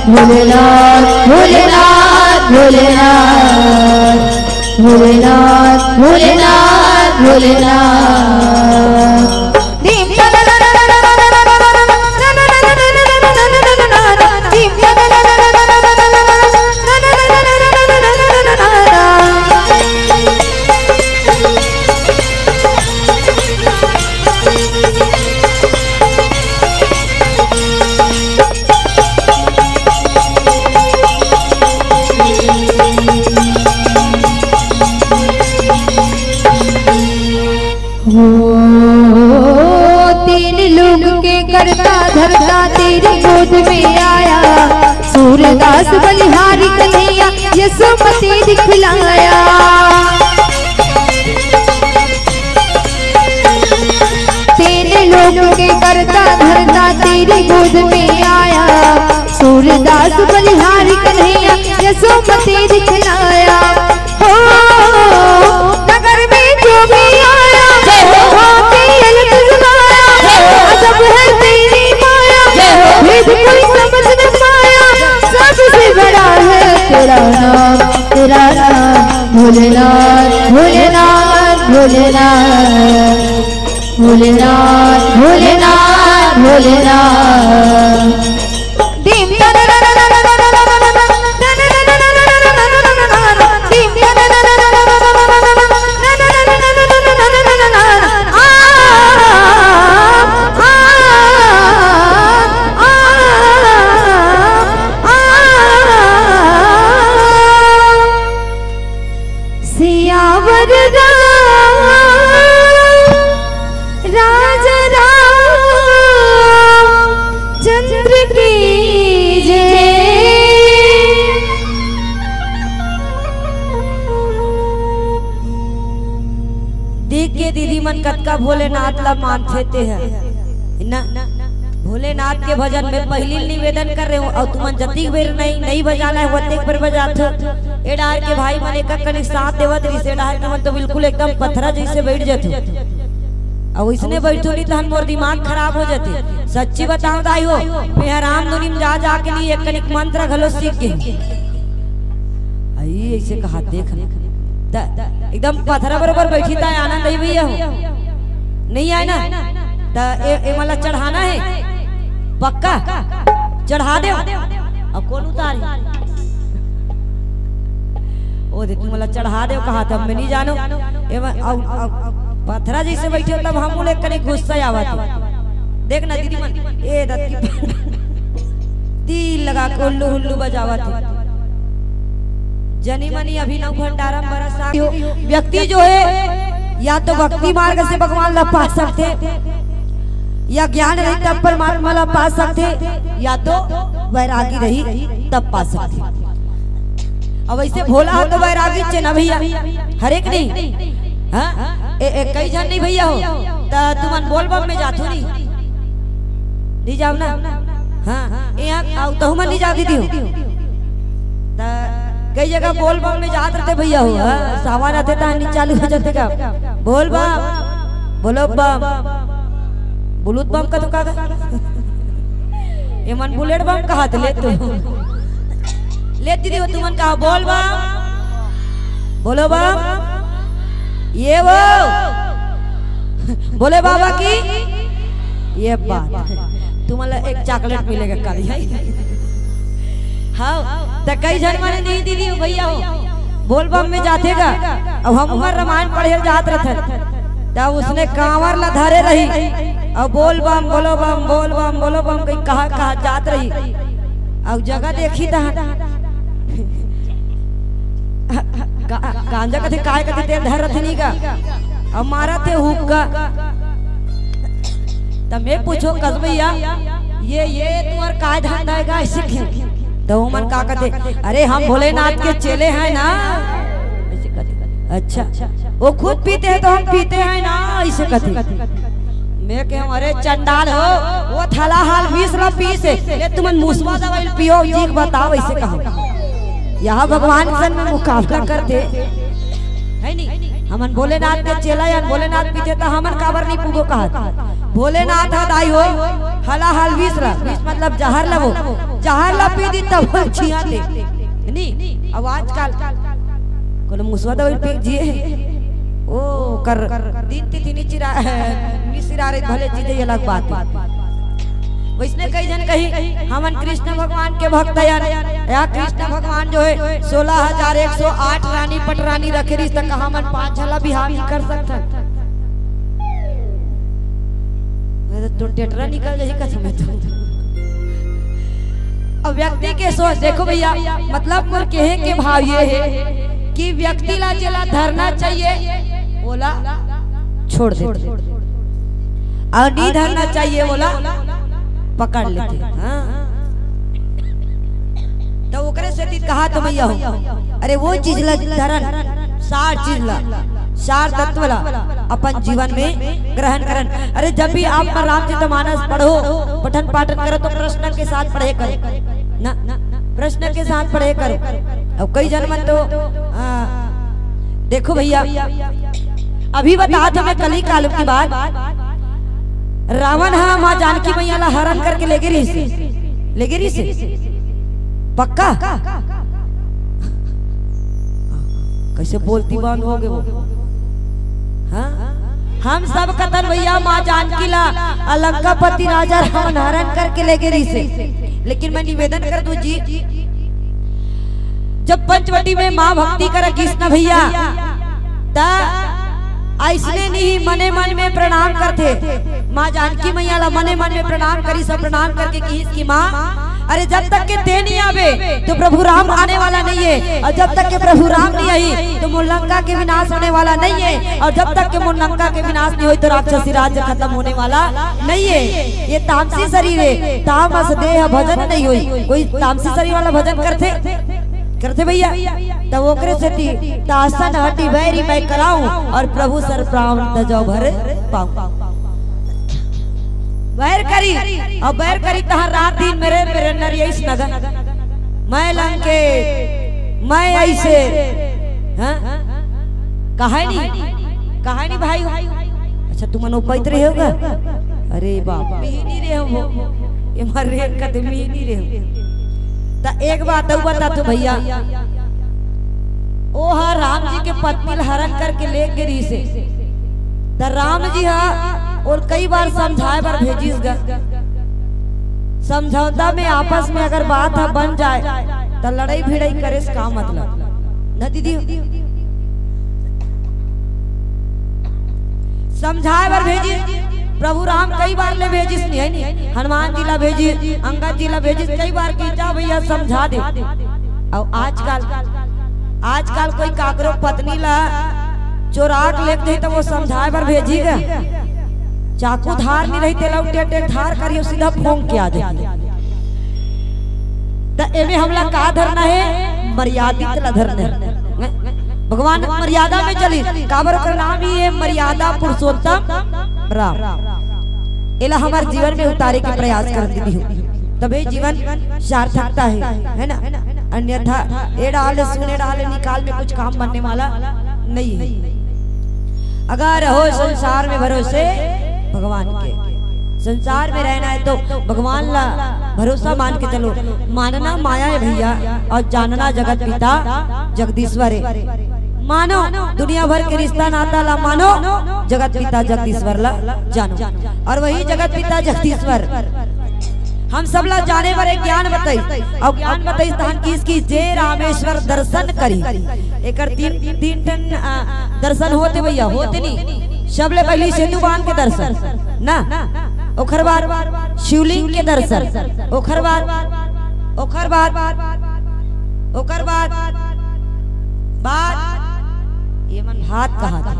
भोलेनाथ भोलेनाथ भोलेनाथ भोलेनाथ भोलेनाथ भोलेनाथ धरता तेरी गोद में आया सूरदास बलिहारी कन्हैया यशोमती दिखलाया तेरे लोगों के करता धरता तेरी गोद में आया सूरदास बलिहारी कन्हैया यशोमती दिखलाया हो नगर में जो भी आया सब है तेरी माया भेद कोई समझ न पाया सबसे बड़ा है तेरा नाम भोलेनाथ भोलेनाथ भोलेनाथ भोलेनाथ भोलेनाथ भोलेनाथ कतका भोलेनाथ ला मानते हैं ना भोलेनाथ के भजन में पहली निवेदन कर रहे हूँ और तुमन जतिक बेर नहीं बजाना है वतिक बेर बजाते ए डार के भाई मने का कने साथ देवत रही से डार के मन तो बिल्कुल एकदम पत्थरा जैसे बैठ जाते और इसने बैठो नहीं तो हम मोर दिमाग खराब हो जाते सच्ची बताऊं दाई हो मेहराम दुनिम जा के नहीं एक कनिक मंत्र घलो सीख के आई ऐसे कहा देख एकदम पत्थरा बराबर बैठी था आनंद ही भैया हो नहीं आए ना तो ए मला चढ़ाना है पक्का चढ़ा दे अब कौन उतारे ओ देख मला चढ़ा दे कहा था मैं नहीं जानो पत्थरा जैसे बैठे तब हम लोग कने गुस्सा आवत देख ना दीदी मन ए दत्ती दिल लगा के उल्लू हुल्लू बजावत जनी मनी अभिनव भंडारम बरसा व्यक्ति जो है या तो भक्ति मार्ग से भगवान ला पा सकते या ज्ञान रही तब परमात्मा ला पा सकते या तो वैरागी रही तब पा सकते अब ऐसे भोला हो तो वैरागी चे ना भैया हर एक नहीं हाँ कई जन नहीं भैया हो तो तुमन बोल बम में जातो नहीं जाओ ना हाँ यहाँ तो हम नहीं जाती थी कई जगह बोल बम में जाते रहते भैया हो सामान आते था चालू हो जाते का बोल बम बोलो बम बुलूत बम का तो का ये मन बुलेट बम कहा थे ले लेती थी तुमन कहा बोल बम बोलो बम ये वो बोले बाबा की ये बात तुम्हारा एक चॉकलेट मिलेगा कल हाँ तो कई जन माने नहीं दीदी भैया हो बोल बम में जाते का अब हम उमर रामायण पढ़े जात रहे तब उसने कांवर ला धरे रही अब बोल बम बोलो बम बोल बम बोलो बम कहीं कहा जात रही अब जगह देखी था गांजा कथे काय कथे तेल धर रथे नहीं का अब मारा थे हुक्का तब मैं पूछो कस भैया ये तुम्हार काय धंधा है ऐसे तो मन का कहते अरे हम भोलेनाथ के चेले हैं ना ऐसे कहते अच्छा वो खुद पीते हैं तो हम पीते हैं ना ऐसे कहते मैं कह अरे चंडाल हो वो थला हाल 20 ला पीस ले तुमन मुसवा दवाई पियो जी बताओ ऐसे कहो यहाँ भगवान सन में मुकाबला करते है नहीं हमन भोलेनाथ के चेला या भोलेनाथ पीते तो हमन काबर नहीं पूगो कहा भोलेनाथ दाई हो हला हाल 20 मतलब जहर ला वो जहर ला पी दी तब छिया ले नहीं अब आजकल कोनो मुसवा दवाई पे जिए ओ कर दिन तिथि चिरा रे भले चीजें अलग बात है। वैसने कई जन कही हमन कृष्ण भगवान के भक्त है या कृष्ण भगवान जो है 16,108 रानी पटरानी रखे रही तक हमन 5 झला बिहार नहीं कर सकते। तो टेटरा निकल जाए का समय तो अब व्यक्ति के सोच देखो भैया मतलब मोर कहे के भाव ये है कि व्यक्ति ला चला धरना चाहिए बोला छोड़ दे और नहीं धरना चाहिए बोला पकड़ लेते। हाँ तो ओकरे से कहा तो भैया हो अरे वो चीज ला धरन सार चीज ला सार तत्व ला अपन जीवन में ग्रहण करन। अरे जब भी आप रामचरितमानस पढ़ो पठन पाठन करो तो प्रश्न के साथ पढ़े करो ना प्रश्न के साथ पढ़े करो। अब कई जन्म तो देखो भैया अभी बता तुम्हें कली काल की बात रावण हाँ माँ जानकी मैया ला हरण करके ले गिरी से पक्का कैसे बोलती बंद हो गए वो। हाँ हम सब कतन भैया माँ जानकी ला अलंकापति राजा रावण हरण करके ले गिरी से। लेकिन मैं निवेदन कर दूं जी जब पंचवटी में माँ भक्ति कर कृष्ण भैया ऐसने नहीं मने मन में प्रणाम करते माँ जानकी मैया ला मने मन में प्रणाम करी सब प्रणाम करके की इसकी माँ अरे जब तक के ते नहीं आवे तो प्रभु राम आने वाला नहीं है और जब तक के प्रभु राम नहीं आई तो मुल्लंका के विनाश होने वाला नहीं है और जब तक के मुल्लंका के विनाश नहीं हो तो राक्षसी राज्य खत्म होने वाला नहीं है। ये तामसी शरीर है तामस देह भजन नहीं हुई कोई तामसी शरीर वाला भजन करते भैया तब ओकरे से तासन हटी बैरी मैं कराऊं और प्रभु सर प्राण तजो भर पाऊं। बैर करी और बैर करी तहां रात दिन मेरे नरियस नगन मैं लंके मैं ऐसे हां कहानी भाई अच्छा तुम मन उपैत रहे होगा अरे बाप ही नहीं रहे हो ये मर रे कदम ही नहीं रहे ता एक बात बता तो भैया ओ हा राम जी के पत्नी हरण करके ले गिरी से ता राम जी हा और कई बार समझाए बार भेजिस गा समझौता में आपस में अगर बात है बन जाए तो लड़ाई भिड़ाई करे का मतलब न दीदी समझाए बार भेजी प्रभु राम कई बार ले भेजिस नहीं है नहीं हनुमान जी ला भेजी अंगद जी ला भेजिस कई बार की जा भैया समझा दे। और आजकल कोई काकरो पत्नी ला चोराक लेते तो वो समझाए बार भेजीगा चाकू धार नहीं रही तेला टेटे धार करियो सीधा फोंक के आ जाए तो एमे हमला का धरना है मर्यादित ला धरना है भगवान मर्यादा में चली काबर का नाम ही है मर्यादा पुरुषोत्तम राम एला हमारे जीवन में उतारे के प्रयास कर दी हूँ तबे जीवन सार्थकता है ना अन्यथा ए डाले सुने डाले निकाल में कुछ काम बनने वाला नहीं है। अगर हो संसार में भरोसे भगवान के संसार में रहना है तो भगवान ला भरोसा मान के चलो मानना माया है भैया और जानना जगत पिता जगदीश्वर है। मानो दुनिया भर के रिश्ता नाता ला मानो जगत पिता जगदीश्वर ला जानो और वही जगत पिता जगदीश्वर हम सब ला जाने वाले ज्ञान बताई और ज्ञान बताई स्थान की जे रामेश्वर दर्शन करी एक तीन टन दर्शन होते भैया होते नहीं सबले पहली सेतु बांध के दर्शन ना ओखर बार शिवलिंग के दर्शन ओखर बार ये मन हाथ कहा था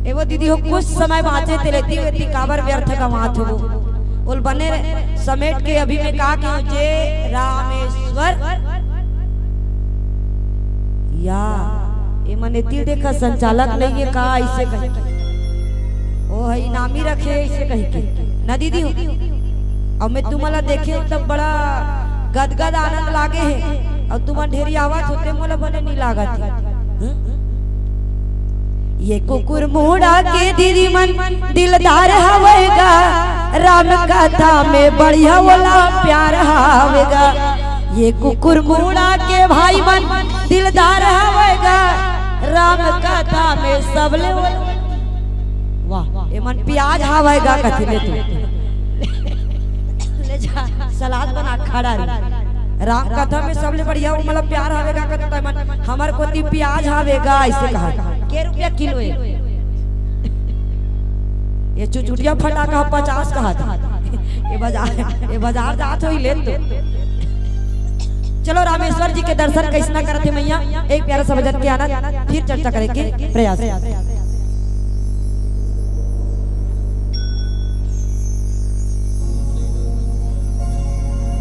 एवो दीदी हो कुछ समय बाँचे ते लेती काबर व्यर्थ का माथ हो बोल बने समेट के अभी में कहा कि जे रामेश्वर या ये मने तीर देखा संचालक नहीं है कहा ऐसे कह ओ है नामी रखे ऐसे कह के ना दीदी हो अब मैं तुम्हारा देखे तब बड़ा गदगद आनंद लागे है और तुम्हारा ढेरी आवाज होते मोला बने नहीं लागत ये कुकुर मुड़ा के दीदी मन दिलदार हवेगा राम कथा में बढ़िया वाला प्यार हवेगा ये कुकुर मुड़ा के भाई मन दिलदार हवेगा राम कथा में सबले वाह ये मन प्याज हवेगा कथी ले तू ले जा सलाद बना खड़ा राम कथा में सबले बढ़िया मतलब प्यार हवेगा कथा मन हमार कोती प्याज हवेगा ऐसे कहा के रुपया किलो है ये चुचुटिया फटाका 50 कहा था ये बाजार जात हो ले तो चलो रामेश्वर जी के दर्शन कैसना करते मैया एक प्यारा सा भजन के आना फिर चर्चा करेंगे प्रयास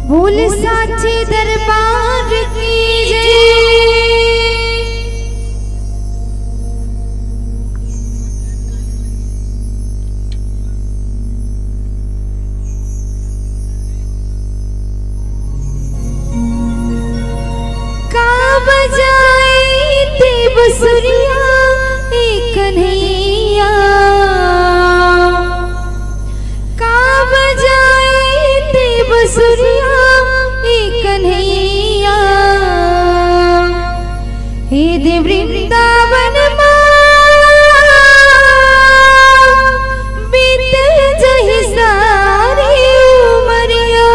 भूल साचे दरबार की जय बसुरिया एक कन्हैया का बजाए ते बसुरिया एक कन्हैया हे देव वृंदावन बीत जही सारी उमरिया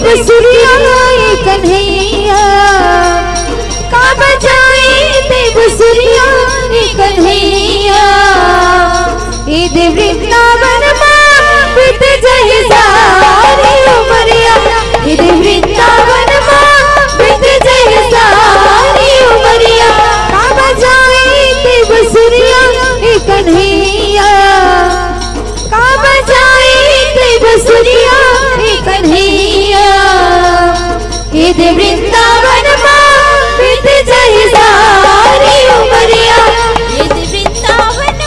बसुरिया कन्हैया का बजाए ते बसुरिया कन्हैया ए देव वृंदावन बीत जही सारी उमरिया ए देव वृंदावन बीत जही सारी उमरिया का बजाए ते बसुरिया कन्हैया का बजाए ते बसुरिया कन्हैया ये देव वृंदावन बीत जही सारी उमरिया ये देव वृंदावन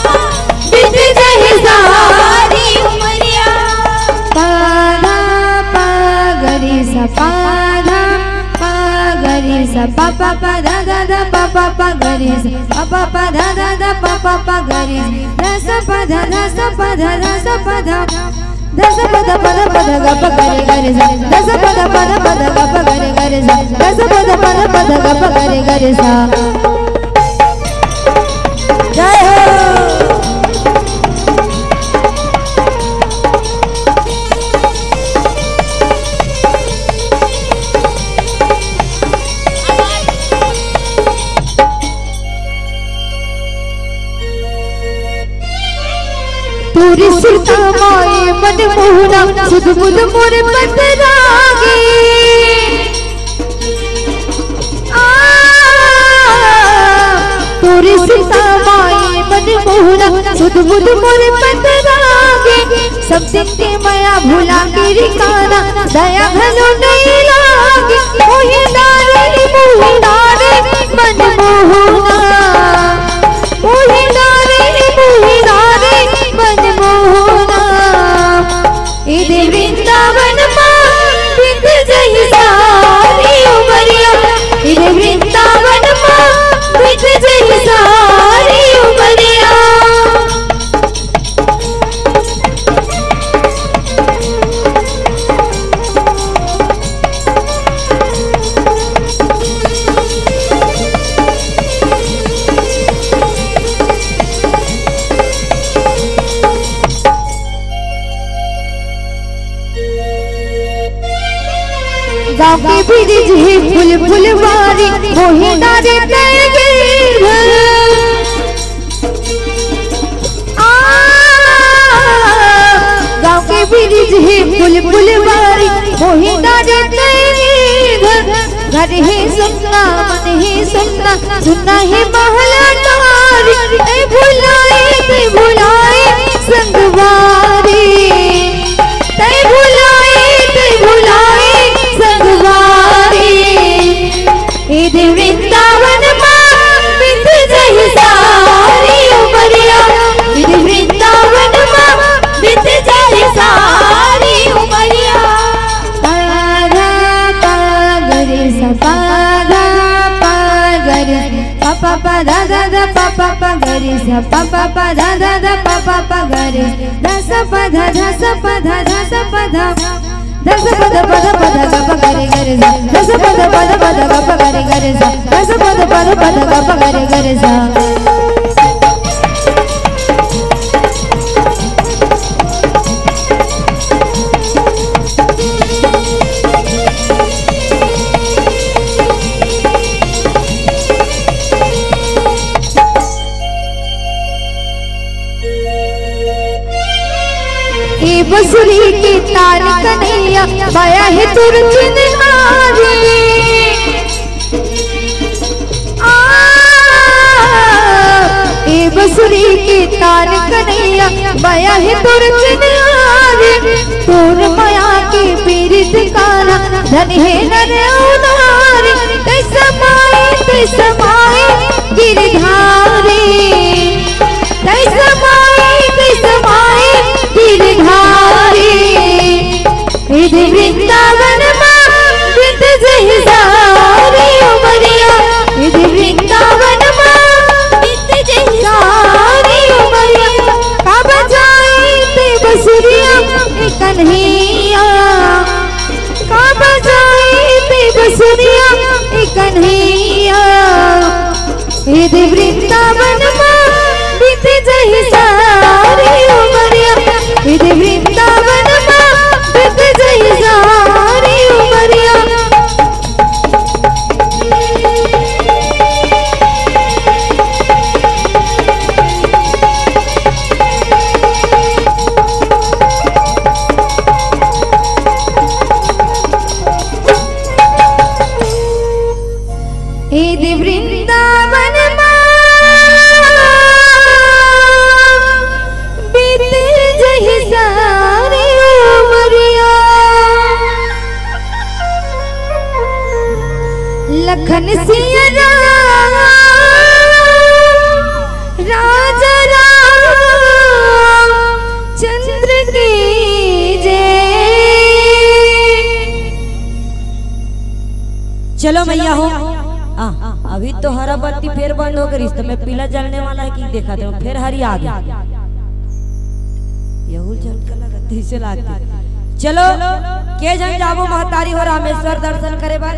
बीत जही सारी उमरिया पाधा पागरी सा पाधा पागरी सा पापा पाधा दादा पापा पागरी सा पापा पाधा दादा पापा पागरी रस पाधा रस पाधा रस पाधा दस पद पद पद गप करे करे सा दस पद पद पद गप करे करे सा दस पद पद पद गप करे करे सा जय हो पूरी सुरता माए मन मोहना सुध बुध मोर पतरागे पूरी सुरता माए मन मोहना सुध बुध मोर पतरागे सब देखते माया भूला गिरी काना दया घनो नहीं लागे मोहे डारे मन मोहना मोहे डारे मन मोहना ए देव वृंदावन बीत जही सारी उमरिया ए देव वृंदावन बीत जही सारी उमरिया गाँव के ब्रिज है फुल फुलवारी मोहे डारे गाँव के ब्रिज है फुल फुलवारी मोहे डारे घर ही सुनना मन ही सुनना सुनना ही महला नारी ते भुलाए संगवारी ते भुलाए संगवारी ईद वृंदावन माँ बित जही सारी उमरिया ईद वृंदावन माँ बित जही सारी उमरिया पागा पागरे सपा पा पा दा दा दा पा पा पा गरे सा पा पा पा दा दा दा पा पा पा गरे दा सा पा धा धा सा पा धा धा सा पा धा दा सा पा धा गा पा गरे गरे सा दा सा पा धा गा पा गरे गरे सा दा सा पा धा गा पा गरे गरे सा बसुरी की तार कन्हैया माया है तुरंत निहारी बसुरी की तार कन्हैया माया है तुरंत निहारी तोर माया की पीरित काना धन है नर उदारी ते समाए गिरधारी ते समाए गिरधारी ईद वृंदावन माँ बित जही सारी उमरिया ईद वृंदावन माँ बित जही सारी उमरिया कब जाए ते बसुरिया कन्हैया कब जाए ते बसुरिया कन्हैया ईद वृंदावन माँ बित जही सारी उमरिया ईद वृंदावन माँ बित जही सारी उमरिया ईद वृंदावन लखन सिया राजा राम चंद्र की जय। चलो मैया हो अभी तो हरा बत्ती फिर बंद हो गई तो मैं पीला जलने वाला है कि देखा था फिर हरी आ गया यहू झटका लगत इसे लागते। चलो के जन जाबो महतारी हो रामेश्वर दर्शन करे बार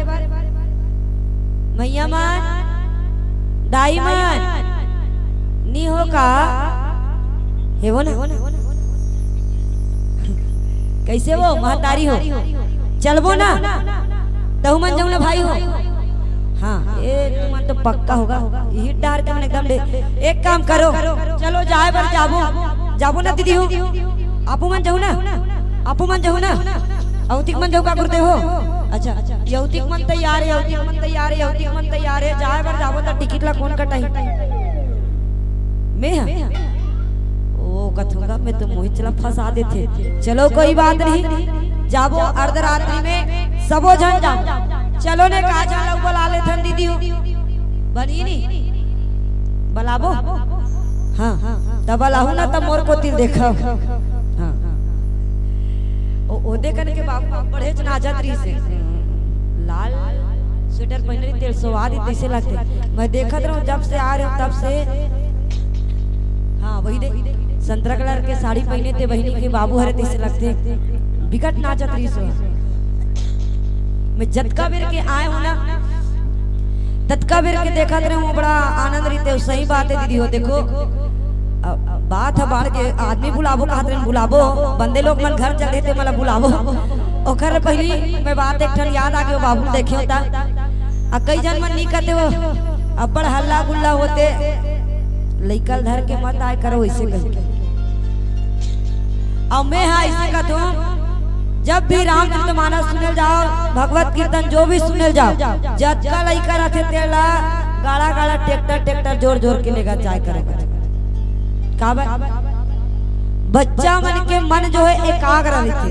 मैया मान दाई मान नी हो का हे वो ना कैसे वो महतारी हो चलबो ना तहु मन जाऊँ ना भाई हो। हाँ ये तुम तो पक्का होगा यही डार के मन एकदम एक काम करो चलो जाए बार जाबो ना दीदी हो आपू मन जाऊ ना औतिक मन जाऊ का करते हो। अच्छा यौतिक मन तैयार है जाए बार जाबो तो टिकट ला कौन कटाई मैं ओ कथूंगा मैं तो मोहित चला फंसा देते। चलो कोई बात नहीं जाबो अर्धरात्रि में सबो जन जाओ चलो ने कहा जा लोग बुला ले थन दीदी हो बनी नहीं बलाबो हाँ तब बलाहू ना तब मोर को तिल देखा हाँ ओ देखने के बाबू बड़े नाचत रही से लाल स्वेटर पहन रही तेल स्वाद इतने लगते मैं देखत रहूं जब से आ रहे तब से। हाँ वही दे संतरा कलर के साड़ी पहने थे बहनी के बाबू हरे तैसे लगते बिकट नाचत रही सो। मैं जतका बेर के आए हूं ना ततका बेर के देखत रहूं बड़ा आनंद रही सही बात है दीदी हो। देखो बात है बाढ़ के आदमी बुलाबो कहत रहे बुलाबो बंदे लोग मन घर चल देते मला बुलाबो ओकर पहली मैं बात एक ठन याद आ गयो बाबू देखियो ता आ कई जन मन नहीं कहते वो अब्बड़ हल्ला गुल्ला होते लइकल धर के मत आए करो ऐसे कह के अब मैं हां ऐसे कहतो जब भी रामचरितमानस सुने जाओ, भगवत कीर्तन जो भी सुने जाओ, जतका लइका रखे तेला गाड़ा गाड़ा ट्रैक्टर जोर जोर के लेकर जाए करेगा। बच्चा मन के मन जो है एकाग्र रहते।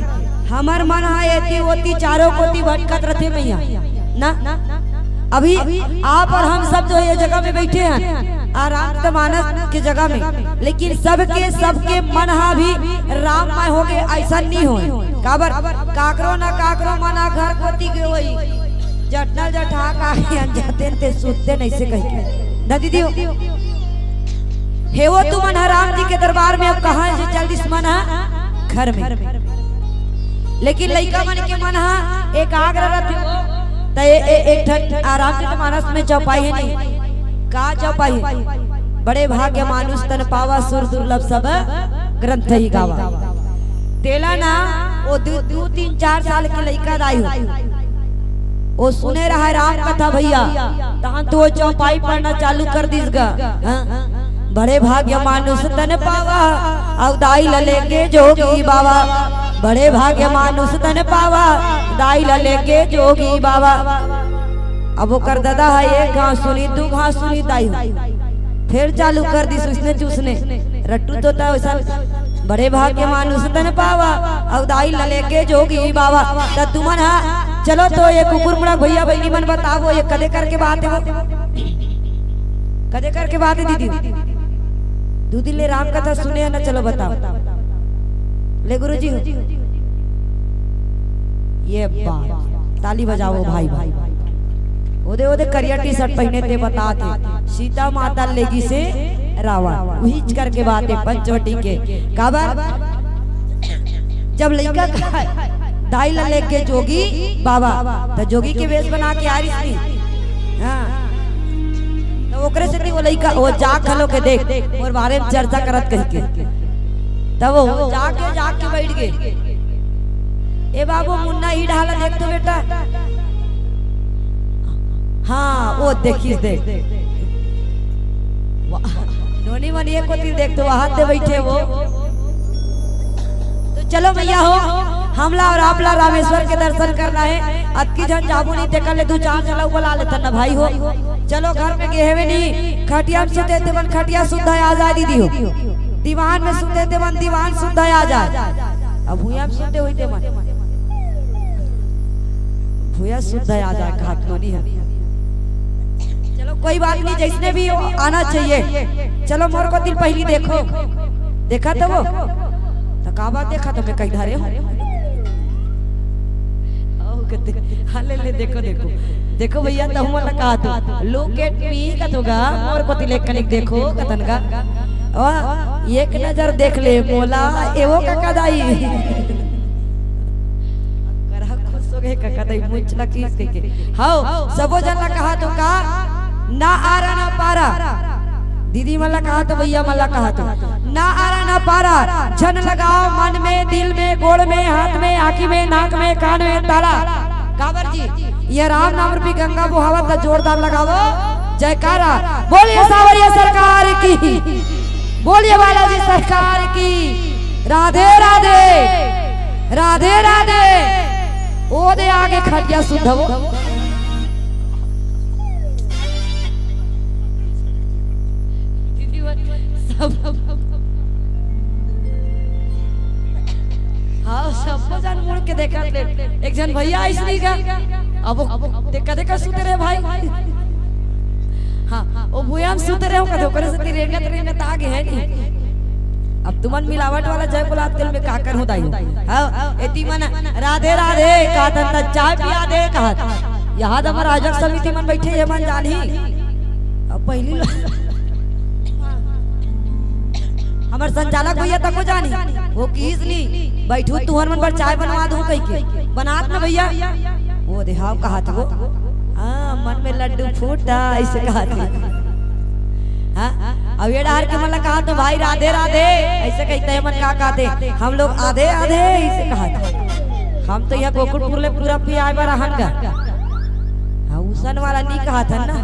हमार मन है एती ओती चारों कोती भटकत रहते मैया ना। अभी आप और हम सब जो है ये जगह में बैठे हैं रामचरितमानस की जगह में, लेकिन सबके मन हा भी राममय हो गए ऐसा नहीं हो। काबर काकरो ना काकरो मना घर कोती के वही जटना जठा का जाते ते सुनते नहीं से कहीं ना दीदी हे वो तू मन राम जी के दरबार में। अब कहाँ से जल्दी मन घर में, लेकिन लइका मन के मन एकाग्र रहते। एक रामचरितमानस में चौपाई है नहीं का चौपाई बड़े भाग्य मानुष तन पावा सुर दुर्लभ सब ग्रंथ ही गावा। तेला ना वो 2-3-4 साल के लइका दाई वो सुने रहा है राम कथा भैया, तहां तो चौपाई पढ़ना चालू कर दीसगा। बड़े भाग्य मानुष तन पावा अब दाई लेके जोगी बाबा। बड़े भाग्य मानुष तन पावा दाई लेके जोगी बाबा। अब वो कर दादा है एक घास सुनी 2 घास सुनी दाई फिर चालू कर दी उसने चूसने रट्टू तो था वैसा। बड़े भाग्य मानुष तन पावा अब दाई लेके जोगी बाबा। तो तुमन चलो तो ये कुकुर मुड़ा भैया बहनी मन बताओ ये कदे करके बात है, कदे करके बात है दीदी। दूधी ले राम कथा सुने है ना, चलो बताओ ले गुरुजी ये बात ताली बजाओ भाई भाई। ओदे ओदे करिया टी शर्ट पहने थे बताते सीता माता लेगी से रावण वही करके बात है पंचवटी के काबर। जब लड़का दाई लेके जोगी बाबा तो जोगी के वेश बना के आ रही थी। हाँ तो ओकरे से वो लड़का वो जाग खलो के देख और बारे में चर्चा करत कह के तब वो जाके बैठ गए। ए बाबू मुन्ना ही ढाला देख तो बेटा। हाँ वो देखिस देख नोनी मनी को तीन देख तो वहां दे बैठे वो। तो चलो भैया हो हमला और आपला रामेश्वर के दर्शन करना है। अक्की जन जाबू नहीं देखा ले 2-4 चलो बुला लेता ना भाई हो। चलो घर में गए हुए नहीं खटिया में सुते थे मन खटिया सुधा आ जाए दीदी हो। दीवान में सुते थे मन दीवान सुधा आ जाए। अब भूया में सुते हुई थे मन भूया सुधा आ जाए कहा नोनी है। चलो कोई बात नहीं जिसने भी आना चाहिए। चलो मोर को दिल पहली देखो देखा तो वो तो का बात देखा तो मैं कहीं धारे ले देखो देखो देखो भैया तो हम कहा तो लुक एट मी कतोगा मोर को दिल कनिक देखो कतन का एक नजर देख ले मोला एवो का दाई करह खुश हो गए का दाई मुंच लकी के हां सबो जन कहा तो का ना आरा ना पारा दीदी मला कहा तो भैया मला कहा तो ना आरा ना पारा जन लगाओ मन में दिल में गोड़ में हाथ में आंखी में नाक में कान में ताला। काबर जी ये राम नाम रूपी गंगा बुहावत का जोरदार लगाओ जयकारा। बोलिए सावरिया सरकार की बोलिए बालाजी सरकार की। राधे राधे राधे राधे ओ दे आगे खटिया सुधवो हाँ सब जन मुड़ के देखा एक जन भैया इसलिए का अब देखा देखा सुते रहे भाई। हाँ वो भूया में सुते रहे हो कदे ओकरे से तेरे तागे है नहीं। अब तुमन मिलावट वाला जय बुलात तेल में काकर होता ही हां एती मन राधे राधे कातन त चाय पिया दे कहत यहां हमर आयोजक समिति मन बैठे ये मन जानी। अब पहली हमर संचालक भैया तको जानी वो किसली बैठू तुहर मन पर चाय बनवा दूं कह के बनात ना भैया वो देहाव कहा था वो हां मन में लड्डू फूटा ऐसे कहा था। हां अब ये डार के मन कहा तो भाई राधे राधे ऐसे कहते मन का कहते हम लोग आधे आधे ऐसे कहा था। हम तो यहां गोकुलपुर ले पूरा पिया आए बरहन का हां उसन वाला नहीं कहा था ना।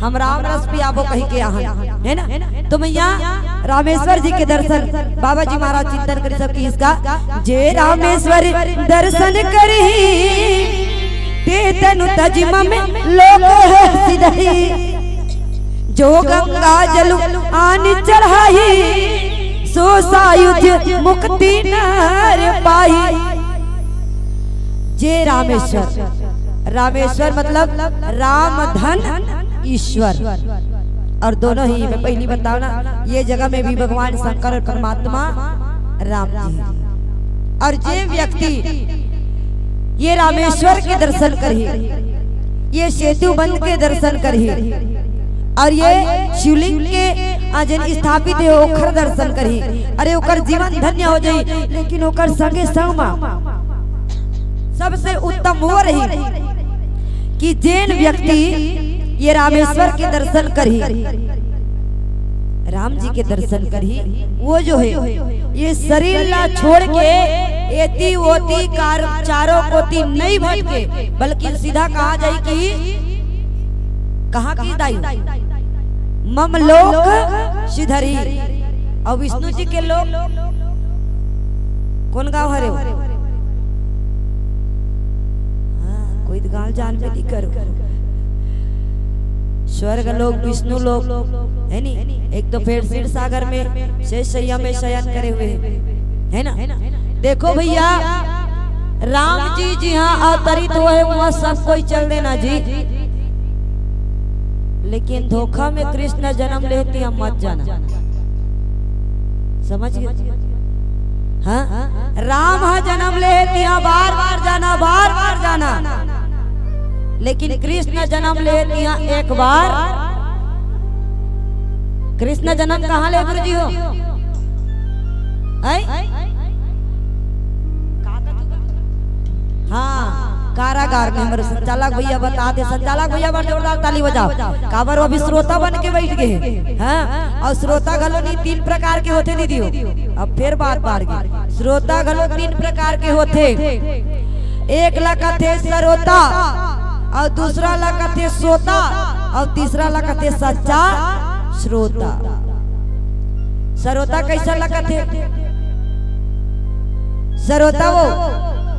हम राम रस पियाबो कही के यहाँ है ना। तो मैया रामेश्वर जी के दर्शन बाबा जी महाराज चिंतन करी सबकी इसका जे रामेश्वर दर्शन करी ते तनु तजिमा में लोग है सिधई जो गंगा जल आन चढ़ाई सो सायुध मुक्ति नर पाई। जे रामेश्वर, रामेश्वर मतलब राम धन ईश्वर, और दोनों ही मैं पहली बताऊं ना, ये जगह में भी भगवान शंकर और परमात्मा राम जी है। और जे व्यक्ति ये रामेश्वर के दर्शन करी, ये सेतु बंद के दर्शन करी, और ये शिवलिंग के जन स्थापित है ओकर दर्शन करी, अरे ओकर जीवन धन्य हो जाई। लेकिन ओकर संगे संग सबसे उत्तम वो रही कि जैन व्यक्ति ये रामेश्वर के दर्शन करी, राम जी के दर्शन करी, वो जो है ये शरीर ला छोड़ के एती ओती कार चारों कोती नहीं भटके, बल्कि सीधा कहा जाए कि कहाँ की दाई ममलोक सिधरी। और विष्णु जी के लोग कौन गाँव हरे? हाँ, कोई गाँव जान में नहीं करो। स्वर्ग लोग, विष्णु लोग है नी। एक तो फिर क्षीर सागर में शेषैया में शयन करे हुए है ना। देखो भैया राम जी जी हाँ अवतरित हुए वहाँ सब कोई चल देना जी, लेकिन धोखा में कृष्ण जन्म लेती हम मत जाना, समझ गए? हाँ राम हाँ जन्म लेती बार बार जाना, बार बार जाना, लेकिन कृष्ण जन्म लेती एक बार। कृष्ण जन्म कहाँ ले गुरु जी हो? हाँ कारागार में। हमारे संचालक भैया बताते, संचालक भैया बार जोरदार ताली बजाओ। काबर वो भी श्रोता बन के बैठ गए। हाँ और श्रोता घलो नहीं तीन प्रकार के होते दीदी हो। अब फिर बात बार गई, श्रोता घलो तीन प्रकार के होते। एक लगा थे श्रोता, और दूसरा लगा थे श्रोता, और तीसरा लगा थे सच्चा श्रोता। श्रोता कैसा लगा थे? श्रोता वो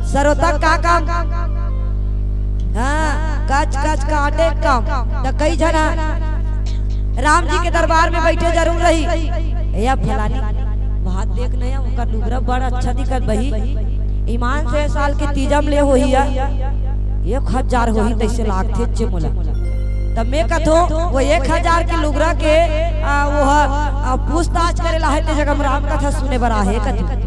श्रोता का काम, हाँ काच काच काटे काम। तो कई जना राम जी के दरबार में बैठे जरूर रही, या फलानी बात देख नहीं उनका नुगरा बड़ा अच्छा दिखत बही, ईमान से साल के तीजम ले हो 1000 हो ही तैसे लाख थे चिमुला। तब मैं कथो वो 1000 के लुगरा के वो पूछताछ करे ला है ते जगह राम कथा सुने बरा है कथो।